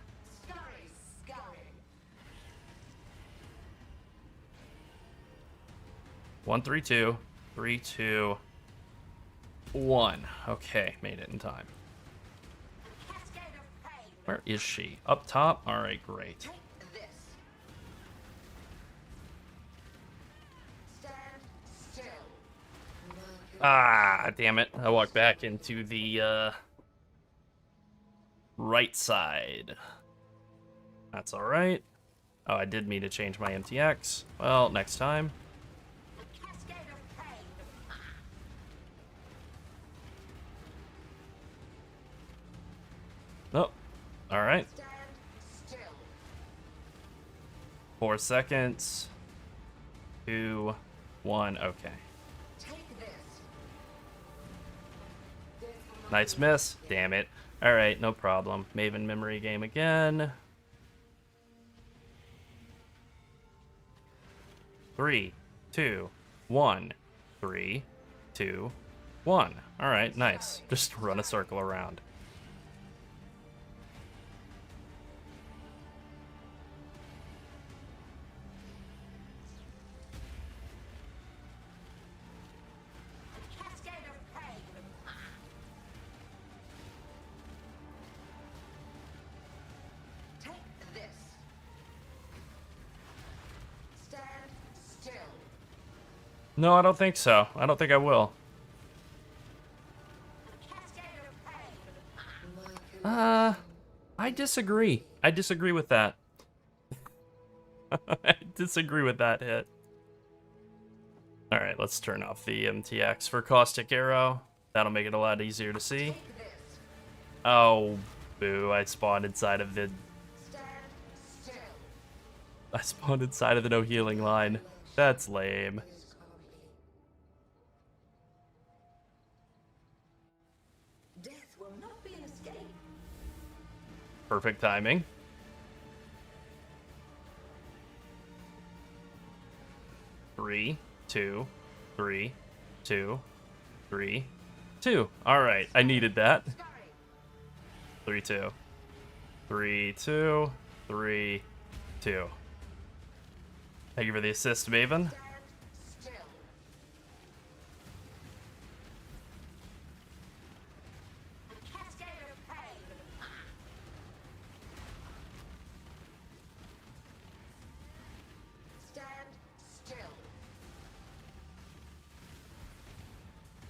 1, 3, 2, 3, 2, 1. Okay, made it in time. Where is she? Up top? Alright, great. Ah, damn it. I walked back into the right side. That's alright. Oh, I did mean to change my MTX. Well, next time. Oh, alright. 4 seconds. 2, 1, okay. Nice miss. Damn it. Alright, no problem. Maven memory game again. 3, 2, 1. 3, 2, 1. Alright, nice. Just run a circle around. No, I don't think so. I don't think I will. I disagree. I disagree with that. I disagree with that hit. Alright, let's turn off the MTX for Caustic Arrow. That'll make it a lot easier to see. Oh, boo. I spawned inside of the... I spawned inside of the no healing line. That's lame. Perfect timing. Three, two, 3, 2, 3, 2. All right, I needed that. 3, 2. 3, 2, 3, 2. Thank you for the assist, Maven.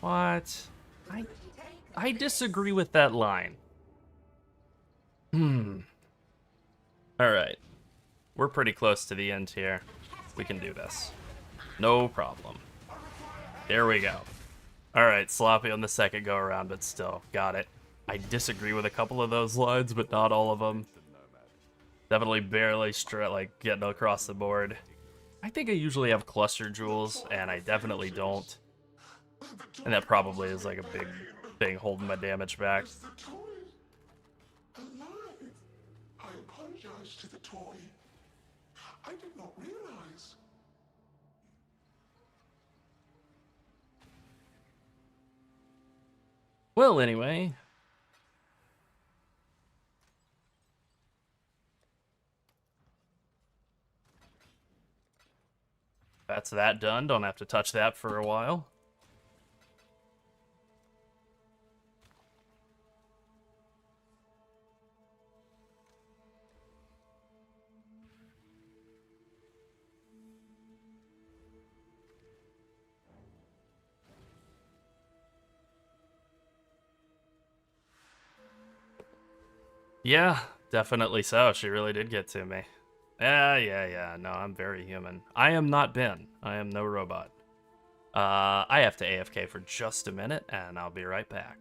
What? I disagree with that line. Alright. We're pretty close to the end here. We can do this. No problem. There we go. Alright, sloppy on the second go around, but still, got it. I disagree with a couple of those lines, but not all of them. Definitely barely like getting across the board. I think I usually have cluster jewels, and I definitely don't. And that probably is like a big thing holding my damage back. I apologize to the toy. I did not realize. Well, anyway. That's that done. Don't have to touch that for a while. Yeah, definitely so. She really did get to me. Yeah. No, I'm very human. I am not Ben. I am no robot. I have to AFK for just a minute, and I'll be right back.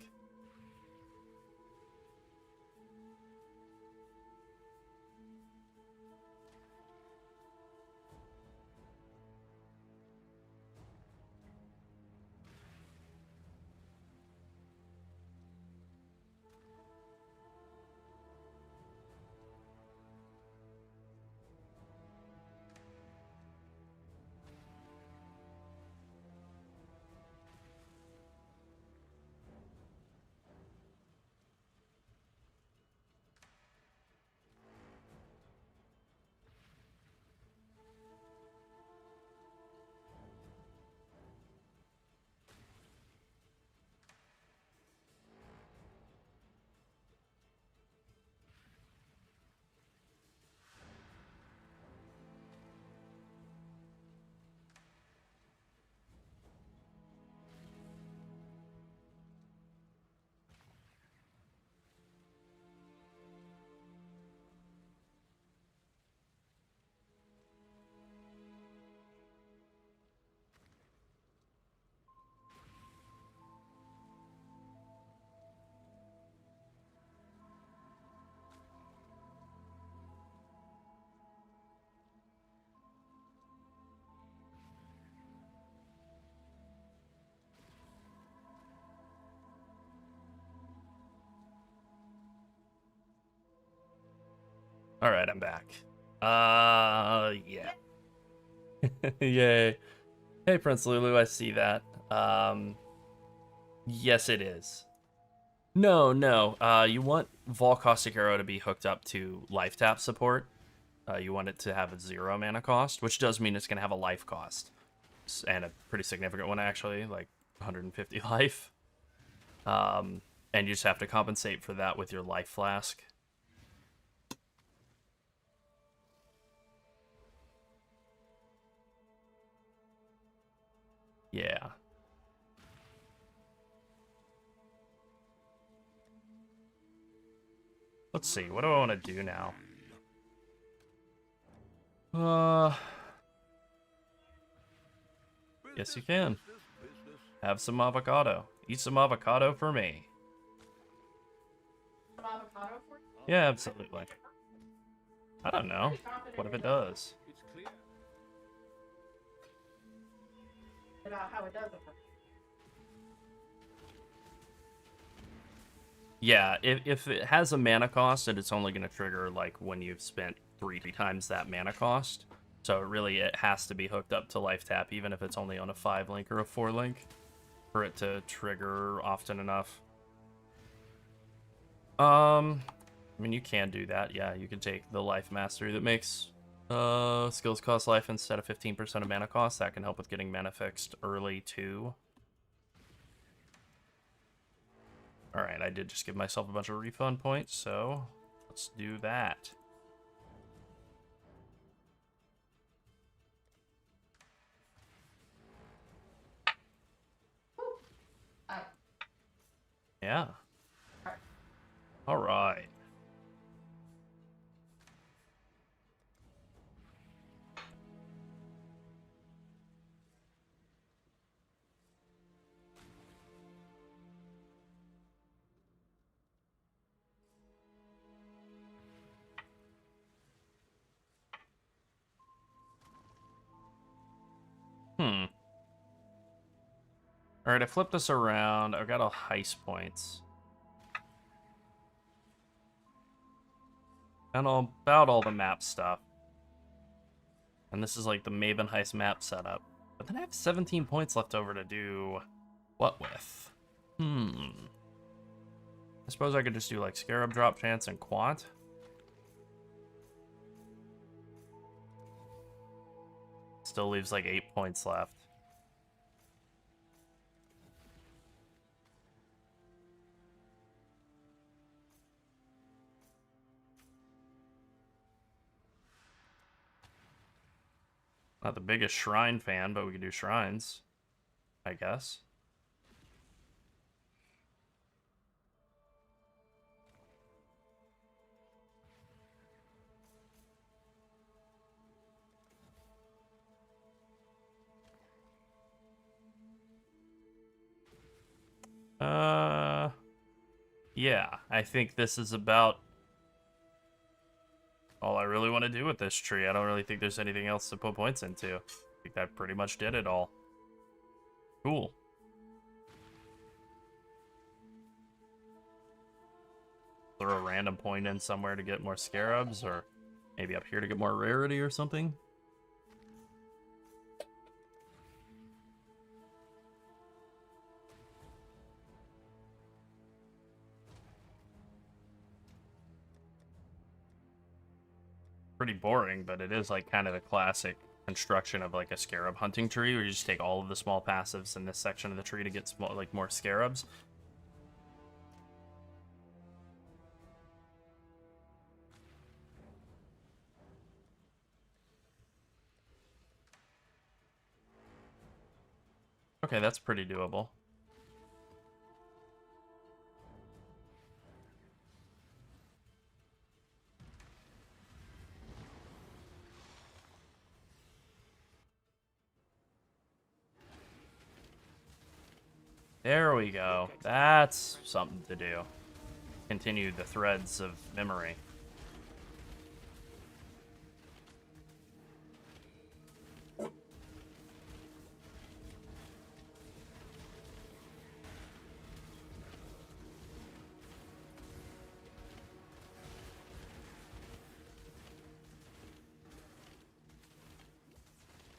All right, I'm back. Yeah. Yay. Hey, Prince Lulu, I see that. Yes, it is. No. You want Vol Caustic Arrow to be hooked up to life tap support. You want it to have a 0 mana cost, which does mean it's going to have a life cost. And a pretty significant one, actually, like 150 life. And you just have to compensate for that with your life flask. Yeah. Let's see, what do I want to do now? Yes, you can. Have some avocado. Eat some avocado for me. Some avocado for you? Yeah, absolutely. I don't know. What if it does? About how it does it. Yeah, if it has a mana cost, and it's only going to trigger like when you've spent 3 times that mana cost. So really it has to be hooked up to life tap, even if it's only on a 5 link or a 4 link, for it to trigger often enough. I mean, you can do that. Yeah, you can take the life mastery that makes skills cost life instead of 15% of mana cost. That can help with getting mana fixed early too. Alright, I did just give myself a bunch of refund points, so let's do that. Yeah. Alright. Alright, I flipped this around. I've got all heist points. And about all the map stuff. And this is like the Maven Heist map setup. But then I have 17 points left over to do what with? I suppose I could just do like Scarab Drop Chance and Quant. Still leaves like 8 points left. Not the biggest shrine fan, but we could do shrines, I guess. Yeah, I think this is about all I really want to do with this tree. I don't really think there's anything else to put points into. I think that pretty much did it all. Cool. Throw a random point in somewhere to get more scarabs, or maybe up here to get more rarity or something. Pretty boring, but it is like kind of the classic construction of like a scarab hunting tree, where you just take all of the small passives in this section of the tree to get small, like more scarabs. Okay, that's pretty doable. There we go. That's something to do. Continue the threads of memory.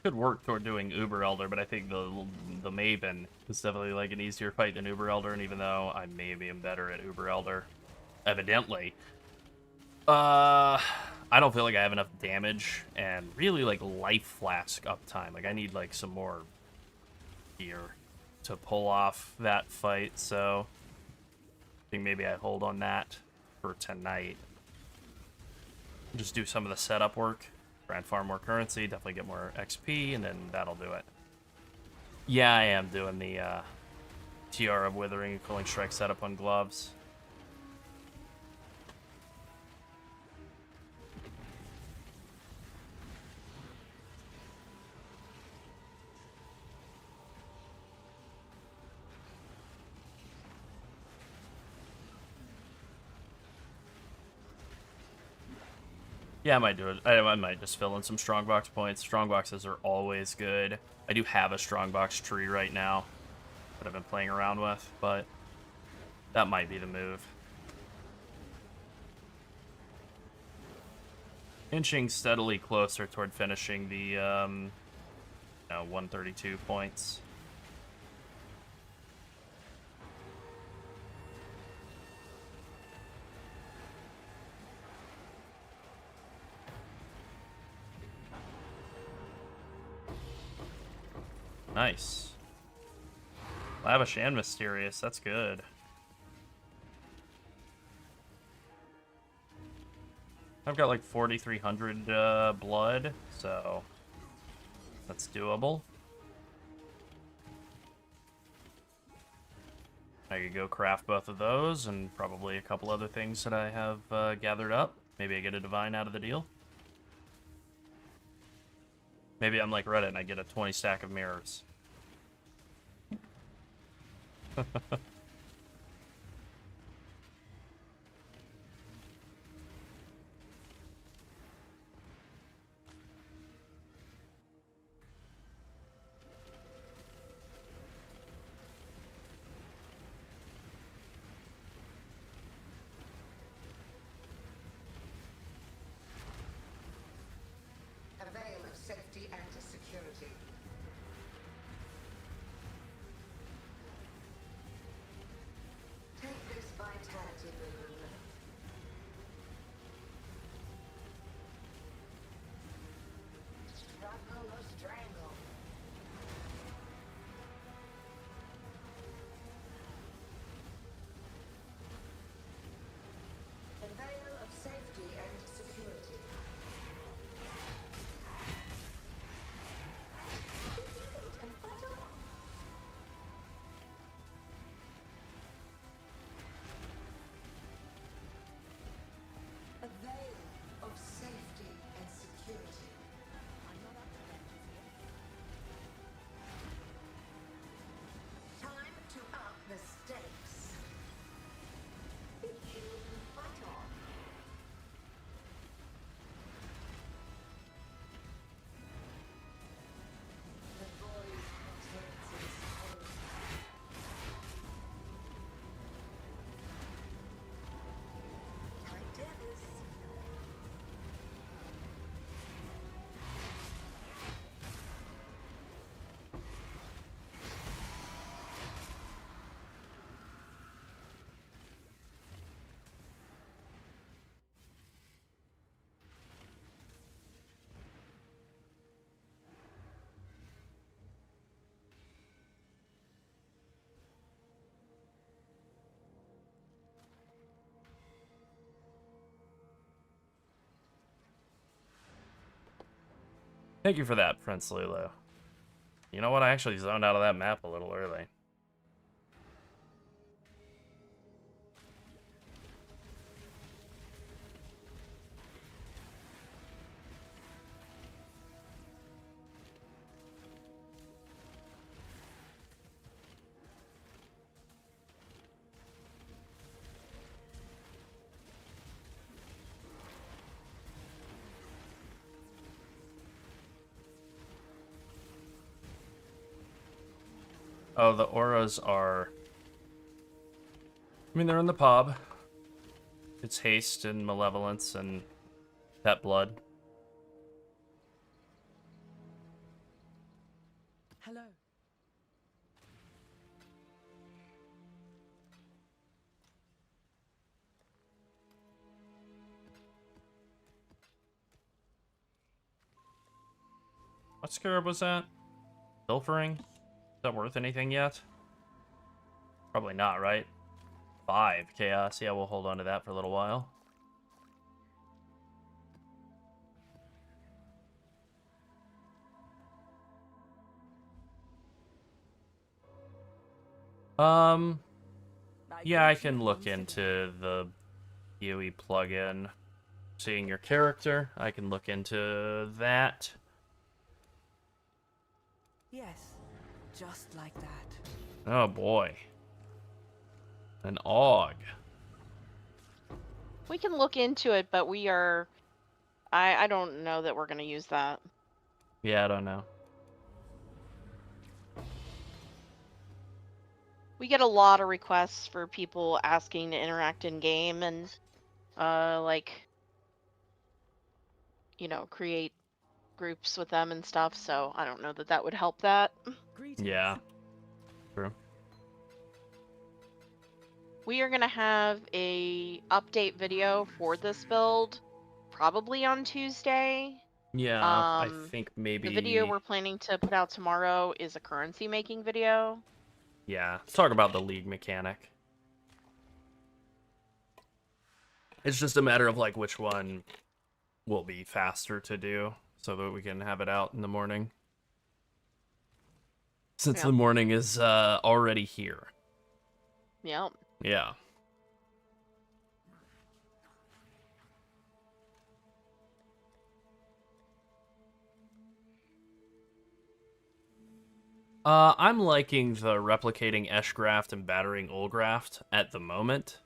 could work toward doing Uber Elder, but I think the Maven is definitely like an easier fight than Uber Elder, and even though I maybe am better at Uber Elder, evidently, I don't feel like I have enough damage and really like life flask uptime. Like I need like some more gear to pull off that fight, so I think maybe I hold on that for tonight. Just do some of the setup work. Try and farm more currency, definitely get more XP, and then that'll do it. Yeah, I am doing the TR of Withering and Cooling Strike setup on gloves. Yeah, I might do it. I might just fill in some strongbox points. Strongboxes are always good. I do have a strongbox tree right now that I've been playing around with, but that might be the move. Inching steadily closer toward finishing the 132 points. Nice. Lavish and Mysterious, that's good. I've got like 4,300 blood, so that's doable. I could go craft both of those and probably a couple other things that I have gathered up. Maybe I get a divine out of the deal. Maybe I'm like Reddit and I get a 20 stack of mirrors. A veil of safety and security. Take this vitality balloon. Struggle or strangle. A veil of safety and security. A veil of safety and security. Time to up the stakes. Fight on. The void takes its toll. Titans. Thank you for that, Prince Lulu. You know what? I actually zoned out of that map a little early. Oh, the auras are... I mean, they're in the pub. It's haste and malevolence and that blood. What scarab was that? Pilfering? Is that worth anything yet? Probably not, right? 5 chaos. Yeah, we'll hold on to that for a little while. Yeah, I can look into the PoE plugin. Seeing your character, I can look into that. Yes, just like that. Oh boy. An AUG. We can look into it, but we are... I don't know that we're going to use that. Yeah, I don't know. We get a lot of requests for people asking to interact in game and, like, you know, create groups with them and stuff. So I don't know that that would help that. Yeah. True. We are gonna have a update video for this build, probably on Tuesday. Yeah, I think maybe... The video we're planning to put out tomorrow is a currency making video. Yeah, let's talk about the league mechanic. It's just a matter of like which one will be faster to do so that we can have it out in the morning. Since the morning is already here. Yep. Yeah. I'm liking the replicating Eshgraft and battering Olgraft at the moment.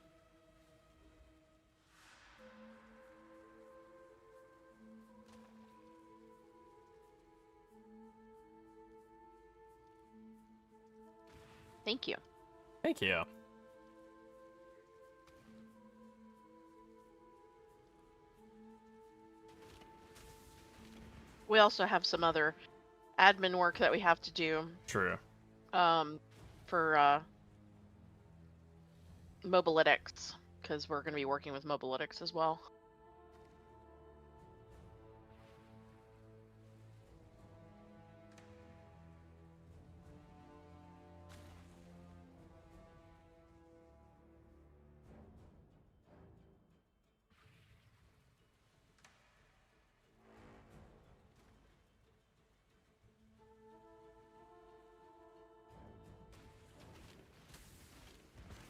Thank you. Thank you. We also have some other admin work that we have to do. True. For Mobalytics, because we're going to be working with Mobalytics as well.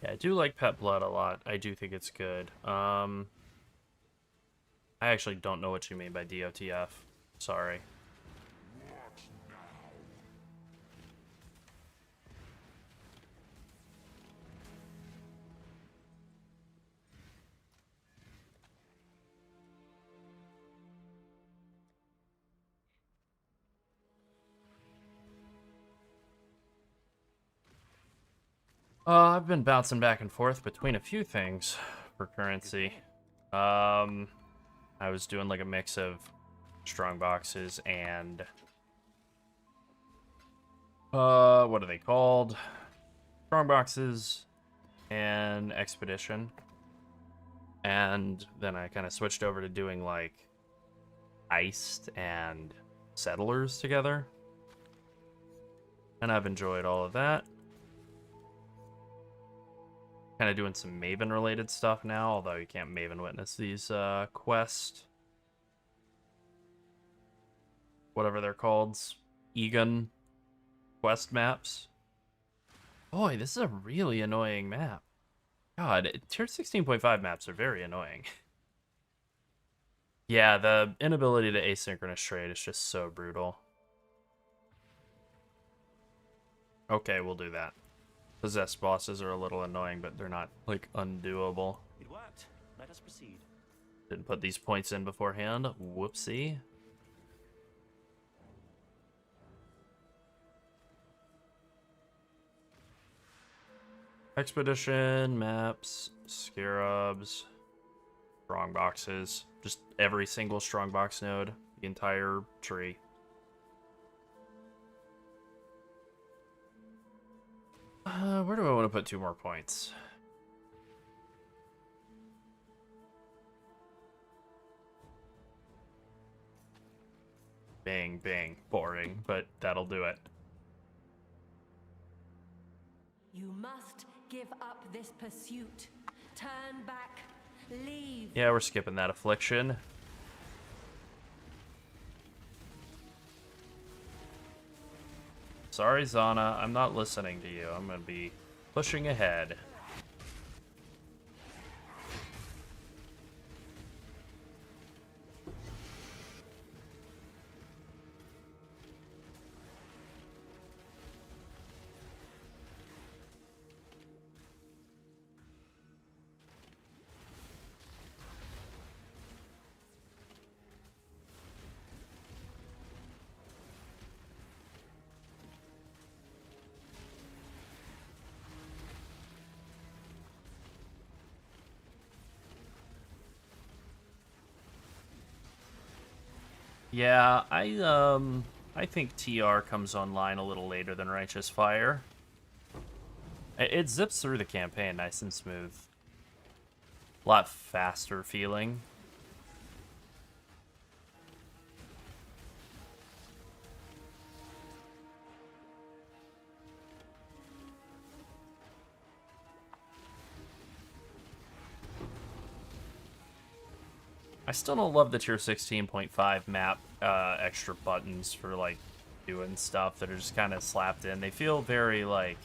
Yeah, I do like Pet Blood a lot. I do think it's good. I actually don't know what you mean by DOTF. Sorry. I've been bouncing back and forth between a few things for currency. I was doing like a mix of strong boxes and what are they called? Strong boxes and expedition. And then I kind of switched over to doing like iced and settlers together. And I've enjoyed all of that. Kind of doing some Maven related stuff now, although you can't Maven witness these quest, whatever they're called, Egon quest maps. Boy, this is a really annoying map. God, tier 16.5 maps are very annoying. Yeah, the inability to asynchronous trade is just so brutal. Okay, we'll do that. Possessed bosses are a little annoying, but they're not, like, undoable. It worked. Let us proceed. Didn't put these points in beforehand. Whoopsie. Expedition, maps, scarabs, strong boxes. Just every single strong box node. The entire tree. Where do I want to put 2 more points? Bang, being boring, but that'll do it. You must give up this pursuit. Turn back. Leave. Yeah, we're skipping that affliction. Sorry, Zana, I'm not listening to you. I'm gonna be pushing ahead. Yeah, I think TR comes online a little later than Righteous Fire. It zips through the campaign nice and smooth. A lot faster feeling. I still don't love the tier 16.5 map extra buttons for like doing stuff that are just kind of slapped in. They feel very like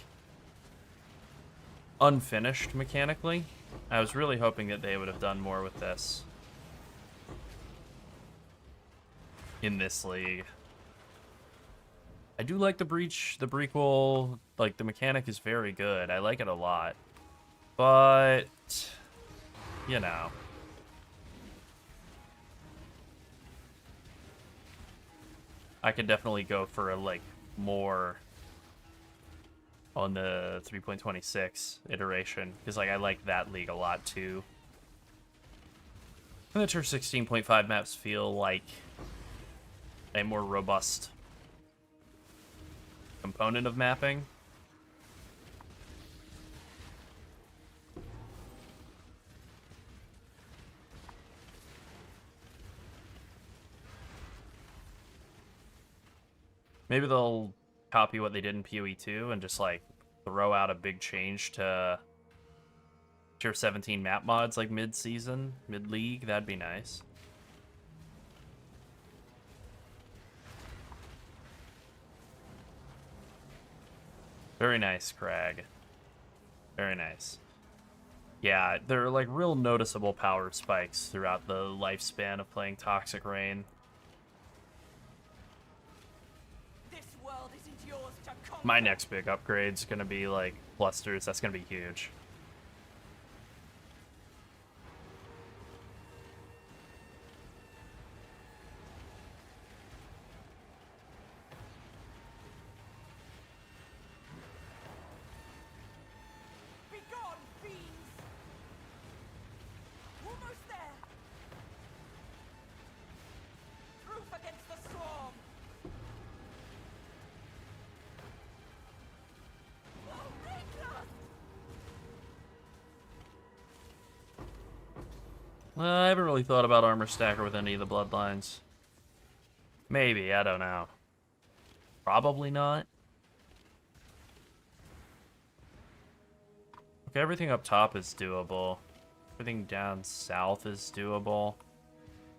unfinished mechanically. I was really hoping that they would have done more with this in this league. I do like the Breach, the Brequel, like the mechanic is very good. I like it a lot. But, you know. I could definitely go for a, like, more on the 3.26 iteration, because, like, I like that league a lot, too. And the tier 16.5 maps feel like a more robust component of mapping. Maybe they'll copy what they did in PoE 2 and just like throw out a big change to tier 17 map mods like mid-season, mid-league. That'd be nice. Very nice, Crag. Very nice. Yeah, there are like real noticeable power spikes throughout the lifespan of playing Toxic Rain. My next big upgrade's gonna be like clusters. That's gonna be huge. Be gone, fiends! Almost there. Proof against the swarm. I haven't really thought about Armor Stacker with any of the Bloodlines. Maybe, I don't know. Probably not. Okay, everything up top is doable. Everything down south is doable.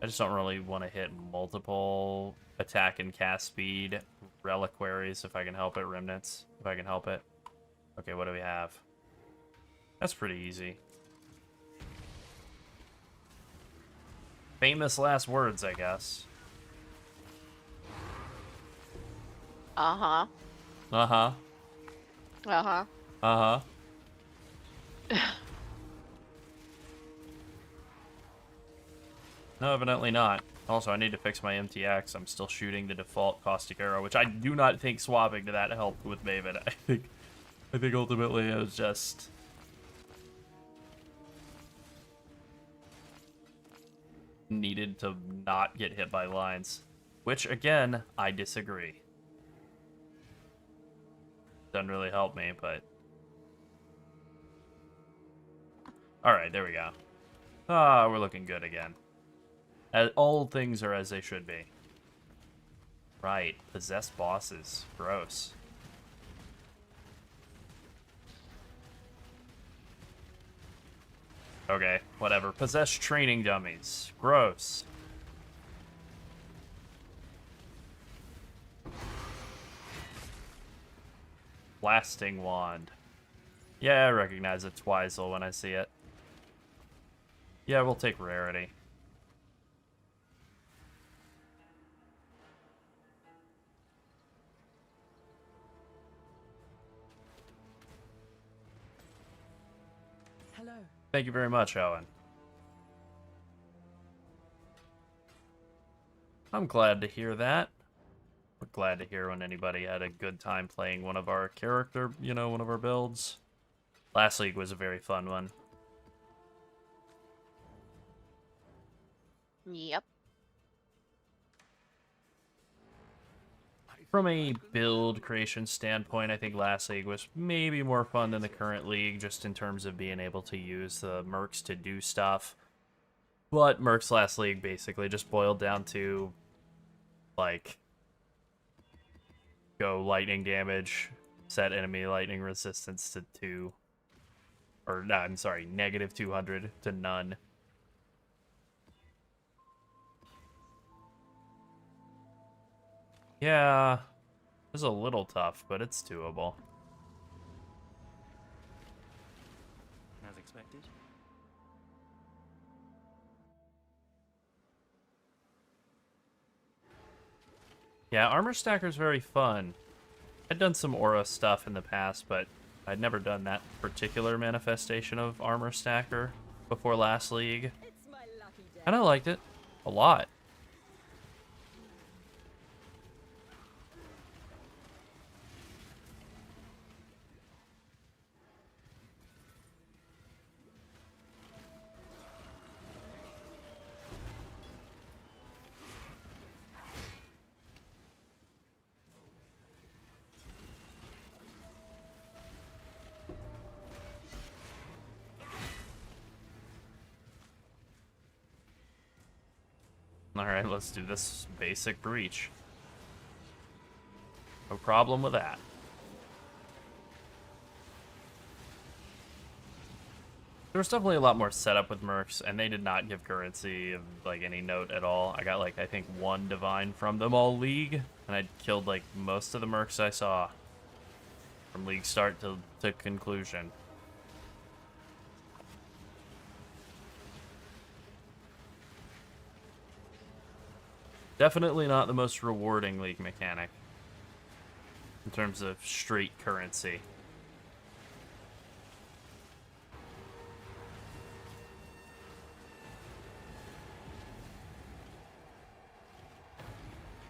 I just don't really want to hit multiple attack and cast speed reliquaries if I can help it, remnants if I can help it. Okay, what do we have? That's pretty easy. Famous last words, I guess. Uh-huh. Uh-huh. Uh-huh. Uh-huh. No, evidently not. Also, I need to fix my MTX. I'm still shooting the default caustic arrow, which I do not think swapping to that helped with Maven. I think ultimately it was just needed to not get hit by lines, which again I disagree. Doesn't really help me, but all right, there we go. Ah, we're looking good again. All things are as they should be. Right, possessed bosses. Gross. Okay, whatever. Possessed training dummies. Gross. Blasting wand. Yeah, I recognize a Twizel when I see it. Yeah, we'll take rarity. Hello. Thank you very much, Owen. I'm glad to hear that. We're glad to hear when anybody had a good time playing one of our character, you know, one of our builds. Last League was a very fun one. Yep. From a build creation standpoint, I think Last League was maybe more fun than the current league, just in terms of being able to use the mercs to do stuff. But Mercs Last League basically just boiled down to, like, go lightning damage, set enemy lightning resistance to 2. Or, no, I'm sorry, negative 200 to none. Yeah, it was a little tough, but it's doable. As expected. Yeah, Armor Stacker's very fun. I'd done some Aura stuff in the past, but I'd never done that particular manifestation of Armor Stacker before Last League. And I liked it a lot. Alright, let's do this basic breach. No problem with that. There was definitely a lot more setup with mercs, and they did not give currency of, like, any note at all. I got, like, I think 1 divine from them all league, and I killed, like, most of the mercs I saw. From league start to conclusion. Definitely not the most rewarding league mechanic in terms of straight currency.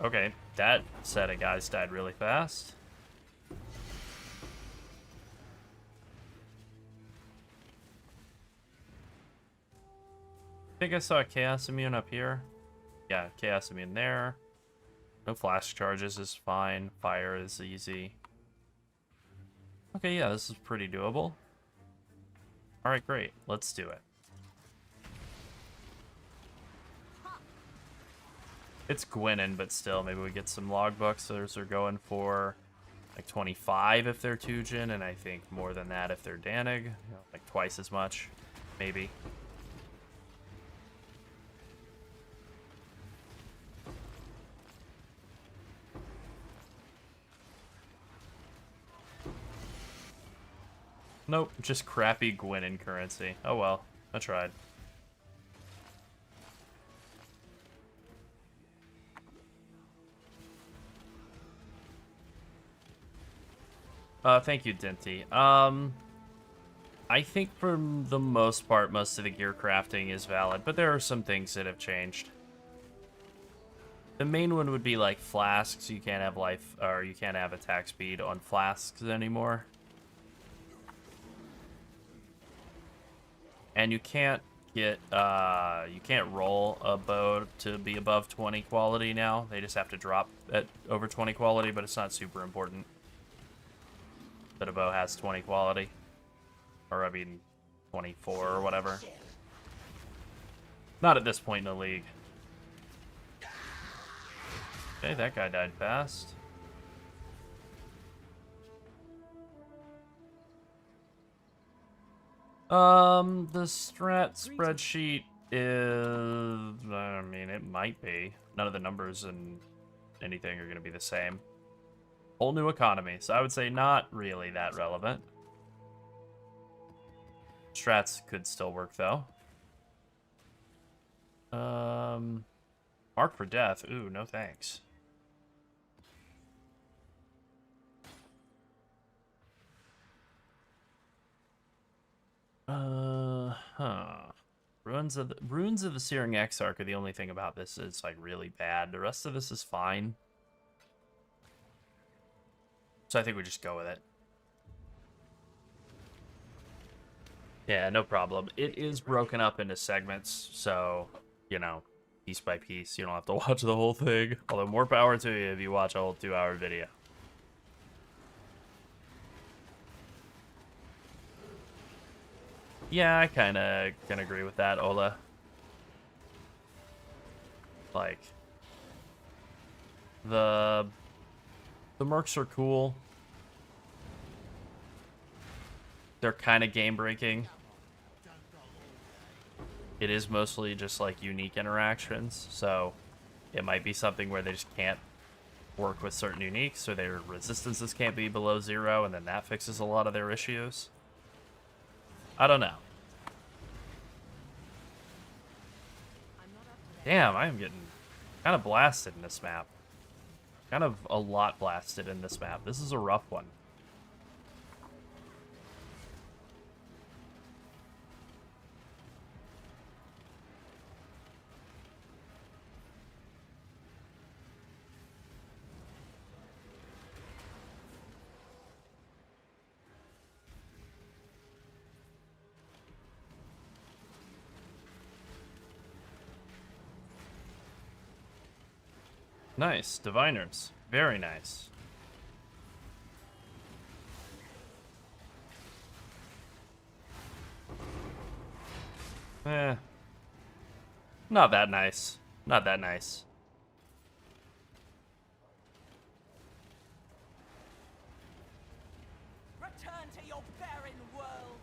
Okay, that set of guys died really fast. I think I saw a Chaos Immune up here. Yeah, Chaos Immune there. No flash charges is fine. Fire is easy. Okay, yeah, this is pretty doable. Alright, great. Let's do it. It's Gwenin, but still, maybe we get some logbooks. Those are going for like 25 if they're Tujin, and I think more than that if they're Danig. You know, like twice as much, maybe. Nope, just crappy Gwenin currency. Oh well, I tried. Thank you, Dinty. I think for the most part, most of the gear crafting is valid, but there are some things that have changed. The main one would be like flasks. You can't have life, or you can't have attack speed on flasks anymore. And you can't get, you can't roll a bow to be above 20 quality now. They just have to drop at over 20 quality, but it's not super important that a bow has 20 quality. Or, I mean, 24 or whatever. Not at this point in the league. Okay, that guy died fast. The strat spreadsheet is, I mean, it might be. None of the numbers and anything are going to be the same. Whole new economy, so I would say not really that relevant. Strats could still work, though. Mark for death. Ooh, no thanks. Ruins of the Searing Exarch are the only thing about this is like really bad. The rest of this is fine. So I think we just go with it. Yeah, no problem. It is broken up into segments, so, you know, piece by piece. You don't have to watch the whole thing. Although more power to you if you watch a whole 2-hour video. Yeah, I kind of can agree with that, Ola. Like, the mercs are cool. They're kind of game-breaking. It is mostly just, like, unique interactions, so it might be something where they just can't work with certain uniques, or their resistances can't be below 0, and then that fixes a lot of their issues. I don't know. Damn, I am getting kind of blasted in this map. Kind of a lot blasted in this map. This is a rough one. Nice. Diviners. Very nice. Not that nice. Not that nice. Return to your barren world.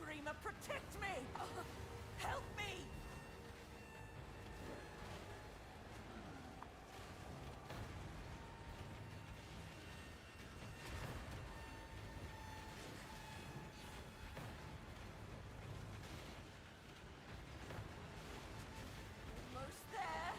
Dreamer, protect me! Help me! Almost there.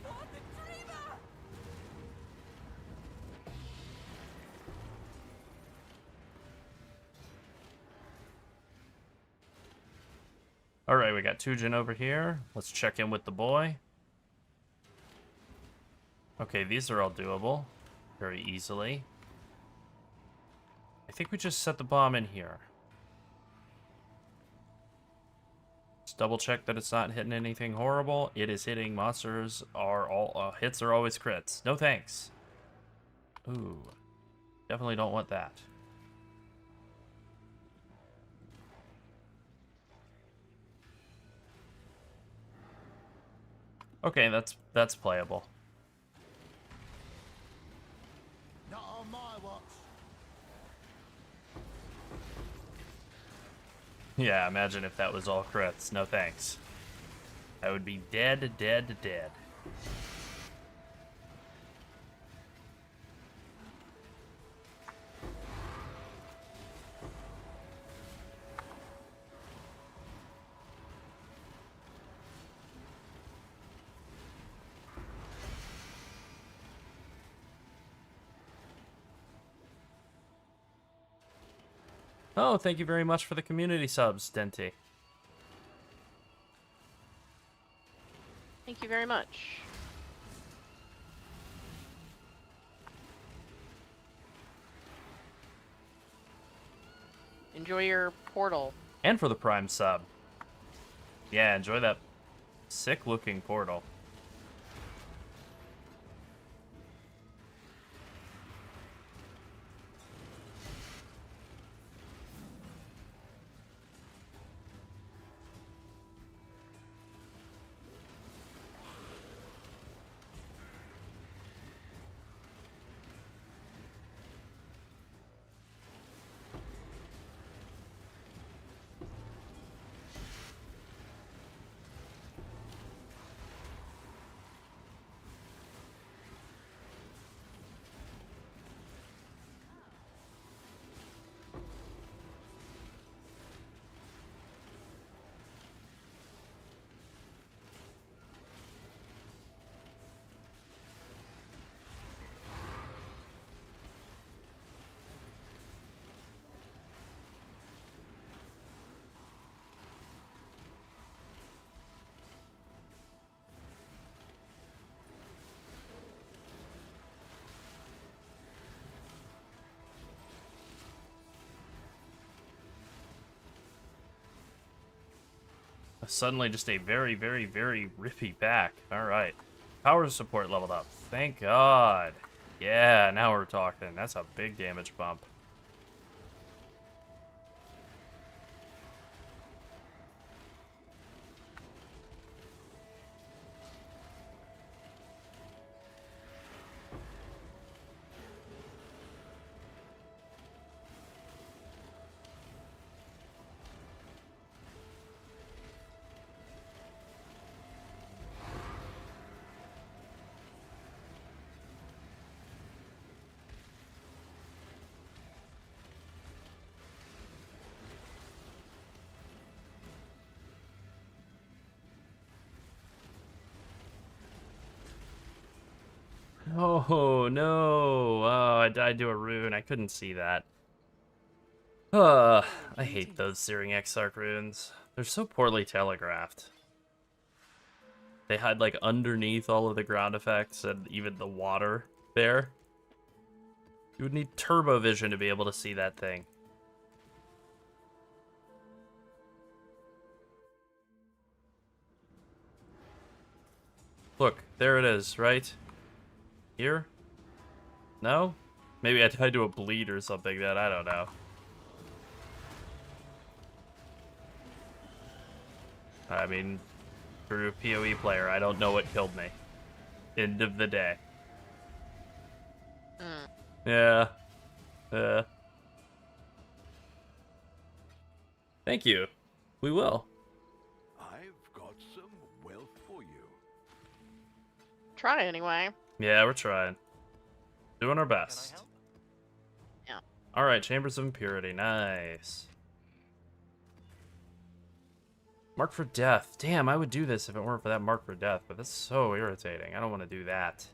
For the dreamer! Alright, we got Tujin over here. Let's check in with the boy. Okay, these are all doable. Very easily. I think we just set the bomb in here. Just double check that it's not hitting anything horrible. It is hitting. Monsters are all... hits are always crits. No thanks. Ooh. Definitely don't want that. Okay, that's playable. Not on my watch. Yeah, imagine if that was all crits. No thanks. I would be dead, dead, dead. Oh, thank you very much for the community subs, Denti. Thank you very much. Enjoy your portal. And for the Prime sub. Yeah, enjoy that sick-looking portal. Suddenly just a very, very, very rippy pack. Alright. Power support leveled up. Thank God. Yeah, now we're talking. That's a big damage bump. Oh, no. Oh, I died to a rune. I couldn't see that. I hate those Searing Exarch runes. They're so poorly telegraphed. They hide, like, underneath all of the ground effects and even the water there. You would need turbo vision to be able to see that thing. Look, there it is, right? Here? No? Maybe I died to a bleed or something then, I don't know. I mean, for a PoE player, I don't know what killed me. End of the day. Yeah. Thank you. We will. I've got some wealth for you. Try anyway. Yeah, we're trying. Doing our best. Yeah. Alright, Chambers of Impurity. Nice. Mark for Death. Damn, I would do this if it weren't for that Mark for Death, but that's so irritating. I don't want to do that.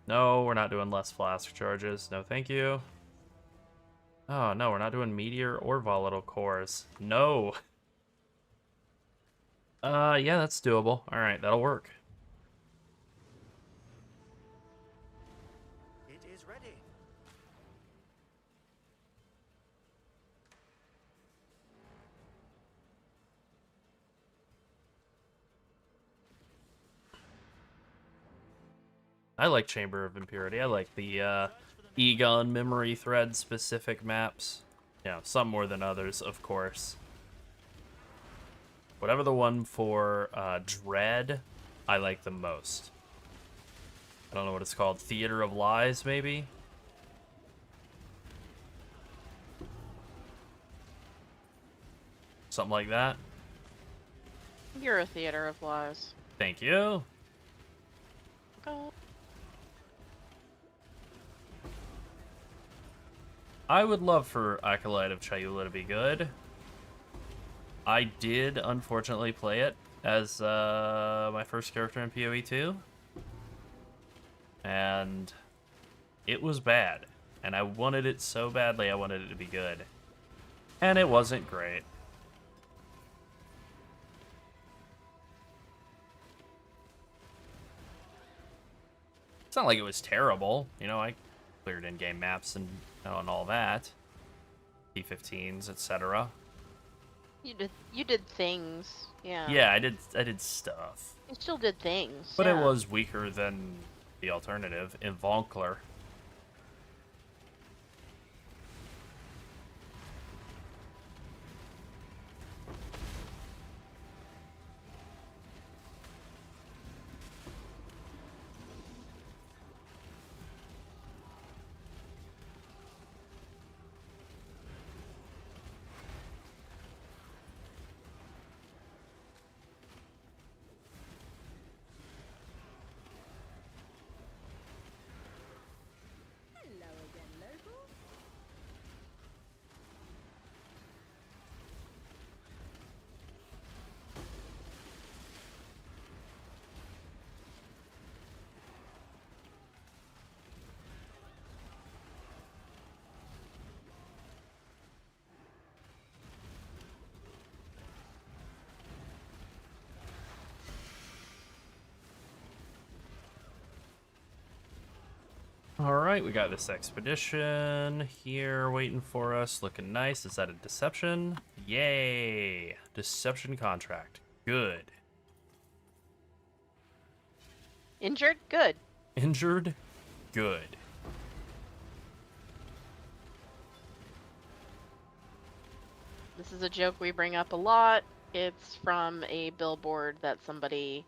No, we're not doing less flask charges. No, thank you. Oh, no, we're not doing Meteor or Volatile Cores. No. Yeah, that's doable. Alright, that'll work. It is ready. I like Chamber of Impurity. I like the Egon memory thread specific maps. You know, some more than others, of course. Whatever the one for Dread, I like the most. I don't know what it's called. Theater of Lies, maybe? Something like that. You're a theater of lies. Thank you. Go. I would love for Acolyte of Chayula to be good. I did, unfortunately, play it as my first character in PoE 2. And it was bad. And I wanted it so badly, I wanted it to be good. And it wasn't great. It's not like it was terrible. You know, I cleared in-game maps and all that. P15s, etc. You did things. Yeah. Yeah, I did stuff. You still did things. But yeah. it was weaker than the alternative, Invonkler. Alright, we got this expedition here waiting for us. Looking nice. Is that a deception? Yay! Deception contract. Good. Injured? Good. Injured? Good. This is a joke we bring up a lot. It's from a billboard that somebody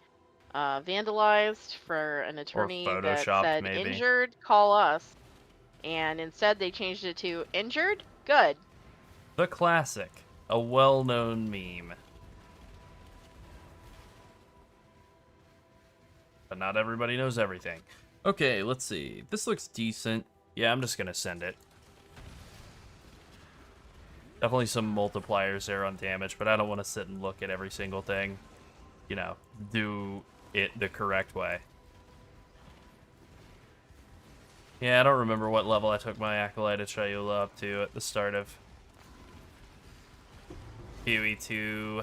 vandalized for an attorney that photoshopped, said, maybe. injured, call us. And instead they changed it to injured? Good. The classic. A well-known meme. But not everybody knows everything. Okay, let's see. This looks decent. Yeah, I'm just gonna send it. Definitely some multipliers there on damage, but I don't want to sit and look at every single thing. You know, do it the correct way. Yeah, I don't remember what level I took my Acolyte of Shayula up to at the start of PoE 2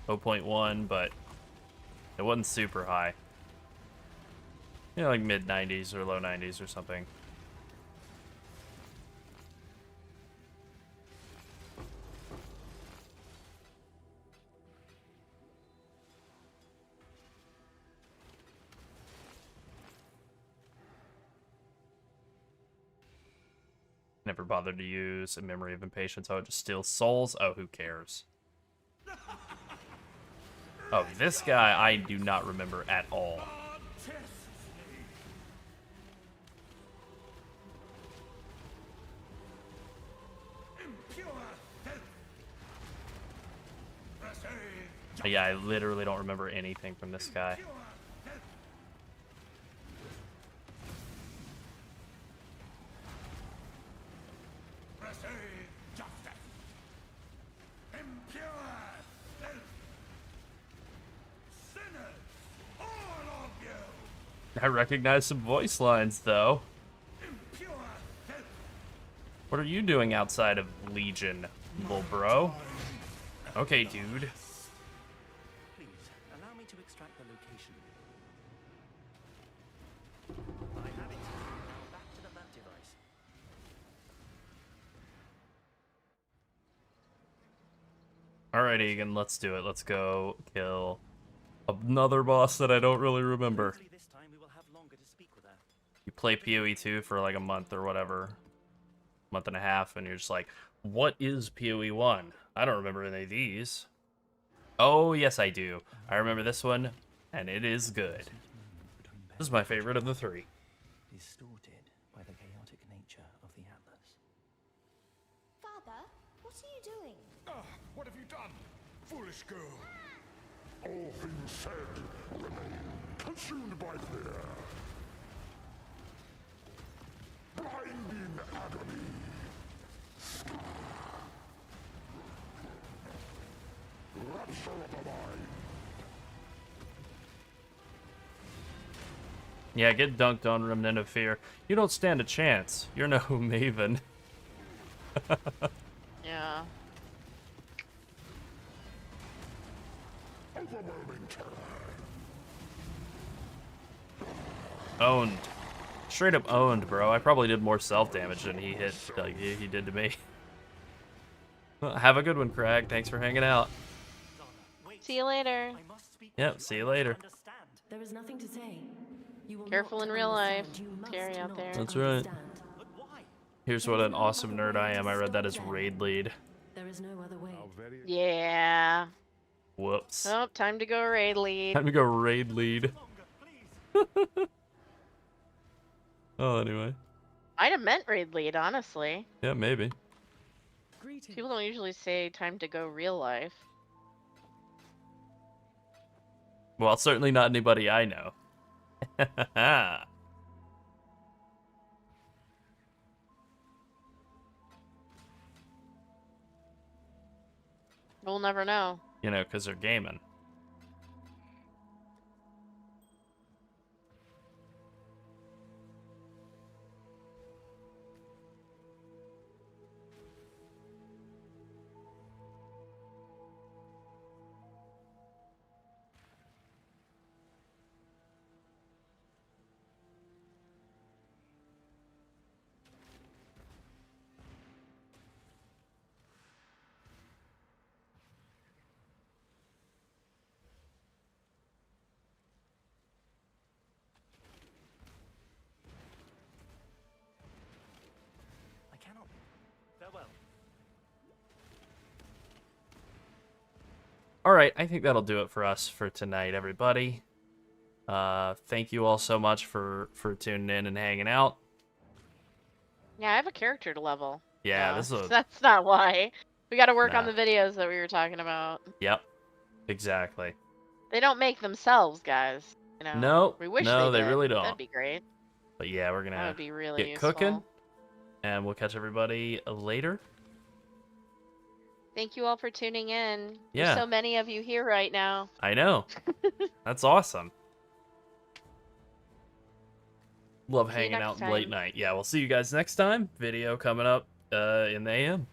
0.1, but it wasn't super high. You know, like mid 90s or low 90s or something. Never bothered to use a Memory of Impatience. Oh, it just steals souls? Oh, who cares? Oh, this guy I do not remember at all. Yeah, I literally don't remember anything from this guy. I recognize some voice lines, though. What are you doing outside of Legion, little bro? Okay, dude. Please, allow me to extract the location. I have it. Now back to the map device. Alright, Egan, let's do it. Let's go kill another boss that I don't really remember. This time we will have longer to speak with her. You play PoE 2 for like a month or whatever. Month and a half, and you're just like, what is PoE 1? I don't remember any of these. Oh, yes, I do. I remember this one, and it is good. This is my favorite of the three. Distorted by the chaotic nature of the Atlas. Father, what are you doing? Ah, what have you done? Foolish girl. All things said remain consumed by fear. Blinding agony. Rapture of the mind. Yeah, get dunked on, Remnant of Fear. You don't stand a chance. You're no Maven. Yeah. Overwhelming terror. Owned. Straight up owned, bro. I probably did more self-damage than he hit, like he did to me. Well, have a good one, Crag. Thanks for hanging out. See you later. Yep, see you later. There is nothing to say. You will Careful not in real life. understand. You must Scary out not there. That's right. understand. Here's what an awesome nerd I am. I read that as raid lead. There is no other way. Yeah. Whoops. Oh, time to go raid lead. Time to go raid lead. Oh, anyway. I'd have meant raid lead, honestly. Yeah, maybe. People don't usually say time to go real life. Well, certainly not anybody I know. We'll never know. You know, because they're gaming. All right, I think that'll do it for us for tonight, everybody. Thank you all so much for tuning in and hanging out. Yeah, I have a character to level. Yeah, so this is a... that's not why. We got to work on Nah. the videos that we were talking about. Yep, exactly. They don't make themselves, guys. You know. No, we wish no, they did. really don't. That'd be great. But yeah, we're That gonna would be really get useful. cooking, and we'll catch everybody later. Thank you all for tuning in. Yeah. There's so many of you here right now. I know. That's awesome. Love See you hanging next out late time. night. Yeah, we'll see you guys next time. Video coming up in the AM.